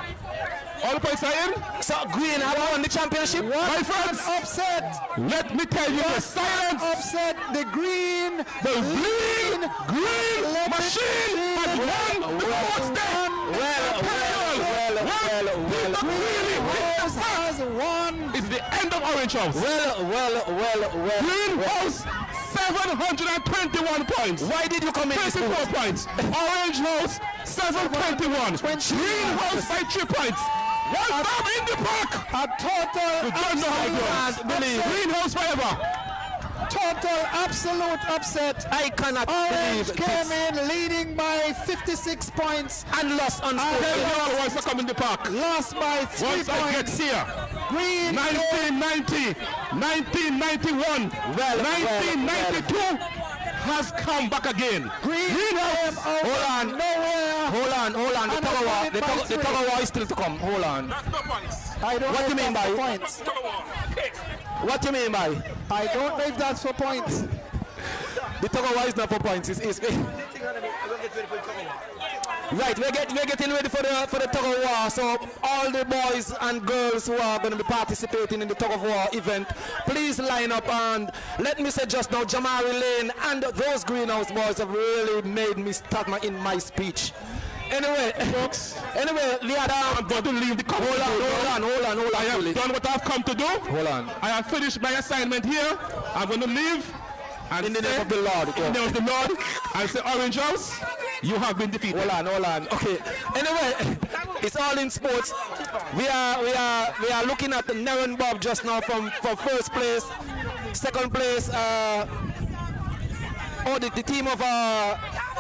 All the points are in?
So Green have won the championship.
My friends,
upset.
Let me tell you, the silence.
Upset. The green
machine has won the fourth step.
Greenhouse has won.
It's the end of Orange House.
Well.
Greenhouse 721 points.
Why did you come in?
24 points. Orange House 721. Greenhouse by 3 points. One time in the park.
A total
Greenhouse forever.
Total absolute upset.
I cannot
Orange
believe
came
this.
in leading by 56 points
and lost on
score. Once I come in the park.
Lost by 3
once
points.
I get here.
Green
1990, 1991, 1992 has come back again.
Greenhouse
hold on.
Nowhere.
Hold on. The tug of war is still to come. Hold on.
I don't
what
know
you mean by
points.
What you mean by?
I don't know if that's for points.
The tug of war is not for points. Right, we're getting ready for the tug of war. So all the boys and girls who are going to be participating in the tug of war event, please line up. And let me say just now, Jamari Lane and those Greenhouse boys have really made me start in my speech. Anyway, folks. Anyway, I'm
going to leave the company.
Hold on.
I have done what I've come to do.
Hold on.
I have finished my assignment here. I'm going to leave. And
in the name of the Lord.
In the name of the Lord. I say, Orange House, you have been defeated.
Hold on. Okay. Anyway, it's all in sports. We are looking at the Naren Bob just now from first place, second place. The team of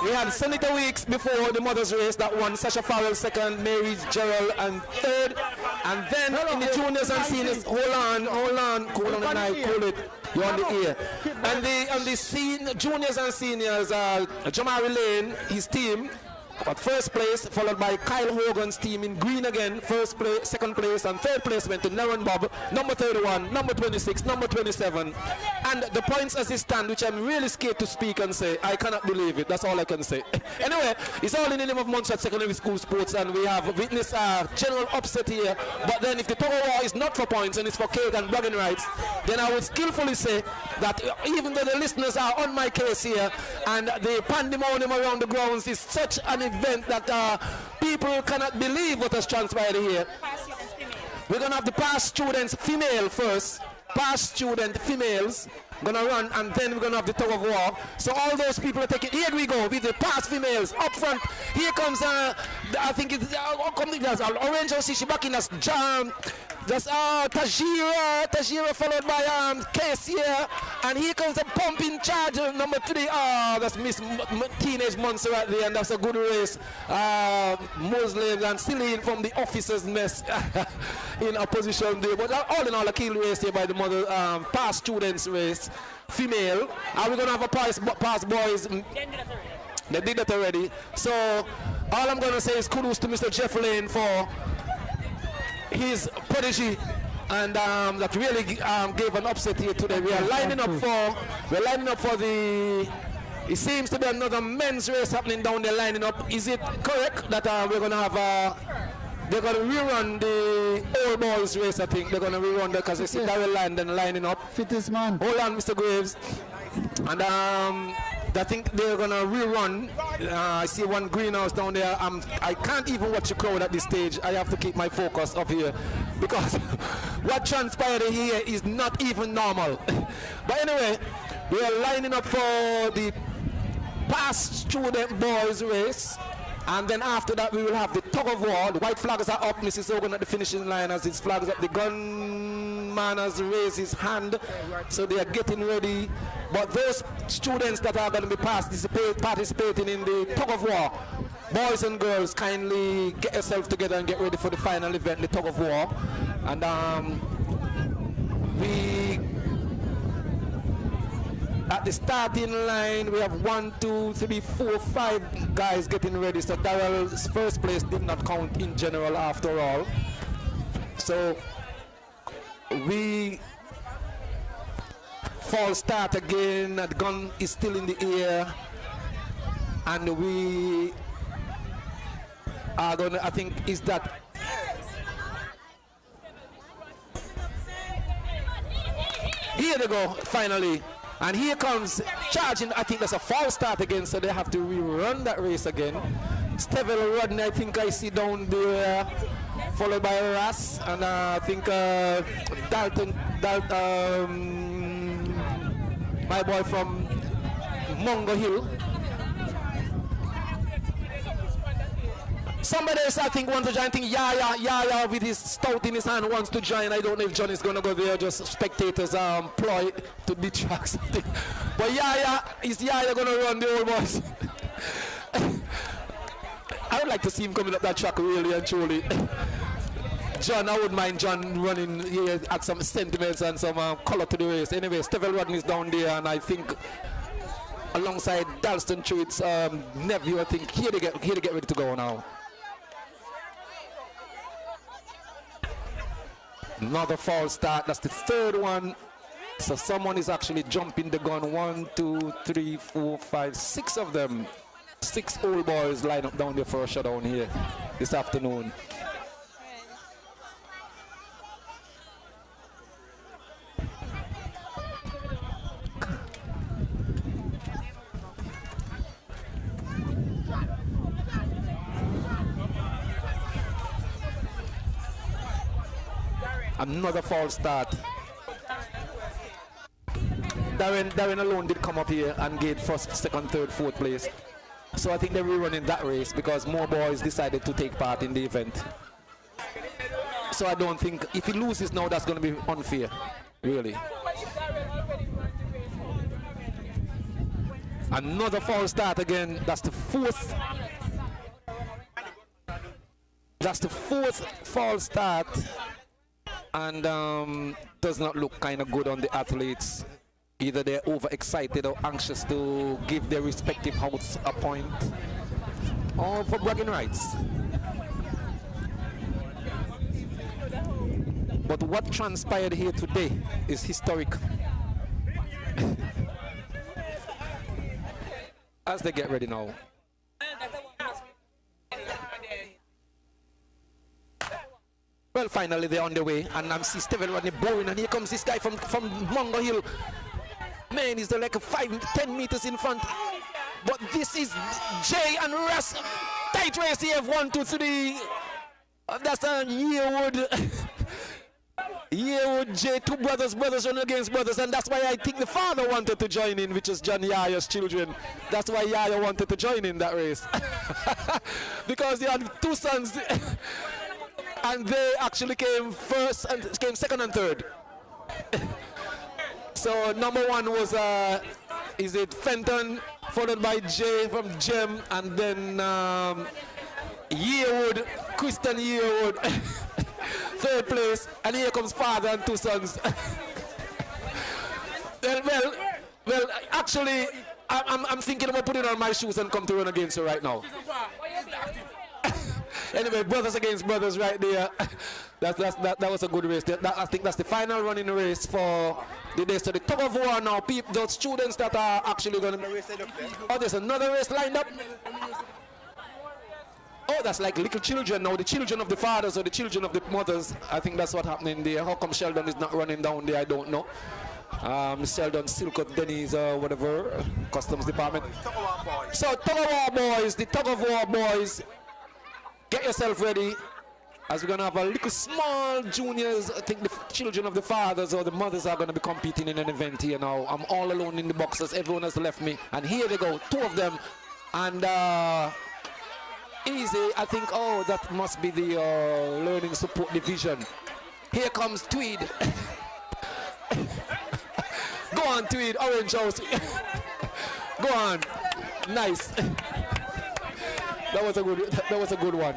we had Senator Weeks before the mothers race that won. Sasha Farrell second, Mary Gerald and third, and then in the juniors and seniors. Hold on. Cool it. You're on the air. And the juniors and seniors, Jamari Lane, his team, at first place, followed by Kyle Hogan's team in green again. First place, second place, and third place went to Naren Bob, number 31, number 26, number 27. And the points as they stand, which I'm really scared to speak and say, I cannot believe it. That's all I can say. Anyway, it's all in the name of Montserrat Secondary School Sports, and we have witnessed a general upset here. But then if the tug of war is not for points and it's for cake and bragging rights, then I would skillfully say that even though the listeners are on my case here, and the pandemonium around the grounds is such an event that people cannot believe what has transpired here. We're going to have the past students female first, past student females gonna run, and then we're gonna have the tug of war. So all those people are taking, here we go with the past females up front. Here comes I think it's Orange House, she back in as Jam. That's Tajira followed by Case here, and here comes the pumping charge number 3. That's Miss Teenage Montserrat there, and that's a good race. Muslims and Celine from the officers' mess in a position there, but all in all a key race here by the mother past students race female. And we're gonna have a past boys. They did that already. So all I'm gonna say is kudos to Mr. Jeff Lane for his prodigy, and that really gave an upset here today. We are lining up for the. It seems to be another men's race happening down there. Lining up. Is it correct that we're gonna have? They're gonna rerun the old boys race. I think they're gonna rerun because they see Daryl Landon lining up.
Fittest man.
Hold on, Mr. Graves. And I think they're gonna rerun. I see one greenhouse down there. I can't even watch the crowd at this stage. I have to keep my focus up here because what transpired here is not even normal. But anyway, we are lining up for the past student boys race. And then after that, we will have the tug of war. The white flags are up. Mrs. Hogan at the finishing line as his flags up. The gunman has raised his hand, so they are getting ready. But those students that are going to be participating in the tug of war, boys and girls, kindly get yourself together and get ready for the final event, the tug of war. And at the starting line, we have 1, 2, 3, 4, 5 guys getting ready. So Darrell's first place did not count in general after all. So we false start again. The gun is still in the air, and we are going to, I think, is that. Here they go, finally. And here comes charging. I think that's a false start again, so they have to rerun that race again. Stevel Rodney, I think I see down there, followed by Ras, and I think Dalton, my boy from Mungo Hill. Somebody else, I think, wants to join. I think Yaya with his stout in his hand wants to join. I don't know if John is going to go there, just spectators ploy to be track something. But is Yaya going to run the old boys? I would like to see him coming up that track really and truly. John, I wouldn't mind John running here, add some sentiments and some color to the race. Anyway, Stevel Rodney is down there, and I think alongside Dalston Truitt's nephew, I think here they get ready to go now. Another false start. That's the third one. So someone is actually jumping the gun. 1, 2, 3, 4, 5, 6 of them. 6 old boys line up down there for a showdown here this afternoon. Another false start. Darren alone did come up here and get first, second, third, fourth place. So I think they're rerunning that race because more boys decided to take part in the event. So I don't think, if he loses now, that's going to be unfair, really. Another false start again. That's the fourth. That's the fourth false start. And does not look kind of good on the athletes. Either they're overexcited or anxious to give their respective house a point. All for bragging rights. But what transpired here today is historic. As they get ready now. Well, finally they're on the way, and I'm see Steven Rodney bowling, and here comes this guy from Mongo Hill. Man, he's like 5-10 meters in front. But this is Jay and Russ. Tight race here, 1, 2, 3. That's a Yearwood. Yearwood Jay, two brothers running against brothers, and that's why I think the father wanted to join in, which is John Yaya's children. That's why Yaya wanted to join in that race. Because he had two sons. And they actually came second and third. So number one was is it Fenton, followed by Jay from Gem, and then Yearwood, Christian Yearwood, third place, and here comes father and two sons. well, actually, I'm thinking about putting on my shoes and come to run against you right now. Anyway, brothers against brothers right there. That was a good race. I think that's the final running race for the day. So the tug of war now, those students that are actually going to... Oh, there's another race lined up. Oh, that's like little children now, the children of the fathers or the children of the mothers. I think that's what's happening there. How come Sheldon is not running down there, I don't know. Sheldon Silcott Denny's whatever, customs department. So tug of war boys, the tug of war boys. Get yourself ready, as we're going to have a little small juniors. I think the children of the fathers or the mothers are going to be competing in an event here now. I'm all alone in the boxes. Everyone has left me. And here they go, two of them. And easy, I think, oh, that must be the learning support division. Here comes Tweed. Go on, Tweed, Orange House. Go on. Nice. That was a good one.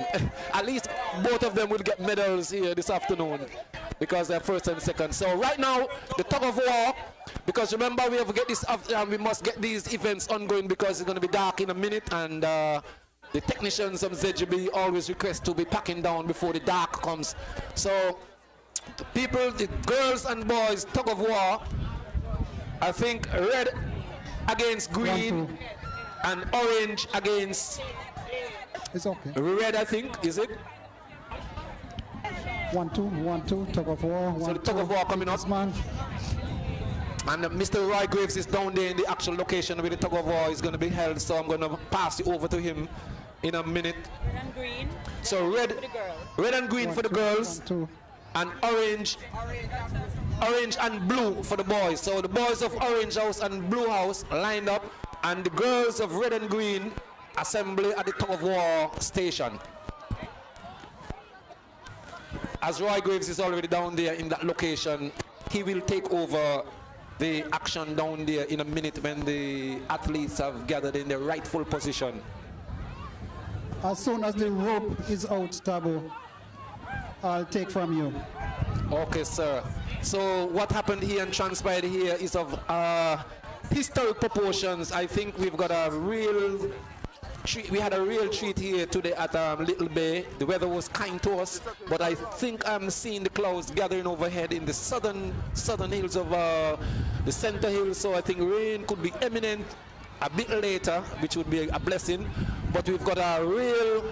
At least both of them will get medals here this afternoon because they're first and second. So right now, the tug of war, because remember we have to get this we must get these events ongoing because it's going to be dark in a minute, and the technicians of ZGB always request to be packing down before the dark comes. So the people, the girls and boys, tug of war, I think red against green and orange against...
It's okay.
Red, I think, is it?
1-2, tug of war.
So the tug of war coming up.
Man.
And Mr. Roy Graves is down there in the actual location where the tug of war is going to be held. So I'm going to pass you over to him in a minute.
Red and green.
So red and green for the girls. And orange and blue for the boys. So the boys of Orange House and Blue House lined up, and the girls of red and green assembly at the tug of war station. As Roy Graves is already down there in that location, he will take over the action down there in a minute when the athletes have gathered in their rightful position.
As soon as the rope is out, Tabu, I'll take from you.
Okay, sir. So what happened here and transpired here is of historic proportions. I think we've got a real... We had a real treat here today at Little Bay. The weather was kind to us, but I think I'm seeing the clouds gathering overhead in the southern hills of the center hills. So I think rain could be imminent a bit later, which would be a blessing. But we've got a real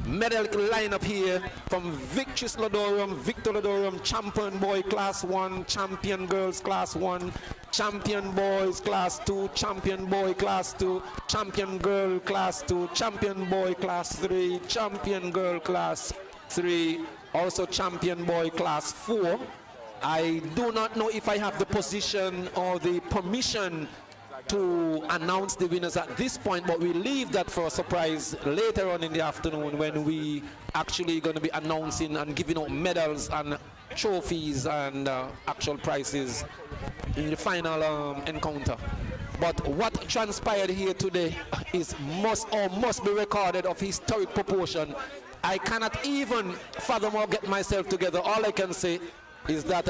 medal lineup here from Victor Lodorum, champion boy class 1, champion girls class 1, champion boys class 2, champion boy class 2, champion girl class 2, champion boy class 3, champion girl class 3, also champion boy class 4. I do not know if I have the position or the permission to announce the winners at this point, but we leave that for a surprise later on in the afternoon when we actually going to be announcing and giving out medals and trophies and actual prizes in the final encounter. But what transpired here today is must be recorded of historic proportion. I cannot even fathom or get myself together. All I can say is that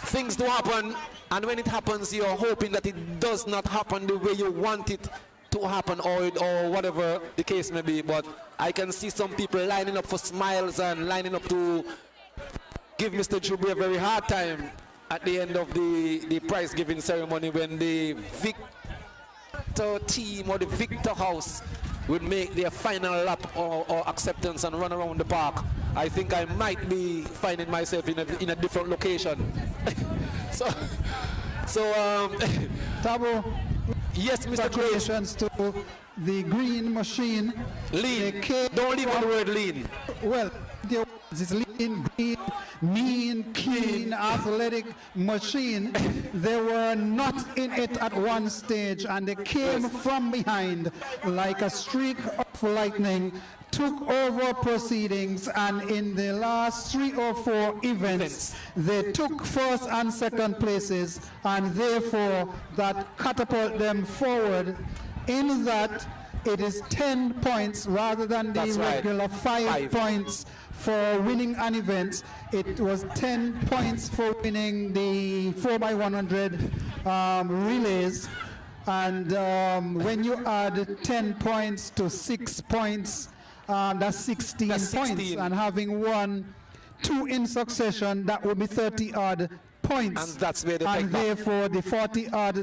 things do happen, and when it happens, you're hoping that it does not happen the way you want it to happen or whatever the case may be, but I can see some people lining up for smiles and lining up to give Mr. Jubilee a very hard time at the end of the prize giving ceremony when the victor team or the victor house would make their final lap or acceptance and run around the park. I think I might be finding myself in a different location. so
Tabo,
yes, Mr.
Congratulations to the green machine.
Lean. Don't leave on the word lean.
Well, the is lean, green, mean, clean, athletic machine. They were not in it at one stage, and they came from behind like a streak of lightning, took over proceedings, and in the last 3 or 4 events, they took first and second places, and therefore that catapulted them forward in that it is 10 points rather than the regular 5 points for winning an event. It was 10 points for winning the 4x100 relays, and when you add 10 points to 6 points, that's 16 points, and having won 2 in succession, that would be 30-odd points.
And that's where
and therefore the 40-odd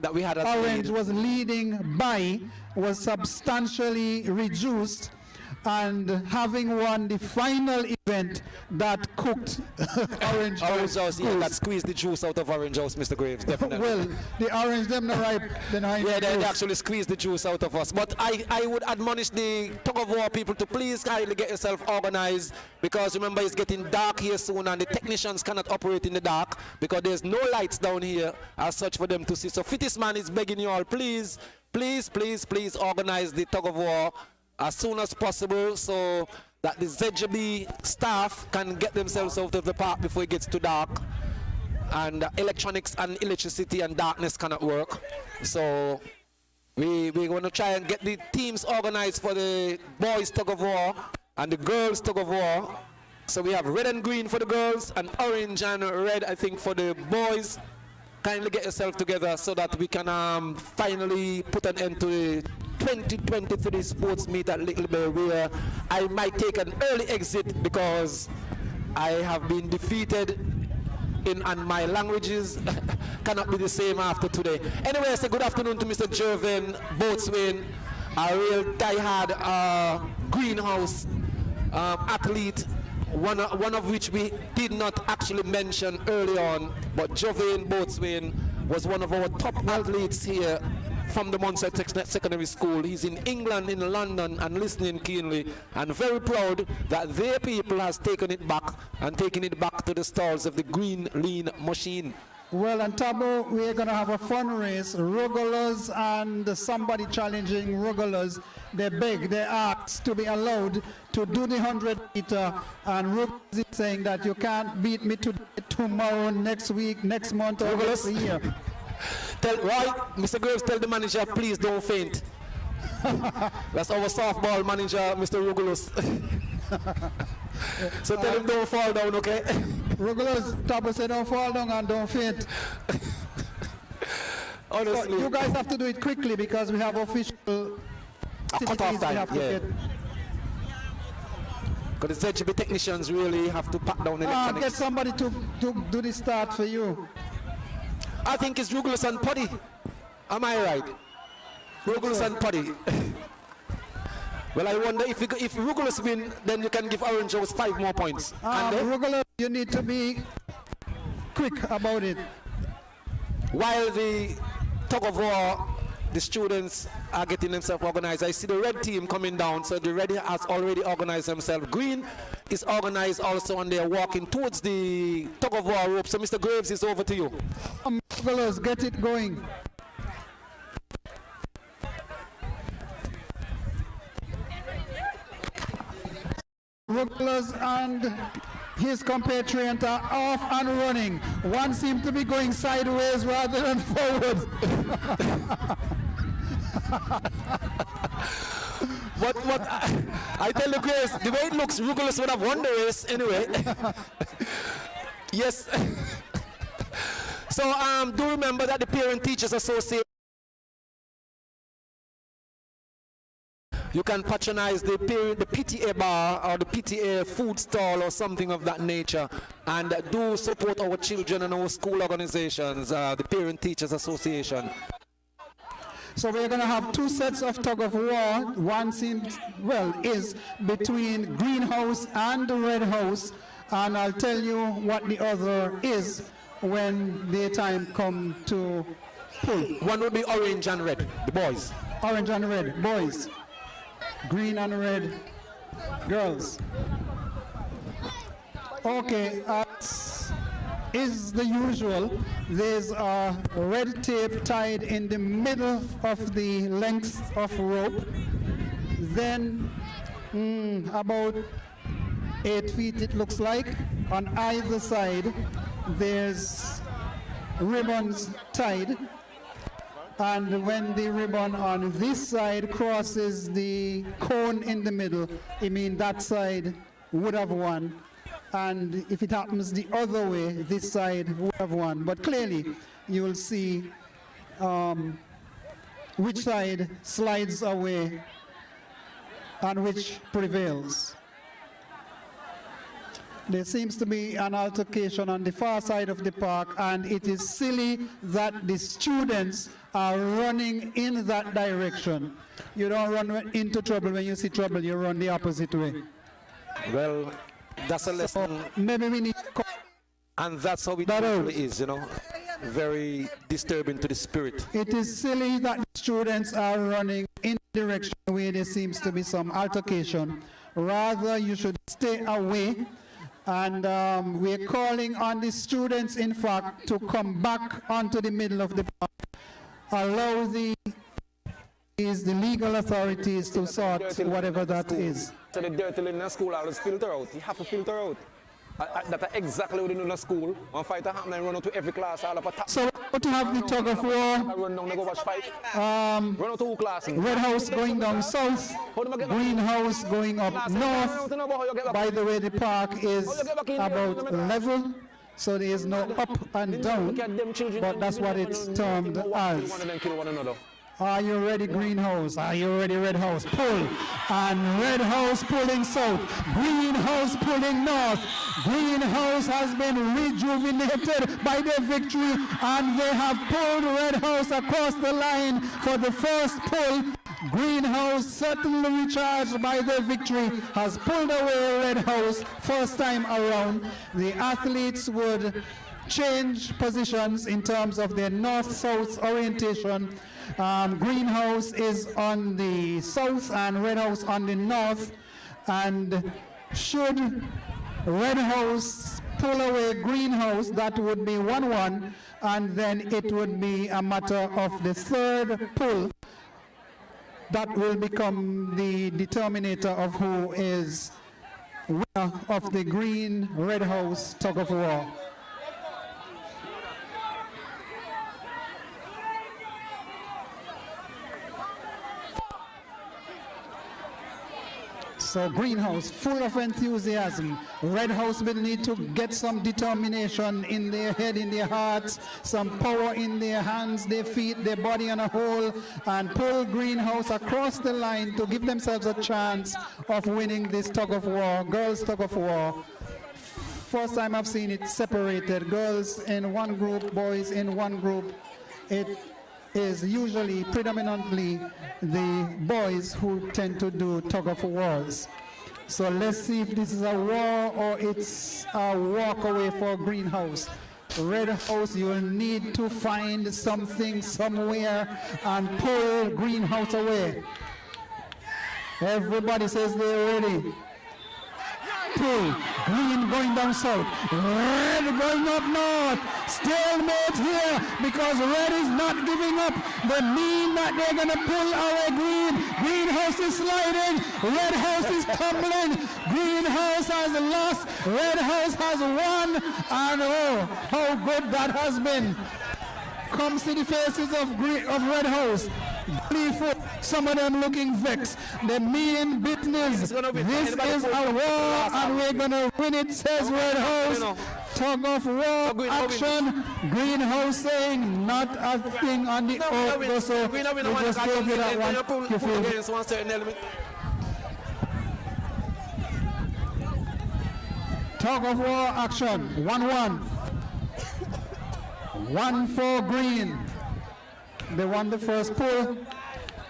that
we had
Orange was leading by was substantially reduced, and having won the final event that cooked Orange House.
Yeah, that squeezed the juice out of Orange House, Mr. Graves, definitely.
Well, the Orange them not ripe,
yeah, they actually squeezed the juice out of us. But I would admonish the tug-of-war people to please kindly get yourself organized, because remember it's getting dark here soon and the technicians cannot operate in the dark because there's no lights down here as such for them to see. So Fittest Man is begging you all, please organize the tug-of-war as soon as possible so that the ZJB staff can get themselves out of the park before it gets too dark, and electronics and electricity and darkness cannot work. So we're going to try and get the teams organized for the boys tug of war and the girls tug of war. So we have red and green for the girls and orange and red, I think, for the boys. Kindly get yourself together so that we can finally put an end to the 2023 sports meet at Little Bay, where I might take an early exit because I have been defeated and my languages cannot be the same after today. Anyway, I say good afternoon to Mr. Jervin Boatswain, a real die-hard greenhouse athlete, one of which we did not actually mention early on, but Jervin Boatswain was one of our top athletes here from the Montserrat Secondary School. He's in England, in London, and listening keenly, and very proud that their people has taken it back and taken it back to the stalls of the green lean machine.
Well, and Tabo, we're going to have a fun race. Ruggles and somebody challenging Ruggles. They beg, they ask to be allowed to do the 100-meter, and Ruggles is saying that you can't beat me today, tomorrow, next week, next month, or next year.
Mr. Graves, tell the manager, please don't faint. That's our softball manager, Mr. Ruggles. So tell him don't fall down, okay?
Ruggles, Tabo said don't fall down and don't faint.
Honestly.
So you guys have to do it quickly because we have official
cut-off time,
yeah.
Because the ZGB technicians really have to pack down electronics.
Get somebody to do the start for you.
I think it's Ruggles and Putty. Am I right? Ruggles and Putty. Well, I wonder if Ruggles win, then you can give Orange House 5 more points.
Ruggles, you need to be quick about it.
While the tug of war, the students are getting themselves organized. I see the red team coming down, so the red has already organized themselves. Green is organized also, and they're walking towards the tug of war rope. So Mr. Graves, is over to you.
Ruggles, get it going. Ruggles and his compatriot are off and running. One seems to be going sideways rather than forward.
But I tell you, Grace, the way it looks, Ruggles would have won the race anyway. Yes. So do remember that the Parent Teachers Association you can patronize the PTA bar or the PTA food stall or something of that nature, and do support our children and our school organizations, the Parent Teachers Association.
So we're going to have two sets of tug of war. One seems, well, is between Greenhouse and the Red House, and I'll tell you what the other is when the time come to pull.
One will be orange and red, the boys.
Orange and red, boys. Green and red, girls. Okay, as is the usual, there's a red tape tied in the middle of the length of rope. Then about 8 feet it looks like, on either side there's ribbons tied, and when the ribbon on this side crosses the cone in the middle, I mean that side would have won, and if it happens the other way, this side would have won. But clearly you will see which side slides away and which prevails. There seems to be an altercation on the far side of the park, and it is silly that the students are running in that direction. You don't run into trouble. When you see trouble, you run the opposite way.
Well, that's a lesson.
So maybe we need...
And that's how it usually is, you know. Very disturbing to the spirit.
It is silly that the students are running in the direction where there seems to be some altercation. Rather, you should stay away. And we're calling on the students, in fact, to come back onto the middle of the park. Allow the legal authorities to sort whatever that is.
So the dirty in the school always filter out. You have to filter out. That's exactly what they do in the school. One fighter happen and run out to every class all up a top.
So we're going to have the tug of war.
Run down, they go watch fight. Run out to all classes.
Red House going down south, Green House going up north. By the way, the park is about level, so there is no up and down, but that's what it's termed as. Are you ready, Greenhouse? Are you ready, Red House? Pull. And Red House pulling south. Greenhouse pulling north. Greenhouse has been rejuvenated by their victory, and they have pulled Red House across the line for the first pull. Greenhouse, certainly recharged by their victory, has pulled away Red House first time around. The athletes would change positions in terms of their north-south orientation. Greenhouse is on the south and Red House on the north, and should Red House pull away Greenhouse, that would be 1-1, and then it would be a matter of the third pull that will become the determinator of who is winner of the Green-Red House tug of war. So Greenhouse, full of enthusiasm. Red House will need to get some determination in their head, in their hearts, some power in their hands, their feet, their body on a whole, and pull Greenhouse across the line to give themselves a chance of winning this tug of war, girls tug of war. First time I've seen it separated, girls in one group, boys in one group. It is usually predominantly the boys who tend to do tug of wars. So let's see if this is a war or it's a walk away for Greenhouse. Red House, you will need to find something somewhere and pull Greenhouse away. Everybody says they're ready. Pull. Green going down south. Red going up north. Stalemate here because Red is not giving up. They mean that they're going to pull away Green. Greenhouse is sliding. Red House is tumbling. Greenhouse has lost. Red House has won. And oh, how good that has been. Comes to the faces of Red House. Some of them looking vexed. They mean business. This is a war and we're going to win it, says Red House. Tug of war action. Greenhouse saying not a thing on the oath. So we just gave you that one. You feel Tug of war action. 1-1. 1 for green. They won the first pull.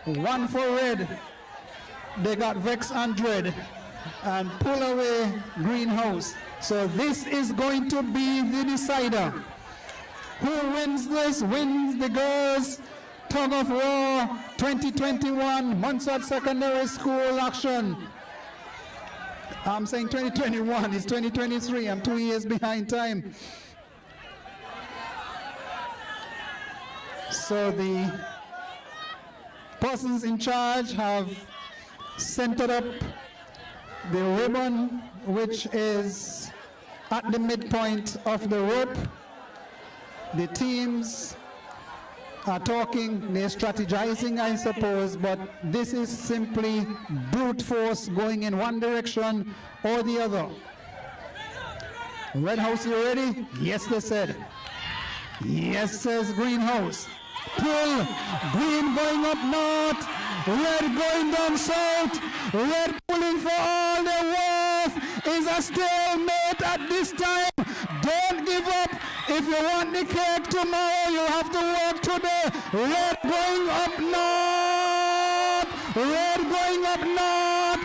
1 for red. They got Vex and Dread and pull away greenhouse. So this is going to be the decider. Who wins this wins the girls Tug of War 2021 Montserrat Secondary School action. I'm saying 2021, it's 2023, I'm 2 years behind time. So the persons in charge have centered up the ribbon, which is at the midpoint of the rope. The teams are talking, they're strategizing, I suppose, but this is simply brute force going in one direction or the other. Red House, you ready? Yes, they said. Yes, says Greenhouse. Pull, green going up north, red going down south, red pulling for all their worth. Is a stalemate at this time. Don't give up. If you want the cake tomorrow, you have to work today. Red going up north, red going up north.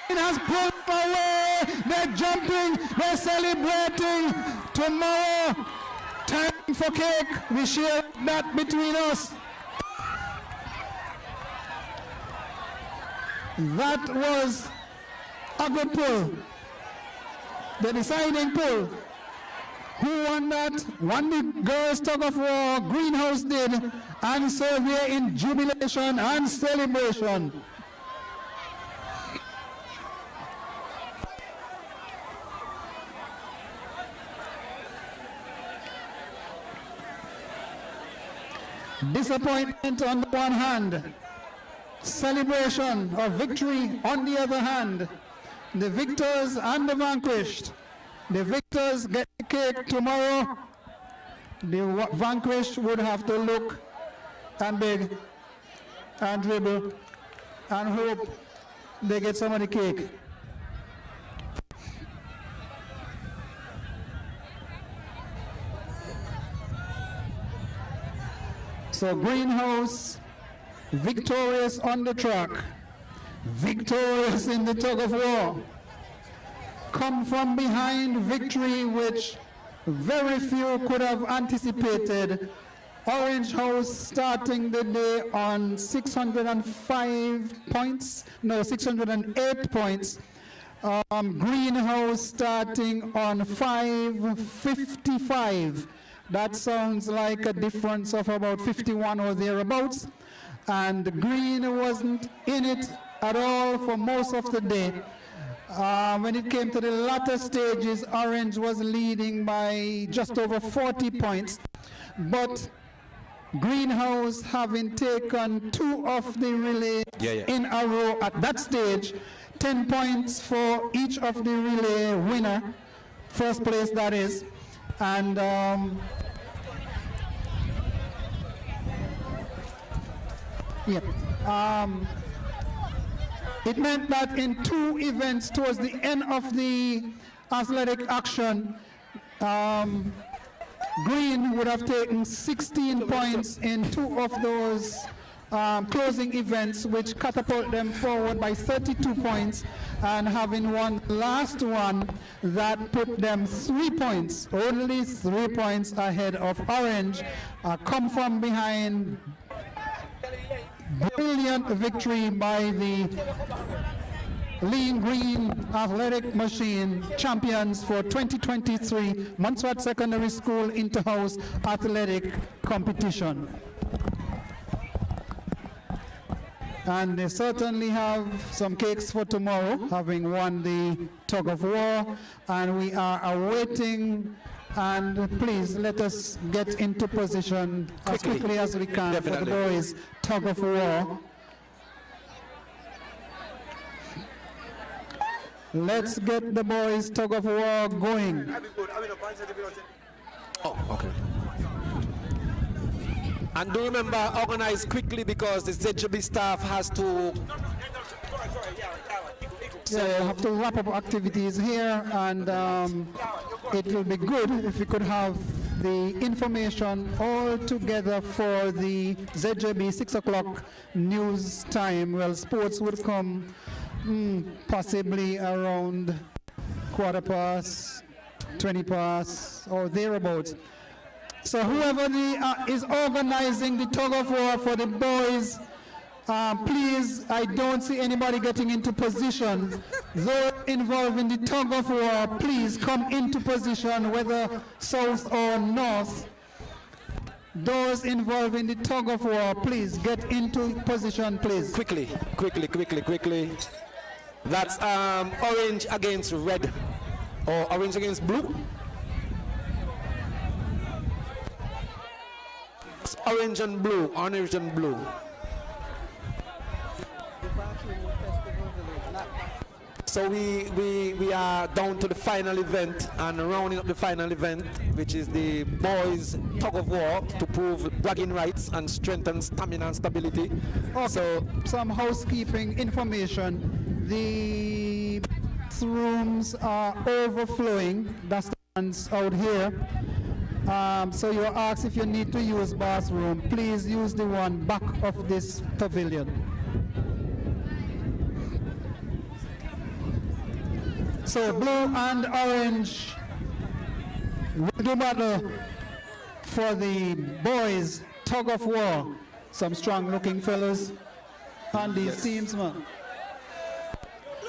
Green has pulled away. They're jumping, they're celebrating. Tomorrow, time for cake. We share that between us. That was a good pull. The deciding pull. Who won that? Won the girls Tug of War, Greenhouse did, and so they're in jubilation and celebration. Disappointment on the one hand, celebration of victory on the other hand. The victors and the vanquished. The victors get the cake tomorrow. The vanquished would have to look and beg and dribble and hope they get some of the cake. So Greenhouse, victorious on the track, victorious in the tug of war, come from behind victory which very few could have anticipated. Orange House starting the day on 605 points, no, 608 points. Greenhouse starting on 555. That sounds like a difference of about 51 or thereabouts. And Green wasn't in it at all for most of the day. When it came to the latter stages, Orange was leading by just over 40 points. But Greenhouse, having taken 2 of the relays in a row at that stage, 10 points for each of the relay winner, first place that is. And it meant that in 2 events towards the end of the athletic action, Green would have taken 16 points in 2 of those closing events, which catapult them forward by 32 points, and having won the last one, that put them 3 points, only 3 points ahead of Orange. Come from behind, brilliant victory by the Lean Green Athletic Machine champions for 2023 Montserrat Secondary School Inter-House Athletic Competition. And they certainly have some cakes for tomorrow, having won the tug of war, and we are awaiting. And please let us get into position as quickly as we can for the boys tug of war. Let's get the boys tug of war going.
Oh, okay. And do remember, organize quickly because the ZGB staff has to
So yeah, we'll have to wrap up activities here, and it will be good if we could have the information all together for the ZJB 6 o'clock news time. Well, sports would come possibly around 20 past, or thereabouts. So whoever is organizing the tug of war for the boys, please, I don't see anybody getting into position. Those involved in the tug of war, please come into position, whether south or north. Those involved in the tug of war, please get into position, please.
Quickly. That's orange against red, or orange against blue. It's orange and blue, orange and blue. So we are down to the final event, and rounding up the final event, which is the boys tug of war to prove bragging rights and strengthen stamina and stability.
Also, some housekeeping information. The rooms are overflowing. That's the ones out here. So you're asked if you need to use bathroom, please use the one back of this pavilion. So blue and orange will do battle for the boys tug of war. Some strong looking fellas on these teams, man.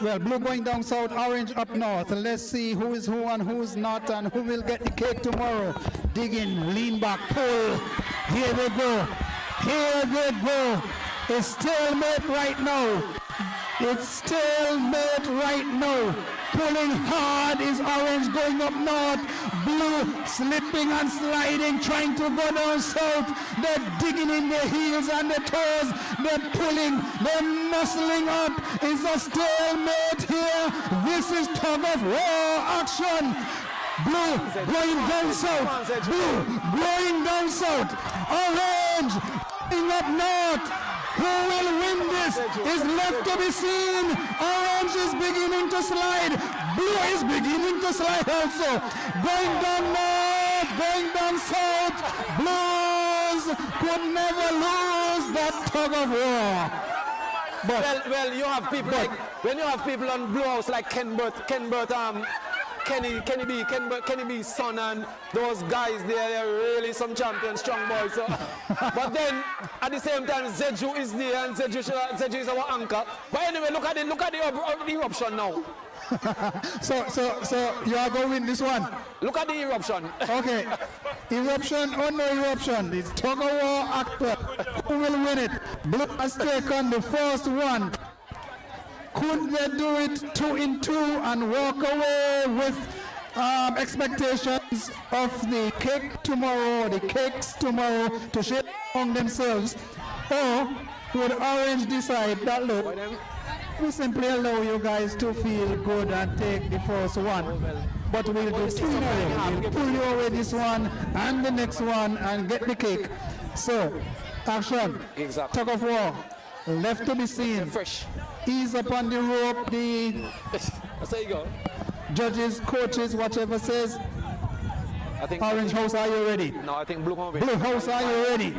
Well, blue going down south, orange up north. Let's see who is who and who's not, and who will get the cake tomorrow. Dig in, lean back, pull. Here they go. Here they go. It's stalemate right now. It's stalemate right now. Pulling hard is orange going up north. Blue slipping and sliding, trying to go down south. They're digging in their heels and their toes. They're pulling, they're muscling up. It's a stalemate here. This is tug of war action. Blue going down south. Blue going down south. Orange going up north. Who will win this is left to be seen. Orange is beginning to slide. Blue is beginning to slide also. Going down north, going down south. Blues could never lose that tug of war. But,
well, you have people like, when you have people on Blue House like Kenny B's son, and those guys there, they're really some champions, strong boys. So. But then at the same time, Zeju is there, and Zeju is our anchor. But anyway, look at the eruption now.
so you are going to win this one.
Look at the eruption.
Okay, eruption or no eruption? It's tug of war actor. Who will win it? Blue has taken the first one. Could they do it 2-2 and walk away with expectations of the cake tomorrow, the cakes tomorrow, to share among themselves? Or would Orange decide that, look, we simply allow you guys to feel good and take the first one, but we'll do 2 in a row. We'll pull you away this one and the next one and get the cake. So, action, tug of war, left to be seen.
Fresh.
Ease up on the rope,
That's how you go.
Judges, coaches, whatever says.
I think
Orange House, are you ready?
No, I think Blue House.
Blue House, are you ready?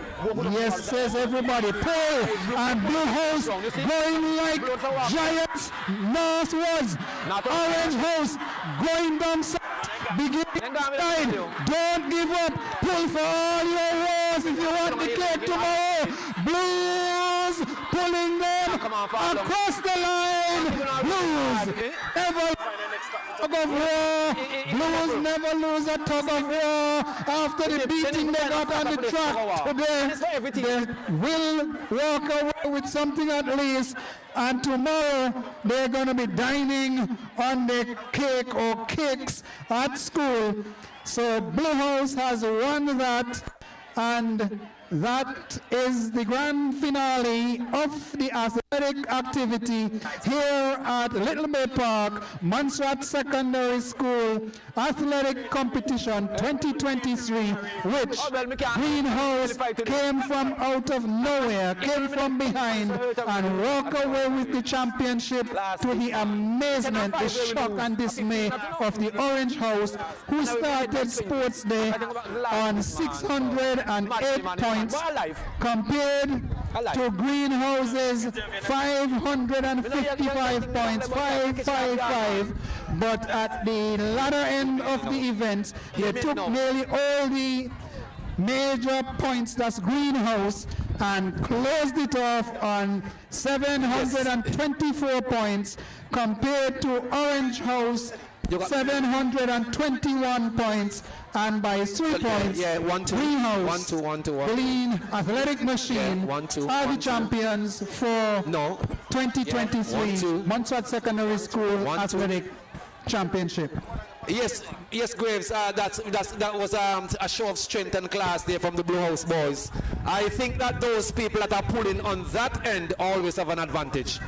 Yes, says everybody. Pull, and Blue House going like giants northwards. Orange House going down south, beginning side. Don't give up. Pull for all your walls if you want the cake tomorrow. Blues pulling them across the line. Blues never tug of war. Blues never lose a tug of war after the beating they got on the track today. They will walk away with something at least, and tomorrow they're going to be dining on the cake or cakes at school. So Blue House has won that, and That is the grand finale of the athletic activity here at Little Bay Park, Montserrat Secondary School Athletic Competition 2023, which Greenhouse came from out of nowhere, came from behind, and walked away with the championship to the amazement, the shock and dismay of the Orange House, who started Sports Day on 608 points compared to Greenhouse's 555 points, 555. But at the latter end of the event, they took nearly all the major points, that's Greenhouse, and closed it off on 724 points compared to Orange House 721 points, and by 3 points, Greenhouse, Green Athletic Machine are the champions for 2023 Montserrat Secondary School Athletic Championship.
Yes, Graves, that was a show of strength and class there from the Blue House boys. I think that those people that are pulling on that end always have an advantage.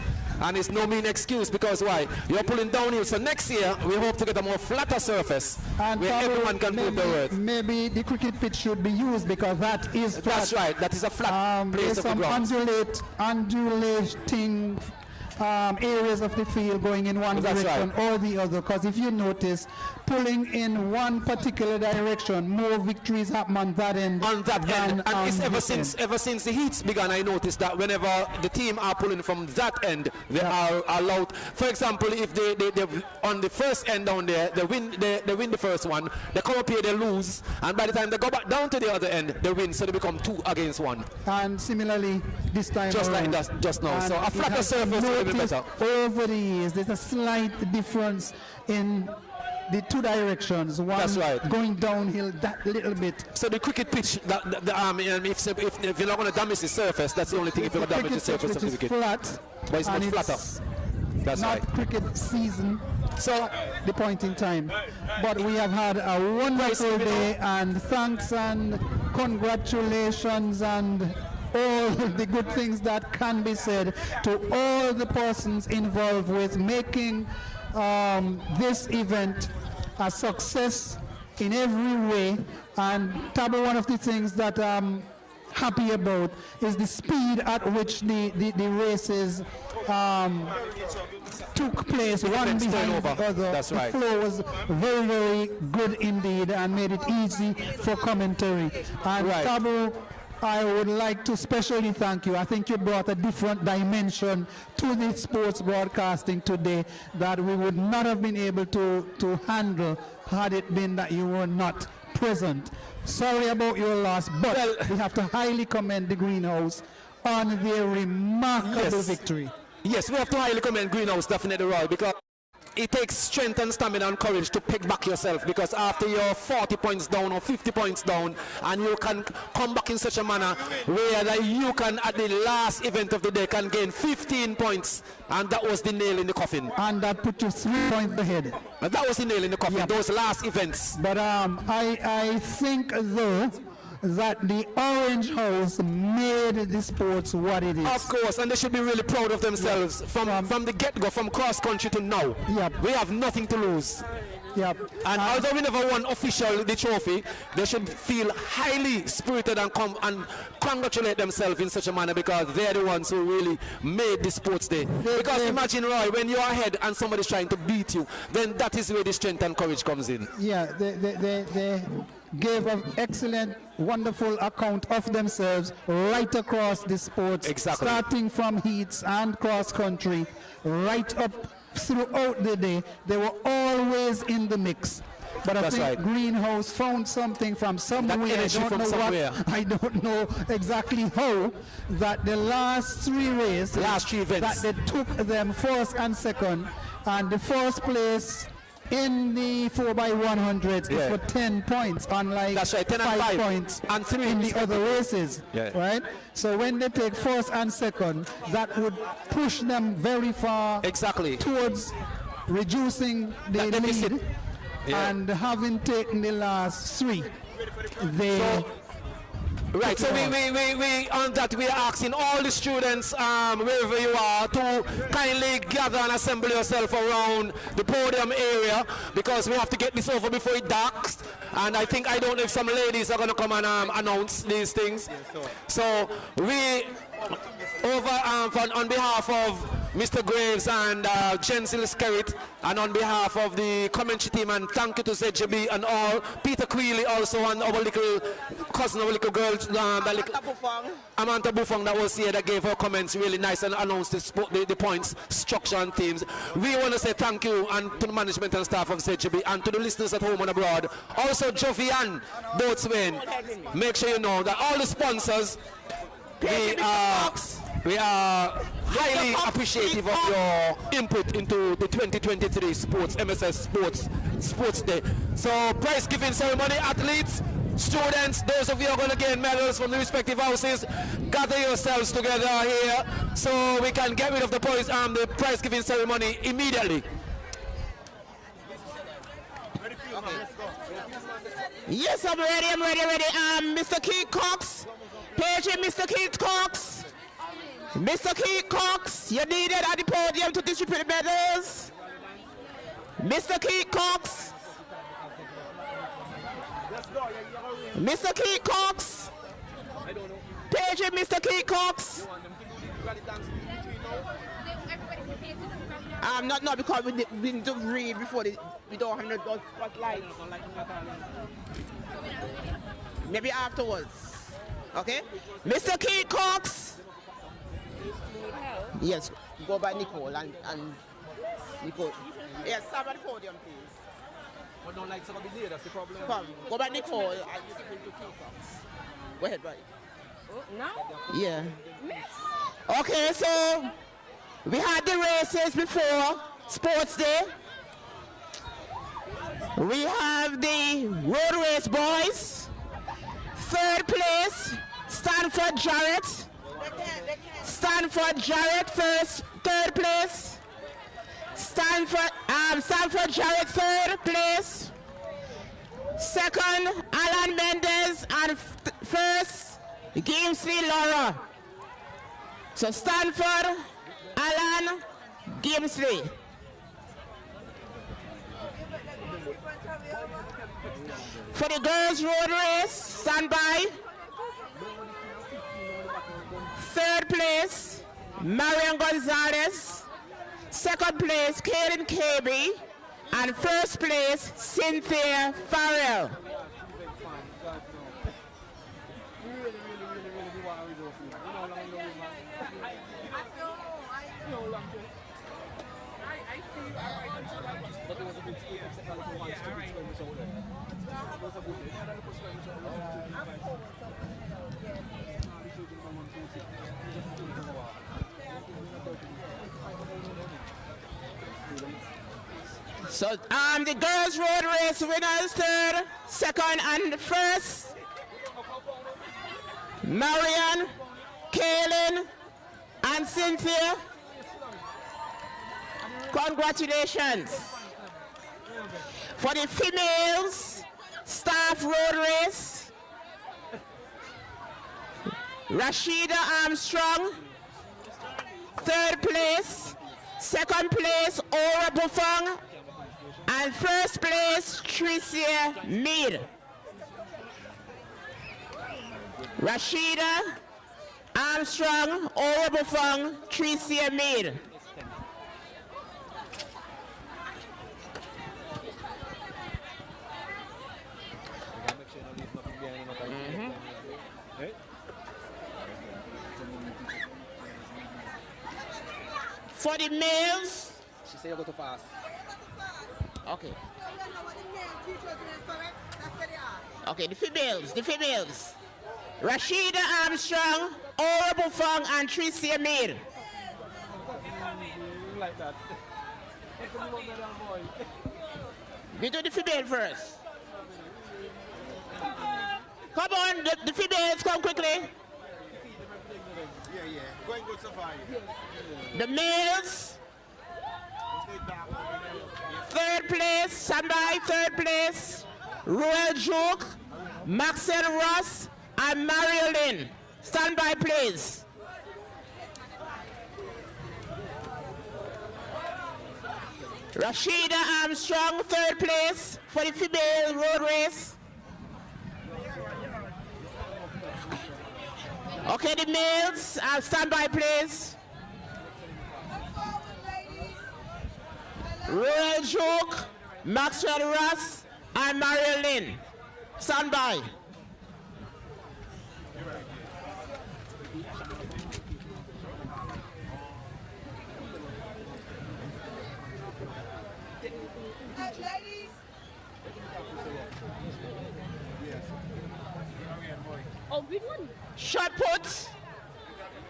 And it's no mean excuse, because why? You're pulling downhill, so next year we hope to get a more flatter surface and where everyone can move the earth.
Maybe the cricket pitch should be used, because that is flat.
That's right, that is a flat place of the ground.
Undulating areas of the field going in one direction or the other, because if you notice, pulling in one particular direction, more victories happen on that end.
On that end, and it's ever since the heats began, I noticed that whenever the team are pulling from that end, they are allowed. For example, if they on the first end down there, they win the first one, they come up here, they lose, and by the time they go back down to the other end, they win, so they become 2 against 1.
And similarly, this time
just
around,
like that, just now. So a flatter surface will be better.
Over the years, there's a slight difference in the 2 directions. One going downhill that little bit.
So the cricket pitch, if you're not going to damage the surface, that's the only thing. If you're going to damage the surface of the cricket,
flat,
but it's much flatter. That's
not cricket season. So the point in time. But we have had a wonderful day, and thanks and congratulations and all the good things that can be said to all the persons involved with making this event a success in every way. And Tabo, one of the things that I'm happy about is the speed at which the races took place, one behind the other.
That's right.
The flow was very, very good indeed, and made it easy for commentary. And Tabo, I would like to specially thank you. I think you brought a different dimension to the sports broadcasting today that we would not have been able to handle had it been that you were not present. Sorry about your loss, but we have to highly commend the Greenhouse on their remarkable victory.
Yes, we have to highly commend Greenhouse, definitely, Roy, because it takes strength and stamina and courage to pick back yourself, because after you're 40 points down or 50 points down, and you can come back in such a manner where that you can, at the last event of the day, can gain 15 points, and that was the nail in the coffin.
And that put you 3 points ahead.
And that was the nail in the coffin, those last events.
But I think, though, that the Orange House made the sports what it is.
Of course, and they should be really proud of themselves from the get-go, from cross-country to now. We have nothing to lose. And although we never won officially the trophy, they should feel highly spirited and congratulate themselves in such a manner, because they're the ones who really made the sports day. Because imagine, Roy, when you're ahead and somebody's trying to beat you, then that is where the strength and courage comes in.
Yeah, they gave an excellent, wonderful account of themselves right across the sports, starting from heats and cross-country, right up throughout the day. They were always in the mix. But I think Greenhouse found something from somewhere. I don't know exactly how, that the last 3 races, that they took them first and second, and the first place in the 4x100 is for 10 points, unlike 10 and 5 points and 3 in the other races. Right? So when they take first and second, that would push them very far towards reducing the lead. And having taken the last 3, they
Right, so we on that we are asking all the students wherever you are to kindly gather and assemble yourself around the podium area because we have to get this over before it darks. And I don't know if some ladies are going to come and announce these things. So we on behalf of Mr. Graves and Jensil Skerritt, and on behalf of the commentary team, and thank you to ZJB and all, Peter Queely also, and our little cousin, our little girl, Amanda Buffon that was here that gave her comments really nice and announced the points, structure and themes. We want to say thank you and to the management and staff of ZJB and to the listeners at home and abroad. Also Jovian Boatswain, make sure you know that all the sponsors, we are highly appreciative of your input into the 2023 Sports MSS Sports Day. So prize giving ceremony, athletes, students, those of you who are going to gain medals from the respective houses, gather yourselves together here so we can get rid of the prize giving ceremony immediately.
Yes, I'm ready. Mr. Keith Cox, page Mr. Keith Cox. Mr. Keith Cox, you're needed at the podium to distribute medals. Mr. Keith Cox. Mr. Keith Cox. Page Mr. Keith Cox. Not because we need to read before we don't have no spotlight. Maybe afterwards. Okay? Mr. Keith Cox. Yes, go by Nicole and Nicole. Yes, stand by the podium, please.
But don't like somebody there, that's the problem.
Come, go by Nicole and you can to Keith Cox. Go ahead, buddy.
Oh, now?
Yeah. Okay, so we had the races before Sports Day. We have the road race boys. Third place, Stanford Jarrett. Stanford Jarrett first, third place. Stanford Jarrett third place. Second, Alan Mendez, and first, Gamesley Laura. So Stanford, Alan, Gamesley. For the girls' road race, stand by. Third place, Marian Gonzalez. Second place, Kaden KB. And first place, Cynthia Farrell. So the girls' road race winners, third, second, and first, Marian, Kaylin, and Cynthia. Congratulations. For the females, staff road race, Rashida Armstrong, third place, second place, Aura Buffon, and first place, Tricia Mead. Rashida Armstrong, Aura Buffon, Tricia Mead. For the males,
she said you go too fast.
Okay. Okay, the females. Rashida Armstrong, Aura Buffon, and Tricia Mead.
Like that.
We do the female first. Come on, the females, come quickly.
Yeah. Go and go safari.
The males. Third place, somebody, third place. Royal Joke, Maxwell Ross, and Marilyn. Stand by, please. Rashida Armstrong, third place for the female road race. Okay, the males, stand by, please. Royal Joke, Maxwell Ross, and Mario Lynn. Stand by.
Oh, good one.
Shot put.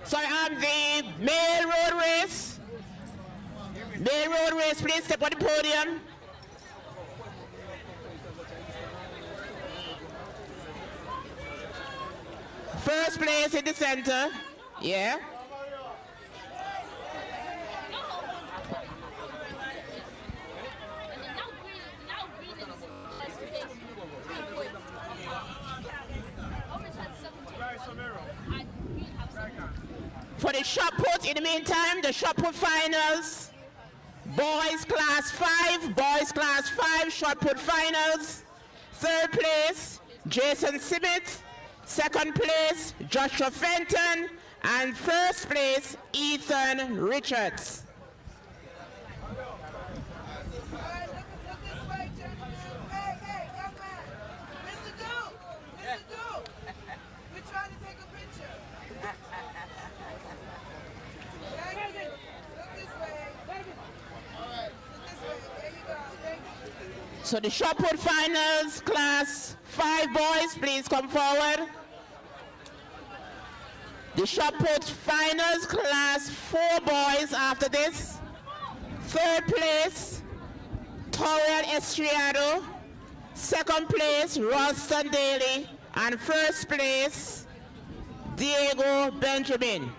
So I'm the male road race. Male road race, please step on the podium. First place in the center. Yeah. For the shot put, in the meantime, the shot put finals. Boys class 5, shot put finals. Third place, Jason Simmett. Second place, Joshua Fenton. And first place, Ethan Richards. So the shot put finals, class 5 boys, please come forward. The shot put finals, class 4 boys after this. Third place, Toriel Estriado. Second place, Ralston Daly. And first place, Diego Benjamin.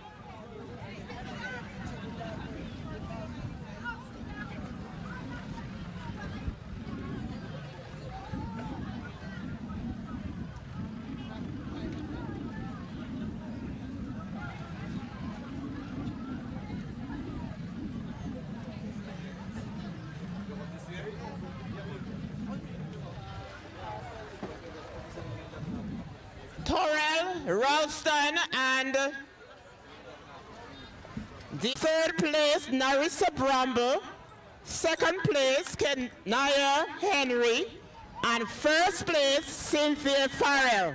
Torrell, Ralston, and the third place, Narissa Bramble. Second place, Kenaya Henry. And first place, Cynthia Farrell.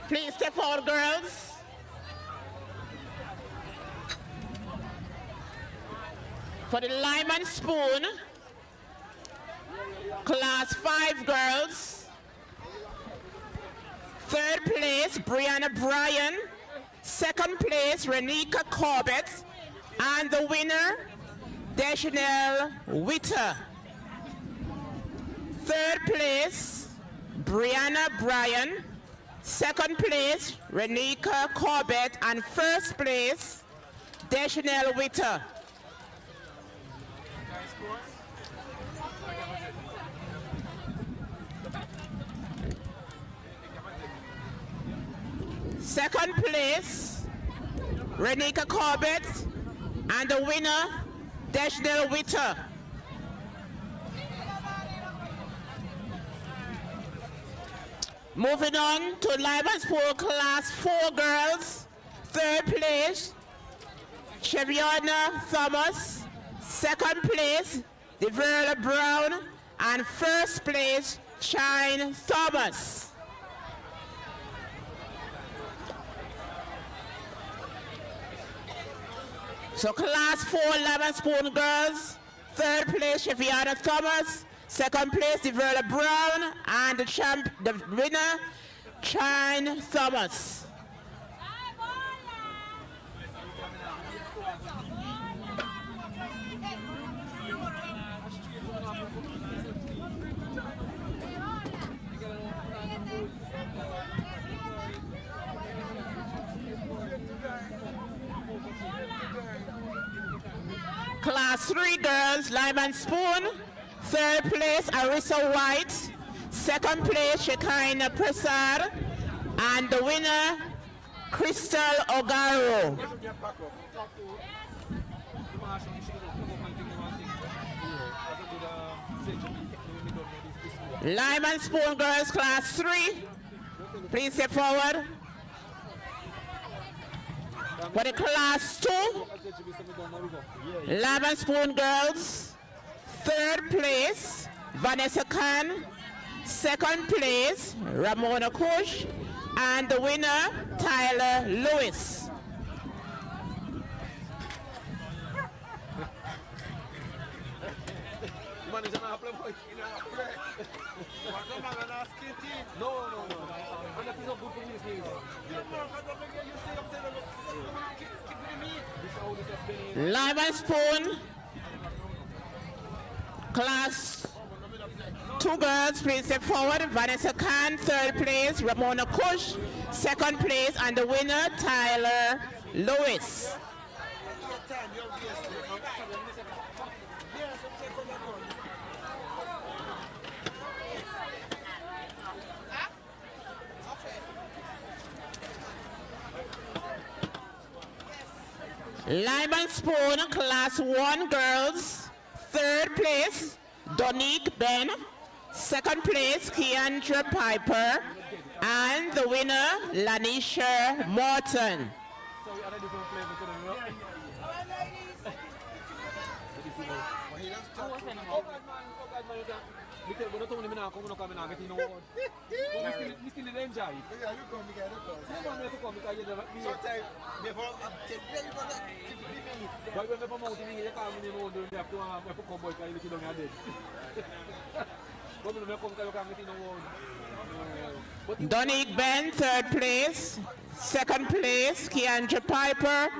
Please step forward, girls. For the Lyman Spoon, class 5 girls. Third place, Brianna Bryan. Second place, Renika Corbett. And the winner, Deschanel Witter. Third place, Brianna Bryan. Second place, Renika Corbett. And first place, Deschanel Witter. Second place, Renika Corbett. And the winner, Deschanel Witter. Moving on to Lyman's Pool class 4 girls. Third place, Cheviana Thomas. Second place, Deverla Brown. And first place, Shine Thomas. So class 4 Lyman's Pool girls. Third place, Cheviana Thomas. Second place, Deverla Brown, and the winner, Shine Thomas. Class 3 girls, Lime and Spoon. Third place, Arisa White. Second place, Shekinah Prasad. And the winner, Crystal Ogaro. Lime and Spoon girls, class 3. Please step forward. For the class 2, Lime and Spoon girls. Third place, Vanessa Khan. Second place, Ramona Kush. And the winner, Tyler Lewis. Lime and Spoon, class 2 girls, please step forward. Vanessa Khan, third place. Ramona Kush, second place. And the winner, Tyler Lewis. Lime and Spoon, class 1 girls. Third place, Donique Ben. Second place, Keandra Piper. And the winner, Lanisha Morton. Donique Ben, third place. Second place, Keandra Piper.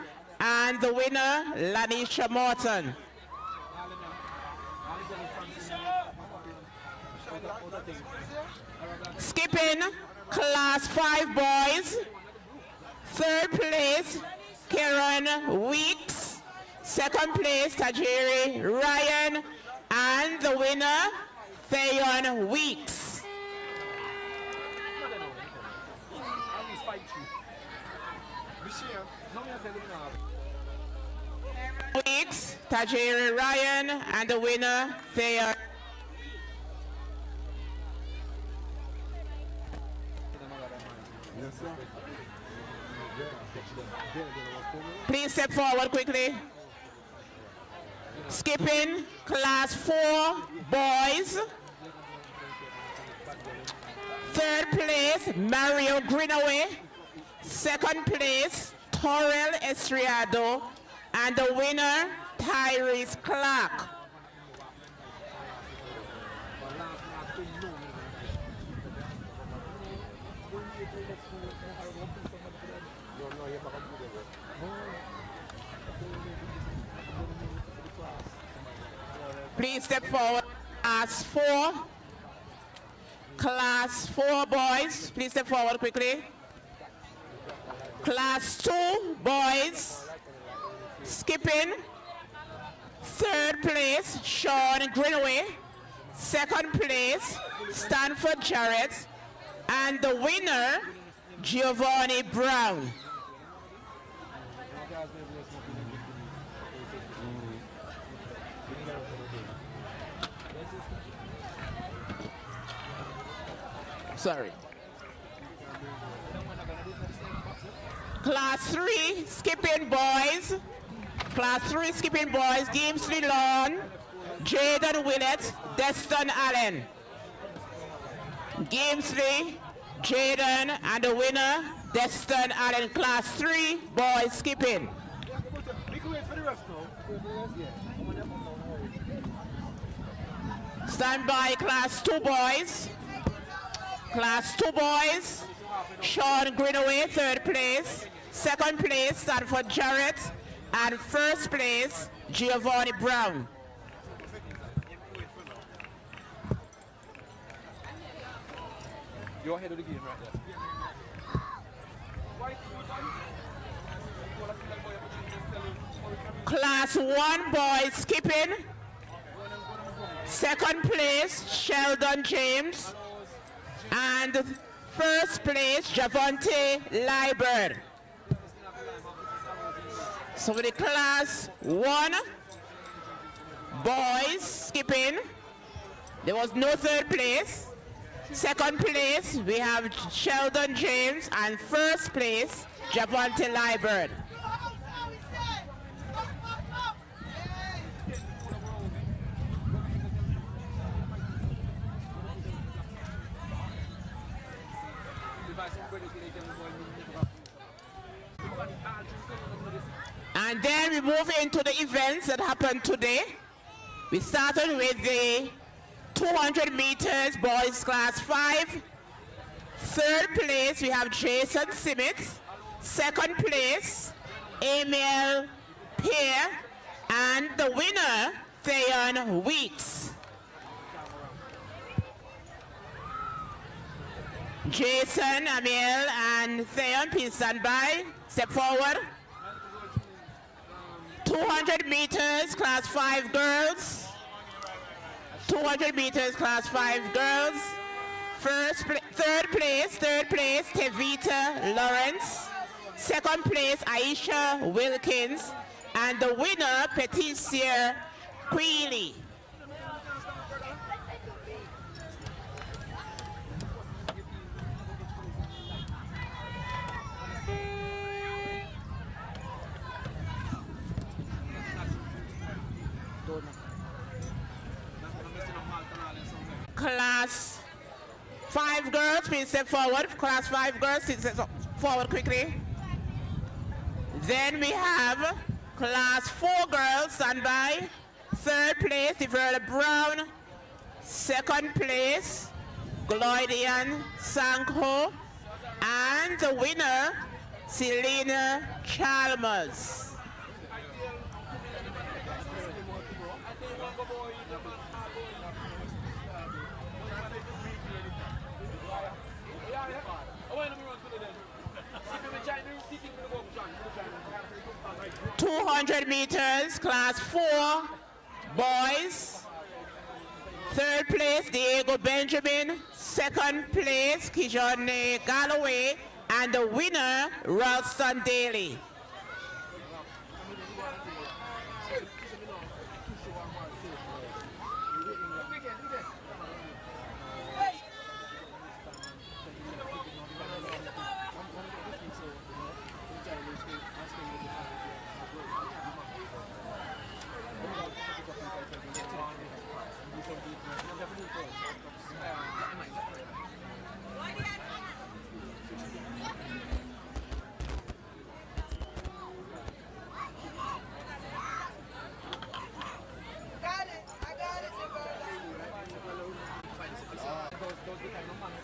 And the winner, Lanisha Morton. Skipping, class 5 boys. Third place, Karen Weeks. Second place, Tajiri Ryan. And the winner, Theon Weeks. Weeks, Tajiri Ryan. And the winner, Theon. Please step forward quickly. Skipping, class 4 boys. Third place, Mario Greenaway. Second place, Torrell Estriado. And the winner, Tyrese Clark. Please step forward. Class 4. Class 4 boys. Please step forward quickly. Class 2 boys. Skipping. Third place, Sean Greenaway. Second place, Stanford Jarrett. And the winner, Giovanni Brown. Sorry. Class 3 skipping boys. Class 3 skipping boys, Gamesley Lawn, Jaden Willett, Deston Allen. Gamesley, Jaden, and the winner, Deston Allen. Class 3 boys skipping. Stand by, class 2 boys. Class 2 boys, Sean Greenaway, third place. Second place, Stanford Jarrett. And first place, Giovanni Brown.
You're ahead of the game right there.
Class 1 boys skipping. Second place, Sheldon James. And first place, Javonte Liburd. So for the class 1 boys skipping, there was no third place. Second place, we have Sheldon James, and first place, Javonte Liburd. And then we move into the events that happened today. We started with the 200 meters boys class 5. Third place, we have Jason Simmons. Second place, Emil Peer. And the winner, Theon Weeks. Jason, Emil, and Theon, please stand by. Step forward. 200 meters, class 5 girls. 200 meters, class 5 girls. Third place, Tevita Lawrence. Second place, Aisha Wilkins. And the winner, Patricia Queely. Class 5 girls, please step forward. Class 5 girls, please step forward quickly. Then we have class 4 girls, stand by. Third place, Diverla Brown. Second place, Gloidian Sanko. And the winner, Selena Chalmers. .200 meters, class 4 boys. Third place, Diego Benjamin. Second place, Kijone Galloway. And the winner, Ralston Daly.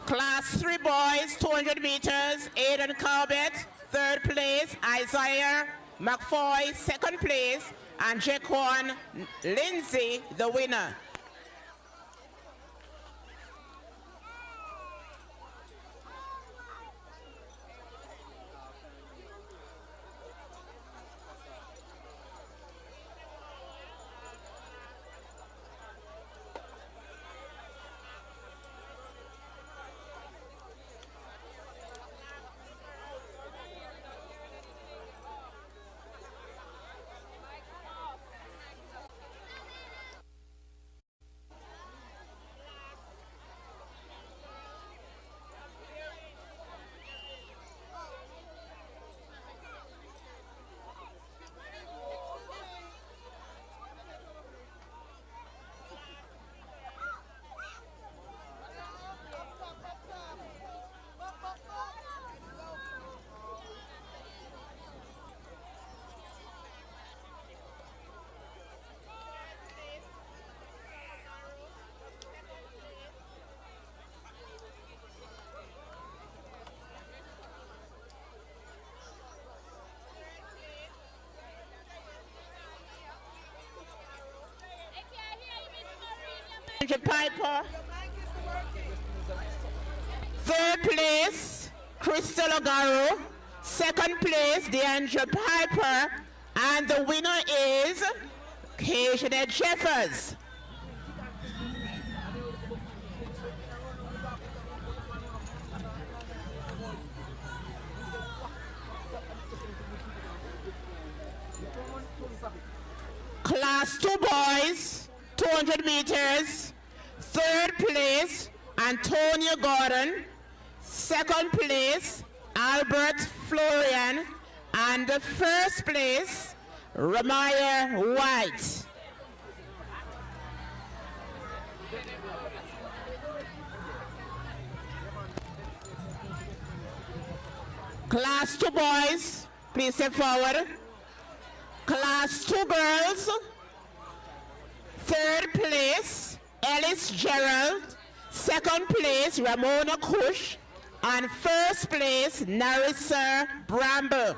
Class 3 boys, 200 meters, Aidan Corbett. Third place, Isaiah McFoy. Second place, and Jaquan Lindsay, the winner. Piper. Third place, Crystal Ogaro. Second place, DeAndre Piper. And the winner is Keisha Jeffers. Class 2 boys, 200 meters, third place, Antonio Gordon, second place, Albert Florian, and the first place, Ramaya White. Class 2 boys, please step forward. Class 2 girls, third place, Ellis Gerald, second place, Ramona Kush, and first place, Narissa Bramble.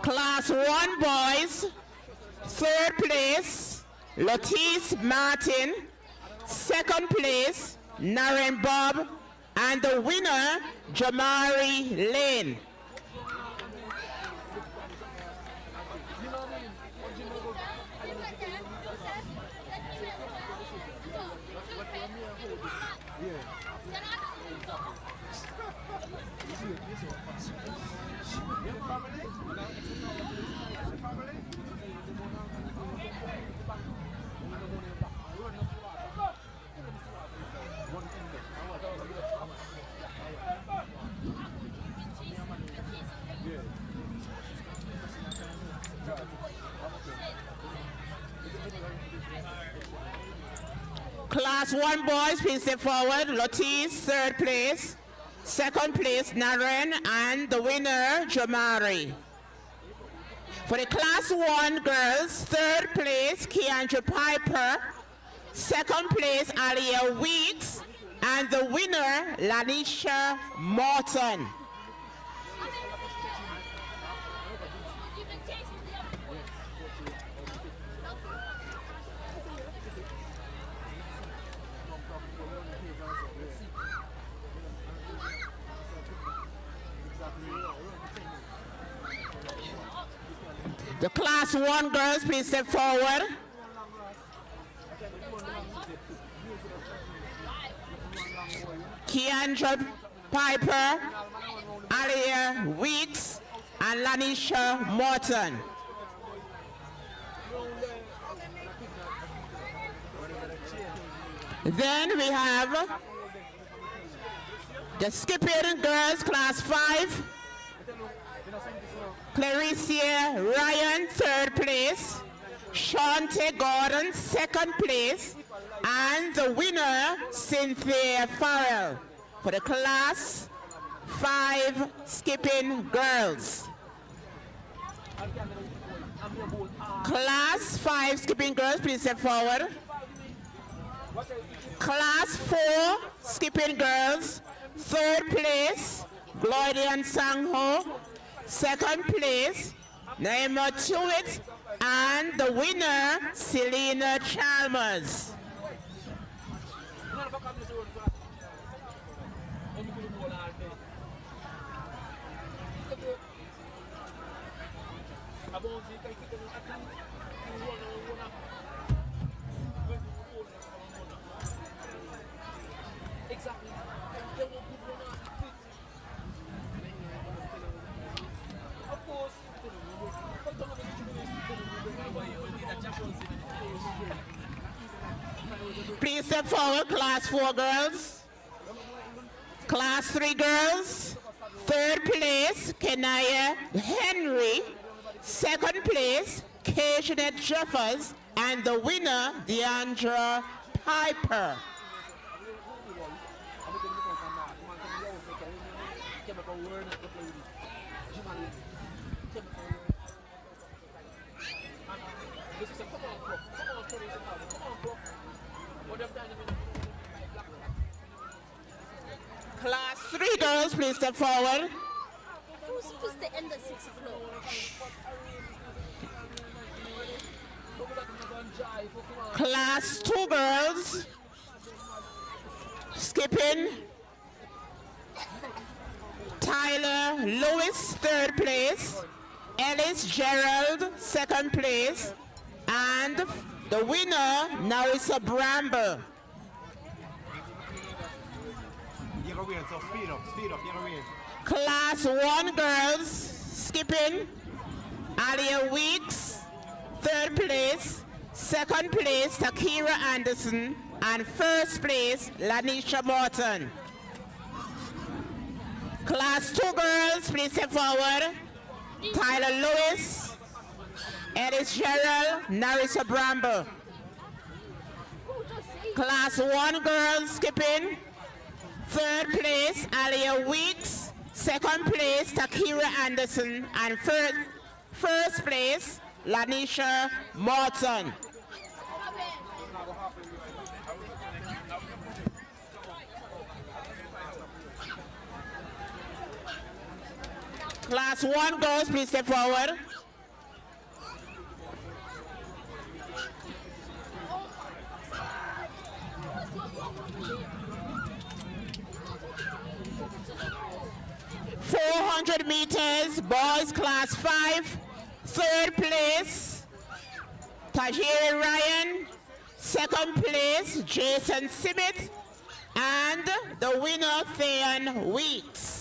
Class 1 boys, third place, Latice Martin, second place, Naren Bob, and the winner, Jamari Lane. Class 1 boys, please step forward. Latice, third place. Second place, Naren, and the winner, Jamari. For the Class 1 girls, third place, Keandra Piper. Second place, Alia Weeks. And the winner, Lanisha Morton. The Class 1 girls, please step forward. Keandra Piper, Alia Weeks, and Lanisha Morton. Then we have the skipping girls, Class 5. Claricia Ryan, third place. Shante Gordon, second place. And the winner, Cynthia Farrell, for the Class 5 skipping girls. Class 5 skipping girls, please step forward. Class 4 skipping girls, third place, Gloria Sangho. Second place, Naima Tuit, and the winner, Selena Chalmers. Please step forward, Class 4 girls. Class 3 girls. Third place, Kenaya Henry. Second place, Keisha Jeffers. And the winner, Deandra Piper. Class 3 girls, please step forward.
Who's supposed to end at 6 o'clock?
Class 2 girls, skipping. Tyler Lewis, 3rd place. Ellis Gerald, 2nd place. And the winner, Narissa Bramble. Class 1 girls, skipping. Alia Weeks, 3rd place. 2nd place, Takira Anderson. And 1st place, Lanisha Morton. Class 2 girls, please step forward. Tyler Lewis, Ellis Gerald, Narissa Bramble. Class 1 girls, skipping. 3rd place, Alia Weeks. 2nd place, Takira Anderson. And 1st place, Lanisha Morton. Class 1 girls, please step forward. .400 meters, boys class 5, 3rd place, Tajiri Ryan, 2nd place, Jason Simmet, and the winner, Theon Weeks.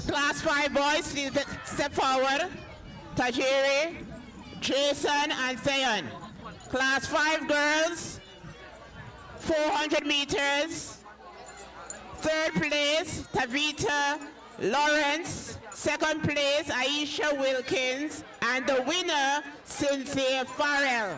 Class 5 boys, please step forward. Tajiri, Jason, and Theon. Class 5 girls, 400 meters. 3rd place, Tavita Lawrence. 2nd place, Aisha Wilkins. And the winner, Cynthia Farrell.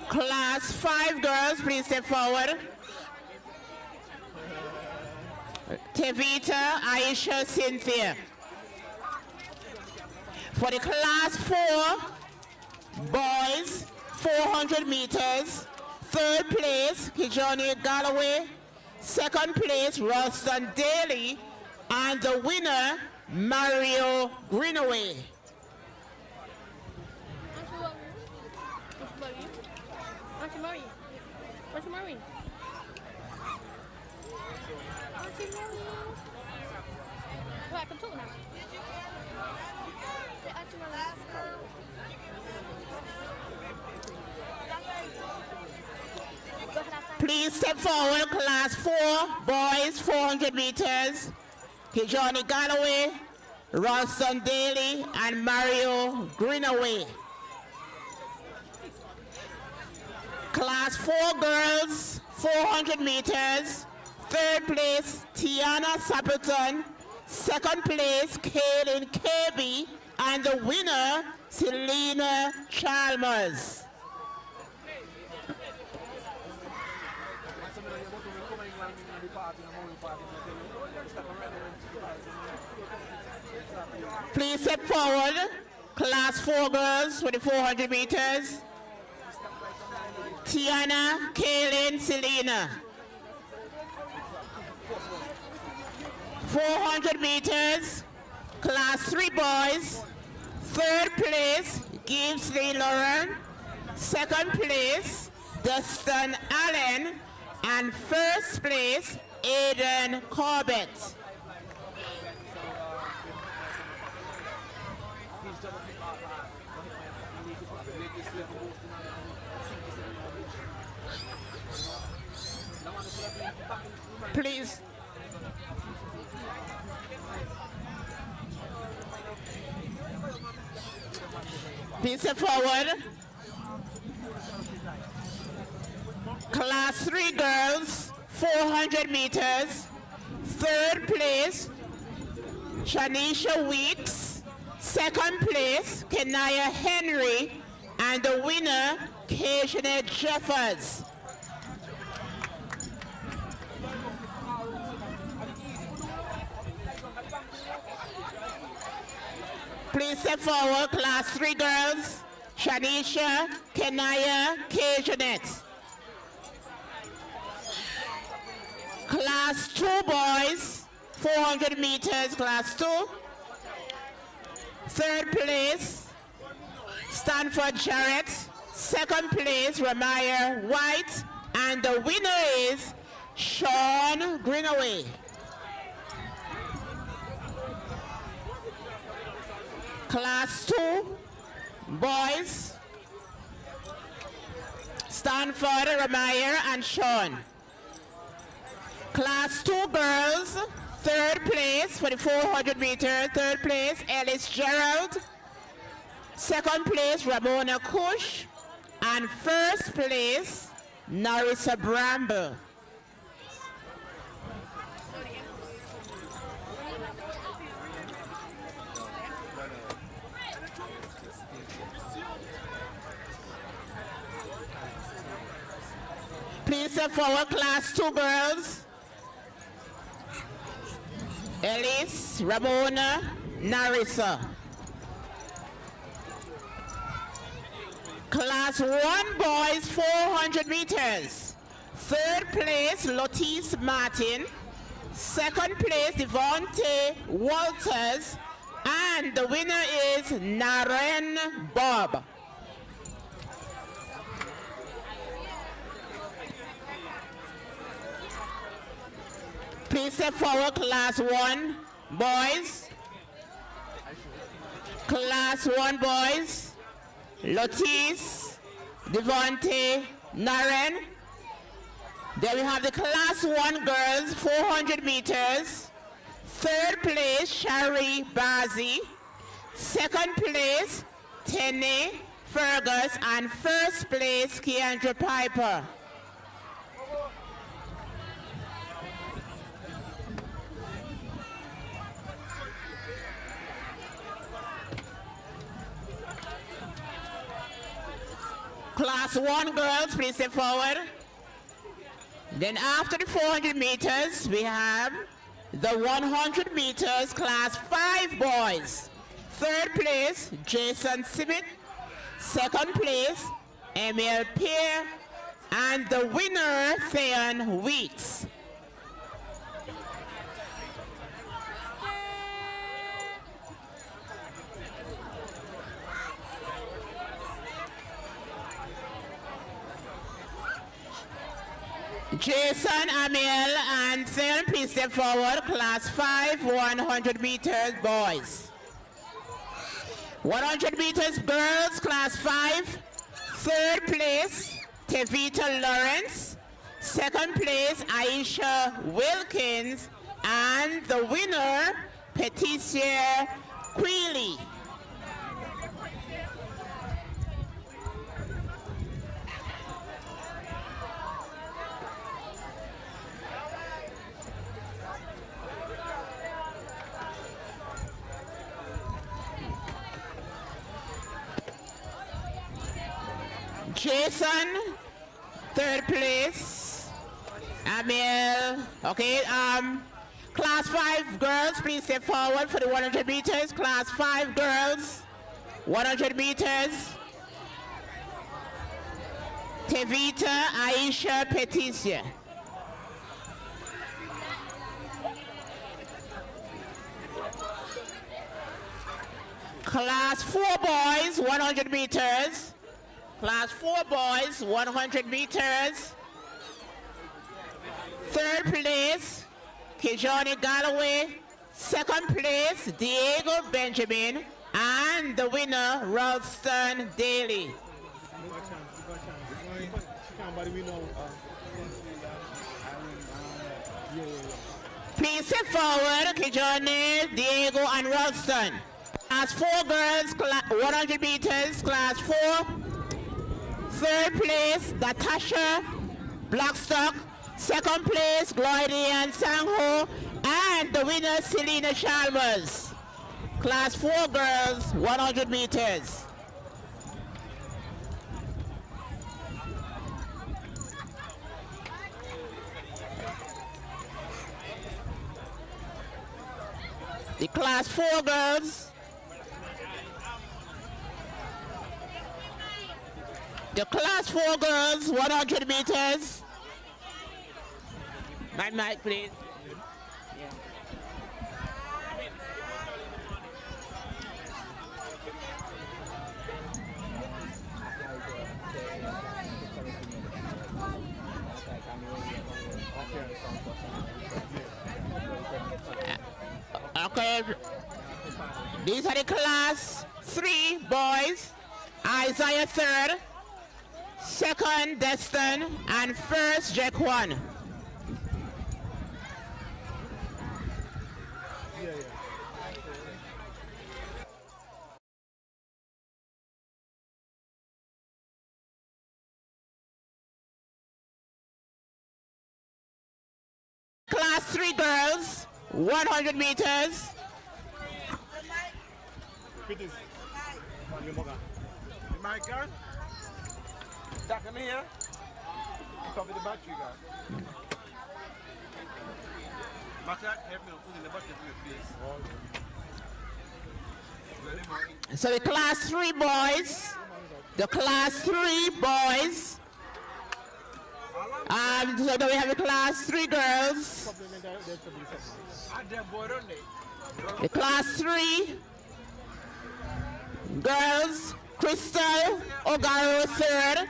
Class 5 girls, please step forward. Tevita, Aisha, Cynthia. For the class 4 boys, 400 meters. 3rd place, Kijoni Galloway. 2nd place, Ralston Daly. And the winner, Mario Greenaway. Please step forward, class 4, boys, 400 meters. Kijoni Galloway, Ralston Daly, and Mario Greenaway. Class 4 girls, 400 meters. 3rd place, Tiana Sappleton. 2nd place, Kaylin Kirby. And the winner, Selena Chalmers. Please step forward, class 4 girls for the 400 meters. Tiana, Kaylin, Selena. 400 meters, class 3 boys. 3rd place, Gibbs Lee Lauren. 2nd place, Dustin Allen. And 1st place, Aiden Corbett. Please. Please step forward. Class 3 girls, 400 meters. 3rd place, Shanisha Weeks. 2nd place, Kenaya Henry. And the winner, Keishanet Jeffers. Please step forward, class 3 girls. Shanisha, Kenaya, Keishanet. Class 2 boys, 400 meters, class 2. Third place, Stanford Jarrett. Second place, Ramaya White. And the winner is Sean Greenaway. Class 2 boys, Stanford, Ramaya, and Sean. Class 2 girls, third place for the 400 meters, third place, Ellis Gerald. Second place, Ramona Cush. And first place, Narissa Bramble. Please step forward, class 2 girls. Ellis, Ramona, Narissa. Class 1 boys, 400 meters. Third place, Lotis Martin. Second place, Devontae Walters. And the winner is Naren Bob. Please step forward, class 1 boys. Class 1 boys. Lotis, Devontae, Naren. Then we have the class 1 girls, 400 meters. Third place, Shari Bazi. Second place, Tene Fergus. And first place, Keandra Piper. Class 1 girls, please step forward. Then after the 400 meters, we have the 100 meters, class 5 boys. Third place, Jason Simmett. Second place, Emil Pierre. And the winner, Theon Weeks. Jason, Amil, and Theon, please step forward. Class 5, 100 meters, boys. 100 meters, girls, class 5. Third place, Tevita Lawrence. Second place, Aisha Wilkins. And the winner, Patricia Queely. Jason, third place. Amil, okay, class 5 girls, please step forward for the 100 meters. Class 5 girls, 100 meters. Tevita, Aisha, Petitia. Class 4 boys, 100 meters. Class 4 boys, 100 meters. Third place, Kijoni Galloway. Second place, Diego Benjamin. And the winner, Ralston Daly. Please step forward, Kijoni, Diego, and Ralston. Class 4 girls, 100 meters, class 4. Third place, Natasha Blackstock. Second place, Gloria Sangho. And the winner, Selena Chalmers. Class 4 girls, 100 meters. The class 4 girls. The class 4 girls, 100 meters. My mic, please. Yeah. Okay. These are the class 3 boys. Isaiah 3rd, 2nd Destin, and 1st Jack 1. Class 3 girls, 100 meters.
My gun? That come here. Cover the battery gun. Montserrat, help me put in the battery please.
So the class 3 boys, the class 3 boys. So then we have the class 3 girls. The class 3 girls, Crystal Ogaro 3rd,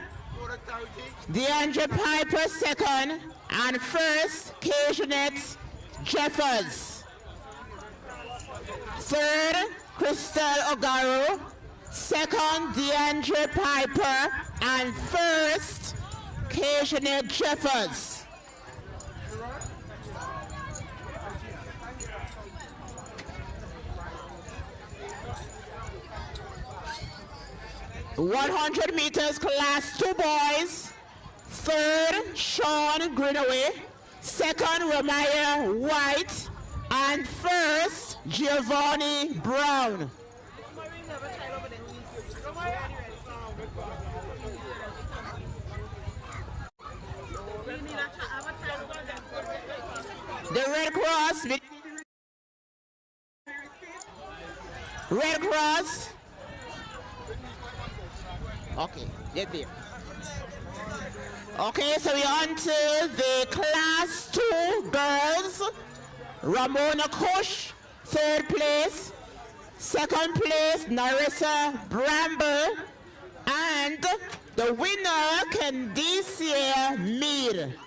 DeAndre Piper 2nd, and 1st Keishanet Jeffers. 3rd, Crystal Ogaro, 2nd, DeAndre Piper, and 1st, Keishanet Jeffers. 100 meters, class 2 boys. 3rd, Sean Greenaway. 2nd, Ramaya White. And 1st, Giovanni Brown. The Red Cross. Red Cross. Okay, get there. Okay, so we're on to the class 2 girls. Ramona Kush, 3rd place. 2nd place, Narissa Bramble. And the winner, Candicia Mead.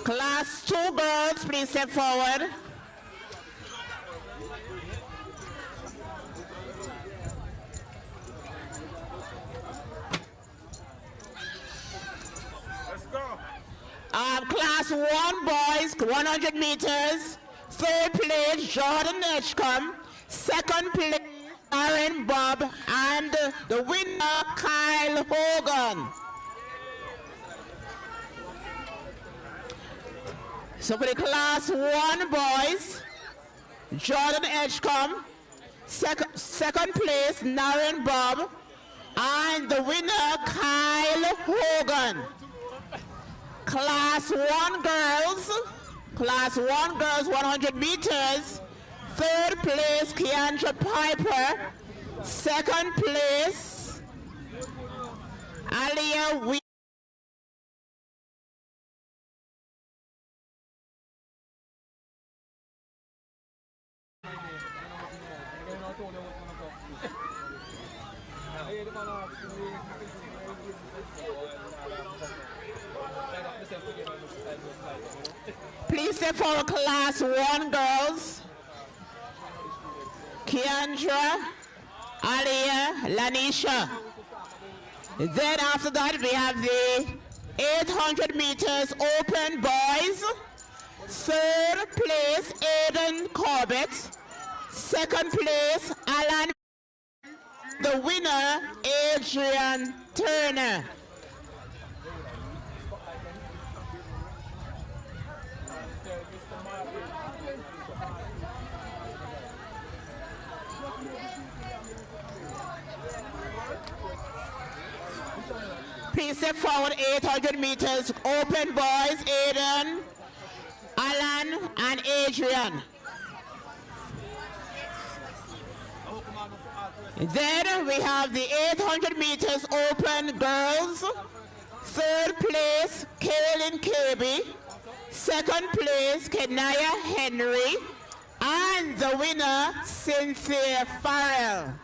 Class 2 girls, please step forward. Class 1 boys, 100 meters. 3rd place, Jordan Edgecombe. 2nd place, Aaron Bob. And the winner, Kyle Hogan. So for the class 1 boys, Jordan Edgecombe. Second place, Naren Bob. And the winner, Kyle Hogan. Class 1 girls, 100 meters. 3rd place, Keandra Piper. 2nd place, Alia Wee. Please step forward, class 1 girls. Keandra, Alia, Lanisha. Then after that we have the 800 meters open boys. 3rd place, Aiden Corbett. 2nd place, Alan. The winner, Adrian Turner. Please step forward, 800 meters, open boys, Aiden, Alan, and Adrian. Then we have the 800 meters open girls. Third place, Kaylin Kirby. Second place, Kenaya Henry. And the winner, Cynthia Farrell.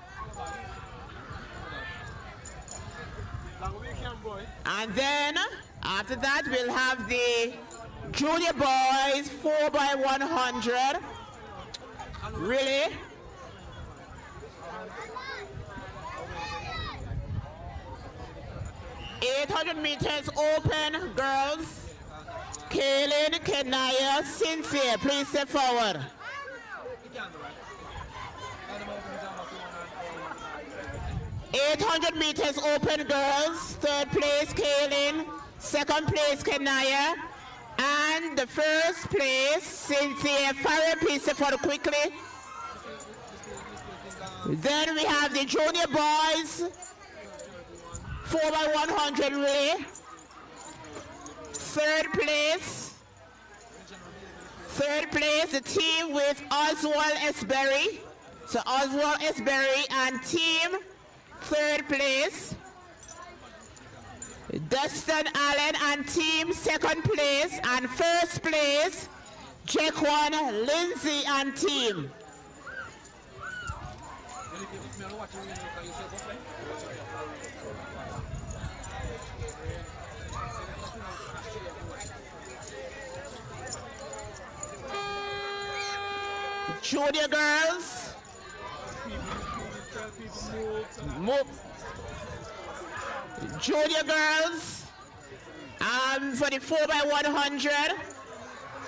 And then, after that, we'll have the junior boys 4x100. Really? .800 meters open girls. Kaylin, Kenaya, Cynthia, please step forward. 800 meters open girls. Third place, Kaylin. Second place, Kenaya. And the first place, Cynthia Farrell. Please step forward quickly. Then we have the junior boys 4x100 relay. Third place, the team with Oswald Esberry. So Oswald Esberry and team. Third place, Dustin Allen and team. Second place, and first place, Jaquan Lindsay and team. Junior girls, junior girls, for the 4x100.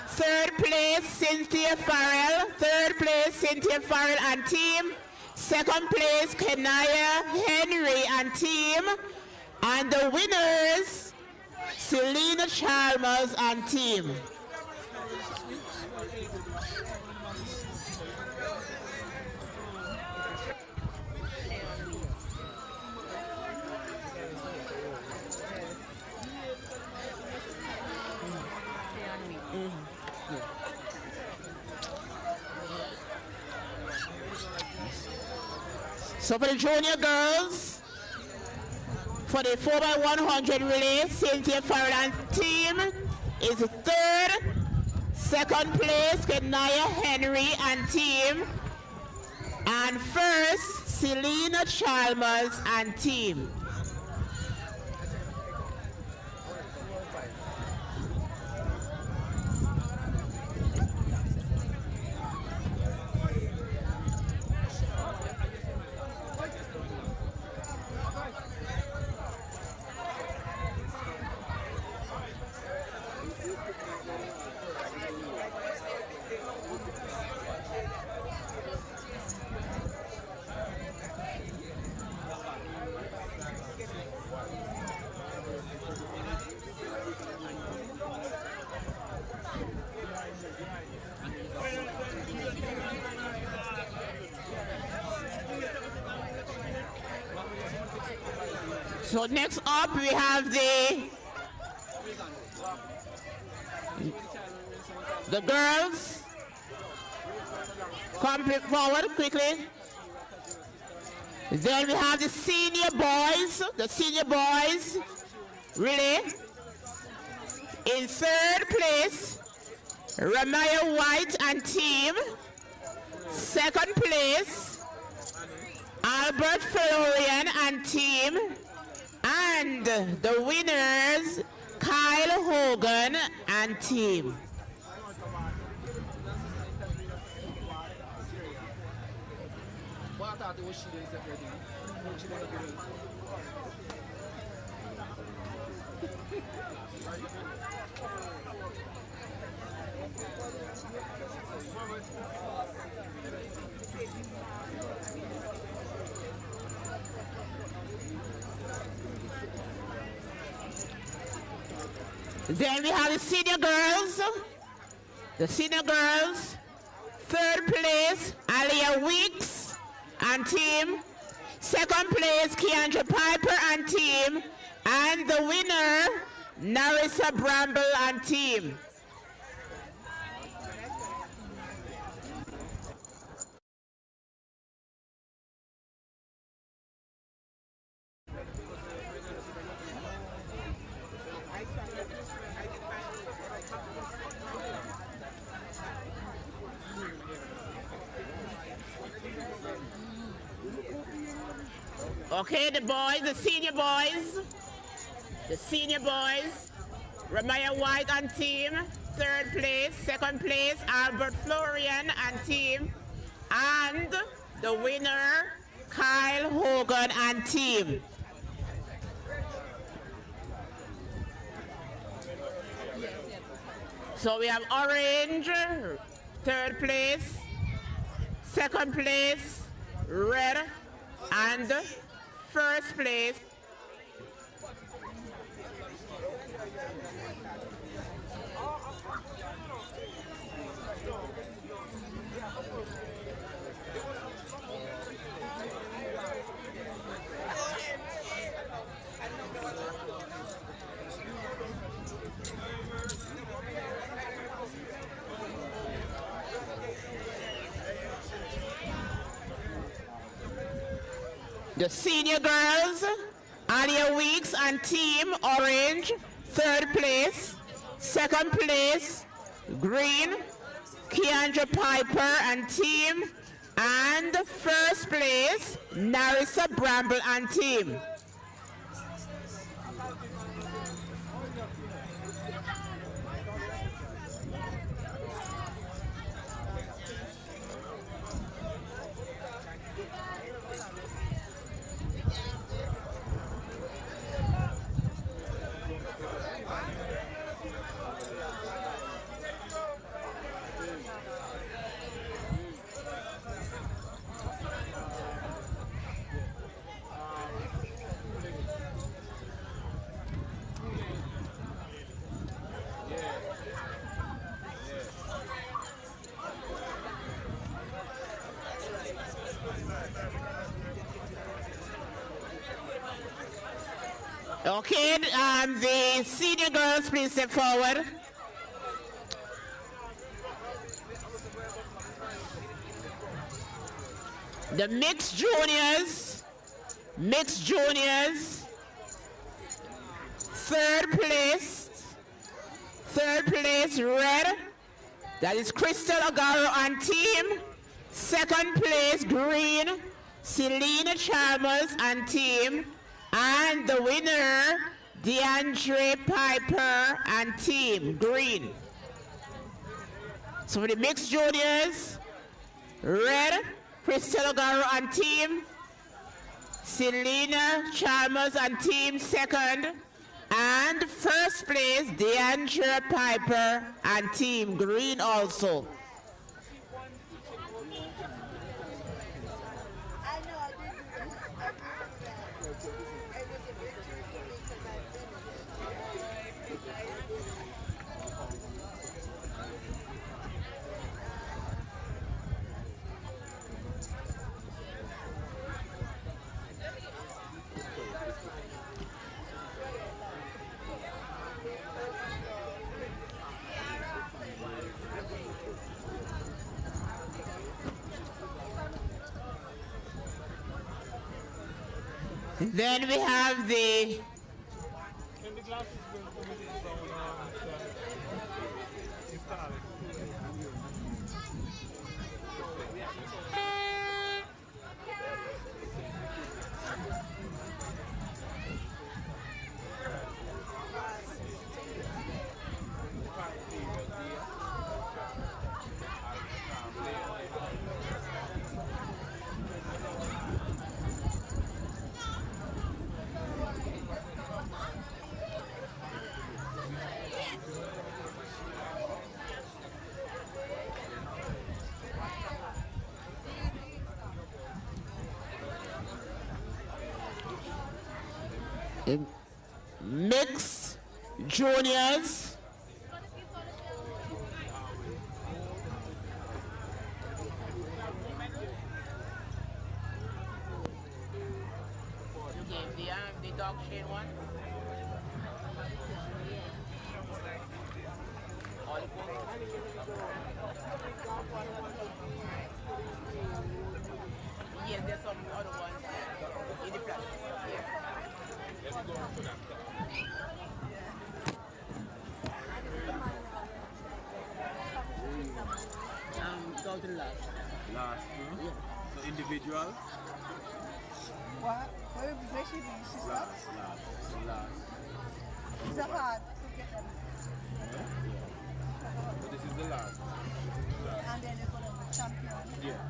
Third place, Cynthia Farrell. Third place, Cynthia Farrell and team. Second place, Kenaya Henry and team. And the winners, Selena Chalmers and team. So for the junior girls, for the 4x100 relay, Cynthia Farrell and team is third. Second place, Kenaya Henry and team. And first, Selena Chalmers and team. So next up we have the girls. Come forward quickly. Then we have the senior boys. The senior boys relay. In third place, Ramaya White and team. Second place, Albert Florian and team. And the winners, Kyle Hogan and team. Then we have the senior girls. The senior girls, third place, Alia Weeks and team. Second place, Keandra Piper and team. And the winner, Narissa Bramble and team. Okay, the boys, the senior boys. The senior boys. Ramaya White and team, 3rd place. 2nd place, Albert Florian and team. And the winner, Kyle Hogan and team. So we have orange, 3rd place. 2nd place, red, and 1st place. The senior girls, Alia Weeks and team, orange, 3rd place. 2nd place, green, Keandra Piper and team. And 1st place, Narissa Bramble and team. Okay, the senior girls, please step forward. The mixed juniors, 3rd place, red, that is Crystal Agaro and team. 2nd place, green, Selena Chalmers and team. And the winner, DeAndre Piper and team, green. So for the mixed juniors, red, Crystal Agaro and team, Selena Chalmers and team, 2nd. And 1st place, DeAndre Piper and team, green also. Then we have the mixed juniors. The dog shade one. Yes, there's some other ones in the plastic. Yeah. Let's go to that. Go to the last. Last, huh? Yeah. So individual.
What? Where she be? She stops?
Last.
Is it hard to get them?
But this is the last.
And then you go to the champion?
Yeah.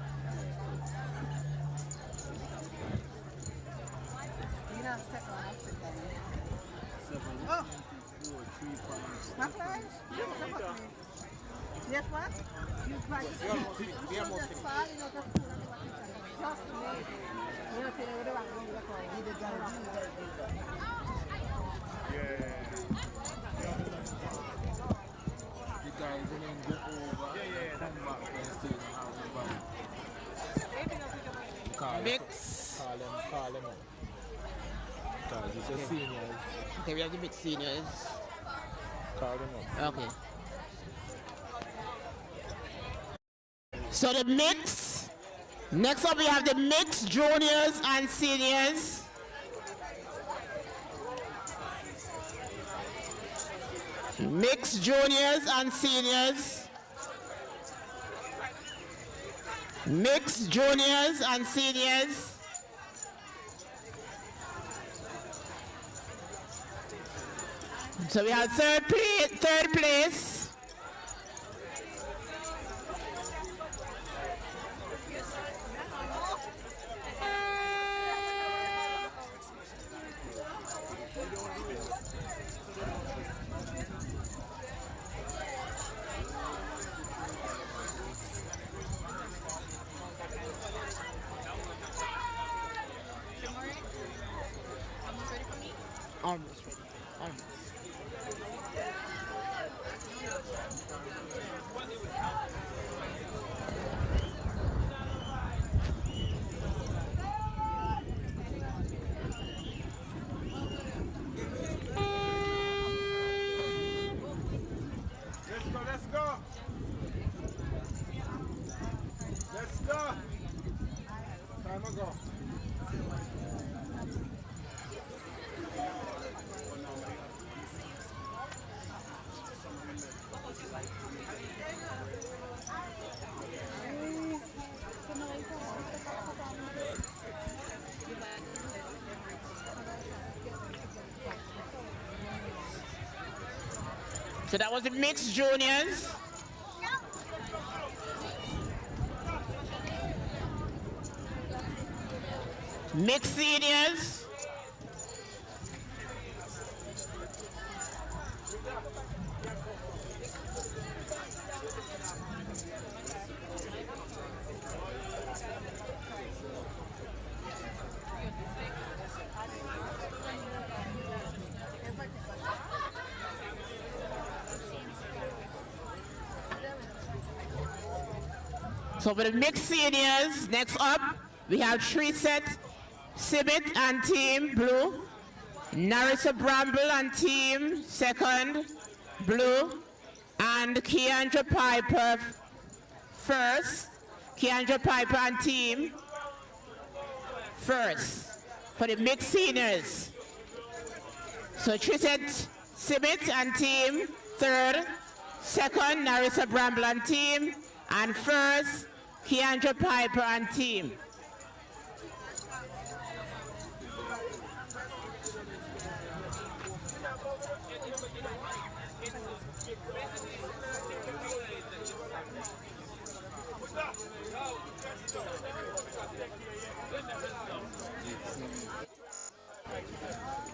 You don't step on that.
7,
Oh!
4, 3 pounds.
What price? Yes, what? You price.
We almost finished. We almost finished.
Just me. You know, tell you what they want to do. Give it down.
The guys and then go over, come back and still have the ball.
Mix.
Call them up. Because it's a seniors.
Okay, we have the mixed seniors.
Call them up.
Okay. So the mix. Next up we have the mixed juniors and seniors. Mixed juniors and seniors. Mixed juniors and seniors. So we have third place. Almost ready. Almost.
Let's go. Let's go. Time to go.
So that was the mixed juniors. Mixed seniors. So for the mixed seniors, next up, we have Treset, Sibit and Team Blue, Narissa Bramble and Team Second, Blue, and Keandra Piper first. Keandra Piper and Team first for the mixed seniors. So Treset, Sibit and Team third, second, Narissa Bramble and Team, and first, Keandra Piper and Team.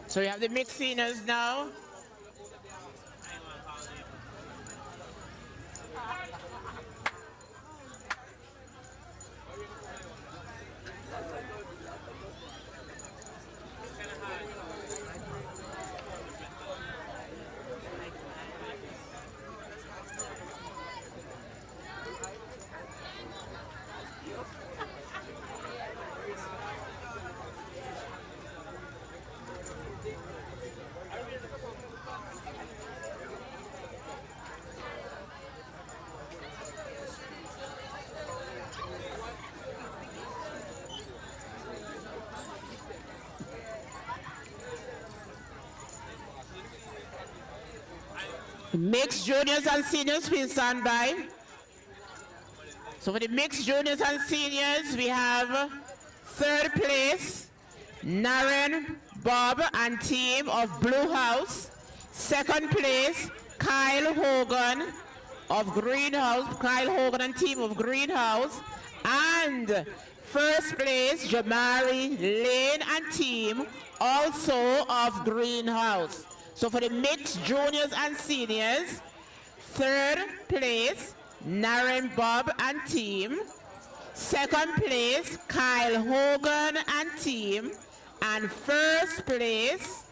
So we have the mixed seniors now. Mixed juniors and seniors, please stand by. So for the mixed juniors and seniors, we have third place, Naren Bob and team of Blue House. Second place, Kyle Hogan of Greenhouse. Kyle Hogan and team of Greenhouse. And first place, Jamari Lane and team, also of Greenhouse. So for the mixed juniors and seniors, third place, Naren Bob and team. Second place, Kyle Hogan and team. And first place,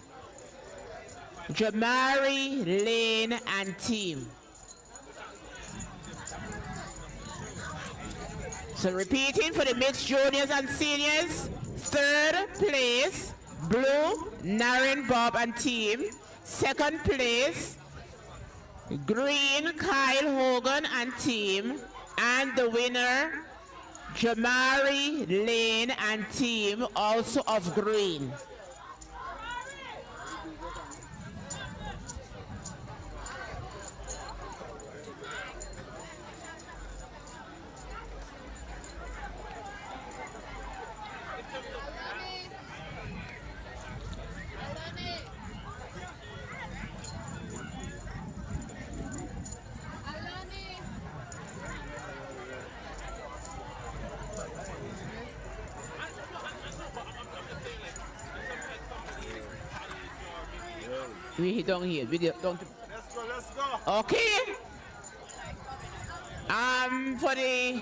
Jamari Lane and team. So repeating for the mixed juniors and seniors, third place, Blue, Naren Bob and team. Second place, Green, Kyle Hogan and team. And the winner, Jamari Lane and team, also of Green. We don't hear. We don't.
Let's go.
Okay. For the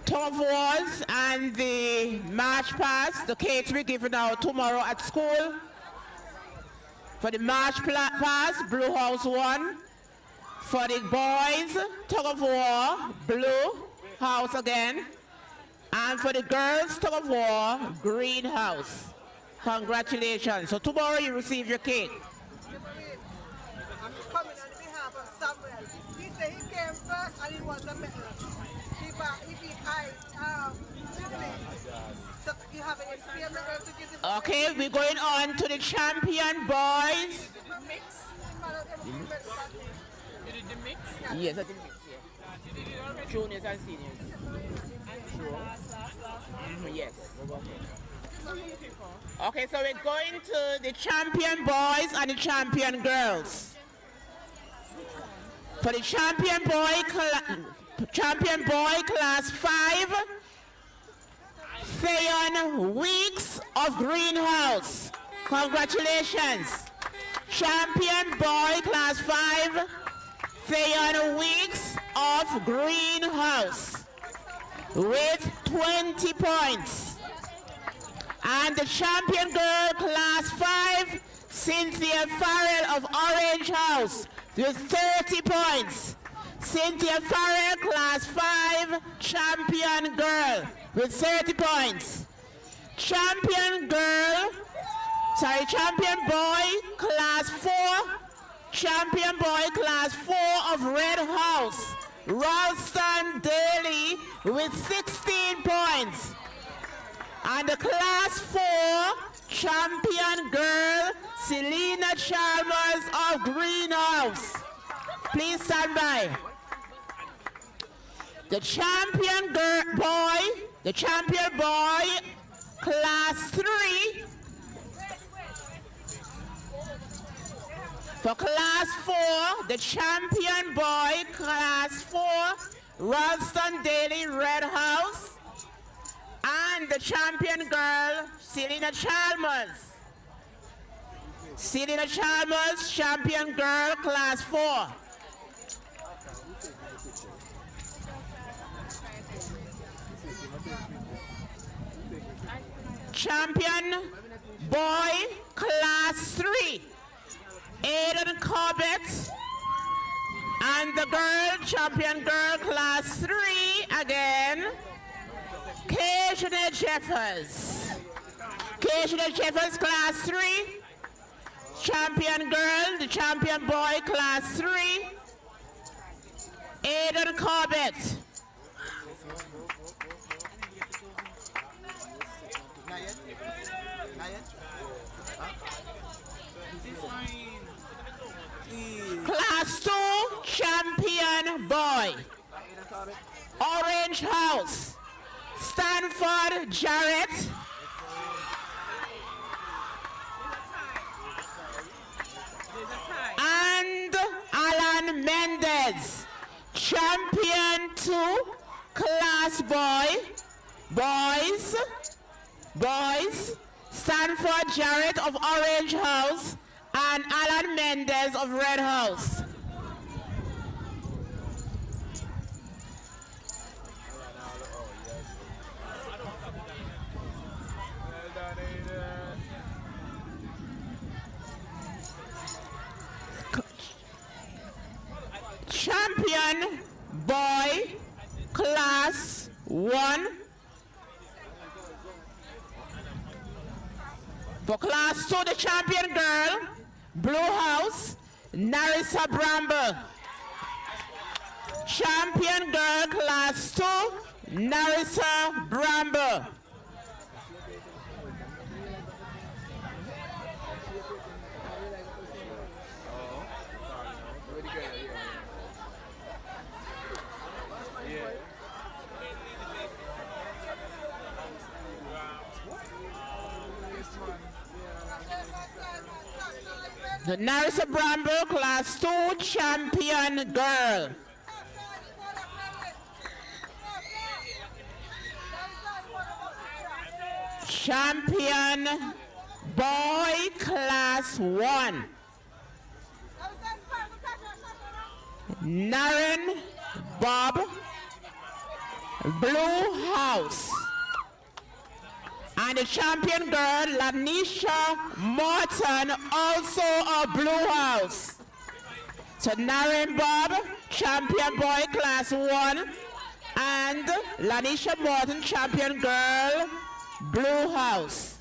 tug of wars and the march past, the cake will be given out tomorrow at school. For the march past, Blue House 1. For the boys, tug of war, Blue House again. And for the girls, tug of war, Green House. Congratulations. So tomorrow you receive your cake.
I'm coming on behalf of Samuel. He said he came first and he wants a medal. So you have an experience to give him.
Okay, we're going on to the champion boys.
Mix? You did the mix?
Yes, I did mix, yeah. Juniors and seniors. Yes. Okay, so we're going to the champion boys and the champion girls. For the champion boy class 5, Theon Weeks of Greenhouse. Congratulations. Champion boy class 5, Theon Weeks of Greenhouse with 20 points. And the champion girl class 5, Cynthia Farrell of Orange House with 30 points. Cynthia Farrell class 5, champion girl with 30 points. Champion boy class 4, champion boy class 4 of Red House, Ralston Daly with 16 points. And the class 4 champion girl, Selena Chalmers of Greenhouse. Please stand by. The champion boy, class 3. For class 4, the champion boy, class 4, Ralston Daly, Red House. And the champion girl, Selena Chalmers. Selena Chalmers, champion girl, class 4. Champion boy, class 3. Aiden Corbett. And the girl, champion girl, class 3 again. Keshana Jeffers. Keshana Jeffers, class 3. Champion girl, the champion boy, class 3. Aiden Corbett. Class 2, champion boy. Orange House. Stanford Jarrett. And Alan Mendez. Champion 2, class boys, Stanford Jarrett of Orange House and Alan Mendez of Red House. Champion boy, class 1. For class 2, the champion girl, Blue House, Narissa Bramble. Champion girl, class 2, Narissa Bramble. The Narissa Bramble class 2 champion girl. Champion boy class 1. Naren Bob, Blue House. And the champion girl, Lanisha Morton, also a Blue House. So Naren Bob, champion boy class 1, and Lanisha Morton, champion girl, Blue House.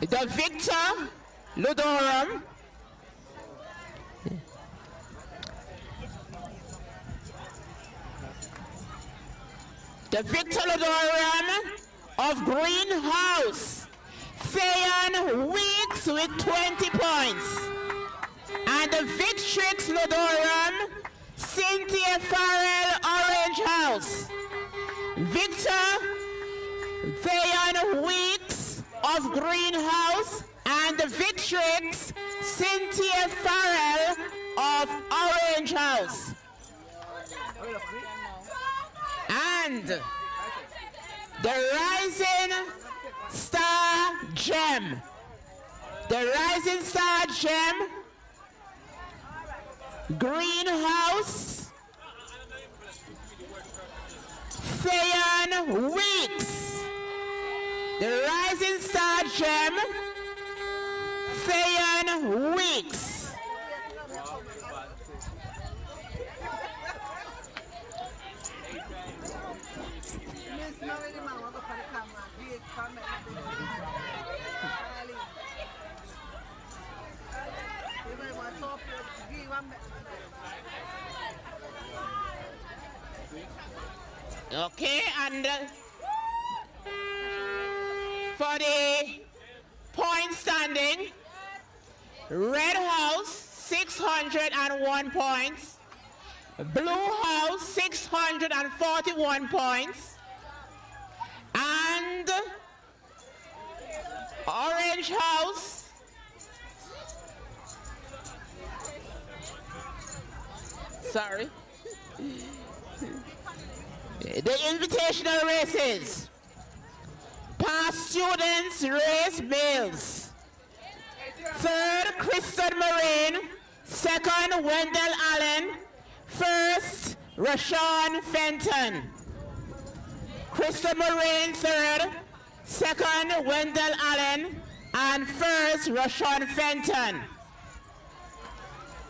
The Victor Ludorum. The Victor Ludorum of Greenhouse. Fayan Weeks with 20 points. And the Victrix Ludorum, Cynthia Farrell, Orange House. Victor Fayan Weeks of Greenhouse and the Victrix Cynthia Farrell of Orange House. And the Rising Star Gem. The Rising Star Gem, Greenhouse, Fayan Weeks. The Rising Star Gem, Fayan Weeks. Okay, and for the point standing, Red House 601 points, Blue House 641 points, and Orange House sorry. The invitational races. Past students race males. Third, Kristen Marine. Second, Wendell Allen. First, Rashawn Fenton. Kristen Marine third. Second, Wendell Allen. And first, Rashawn Fenton.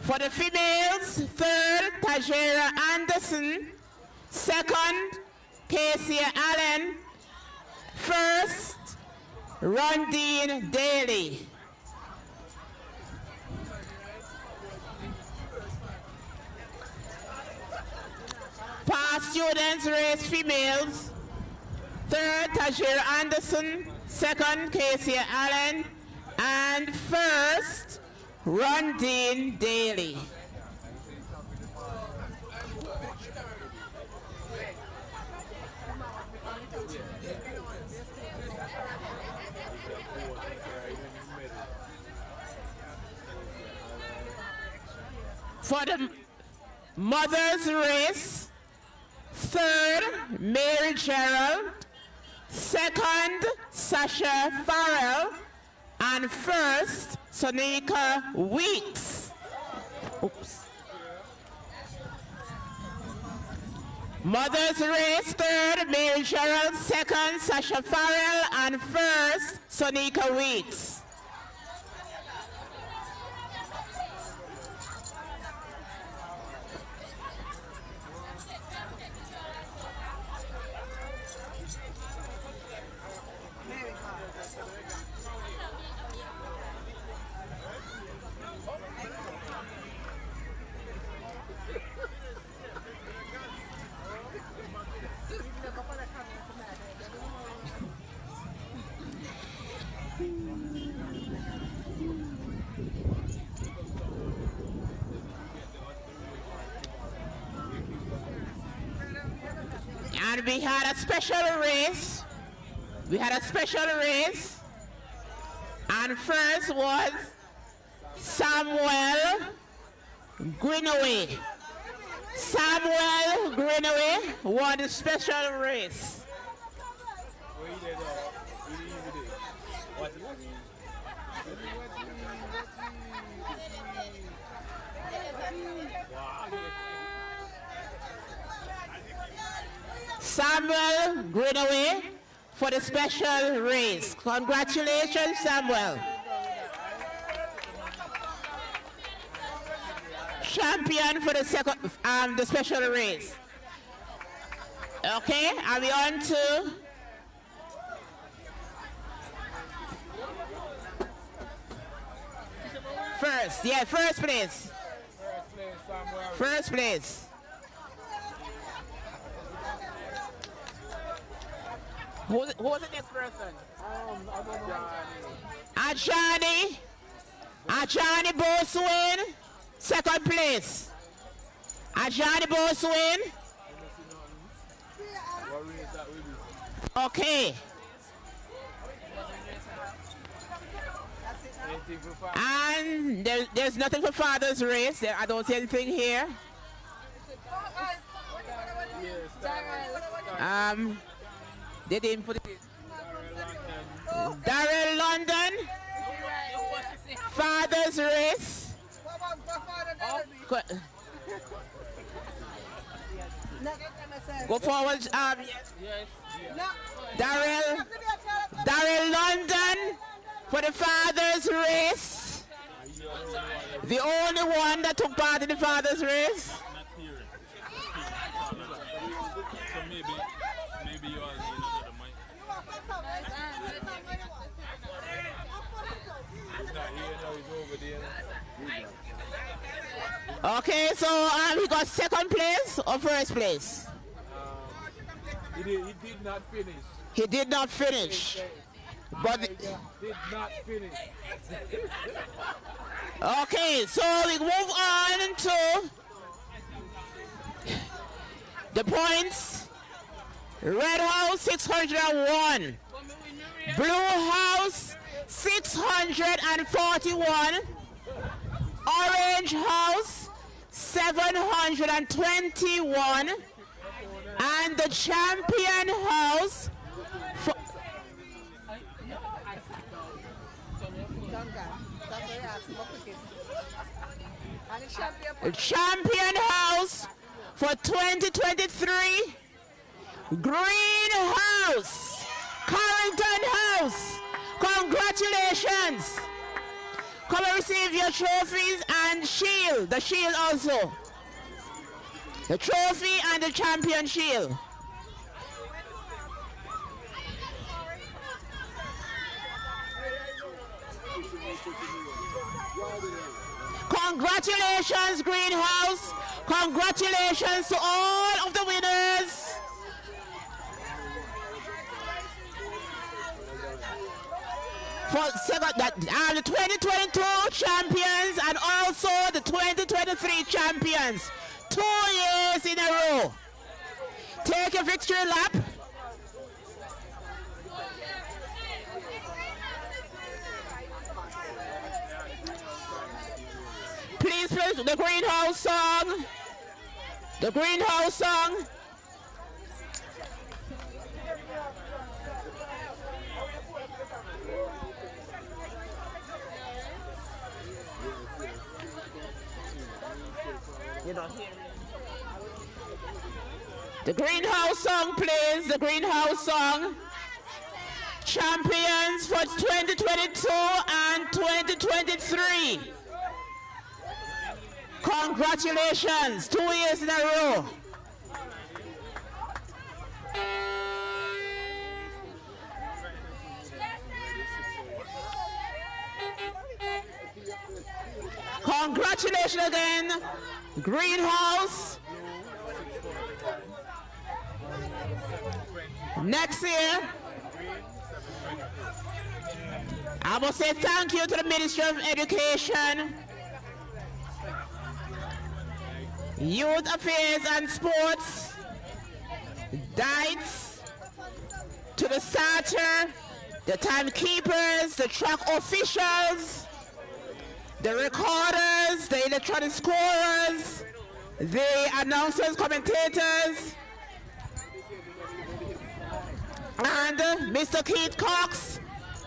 For the females, third, Tajera Anderson. Second, Casey Allen. First, Rondine Daly. Last students race females. Third, Tajir Anderson. Second, Casey Allen. And first, Rondine Daly. For the mothers race, third, Mary Gerald, second, Sasha Farrell, and first, Sonika Weeks. Oops. Mothers race, third, Mary Gerald, second, Sasha Farrell, and first, Sonika Weeks. And we had a special race. And first was Samuel Greenaway. Samuel Greenaway won the special race. Samuel Greenaway for the special race. Congratulations, Samuel. Champion for the second, the special race. Okay, are we on to first? Yeah, first place. First place. Who's the next person? Ajani Boswin, second place. Ajani Boswin. Okay. And there's nothing for father's race. I don't see anything here. They didn't put it in. Darrell London, father's race. Go forward. Yes. Darrell London for the father's race. The only one that took part in the father's race. Okay, so he got second place or first place?
He did not finish.
He did not finish. But
did not finish.
Okay, so we move on to the points. Red House 601. Blue House 641. Orange House 721. And the champion house champion house for 2023, Greenhouse, Carrington House. Congratulations. Come and receive your trophies and shield. The shield also. The trophy and the champion shield. Congratulations, Greenhouse, Congratulations to all of the winners. For the 2022 champions and also the 2023 champions. 2 years in a row. Take your victory lap. Please play the Greenhouse song. The Greenhouse song. You don't hear me. The Greenhouse song, please. The Greenhouse song. Champions for 2022 and 2023. Congratulations, 2 years in a row. Congratulations again, Greenhouse. Next year, I must say thank you to the Ministry of Education, Youth Affairs and Sports, DITES, to the starter, the timekeepers, the track officials, the recorders, the electronic scorers, the announcers, commentators, and Mr. Keith Cox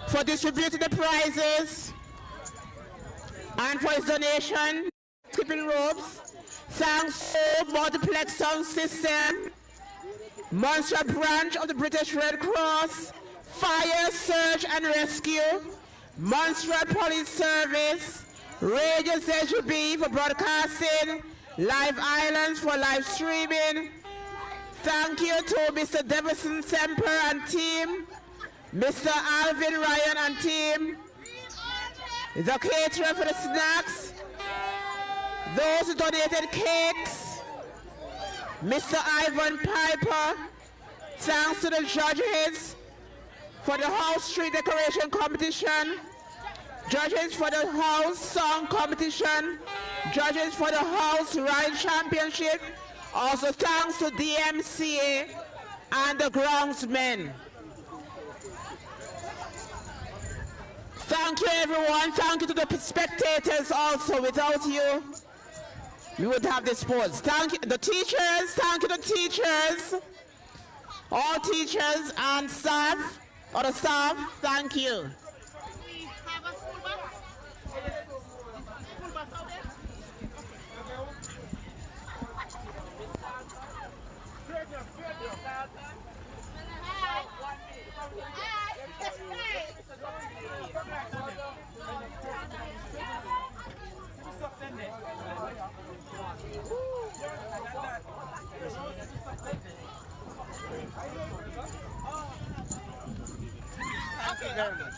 for distributing the prizes and for his donation, skipping ropes. Thanks to Multiplex Sound System, Montserrat branch of the British Red Cross, Fire, Search and Rescue, Montserrat Police Service, Radio ZGB for broadcasting, Live Islands for live streaming. Thank you to Mr. Davison Semper and team, Mr. Alvin Ryan and team, the caterer for the snacks, those who donated cakes, Mr. Ivan Piper. Thanks to the judges for the House Street Decoration Competition, judges for the House Song Competition, judges for the House Ride Championship. Also thanks to DMCA and the groundsmen. Thank you everyone. Thank you to the spectators also. Without you, we would have the sports. Thank you the teachers. Thank you the teachers. All teachers and staff, or the staff, thank you.
Thank you very much.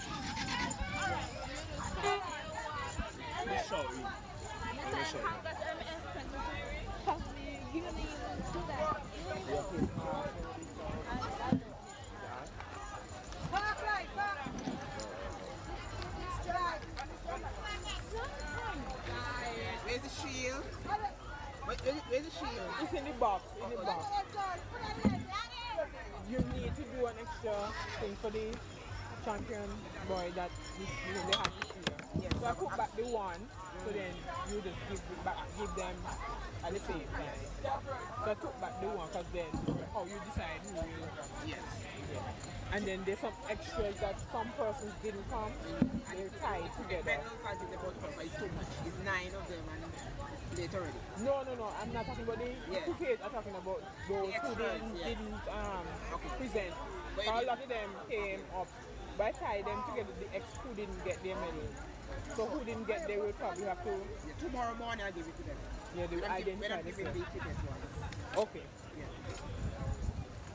Let me show you. Let me show you.
Where's the shield? Where's the shield?
It's in the box, in the box. You need to do an extra thing for the champion boy that they have this year. Yes. So I put back the one, so then you just give them at the same time. So I took back the one, because then you decide who will. Yes. Yeah. And then there's some extras that some persons didn't come. They're tied together.
It's too much. It's 9 of them and late already.
No. I'm not talking about the tickets. I'm talking about those who didn't present. A lot of them came up. By tie them together, the ex who didn't get their medal. So who didn't get, they will probably have to.
Tomorrow morning I'll give it to them.
Yeah, they will identify the
tickets.
Okay.
Yeah.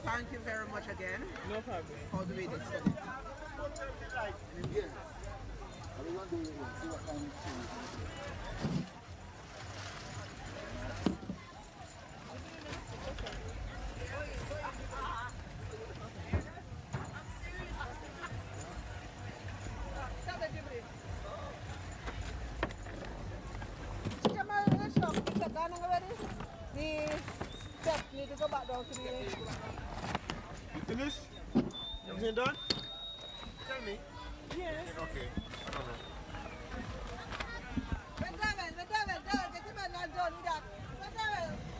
Thank you very much again.
No problem.
How do we disconnect?
out today.
You finished? Everything done? Tell me.
Yes.
Okay. I don't know.
Get him not done with that.